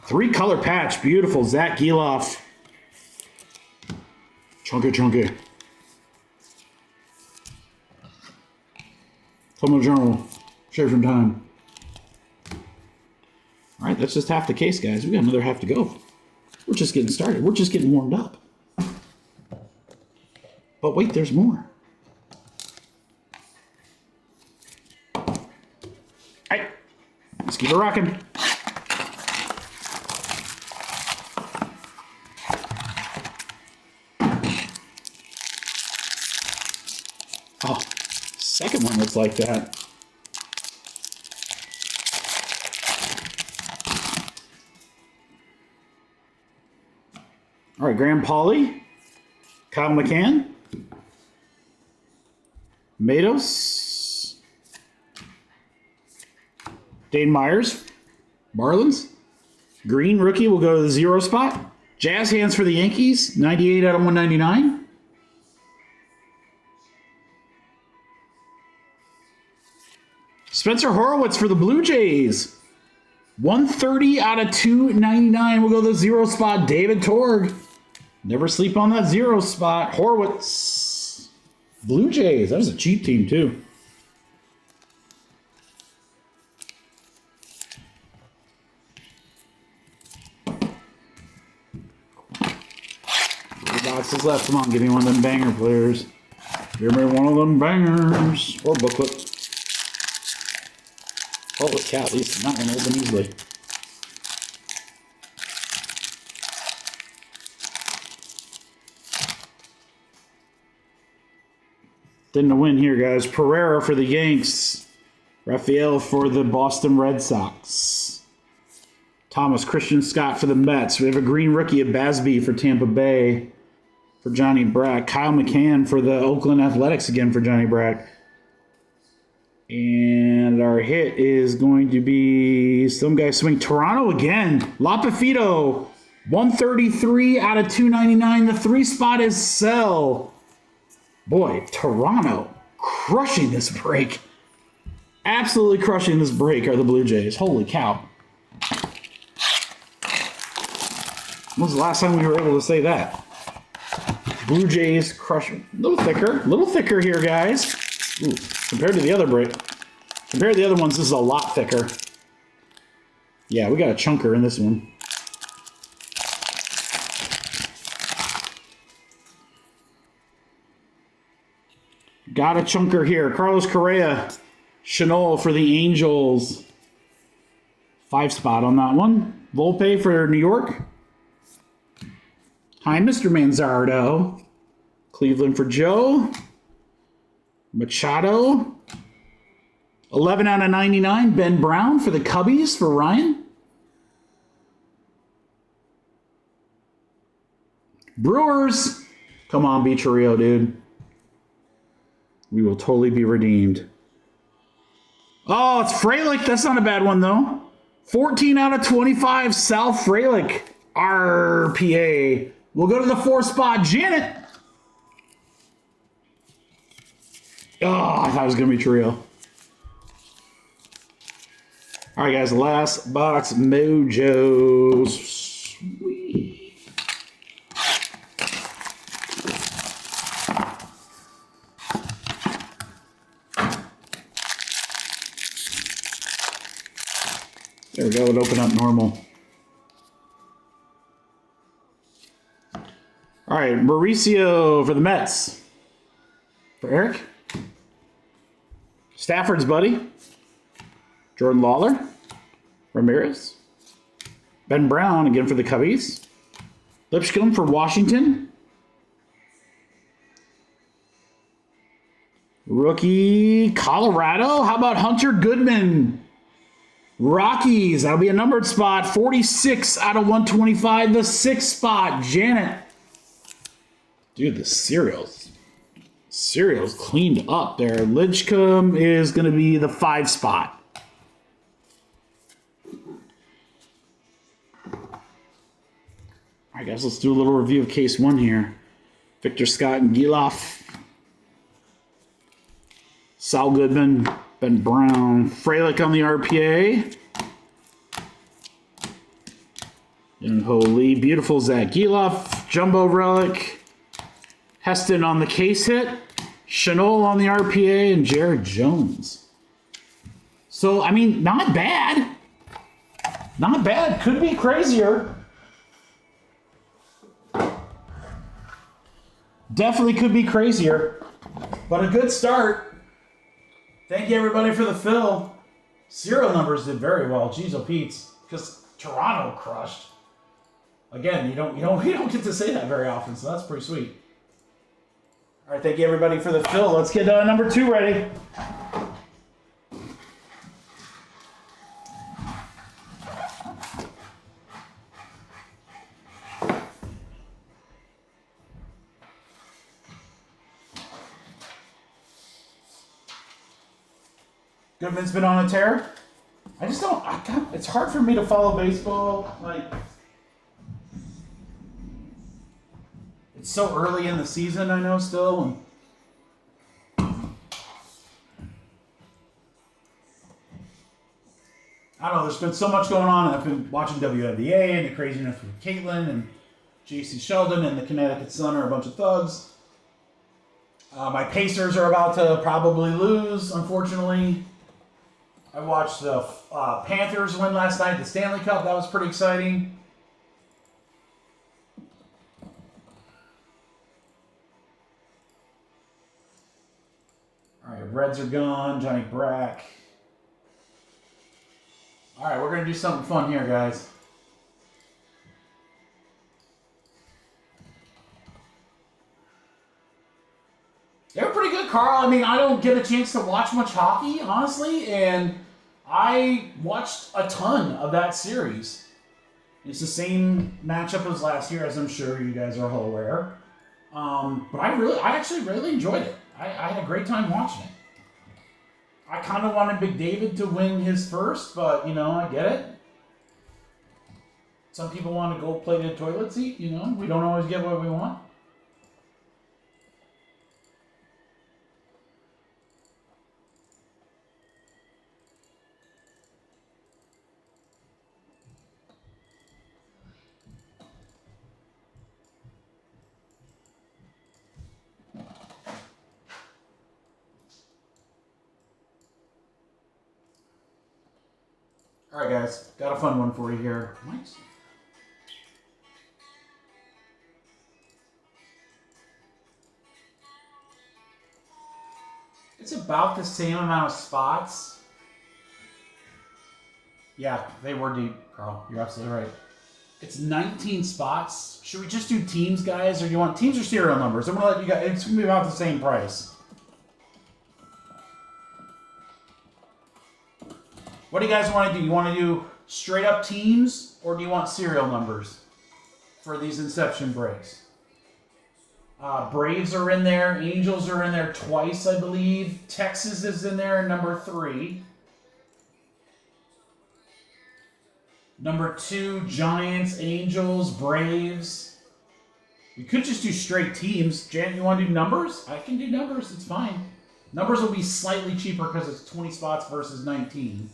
3-color patch. Beautiful. Zach Giloff. Chunky. Tomo Journal. Share some time. All right, that's just half the case, guys. We got another half to go. We're just getting started. We're just getting warmed up. But wait, there's more. All right, let's keep it rocking. Oh, second one looks like that. All right, Graham Pauley, Kyle McCann, Matos, Dane Myers, Marlins, Green rookie will go to the 0 spot. Jazz hands for the Yankees, 98 out of 199. Spencer Horowitz for the Blue Jays, 130 out of 299 will go to the 0 spot. David Torg. Never sleep on that 0 spot. Horowitz. Blue Jays. That was a cheap team, too. Three boxes left. Come on, give me one of them banger players. Give me one of them bangers. Or booklet. Holy cow, at least that one open easily. Didn't win here, guys. Pereira for the Yanks. Rafael for the Boston Red Sox. Thomas Christian Scott for the Mets. We have a green rookie of Basby for Tampa Bay for Johnny Brack. Kyle McCann for the Oakland Athletics again for Johnny Brack. And our hit is going to be some guy swing. Toronto again. Lapafito. 133 out of 299. The 3 spot is Sell. Boy, Toronto crushing this break. Absolutely crushing this break are the Blue Jays. Holy cow. When was the last time we were able to say that? Blue Jays crushing. A little thicker here, guys. Ooh, compared to the other break. Compared to the other ones, this is a lot thicker. Yeah, we got a chunker in this one. Got a chunker here. Carlos Correa. Chanel for the Angels. 5 spot on that one. Volpe for New York. Hi, Mr. Manzardo. Cleveland for Joe. Machado. 11 out of 99. Ben Brown for the Cubbies for Ryan. Brewers. Come on, be Rio, dude. We will totally be redeemed. Oh, it's Frelick. That's not a bad one, though. 14 out of 25. Sal Frelick. RPA. We'll go to the 4 spot. Janet. Oh, I thought it was going to be Trio. All right, guys. Last box. Mojo. Sweet. There we go. It opened up normal. All right, Mauricio for the Mets. For Eric. Stafford's buddy. Jordan Lawler. Ramirez. Ben Brown again for the Cubbies. Lipscomb for Washington. Rookie Colorado. How about Hunter Goodman? Rockies. That'll be a numbered spot. 46 out of 125. The 6th spot. Janet. Dude, the cereal's cleaned up there. Lidgecombe is going to be the 5 spot. All right, guys, let's do a little review of case 1 here. Victor Scott and Giloff. Sal Goodman, Ben Brown, Frelick on the RPA. Young Ho Lee, beautiful Zach Giloff, Jumbo Relic. Heston on the case hit. Chanel on the RPA, and Jared Jones. So, I mean, not bad. Not bad. Could be crazier. Definitely could be crazier. But a good start. Thank you, everybody, for the fill. Serial numbers did very well. Jeez, oh Pete's, because Toronto crushed. Again, we don't get to say that very often, so that's pretty sweet. All right, thank you, everybody, for the fill. Let's get number 2 ready. Goodman's been on a tear. I just don't. It's hard for me to follow baseball. Like, it's so early in the season. I know still. And I don't know. There's been so much going on. I've been watching WNBA and the craziness with Caitlin and J.C. Sheldon and the Connecticut Sun are a bunch of thugs. My Pacers are about to probably lose, unfortunately. I watched the Panthers win last night, the Stanley Cup. That was pretty exciting. All right, Reds are gone. Johnny Brack. All right, we're going to do something fun here, guys. They were pretty good, Carl. I mean, I don't get a chance to watch much hockey, honestly, and I watched a ton of that series. It's the same matchup as last year, as I'm sure you guys are all aware. But I actually really enjoyed it. I had a great time watching it. I kind of wanted Big David to win his first, but, you know, I get it. Some people want a gold-plated toilet seat, you know. We don't always get what we want. All right, guys, got a fun one for you here. Nice. It's about the same amount of spots. Yeah, they were deep, Carl. You're absolutely right. It's 19 spots. Should we just do teams, guys, or do you want teams or serial numbers? I'm gonna let you guys. It's gonna be about the same price. What do you guys want to do? You want to do straight up teams, or do you want serial numbers for these Inception breaks? Braves are in there. Angels are in there twice, I believe. Texas is in there, number 3. Number 2, Giants, Angels, Braves. We could just do straight teams. Jan, you want to do numbers? I can do numbers. It's fine. Numbers will be slightly cheaper because it's 20 spots versus 19.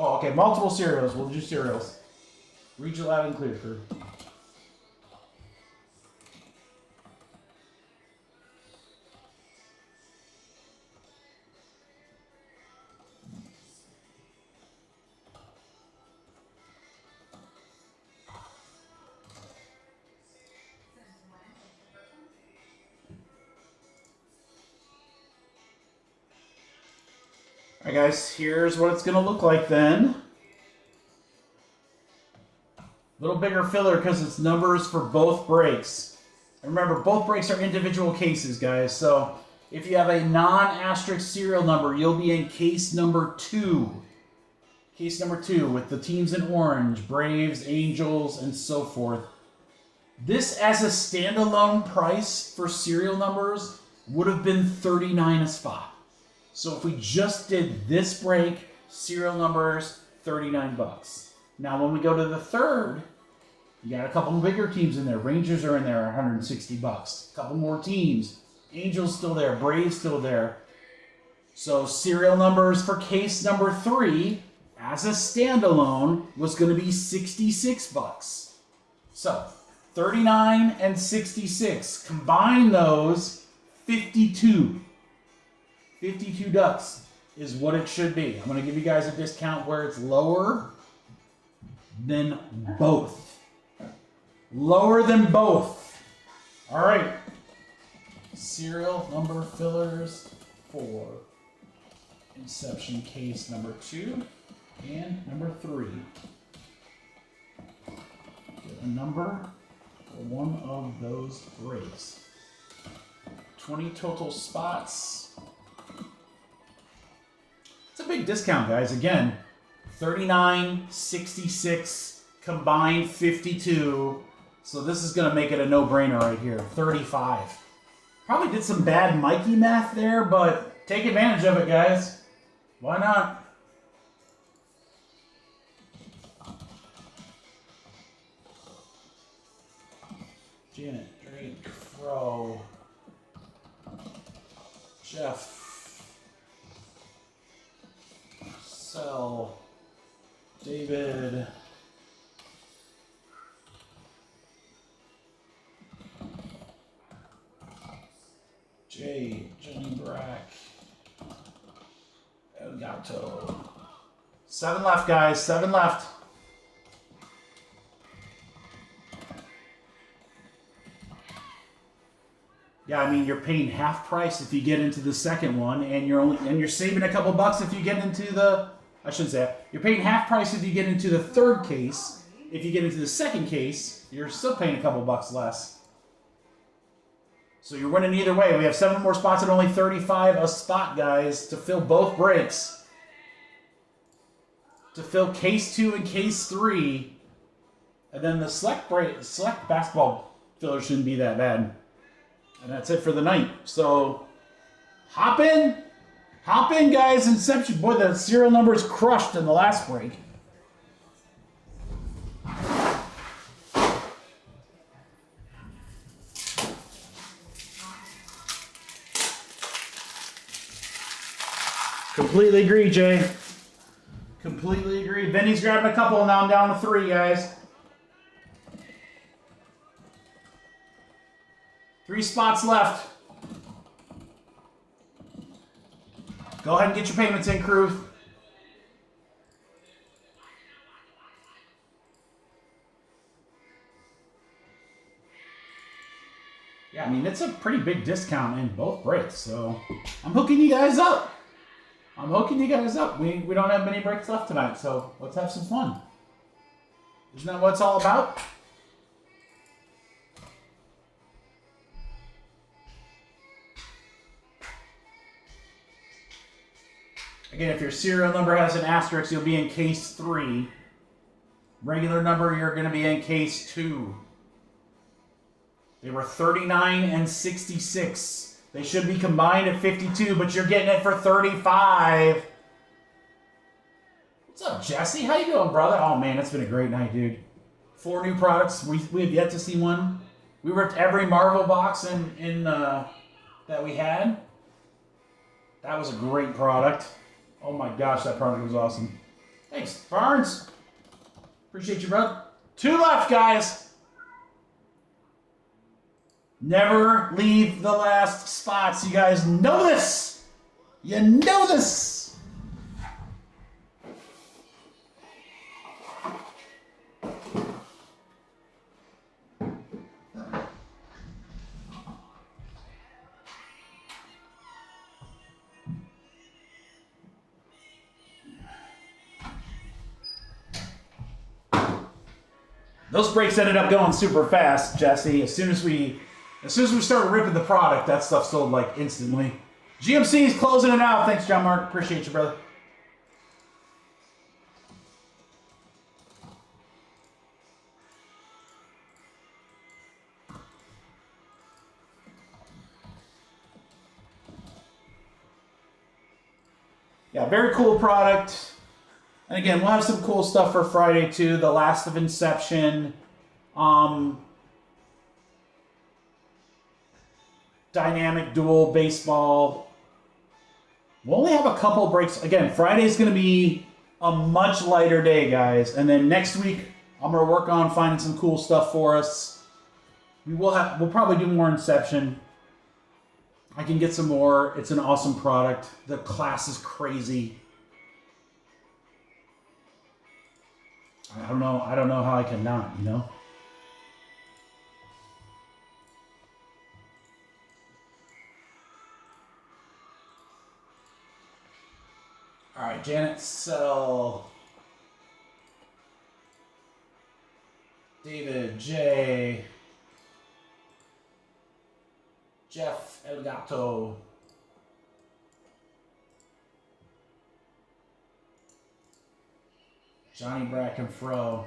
Oh, okay. Multiple serials. We'll do serials. Read you loud and clear, crew. Alright guys, here's what it's going to look like then. A little bigger filler because it's numbers for both breaks. And remember, both breaks are individual cases, guys. So if you have a non-asterisk serial number, you'll be in case number 2. Case number 2 with the teams in orange, Braves, Angels, and so forth. This as a standalone price for serial numbers would have been $39 a spot. So if we just did this break, serial numbers, $39. Now when we go to the third, you got a couple bigger teams in there. Rangers are in there, $160. A couple more teams. Angels still there, Braves still there. So serial numbers for case number 3 as a standalone was going to be $66. So 39 and 66. Combine those, 52. 52 ducks is what it should be. I'm going to give you guys a discount where it's lower than both. Lower than both. All right. Serial number fillers for Inception case number 2 and number 3. Get a number for one of those breaks. 20 total spots. It's a big discount, guys. Again, 39, 66, combined 52. So this is going to make it a no-brainer right here. 35. Probably did some bad Mikey math there, but take advantage of it, guys. Why not? Janet, Drake, Fro, Jeff, Sel, David, Jay, Jenny Brack, Elgato. 7 left, guys. 7 left. Yeah, I mean you're paying half price if you get into the second one, and you're saving a couple bucks if you get into the. I shouldn't say that. You're paying half price if you get into the third case. If you get into the second case, you're still paying a couple bucks less. So you're winning either way. We have 7 more spots at only 35 a spot, guys, to fill both breaks. To fill case 2 and case 3, and then the select basketball filler shouldn't be that bad. And that's it for the night. So hop in, guys. Inception. Boy, the serial number is crushed in the last break. Completely agree, Jay. Completely agree. Vinny's grabbing a couple, now I'm down to 3, guys. 3 spots left. Go ahead and get your payments in, crew. Yeah, I mean, it's a pretty big discount in both breaks, so I'm hooking you guys up. We don't have many breaks left tonight, so let's have some fun. Isn't that what it's all about? Again, if your serial number has an asterisk, you'll be in case 3. Regular number, you're going to be in case 2. They were 39 and 66. They should be combined at 52, but you're getting it for 35. What's up, Jesse? How you doing, brother? Oh, man, it's been a great night, dude. 4 new products. We have yet to see one. We ripped every Marvel box that we had. That was a great product. Oh my gosh, that product was awesome. Thanks, Barnes. Appreciate you, brother. 2 left, guys. Never leave the last spots. You guys know this. You know this. Those breaks ended up going super fast, Jesse. As soon as we started ripping the product, that stuff sold like instantly. GMC's closing it out. Thanks, John Mark. Appreciate you, brother. Yeah, very cool product. And again, we'll have some cool stuff for Friday too. The Last of Inception. Dynamic Dual Baseball. We'll only have a couple breaks. Again, Friday's going to be a much lighter day, guys. And then next week, I'm going to work on finding some cool stuff for us. We'll probably do more Inception. I can get some more. It's an awesome product. The class is crazy. I don't know how I can not, you know? All right, Janet Sell. David J. Jeff Elgato. Johnny Bracken Fro.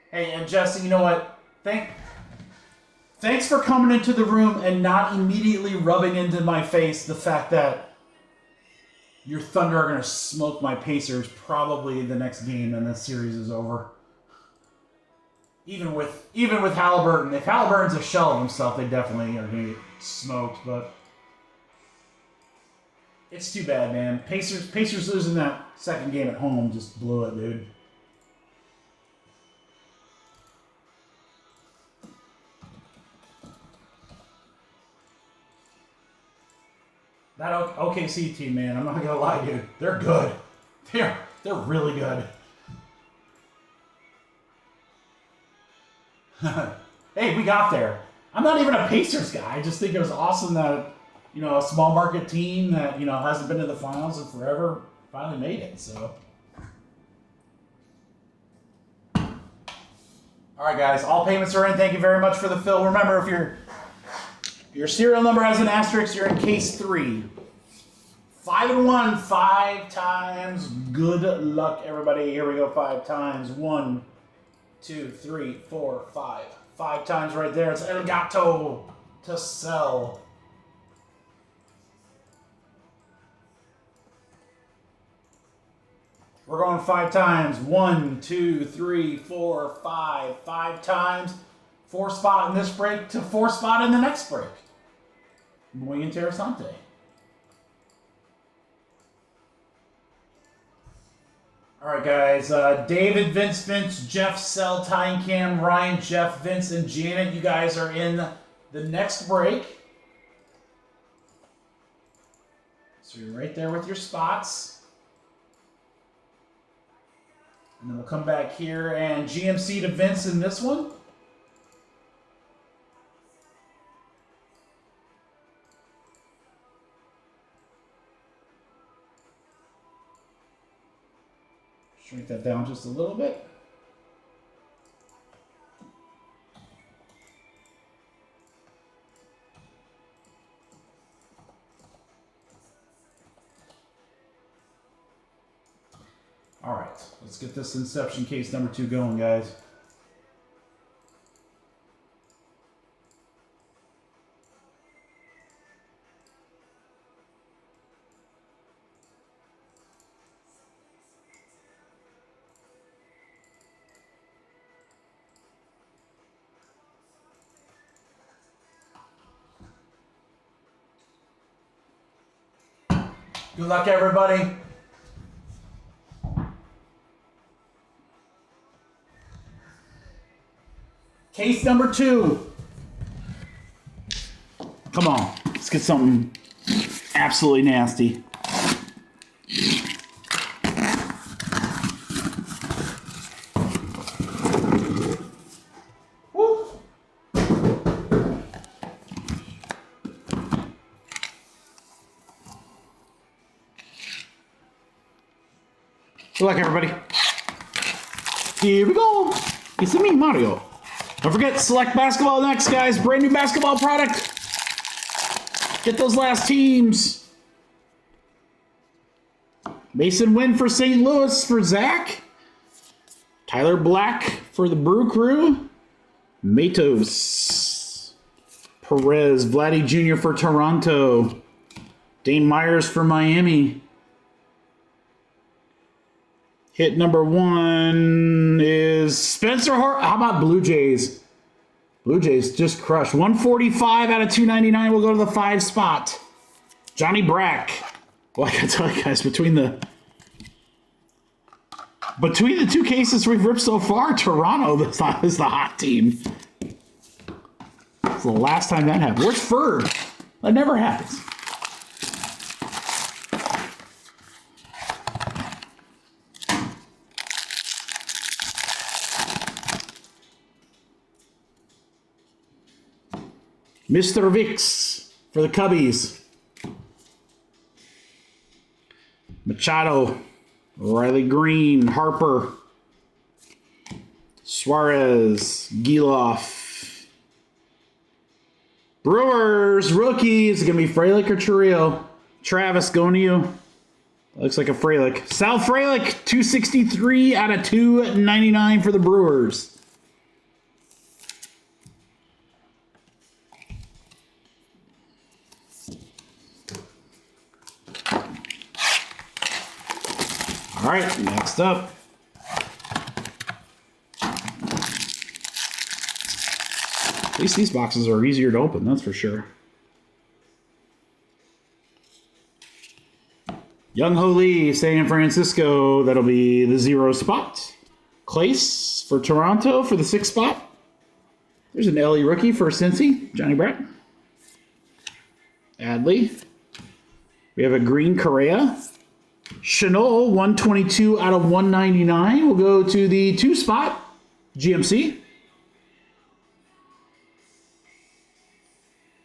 Hey, and Jesse, you know what? Thanks for coming into the room and not immediately rubbing into my face the fact that your Thunder are going to smoke my Pacers probably the next game and the series is over. Even with Halliburton, if Halliburton's a shell of himself, they definitely are going to get smoked. But it's too bad, man. Pacers losing that second game at home just blew it, dude. That OKC team, man, I'm not gonna lie, dude. They're good. They're really good. Hey, we got there. I'm not even a Pacers guy. I just think it was awesome that, you know, a small market team that, you know, hasn't been to the finals in forever finally made it, so. All right, guys, all payments are in. Thank you very much for the fill. Remember, if your serial number has an asterisk, you're in case 3. 5 and 1, 5 times. Good luck, everybody. Here we go, 5 times. 1, 2, 3, 4, 5. 5 times right there. It's Elgato to sell. We're going 5 times. 1, 2, 3, 4, 5. 5 times. 4 spot in this break to 4 spot in the next break. Muy interesante. All right, guys. David, Vince, Jeff, Sel, Tyne Cam, Ryan, Jeff, Vince, and Janet. You guys are in the next break. So you're right there with your spots. And then we'll come back here and GMC to Vince in this one. Shrink that down just a little bit. All right, let's get this Inception case number 2 going, guys. Good luck, everybody. Case number 2. Come on, let's get something absolutely nasty. Woo. Good luck, everybody. Here we go. It's me, Mario. Don't forget, select basketball next, guys. Brand new basketball product. Get those last teams. Mason Wynn for St. Louis for Zach. Tyler Black for the Brew Crew. Matos. Perez. Vladdy Jr. for Toronto. Dane Myers for Miami. Hit number 1 is Spencer Hart. How about Blue Jays? Blue Jays just crushed. 145 out of 299 will go to the 5 spot. Johnny Brack. Well, I gotta tell you guys, between the 2 cases we've ripped so far, Toronto is the hot team. It's the last time that happened. Where's Ferg? That never happens. Mr. Vicks for the Cubbies. Machado, Riley Green, Harper, Suarez, Giloff. Brewers, rookies. It's going to be Frelick or Churrillo. Travis, going to you. Looks like a Frelick. Sal Frelick, 263 out of 299 for the Brewers. All right, next up. At least these boxes are easier to open, that's for sure. Young Ho Lee, San Francisco. That'll be the 0 spot. Clace for Toronto for the 6 spot. There's an LE rookie for Cincy, Johnny Brett. Adley. We have a green Correa. Chanel, 122 out of 199 will go to the 2 spot, GMC.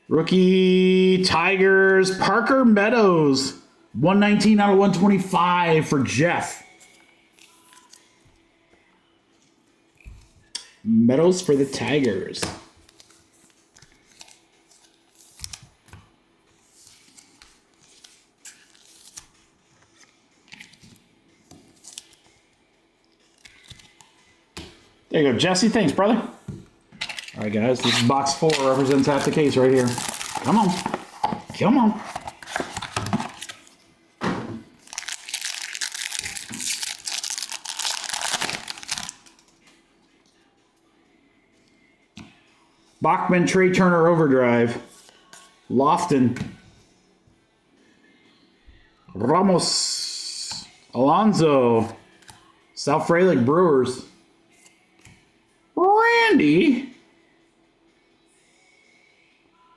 Rookie Tigers, Parker Meadows, 119 out of 125 for Jeff. Meadows for the Tigers. There you go, Jesse. Thanks, brother. All right, guys. This is box 4. Represents half the case right here. Come on. Come on. Bachman, Trey Turner, Overdrive. Lofton. Ramos. Alonzo. Sal Frelick, Brewers. Randy.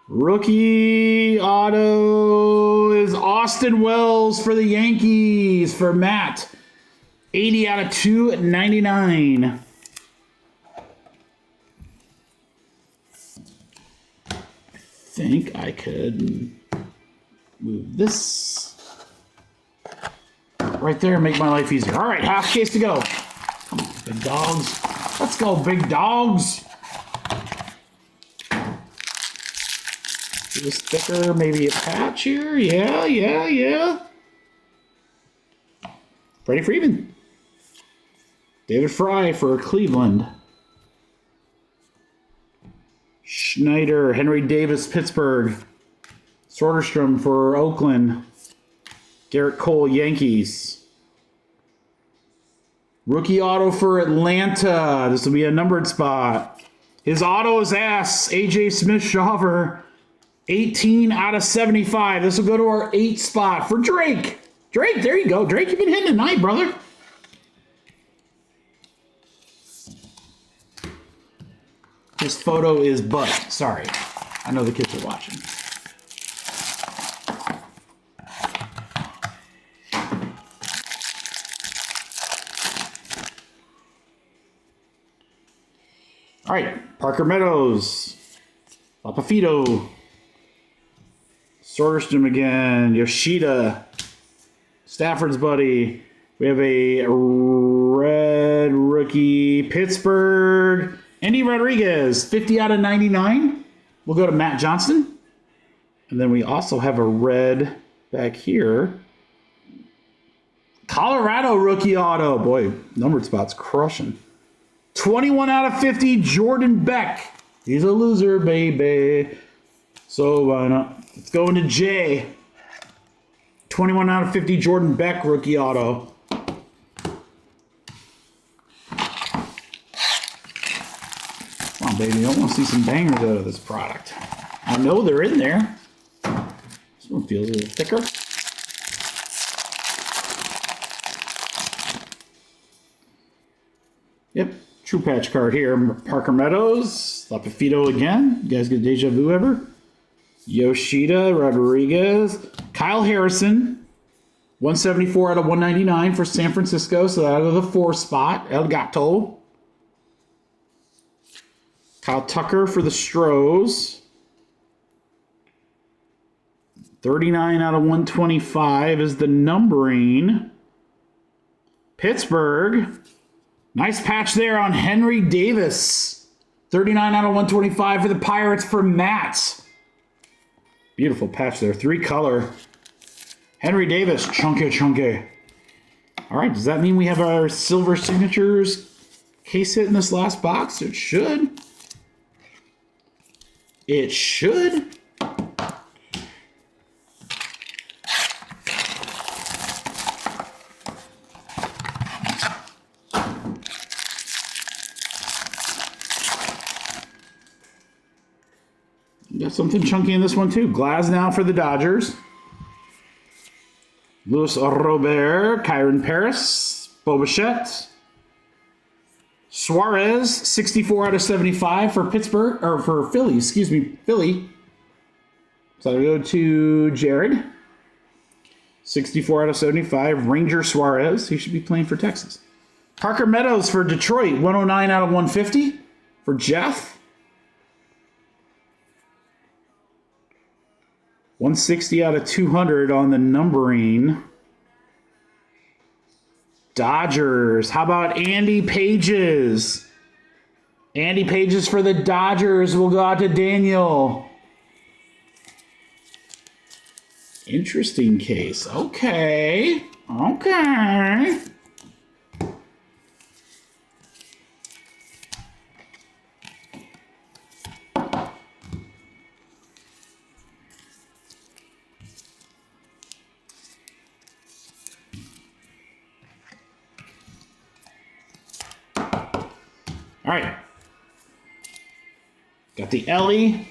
Rookie auto is Austin Wells for the Yankees for Matt. 80 out of 299. I think I could move this right there and make my life easier. All right, half case to go. Come on, big dogs. Let's go, big dogs. Do a sticker, maybe a patch here. Yeah. Freddie Freeman. David Fry for Cleveland. Schneider, Henry Davis, Pittsburgh. Soderstrom for Oakland. Garrett Cole, Yankees. Rookie auto for Atlanta. This will be a numbered spot. His auto is ass. AJ Smith-Shawver. 18 out of 75. This will go to our 8 spot for Drake. Drake, there you go. Drake, you've been hitting tonight, brother. This photo is Bud. Sorry. I know the kids are watching. All right, Parker Meadows, Lapafito, Soderstrom again, Yoshida, Stafford's buddy. We have a red rookie, Pittsburgh, Andy Rodriguez, 50 out of 99. We'll go to Matt Johnson. And then we also have a red back here. Colorado rookie auto. Boy, numbered spot's crushing. 21 out of 50, Jordan Beck. He's a loser, baby. So let's go into Jay. 21 out of 50, Jordan Beck rookie auto. Come on, baby. I want to see some bangers out of this product. I know they're in there. This one feels a little thicker. Yep, True Patch card here. Parker Meadows, Lapafito again. You guys get deja vu ever? Yoshida, Rodriguez, Kyle Harrison, 174 out of 199 for San Francisco, so out of the 4 spot. El Gato. Kyle Tucker for the Stros. 39 out of 125 is the numbering. Pittsburgh. Nice patch there on Henry Davis. 39 out of 125 for the Pirates for Matt. Beautiful patch there. 3-color. Henry Davis. Chunky. All right. Does that mean we have our silver signatures case hit in this last box? It should. It should. Got something chunky in this one too. Glasnow for the Dodgers. Luis Robert, Kyron Paris, Bo Bichette. Suarez, 64 out of 75 for Pittsburgh, or for Philly, excuse me, Philly. So I'll go to Jared. 64 out of 75, Ranger Suarez. He should be playing for Texas. Parker Meadows for Detroit, 109 out of 150 for Jeff. 160 out of 200 on the numbering. Dodgers. How about Andy Pages? Andy Pages for the Dodgers. We'll go out to Daniel. Interesting case. Okay. All right. Got the Ellie.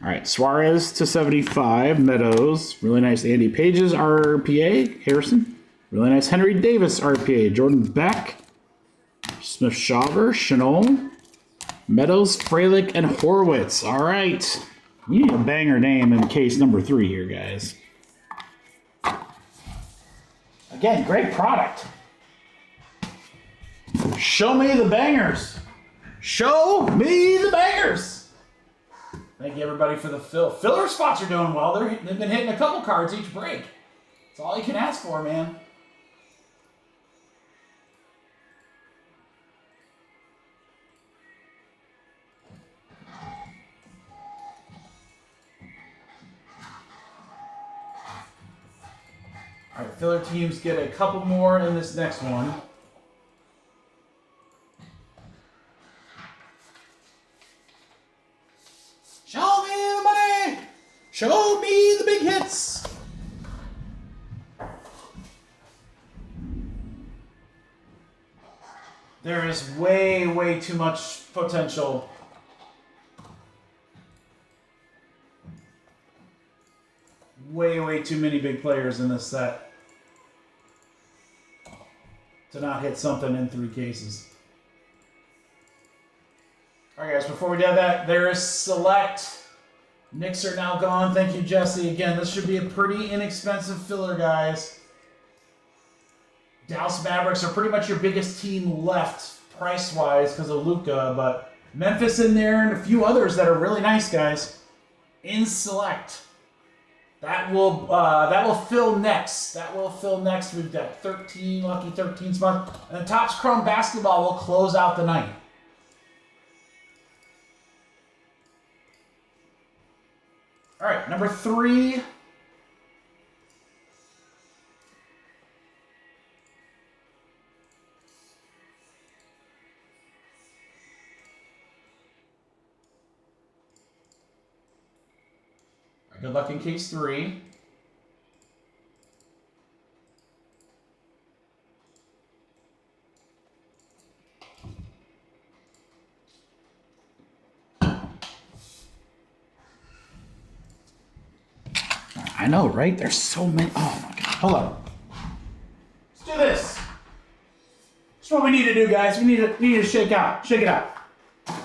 All right, Suarez to 75, Meadows. Really nice Andy Pages, RPA, Harrison. Really nice Henry Davis, RPA. Jordan Beck, Smith-Shawver, Chanel, Meadows, Fralick, and Horwitz. All right. We need a banger name in case number 3 here, guys. Again, great product. Show me the bangers. Show me the bangers. Thank you, everybody, for the fill. Filler spots are doing well. They've been hitting a couple cards each break. That's all you can ask for, man. All right, filler teams get a couple more in this next one. Show me the money! Show me the big hits! There is way too much potential. Way too many big players in this set to not hit something in 3 cases. All right, guys, before we do that, there is Select. Knicks are now gone. Thank you, Jesse. Again, this should be a pretty inexpensive filler, guys. Dallas Mavericks are pretty much your biggest team left price-wise because of Luka, but Memphis in there and a few others that are really nice, guys. In Select. That will fill next. That will fill next. We've got 13, lucky 13 spots. And Topps Chrome Basketball will close out the night. All right, number 3. Good luck in case 3. I know, right? There's so many. Oh my god. Hold on. Let's do this. That's what we need to do, guys. We need to shake out. Shake it out.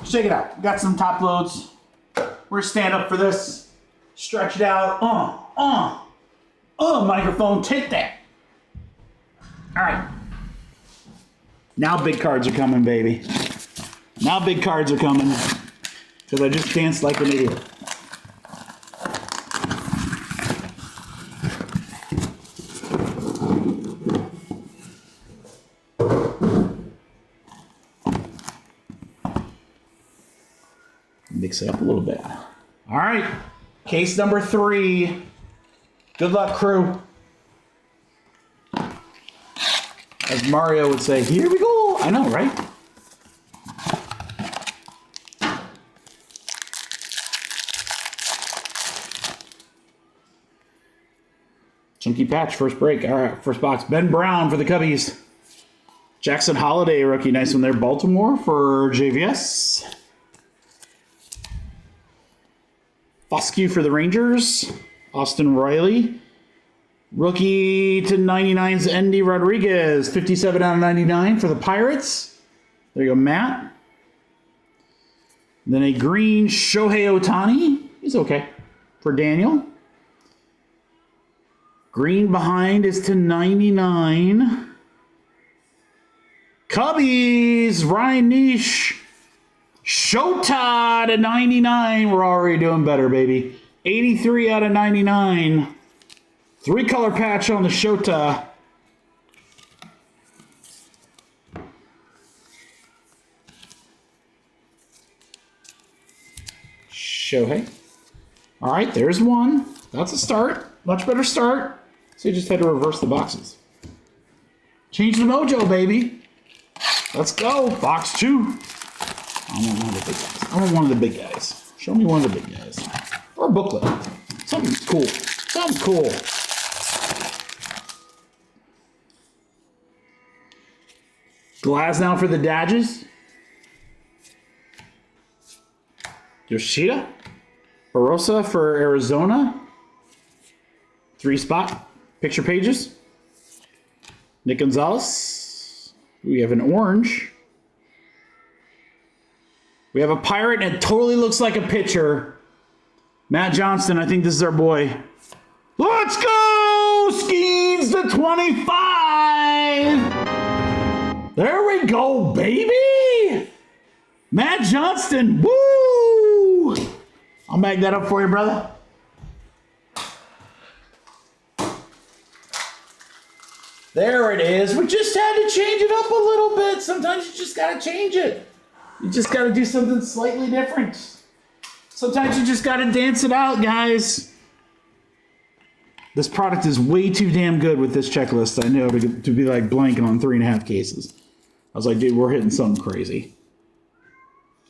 Shake it out. We got some top loads. We're gonna stand up for this. Stretch it out. Microphone, take that. All right. Now big cards are coming, baby. Now big cards are coming. Because I just danced like an idiot. Mix it up a little bit. All right. Case number 3. Good luck, crew. As Mario would say, here we go. I know, right? Chunky patch, first break. All right, first box. Ben Brown for the Cubbies. Jackson Holiday, rookie. Nice one there. Baltimore for JVS. Foscue for the Rangers. Austin Riley. Rookie to 99's Endy Rodriguez. 57 out of 99 for the Pirates. There you go, Matt. Then a green Shohei Ohtani. He's okay. For Daniel. Green behind is to 99. Cubbies. Ryan Nish. Shota to 99. We're already doing better, baby. 83 out of 99. 3-color patch on the Shota. Shohei. All right, there's one. That's a start. Much better start. So you just had to reverse the boxes. Change the mojo, baby. Let's go. Box 2. I want one of the big guys. I want one of the big guys. Show me one of the big guys. Or a booklet. Something cool. Something cool. Glass now for the Dodgers. Yoshida. Barossa for Arizona. 3-spot. Picture pages. Nick Gonzalez. We have an orange. We have a pirate, and it totally looks like a pitcher. Matt Johnston, I think this is our boy. Let's go! Skeens to 25! There we go, baby! Matt Johnston, woo! I'll mag that up for you, brother. There it is. We just had to change it up a little bit. Sometimes you just gotta change it. You just got to do something slightly different. Sometimes you just got to dance it out, guys. This product is way too damn good with this checklist, I know, to be like blanking on 3.5 cases. I was like, dude, we're hitting something crazy.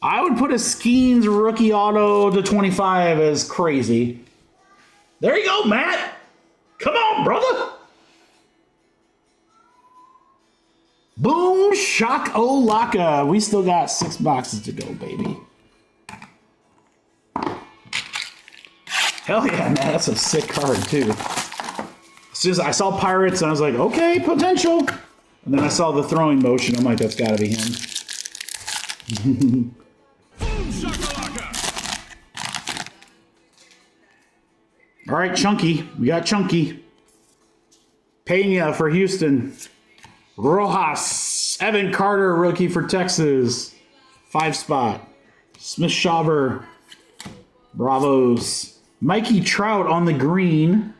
I would put a Skeens rookie auto to 25 as crazy. There you go, Matt. Come on, brother. Boom, shock Olaka. We still got 6 boxes to go, baby. Hell yeah, man. That's a sick card, too. As soon as I saw Pirates, and I was like, okay, potential. And then I saw the throwing motion. I'm like, that's got to be him. All right, Chunky. We got Chunky. Pena for Houston. Rojas. Evan Carter, rookie for Texas. 5-spot. Smith Shawver. Bravos. Mikey Trout on the green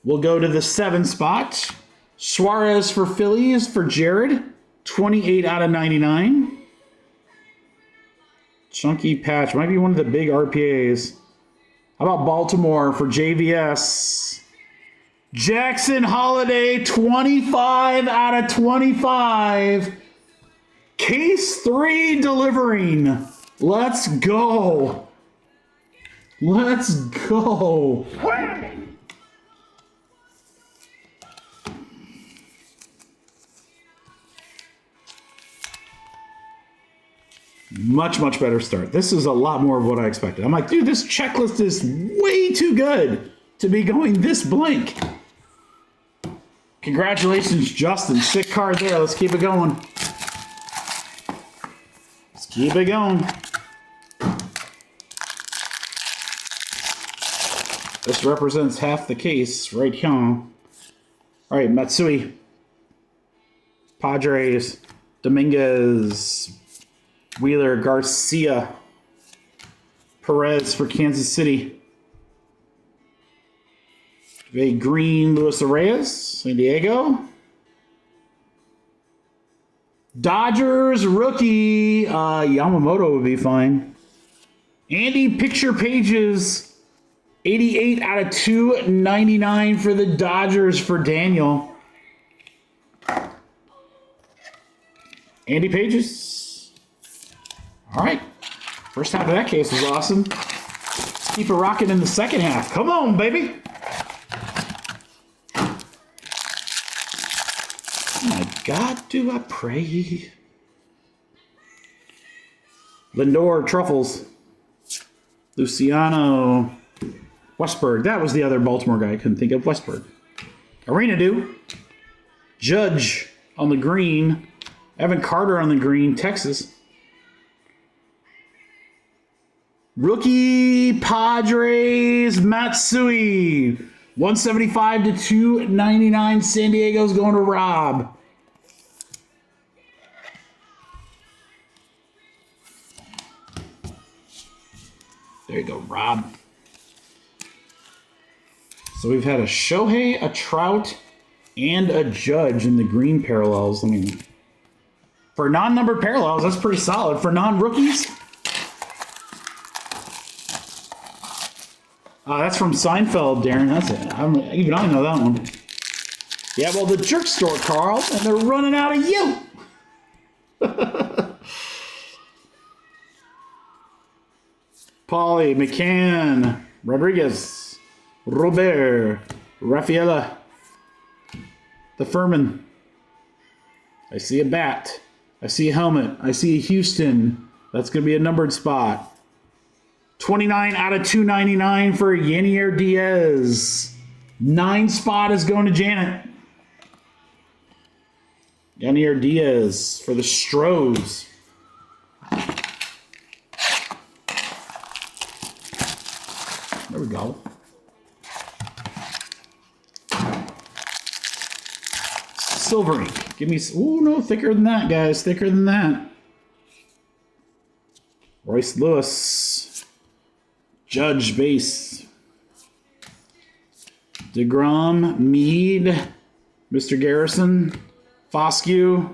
will go to the 7 spot. Suarez for Phillies for Jared. 28 out of 99. Chunky patch. Might be one of the big RPAs. How about Baltimore for JVS? Jackson Holiday, 25 out of 25. Case 3 delivering. Let's go. Let's go. Much, much better start. This is a lot more of what I expected. I'm like, dude, this checklist is way too good to be going this blank. Congratulations, Justin. Sick card there. Let's keep it going. Let's keep it going. This represents half the case right here. All right, Matsui. Padres. Dominguez. Wheeler, Garcia, Perez for Kansas City. A green, Luis Reyes, San Diego. Dodgers rookie, Yamamoto would be fine. Andy Picture Pages, 88 out of 299 for the Dodgers for Daniel. Andy Pages. All right, first half of that case was awesome. Let's keep it rocking in the second half. Come on, baby. Oh my God, do I pray? Lindor, Truffles. Luciano, Westberg. That was the other Baltimore guy I couldn't think of. Westberg. Arena do. Judge on the green. Evan Carter on the green, Texas. Rookie Padres Matsui. 175 to 299. San Diego's going to Rob. There you go, Rob. So we've had a Shohei, a Trout, and a Judge in the green parallels. I mean, for non-numbered parallels, that's pretty solid. For non-rookies, that's from Seinfeld, Darren. That's it. Even I know that one. Yeah, well, the jerk store, Carl, and they're running out of you. Paulie, McCann, Rodriguez, Robert, Rafaela, the Furman. I see a bat. I see a helmet. I see a Houston. That's going to be a numbered spot. 29 out of 299 for Yanier Diaz. 9 spot is going to Janet. Yanier Diaz for the Stros. There we go. Silver ink. Give me... Ooh, no, thicker than that, guys. Thicker than that. Royce Lewis. Judge base. DeGrom, Meade, Mr. Garrison, Foscue,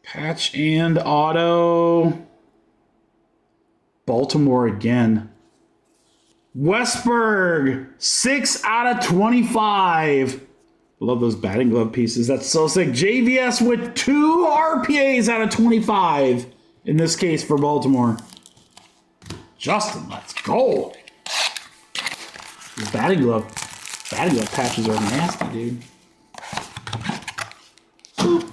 patch and auto. Baltimore again. Westberg, 6 out of 25. Love those batting glove pieces. That's so sick. JVS with 2 RPAs out of 25 in this case for Baltimore. Justin, let's go. These batting glove patches are nasty, dude. Boop.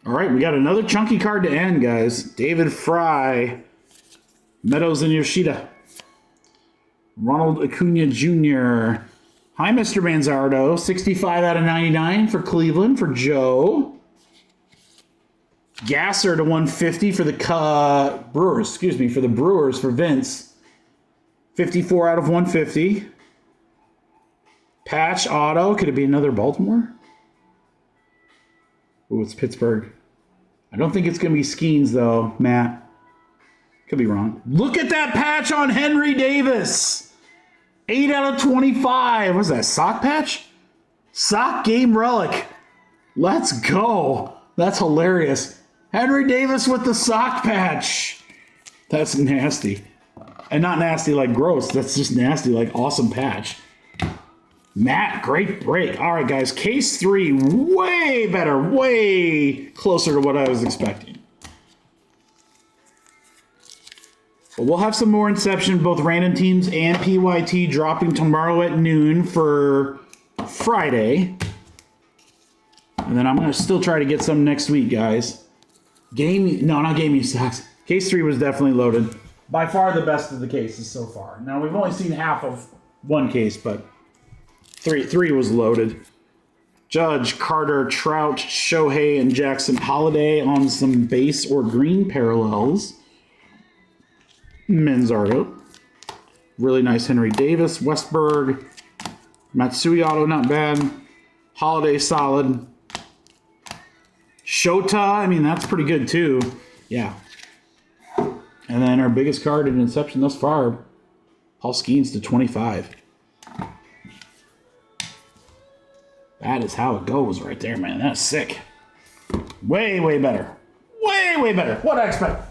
All right, we got another chunky card to end, guys. David Fry, Meadows and Yoshida. Ronald Acuna Jr. Hi, Mr. Manzardo. 65 out of 99 for Cleveland for Joe. Gasser to 150 for the Brewers, for the Brewers for Vince. 54 out of 150. Patch auto. Could it be another Baltimore? Oh, it's Pittsburgh. I don't think it's going to be Skeens, though, Matt. Could be wrong. Look at that patch on Henry Davis. 8 out of 25. What's that, sock patch? Sock game relic. Let's go. That's hilarious. Henry Davis with the sock patch. That's nasty. And not nasty like gross. That's just nasty like awesome patch. Matt, great break. All right, guys. Case 3, way better. Way closer to what I was expecting. But we'll have some more Inception, both random teams and PYT dropping tomorrow at noon for Friday. And then I'm going to still try to get some next week, guys. Not Game Stocks. Case 3 was definitely loaded. By far the best of the cases so far. Now, we've only seen half of one case, but three was loaded. Judge, Carter, Trout, Shohei, and Jackson Holiday on some base or green parallels. Men's auto. Really nice Henry Davis, Westberg, Matsui auto, not bad. Holiday, solid. Shota, I mean, that's pretty good too. Yeah. And then our biggest card in Inception thus far, Paul Skeens to 25. That is how it goes right there, man. That's sick. Way, way better. Way, way better. What I expect.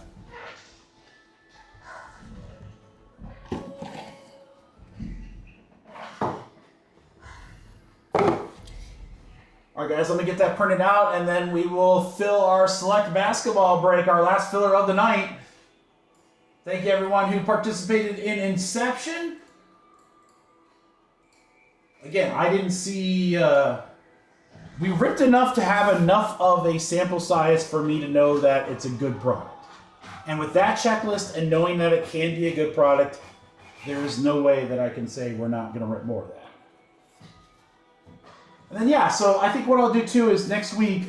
All right, guys, let me get that printed out, and then we will fill our select basketball break, our last filler of the night. Thank you, everyone who participated in Inception. Again, I didn't see... we ripped enough to have enough of a sample size for me to know that it's a good product. And with that checklist and knowing that it can be a good product, there is no way that I can say we're not going to rip more of that. And then, yeah, so I think what I'll do, too, is next week,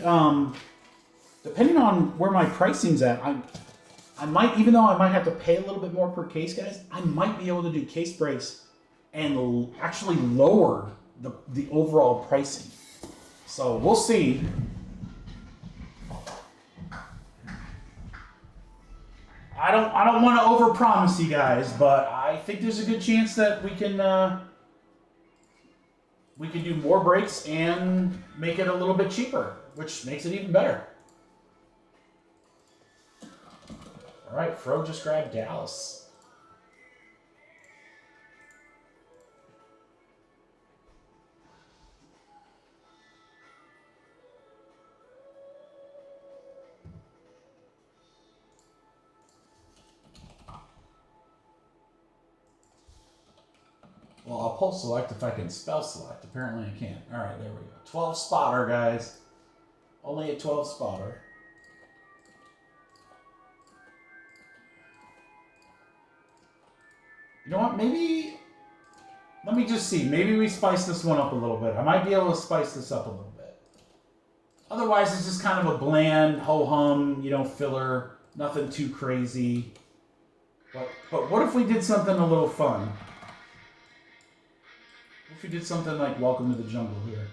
depending on where my pricing's at, I might, even though I might have to pay a little bit more per case, guys, I might be able to do case breaks and actually lower the overall pricing. So we'll see. I don't want to overpromise you guys, but I think there's a good chance that we can do more breaks and make it a little bit cheaper, which makes it even better. All right, Fro just grabbed Dallas. Well, I'll pull select if I can spell select. Apparently I can't. All right, there we go. 12 spotter, guys. Only a 12 spotter. You know what? Maybe... Let me just see. Maybe we spice this one up a little bit. I might be able to spice this up a little bit. Otherwise, it's just kind of a bland, ho-hum, filler. Nothing too crazy. But what if we did something a little fun? If we did something like Welcome to the Jungle here.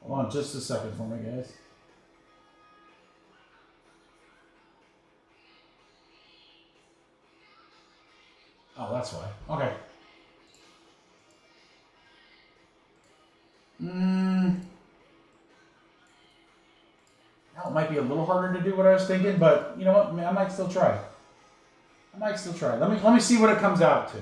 Hold on just a second for me, guys. Oh, that's why. Okay. Now it might be a little harder to do what I was thinking, but you know what? I might still try. Let me see what it comes out to.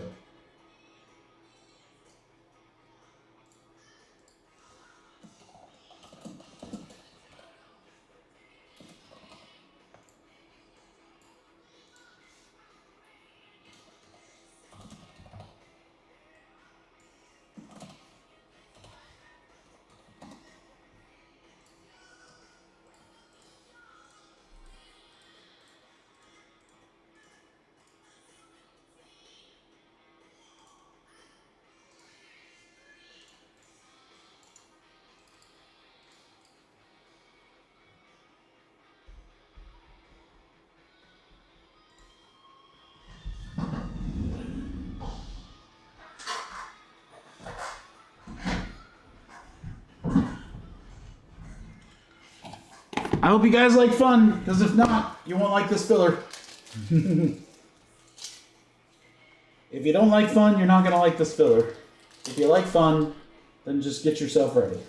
I hope you guys like fun, because if not, you won't like this filler. If you don't like fun, you're not going to like this filler. If you like fun, then just get yourself ready.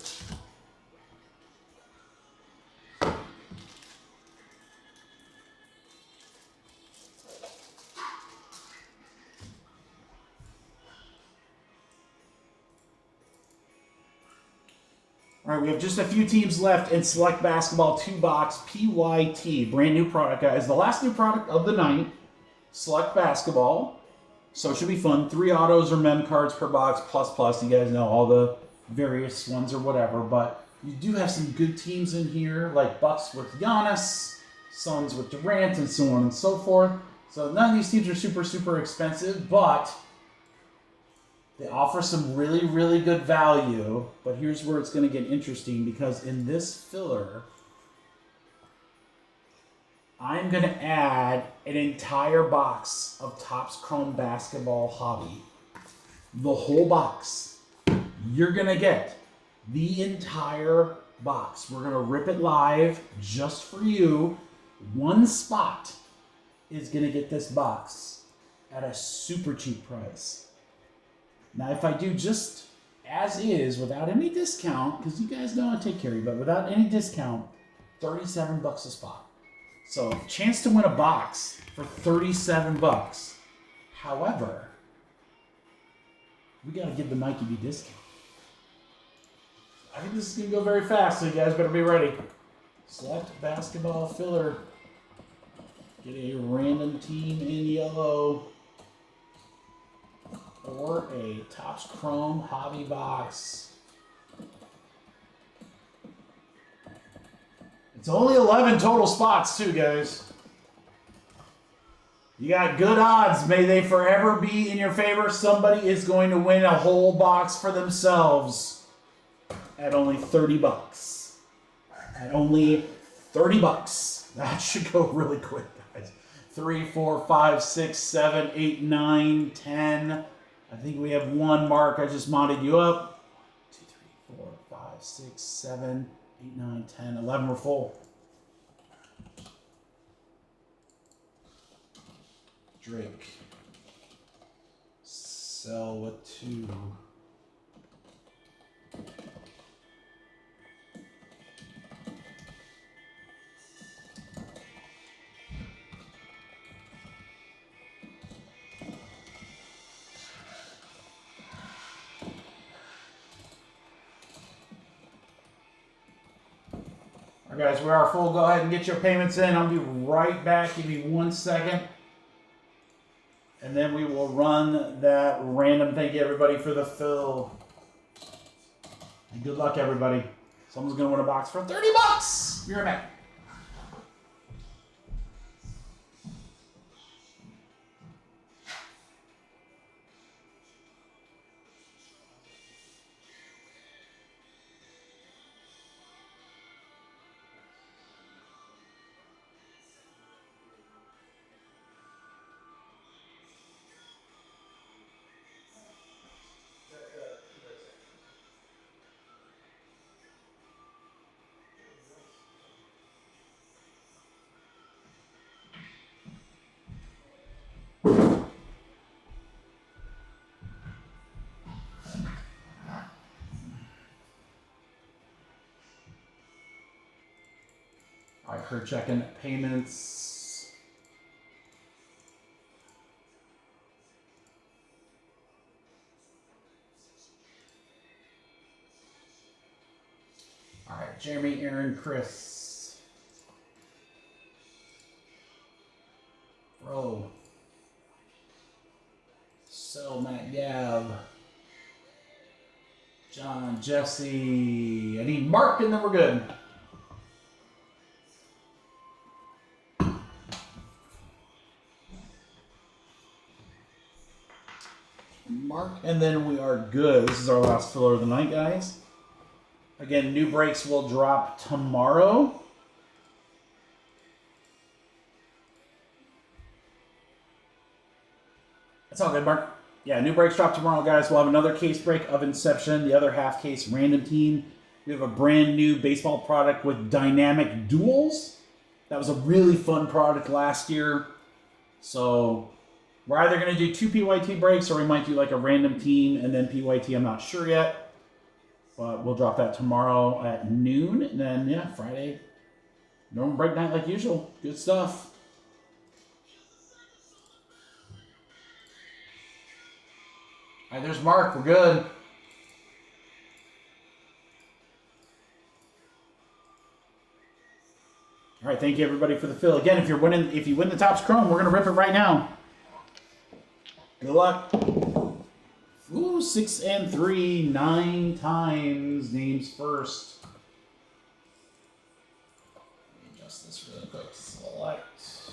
All right, we have just a few teams left in Select Basketball 2-box PYT. Brand new product, guys. The last new product of the night, Select Basketball. So it should be fun. 3 autos or mem cards per box, plus. You guys know all the various ones or whatever. But you do have some good teams in here, like Bucks with Giannis, Suns with Durant, and so on and so forth. So none of these teams are super expensive, but they offer some really good value. But here's where it's going to get interesting, because in this filler, I'm going to add an entire box of Topps Chrome Basketball Hobby. The whole box. You're going to get the entire box. We're going to rip it live just for you. One spot is going to get this box at a super cheap price. Now, if I do just as is, without any discount, because you guys know I take care of you, but without any discount, $37 a spot. So, chance to win a box for $37. However, we got to give the Mikey B discount. I think this is going to go very fast, so you guys better be ready. Select Basketball Filler. Get a random team in yellow. Or a Topps Chrome Hobby box. It's only 11 total spots too, guys. You got good odds. May they forever be in your favor. Somebody is going to win a whole box for themselves at only $30. At only $30. That should go really quick, guys. 3, 4, 5, 6, 7, 8, 9, 10. I think we have one, Mark. I just modded you up. 2, 3, 4, 5, 6, 7, 8, 9, 10, 11. We're full. Drake. Sell with 2. All right, guys, we are full. Go ahead and get your payments in. I'll be right back. Give me 1 second. And then we will run that random. Thank you, everybody, for the fill. And good luck, everybody. Someone's going to win a box for $30. Be right back. All right, for checking payments. All right, Jeremy, Aaron, Chris. Bro. So, Matt, Gav. John, Jesse. I need Mark, and then we're good. Mark, and then we are good. This is our last filler of the night, guys. Again, new breaks will drop tomorrow. That's all good, Mark. Yeah, new breaks drop tomorrow, guys. We'll have another case break of Inception, the other half case random team, We have a brand new baseball product with dynamic duels. That was a really fun product last year. So we're either going to do 2 PYT breaks or we might do like a random team and then PYT. I'm not sure yet. But we'll drop that tomorrow at noon. And then, yeah, Friday, normal break night like usual. Good stuff. All right, there's Mark. We're good. All right, thank you everybody for the fill. Again, if you win the Topps Chrome, we're gonna rip it right now. Good luck. Ooh, 6 and 3, 9 times. Names first. Let me adjust this really quick. Select.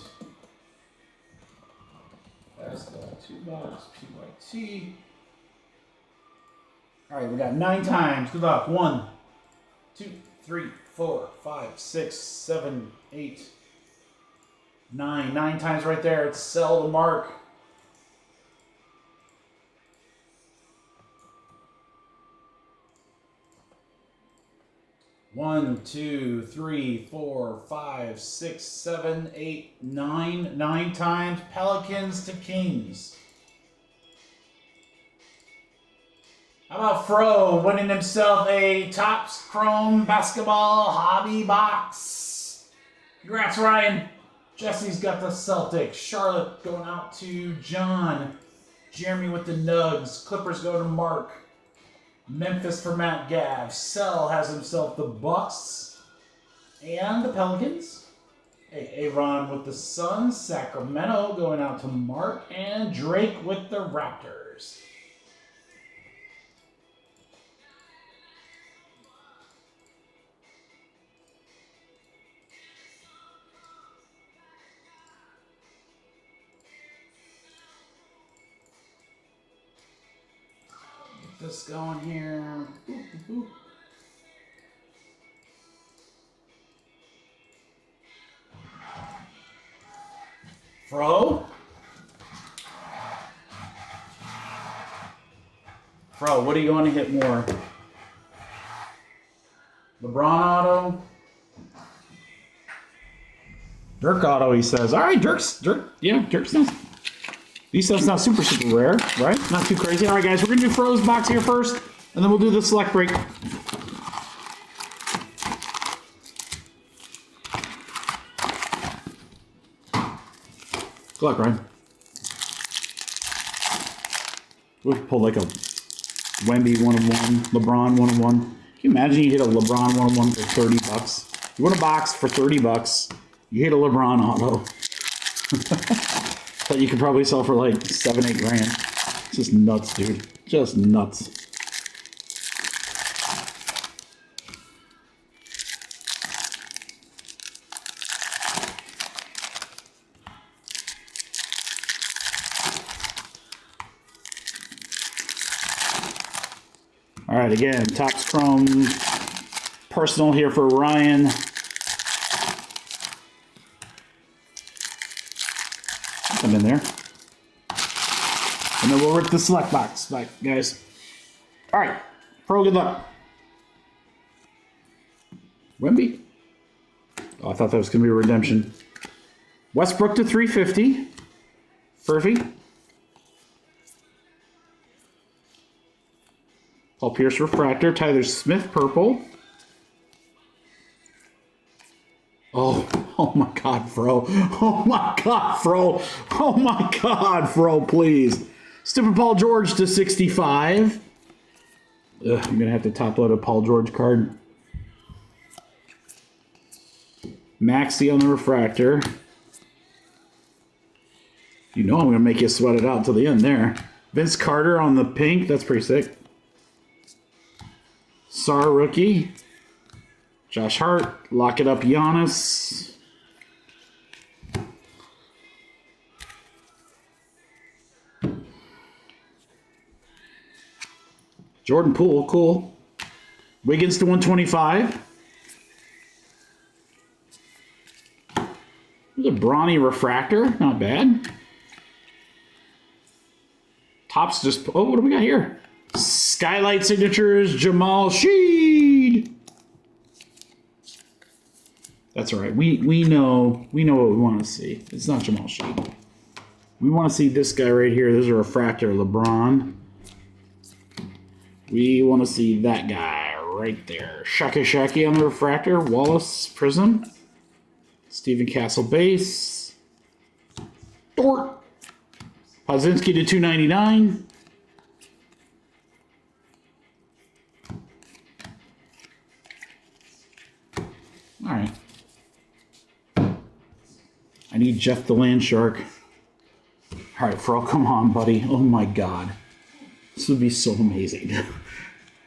Basketball 2-box, PYT. All right, we got 9 times. Good luck. 1, 2, 3, 4, 5, 6, 7, 8, 9. 9 times right there. It's sell the mark. One, 2, 3, 4, 5, 6, 7, 8, 9. 9 times. Pelicans to Kings. How about Fro winning himself a Topps Chrome Basketball Hobby Box? Congrats, Ryan. Jesse's got the Celtics. Charlotte going out to John. Jeremy with the Nugs. Clippers go to Mark. Memphis for Matt Gav. Sell has himself the Bucks and the Pelicans. Aaron with the Suns. Sacramento going out to Mark. And Drake with the Raptors. This going here. Boop, boop, boop. Fro? Fro, what do you want to hit more? LeBron auto? Dirk auto, he says. All right, Dirk's not. These stuff's not super rare, right? Not too crazy. All right, guys, we're gonna do Fro's box here first, and then we'll do the select break. Good luck, Ryan. We'll pull like a Wemby 1-of-1, LeBron 1-of-1. Can you imagine you hit a LeBron 1-of-1 for $30? You win a box for $30. You hit a LeBron auto. That you could probably sell for like 7-8 grand. It's just nuts, dude. Just nuts. All right, again, Topps Chrome personal here for Ryan. I'm in there. And then we'll rip the select box back, guys. All right. Pro, good luck. Wemby. Oh, I thought that was going to be a redemption. Westbrook to 350. Furphy. Paul Pierce refractor. Tyler Smith purple. Oh my God, Fro. Oh my God, Fro. Oh my God, Fro, please. Stupid Paul George to 65. Ugh, I'm going to have to top load a Paul George card. Maxey on the refractor. You know I'm going to make you sweat it out till the end there. Vince Carter on the pink. That's pretty sick. Sar rookie. Josh Hart. Lock it up, Giannis. Jordan Poole, cool. Wiggins to 125. There's a brawny refractor, not bad. Topps just, oh, what do we got here? Skylight signatures, Jamal Sheed. That's all right. We know what we want to see. It's not Jamal Sheed. We want to see this guy right here. There's a refractor, LeBron. We want to see that guy right there. Shaki on the refractor. Wallace Prism. Stephen Castle base. Dort. Podzinski to 299. All right. I need Jeff the Land Shark. All right, Fro, come on, buddy. Oh my God. This would be so amazing.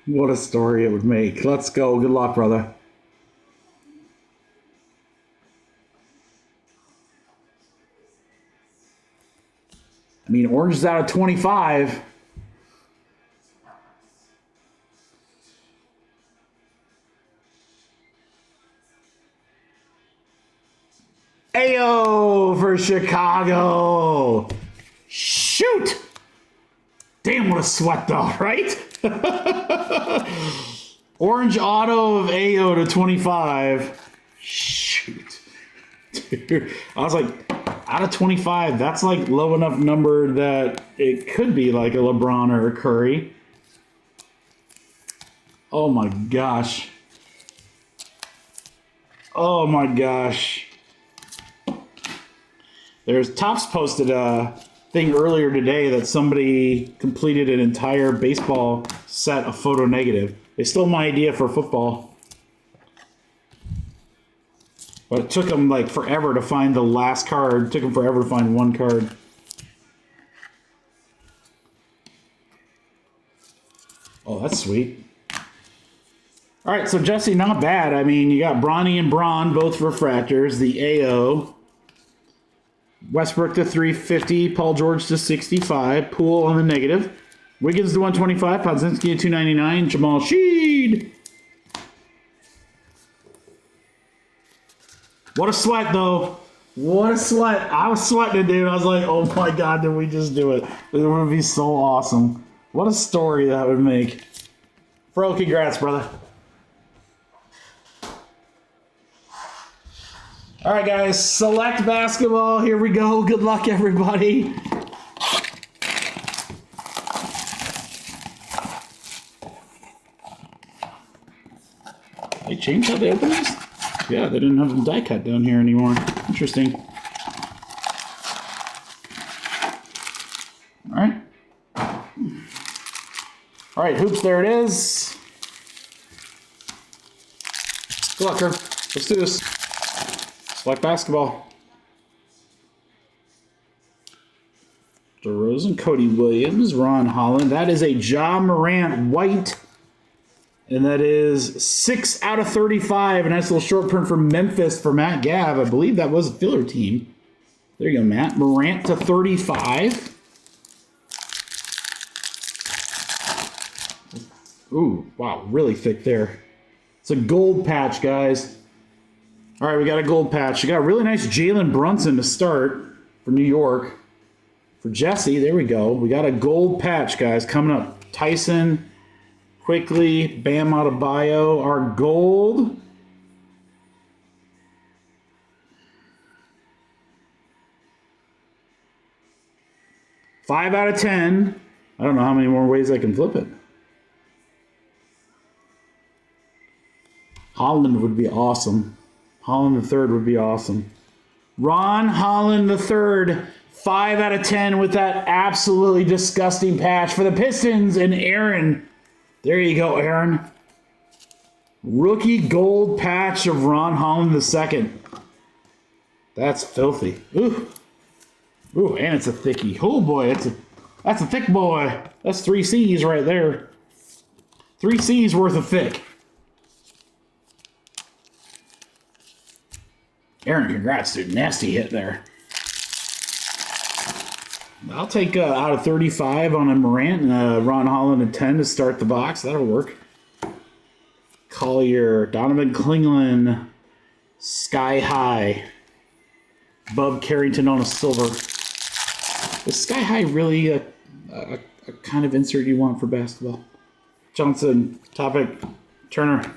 What a story it would make. Let's go. Good luck, brother. I mean, orange is out of 25. Ayo for Chicago. Shoot. Damn, what a sweat though, right? Orange auto of Ayo to 25. Shoot. Dude, I was like, out of 25, that's like low enough number that it could be like a LeBron or a Curry. Oh my gosh. Oh my gosh. There's Topps posted a thing earlier today that somebody completed an entire baseball set of photo negative. They stole my idea for football. But it took them like forever to find the last card. It took them forever to find one card. Oh, that's sweet. All right, so Jesse, not bad. I mean, you got Bronny and Braun, both refractors. The AO. Westbrook to 350. Paul George to 65. Poole on the negative. Wiggins to 125. Podzinski to 299. Jamal Sheed. What a sweat, though. What a sweat. I was sweating it, dude. I was like, oh my God, did we just do it? It would be so awesome. What a story that would make. Fro, congrats, brother. All right, guys. Select basketball. Here we go. Good luck, everybody. They changed how they open these? Yeah, they didn't have them die cut down here anymore. Interesting. All right. All right, hoops, there it is. Good luck, Herb. Let's do this. Select basketball. DeRozan, Cody Williams, Ron Holland. That is a Ja Morant white. And that is 6 out of 35. A nice little short print for Memphis for Matt Gav. I believe that was a filler team. There you go, Matt. Morant to 35. Ooh, wow, really thick there. It's a gold patch, guys. All right, we got a gold patch. We got a really nice Jalen Brunson to start for New York. For Jesse, there we go. We got a gold patch, guys, coming up. Tyson, quickly, Bam Adebayo, our gold. Five out of 10. I don't know how many more ways I can flip it. Holland would be awesome. Holland III would be awesome. Ron Holland III, 5 out of 10 with that absolutely disgusting patch for the Pistons. And Aaron, there you go, Aaron. Rookie gold patch of Ron Holland II. That's filthy. Ooh. Ooh, and it's a thickie. Oh boy, that's a thick boy. That's 3 C's right there. 3 C's worth of thick. Aaron, congrats, dude. Nasty hit there. I'll take out of 35 on a Morant and Ron Holland at 10 to start the box. That'll work. Collier, Donovan Klinglin, Sky High. Bub Carrington on a silver. Is Sky High really a kind of insert you want for basketball? Johnson, Topic, Turner,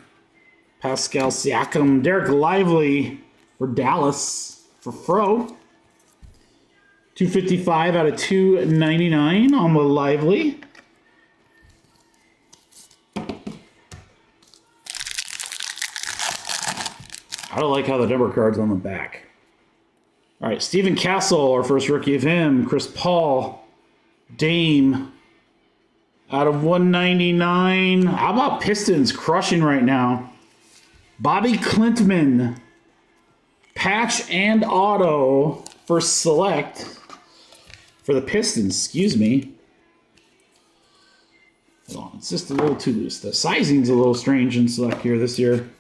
Pascal Siakam. Derek Lively for Dallas for Fro. 255 out of 299 on the Lively. I don't like how the number card's on the back. All right, Steven Castle, our first rookie of him. Chris Paul, Dame, out of 199. How about Pistons crushing right now? Bobby Clintman, patch and auto for Select for the Pistons. Excuse me. Hold on, it's just a little too loose. The sizing's a little strange in Select here this year.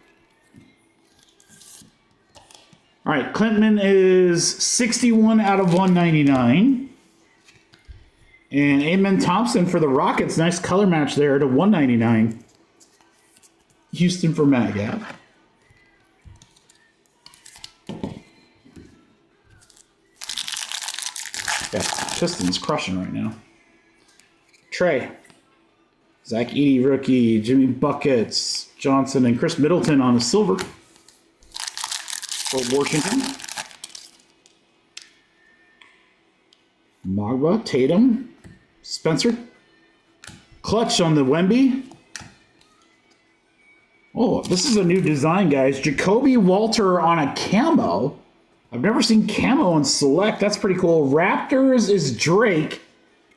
All right, Clintman is 61 out of 199. And Amen Thompson for the Rockets. Nice color match there to 199. Houston for Matt Gabb. Yeah, Pistons crushing right now. Trey. Zach Edey, rookie. Jimmy Buckets. Johnson and Chris Middleton on the silver. For Washington. Magba, Tatum, Spencer. Clutch on the Wemby. Oh, this is a new design, guys. Jacoby Walter on a camo. I've never seen camo on Select. That's pretty cool. Raptors is Drake.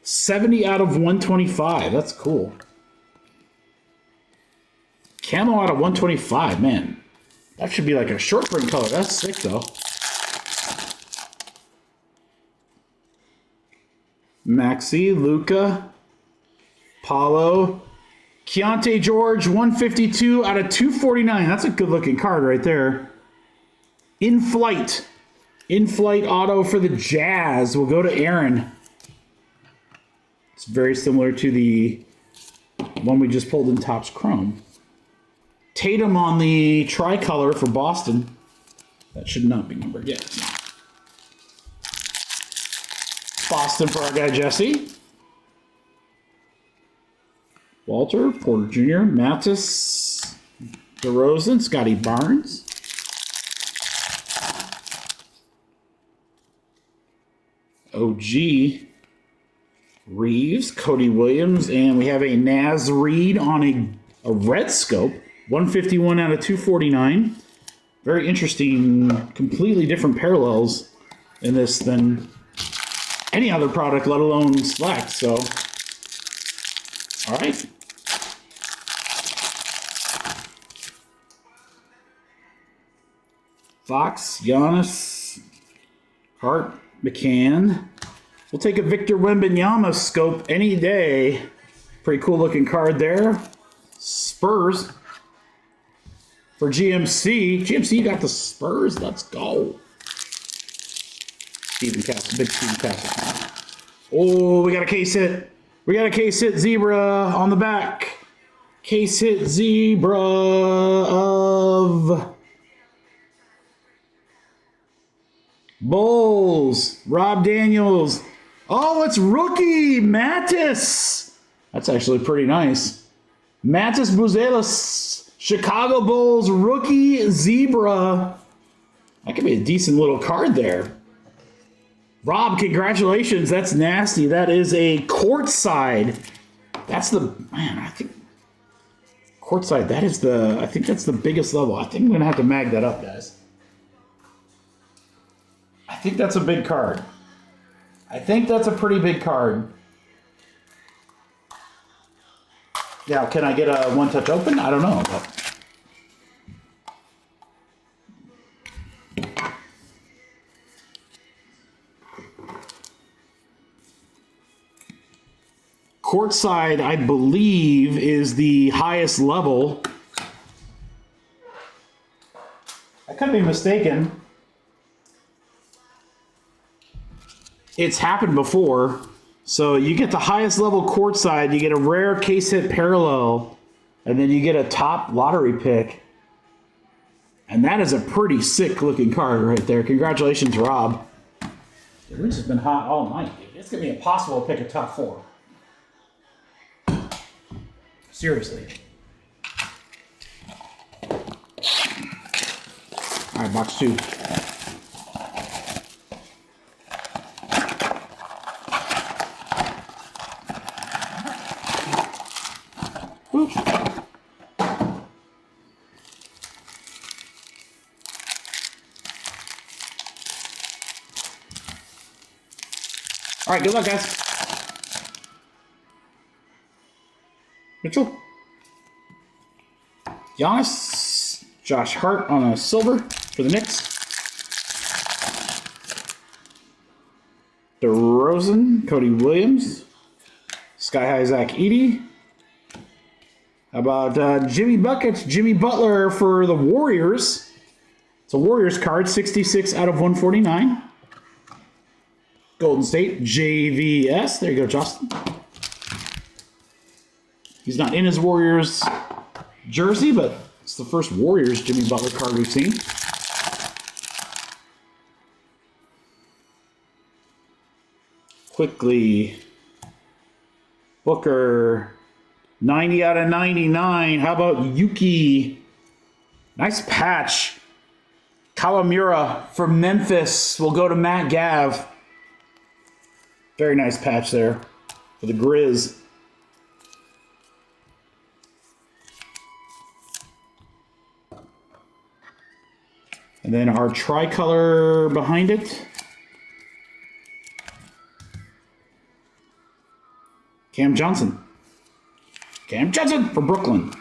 70 out of 125. That's cool. Camo out of 125, man. That should be like a short print color. That's sick, though. Maxey, Luka, Paulo, Keontae George, 152 out of 249. That's a good-looking card right there. In Flight auto for the Jazz will go to Aaron. It's very similar to the one we just pulled in Topps Chrome. Tatum on the tricolor for Boston. That should not be numbered yet. Boston for our guy Jesse. Walter, Porter Jr., Mattis, DeRozan, Scotty Barnes. OG, Reeves, Cody Williams, and we have a Naz Reid on a red scope. 151 out of 249. Very interesting, completely different parallels in this than any other product, let alone Select. So, all right. Fox, Giannis, Hart, McCann. We'll take a Victor Wembanyama scope any day. Pretty cool looking card there. Spurs. For GMC. GMC got the Spurs. Let's go. Steven Castle. Big Steven Castle. Oh, we got a case hit. We got a case hit Zebra on the back. Case hit Zebra of Bulls. Rob Daniels. Oh, it's rookie Mattis. That's actually pretty nice. Mattis Buzelis. Chicago Bulls rookie Zebra. That could be a decent little card there. Rob, congratulations. That's nasty. That is a courtside. That's the, man, I think, courtside, that is the, I think that's the biggest level. I think I'm going to have to mag that up, guys. I think that's a big card. I think that's a pretty big card. Now, can I get a one-touch open? I don't know. But courtside, I believe, is the highest level. I could be mistaken. It's happened before. So you get the highest level courtside, you get a rare case hit parallel, and then you get a top lottery pick. And that is a pretty sick looking card right there. Congratulations, Rob. The rinse has been hot all night. It's going to be impossible to pick a top four. Seriously. All right, box 2. Oops. All right, good luck, guys. Mitchell. Giannis. Josh Hart on a silver for the Knicks. DeRozan. Cody Williams. Sky High Zach Edey. How about Jimmy Buckets? Jimmy Butler for the Warriors. It's a Warriors card, 66 out of 149. Golden State, JVS. There you go, Justin. He's not in his Warriors jersey, but it's the first Warriors Jimmy Butler card we've seen. Quickly. Booker, 90 out of 99. How about Yuki? Nice patch. Kawamura for Memphis will go to Matt Gav. Very nice patch there for the Grizz. And then our tricolor behind it. Cam Johnson. Cam Johnson for Brooklyn.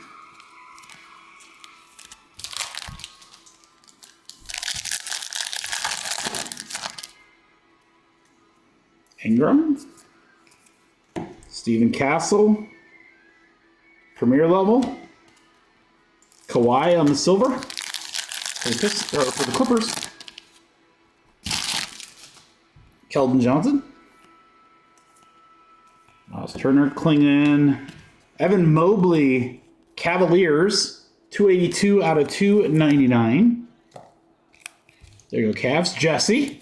Ingram. Stephen Castle. Premier level. Kawhi on the silver. For the Clippers. Keldon Johnson. Miles Turner, Klingon. Evan Mobley, Cavaliers, 282 out of 299. There you go, Cavs. Jesse.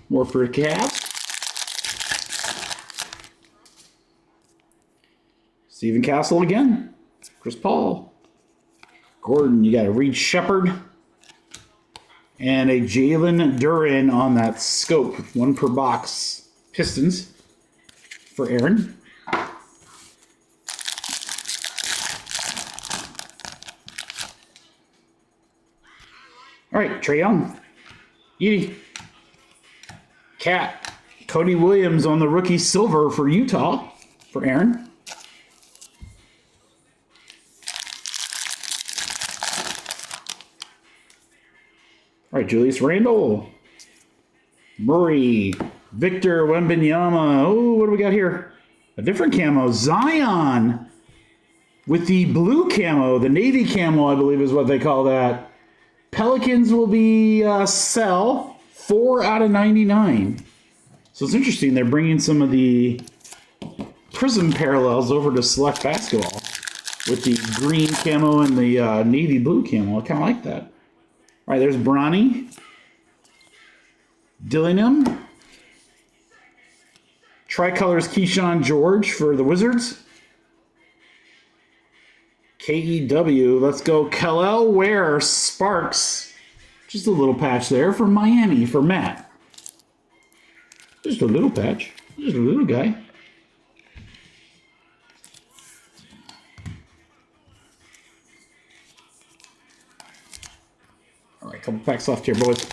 More for Cavs. Stephen Castle again. Chris Paul. Gordon, you got a Reed Shepard. And a Jalen Duren on that scope. 1 per box. Pistons for Aaron. All right, Trae Young. Edie. Cat. Cody Williams on the rookie silver for Utah for Aaron. All right, Julius Randle. Murray. Victor Wembanyama. Oh, what do we got here? A different camo. Zion with the blue camo. The navy camo, I believe is what they call that. Pelicans will be sell 4 out of 99. So it's interesting. They're bringing some of the Prism parallels over to Select Basketball with the green camo and the navy blue camo. I kind of like that. All right, there's Bronny. Dillingham. Tricolors Keyshawn George for the Wizards. KEW. Let's go. Kel'el Ware Sparks. Just a little patch there for Miami for Matt. Just a little patch. Just a little guy. All right, couple packs left here, boys.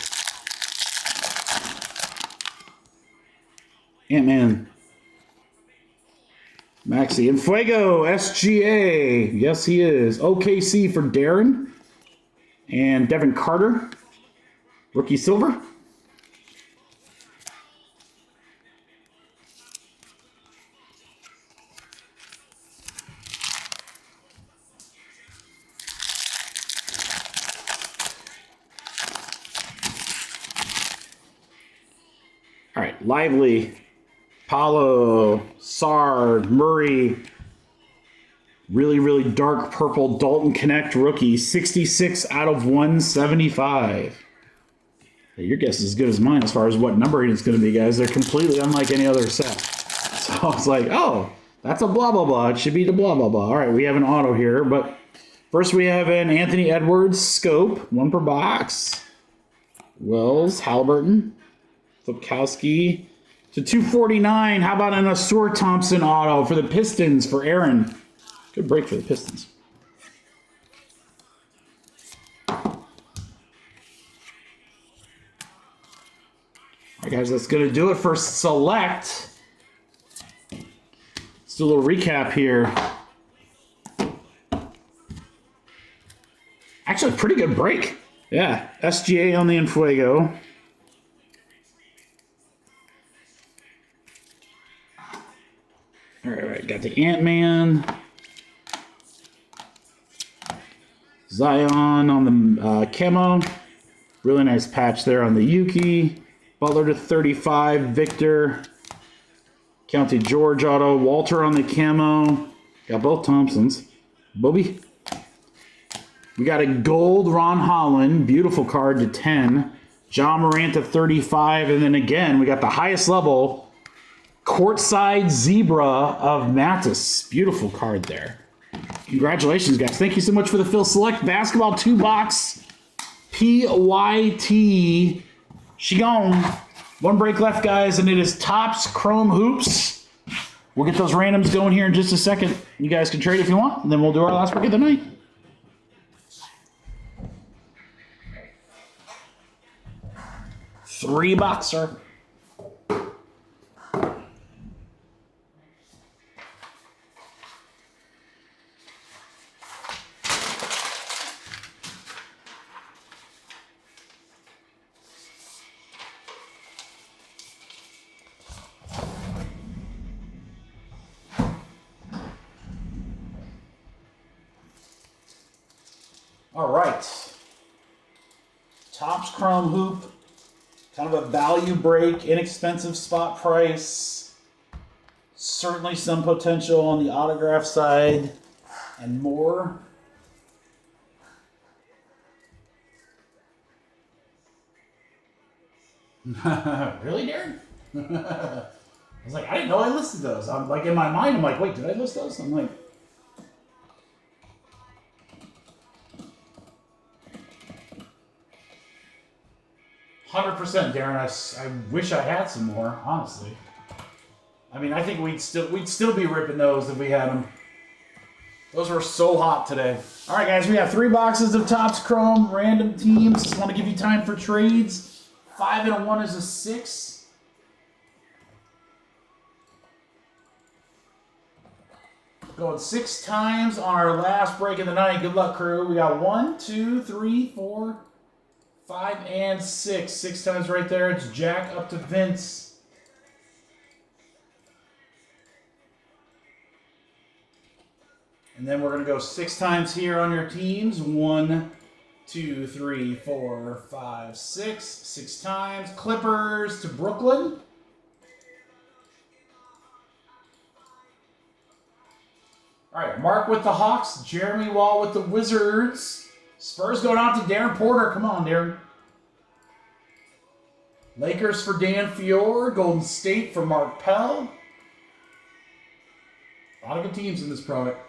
Ant-Man. Maxi and Fuego, SGA. Yes, he is. OKC for Darren. And Devin Carter. Rookie silver. All right, Lively. Paulo, Sard, Murray, really, really dark purple Dalton Connect rookie, 66 out of 175. Hey, your guess is as good as mine as far as what numbering it's going to be, guys. They're completely unlike any other set. So it's like, oh, that's a blah, blah, blah. It should be the blah, blah, blah. All right, we have an auto here, but First, we have an Anthony Edwards scope, 1 per box. Wells, Halliburton, Flipkowski to 249. How about an Asur Thompson auto for the Pistons for Aaron? Good break for the Pistons. All right, guys, that's going to do it for Select. Let's do a little recap here. Actually, pretty good break. Yeah, SGA on the Enfuego. All right, got the Ant-Man. Zion on the camo. Really nice patch there on the Yuki. Butler to 35. Victor. County George auto. Walter on the camo. Got both Thompsons. Bobby. We got a gold Ron Holland. Beautiful card to 10. John Morant to 35. And then again, we got the highest level. Courtside Zebra of Mattis. Beautiful card there. Congratulations, guys. Thank you so much for the Phil Select Basketball 2-box PYT Shigon. 1 break left, guys, and it is Topps Chrome Hoops. We'll get those randoms going here in just a second. You guys can trade if you want, and then we'll do our last break of the night. Three-boxer. All right. Topps Chrome Hoop. Kind of a value break, inexpensive spot price. Certainly some potential on the autograph side and more. Really, Darren? I was like, I didn't know I listed those. I'm like, in my mind, I'm like, wait, did I list those? I'm like, %, Darren. I wish I had some more, honestly. I mean, I think we'd still be ripping those if we had them. Those were so hot today. All right, guys, we have 3 boxes of Topps Chrome random teams. Just want to give you time for trades. 5 and a 1 is a 6. Going 6 times on our last break of the night. Good luck, crew. We got 1, 2, 3, 4, 5, and 6. 6 times right there. It's Jack up to Vince. And then we're going to go 6 times here on your teams. 1, 2, 3, 4, 5, 6. 6 times. Clippers to Brooklyn. All right, Mark with the Hawks. Jeremy Wall with the Wizards. Spurs going out to Darren Porter. Come on, Darren. Lakers for Dan Fiore. Golden State for Mark Pell. A lot of good teams in this product.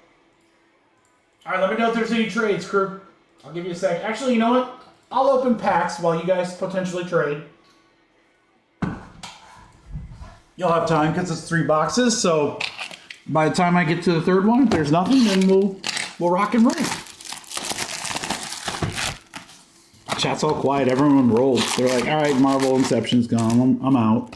All right, let me know if there's any trades, crew. I'll give you a sec. Actually, you know what? I'll open packs while you guys potentially trade. You'll have time because it's 3 boxes. So by the time I get to the 3rd one, if there's nothing, then we'll rock and roll. Chat's all quiet. Everyone rolls. They're like, all right, Marvel Inception's gone. I'm out.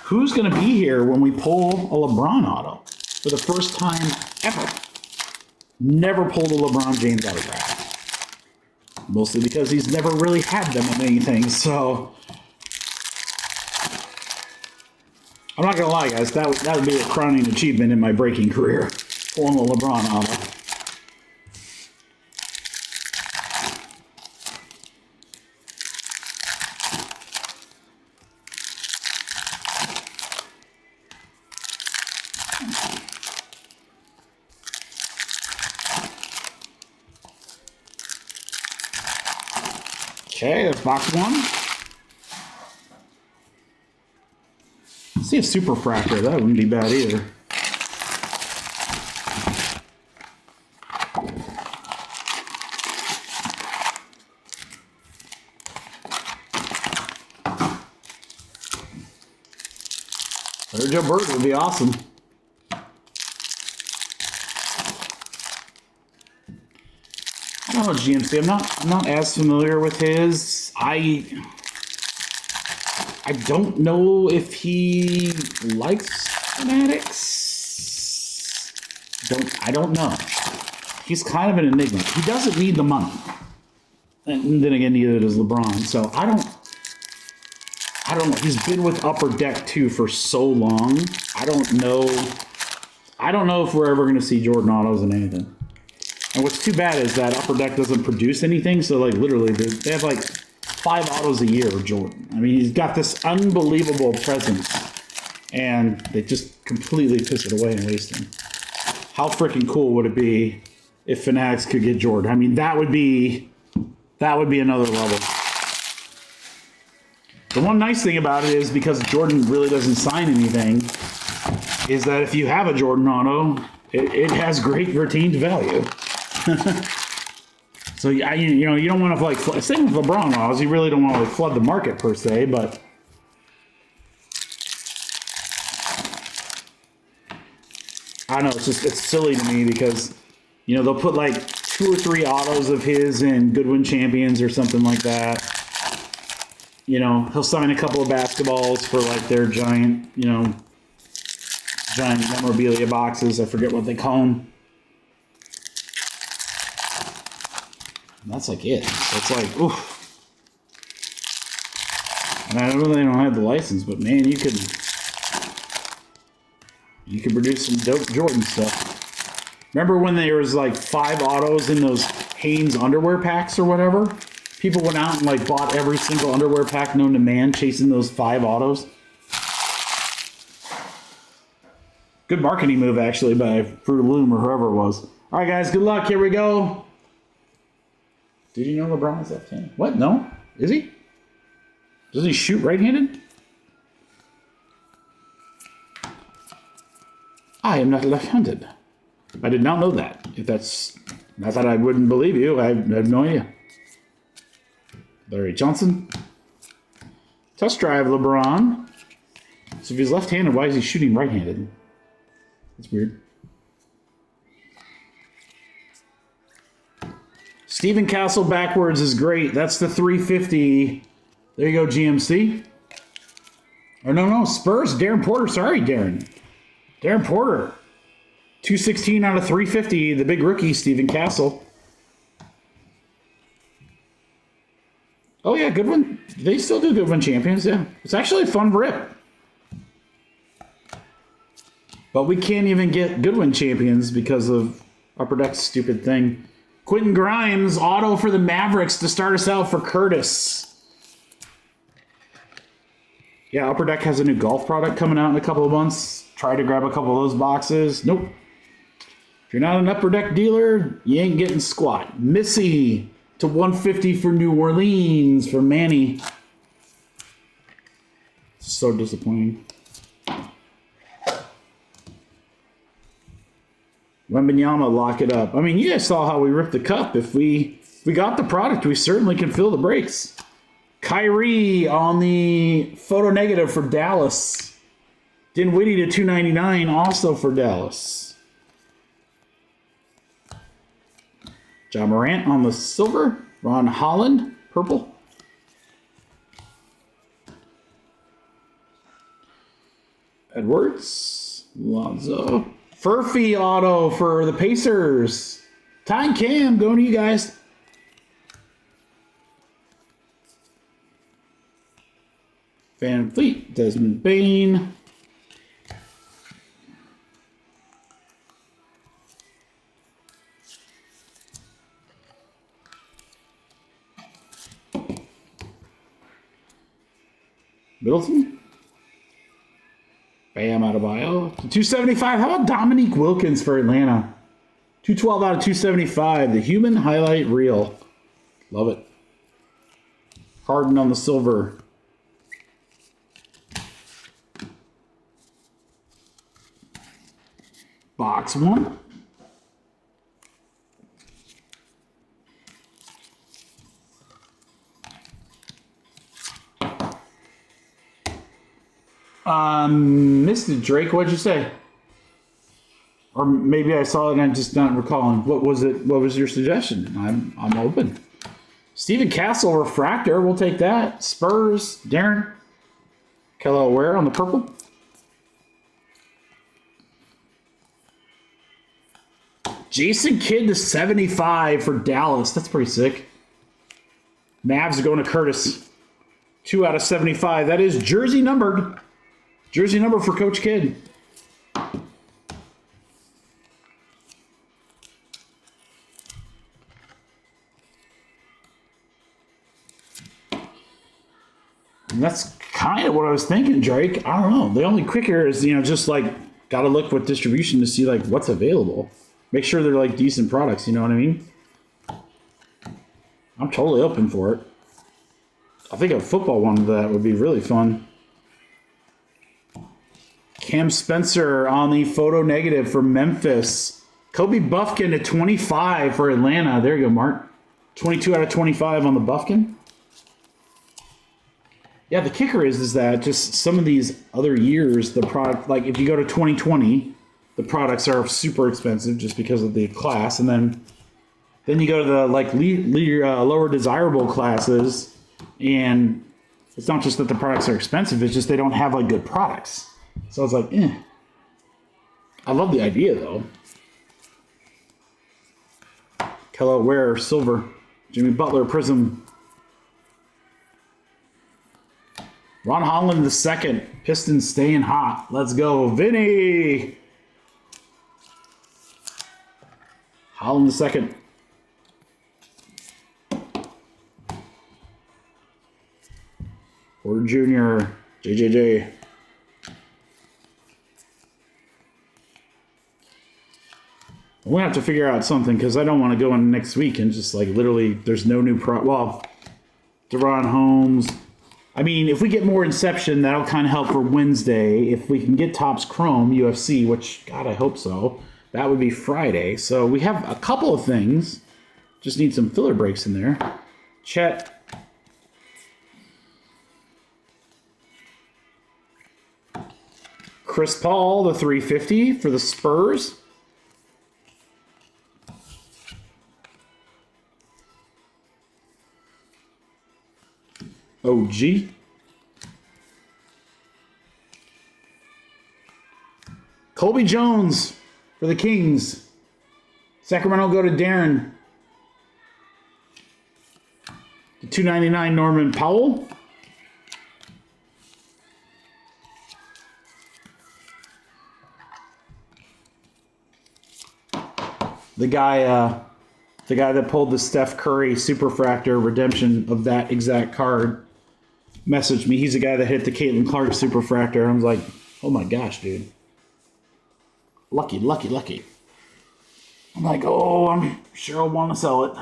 Who's going to be here when we pull a LeBron auto for the first time ever? Never pulled a LeBron James autograph. Mostly because he's never really had them in anything. So I'm not going to lie, guys. That would be a crowning achievement in my breaking career. Pulling a LeBron auto. Okay, that's box 1. Let's see a super fractor. That wouldn't be bad either. Larry Joe Bird would be awesome. I don't know GMC. I'm not as familiar with his. I don't know if he likes Fanatics. I don't know. He's kind of an enigma. He doesn't need the money. And then again, neither does LeBron. So I don't know. He's been with Upper Deck too for so long. I don't know if we're ever going to see Jordan autos in anything. And what's too bad is that Upper Deck doesn't produce anything. So like literally, they have like 5 autos a year of Jordan. I mean, he's got this unbelievable presence, and they just completely piss it away and waste him. How freaking cool would it be if Fanatics could get Jordan? I mean, that would be another level. The one nice thing about it is because Jordan really doesn't sign anything, is that if you have a Jordan auto, it has great retained value. So you don't want to like same with LeBron autos. You really don't want to like flood the market per se, but I don't know. It's silly to me because they'll put like 2 or 3 autos of his in Goodwin Champions or something like that. He'll sign a couple of basketballs for like their giant memorabilia boxes. I forget what they call them. And that's like it. So it's like, oof. And I know they don't have the license, but man, you could produce some dope Jordan stuff. Remember when there was like 5 autos in those Hanes underwear packs or whatever? People went out and like bought every single underwear pack known to man, chasing those 5 autos. Good marketing move actually by Fruit of the Loom or whoever it was. All right, guys, good luck. Here we go. Did you know LeBron's left-handed? What? No? Is he? Does he shoot right-handed? I am not left-handed. I did not know that. If that's not that I wouldn't believe you, I have no idea. Larry Johnson. Test drive LeBron. So if he's left-handed, why is he shooting right-handed? That's weird. Steven Castle backwards is great. That's the 350. There you go, GMC. Or no, Spurs. Darren Porter. Sorry, Darren. Darren Porter. 216 out of 350. The big rookie, Steven Castle. Oh, yeah, good one. They still do Goodwin Champions, yeah. It's actually a fun rip. But we can't even get Goodwin Champions because of Upper Deck's stupid thing. Quentin Grimes, auto for the Mavericks to start us out for Curtis. Yeah, Upper Deck has a new golf product coming out in a couple of months. Try to grab a couple of those boxes. Nope. If you're not an Upper Deck dealer, you ain't getting squat. Missy to 150 for New Orleans for Manny. So disappointing. Wembanyama, lock it up. I mean, you guys saw how we ripped the cup. If we got the product, we certainly can fill the breaks. Kyrie on the photo negative for Dallas. Dinwiddie to 299 also for Dallas. John Morant on the silver. Ron Holland, purple. Edwards. Lonzo. Furphy auto for the Pacers. Ty and Cam, going to you guys. Van Fleet, Desmond Bain. Middleton. Bam Adebayo. 275. How about Dominique Wilkins for Atlanta? 212 out of 275. The human highlight reel. Love it. Harden on the silver. Box 1. Missed it, Drake. What'd you say? Or maybe I saw it and I'm just not recalling. What was it? What was your suggestion? I'm open. Steven Castle refractor. We'll take that. Spurs. Darren. Kello Ware on the purple. Jason Kidd to 75 for Dallas. That's pretty sick. Mavs are going to Curtis. 2 out of 75. That is jersey numbered. Jersey number for Coach Kidd. And that's kind of what I was thinking, Drake. I don't know. The only kicker is, just like, got to look with distribution to see, like, what's available. Make sure they're, like, decent products, you know what I mean? I'm totally open for it. I think a football one of that would be really fun. Cam Spencer on the photo negative for Memphis. Kobe Buffkin to 25 for Atlanta. There you go, Mark. 22 out of 25 on the Buffkin. Yeah, the kicker is that just some of these other years, the product, like if you go to 2020, the products are super expensive just because of the class. And then you go to the lower desirable classes, and it's not just that the products are expensive, it's just they don't have like good products. So it's like, I love the idea though. Kello Ware, silver. Jimmy Butler, prism. Ron Holland the second. Pistons staying hot. Let's go, Vinny. Holland the second. Porter Jr. JJJ. I'm going to have to figure out something because I don't want to go in next week and just like literally there's no new well, Deron Holmes. I mean, if we get more Inception, that'll kind of help for Wednesday. If we can get Topps Chrome UFC, which, God, I hope so, that would be Friday. So we have a couple of things. Just need some filler breaks in there. Chet. Chris Paul, the 350 for the Spurs. OG. Colby Jones for the Kings. Sacramento go to Darren. The 299 Norman Powell. The guy that pulled the Steph Curry Superfractor redemption of that exact card messaged me. He's the guy that hit the Caitlin Clark Superfractor. I was like, oh my gosh, dude. Lucky, lucky, lucky. I'm like, oh, I'm sure I'll want to sell it.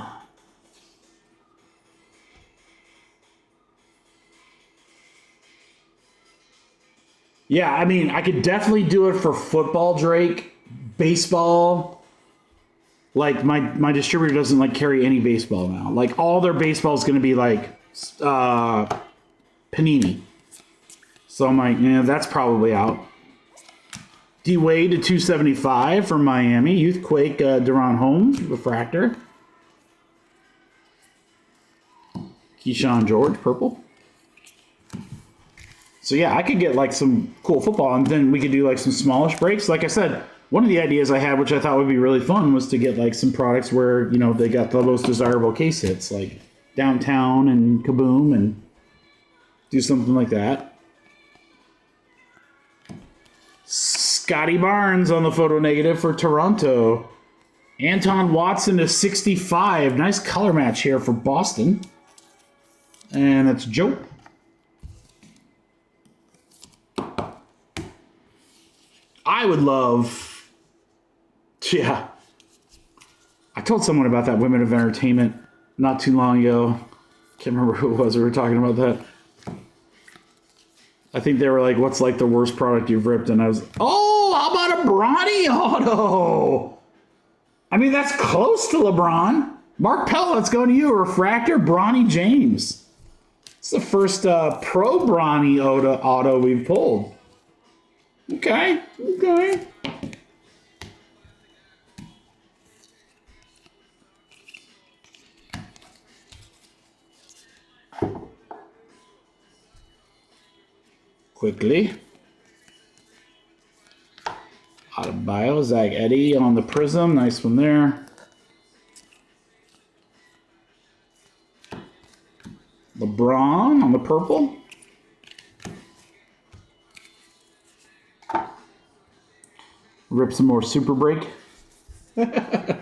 Yeah, I mean, I could definitely do it for football, Drake. Baseball. Like, my distributor doesn't, like, carry any baseball now. Like, all their baseball is going to be, like, Panini. So I'm like, that's probably out. D-Wade to 275 from Miami. Youthquake, Deron Holmes, refractor. Keyshawn George, purple. So yeah, I could get like some cool football, and then we could do like some smallish breaks. Like I said, one of the ideas I had, which I thought would be really fun, was to get like some products where, they got the most desirable case hits, like Downtown and Kaboom, and do something like that. Scotty Barnes on the photo negative for Toronto. Anton Watson to 65. Nice color match here for Boston. And that's Joe. I would love... Yeah. I told someone about that Women of Entertainment not too long ago. Can't remember who it was. We were talking about that. I think they were like, what's like the worst product you've ripped? And I was, how about a Bronny auto? I mean, that's close to LeBron. Mark Pell, let's go to you. Refractor, Bronny James. It's the first pro Bronny auto we've pulled. Okay. Okay. Quickly. Out of bio, Zach Eddy on the Prism. Nice one there. LeBron on the purple. Rip some more super break. Yeah,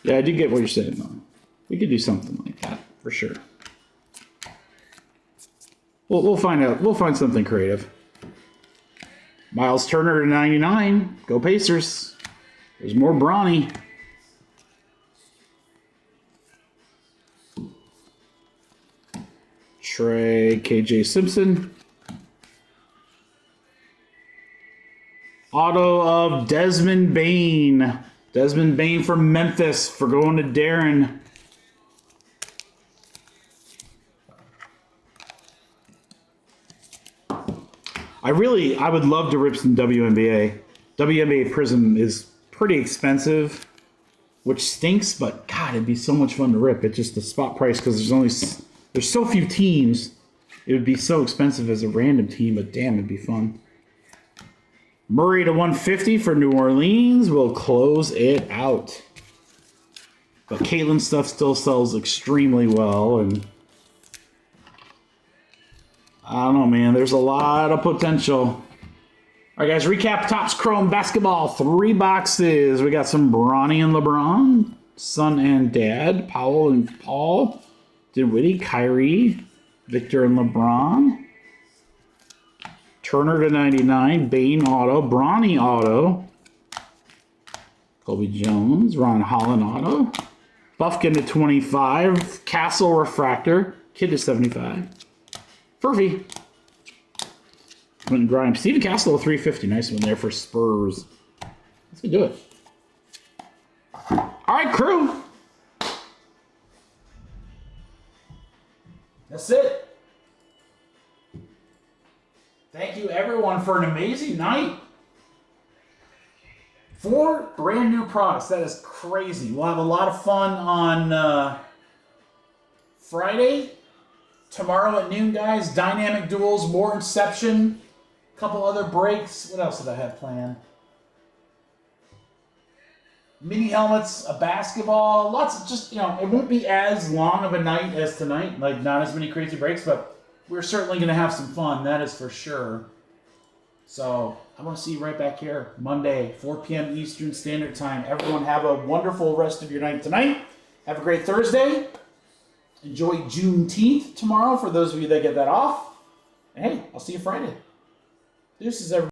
I do get what you're saying though. We could do something like that for sure. We'll find out. We'll find something creative. Miles Turner to 99. Go Pacers. There's more Bronny. Trey KJ Simpson. Auto of Desmond Bain. Desmond Bain from Memphis for going to Darren. I would love to rip some WNBA. WNBA Prism is pretty expensive, which stinks, but God, it'd be so much fun to rip. It's just the spot price because there's so few teams. It would be so expensive as a random team, but damn, it'd be fun. Murray to 150 for New Orleans will close it out. But Caitlin's stuff still sells extremely well, and I don't know, man. There's a lot of potential. All right, guys, recap Topps Chrome Basketball. 3 boxes. We got some Bronny and LeBron, son and dad, Powell and Paul, Dinwiddie, Kyrie, Victor and LeBron, Turner to 99, Bain auto, Bronny auto, Kobe Jones, Ron Holland auto, Buffkin to 25, Castle refractor, Kid to 75. Furphy. Quentin Grimes. Steven Castle, 350. Nice one there for Spurs. Let's do it. All right, crew. That's it. Thank you, everyone, for an amazing night. 4 brand new products. That is crazy. We'll have a lot of fun on Friday. Tomorrow at noon, guys, Dynamic Duels, more Inception, a couple other breaks. What else did I have planned? Mini helmets, a basketball, lots of just, it won't be as long of a night as tonight, like not as many crazy breaks, but we're certainly going to have some fun, that is for sure. So I want to see you right back here, Monday, 4 p.m. Eastern Standard Time. Everyone have a wonderful rest of your night tonight. Have a great Thursday. Enjoy Juneteenth tomorrow for those of you that get that off. And hey, I'll see you Friday. This is everyone.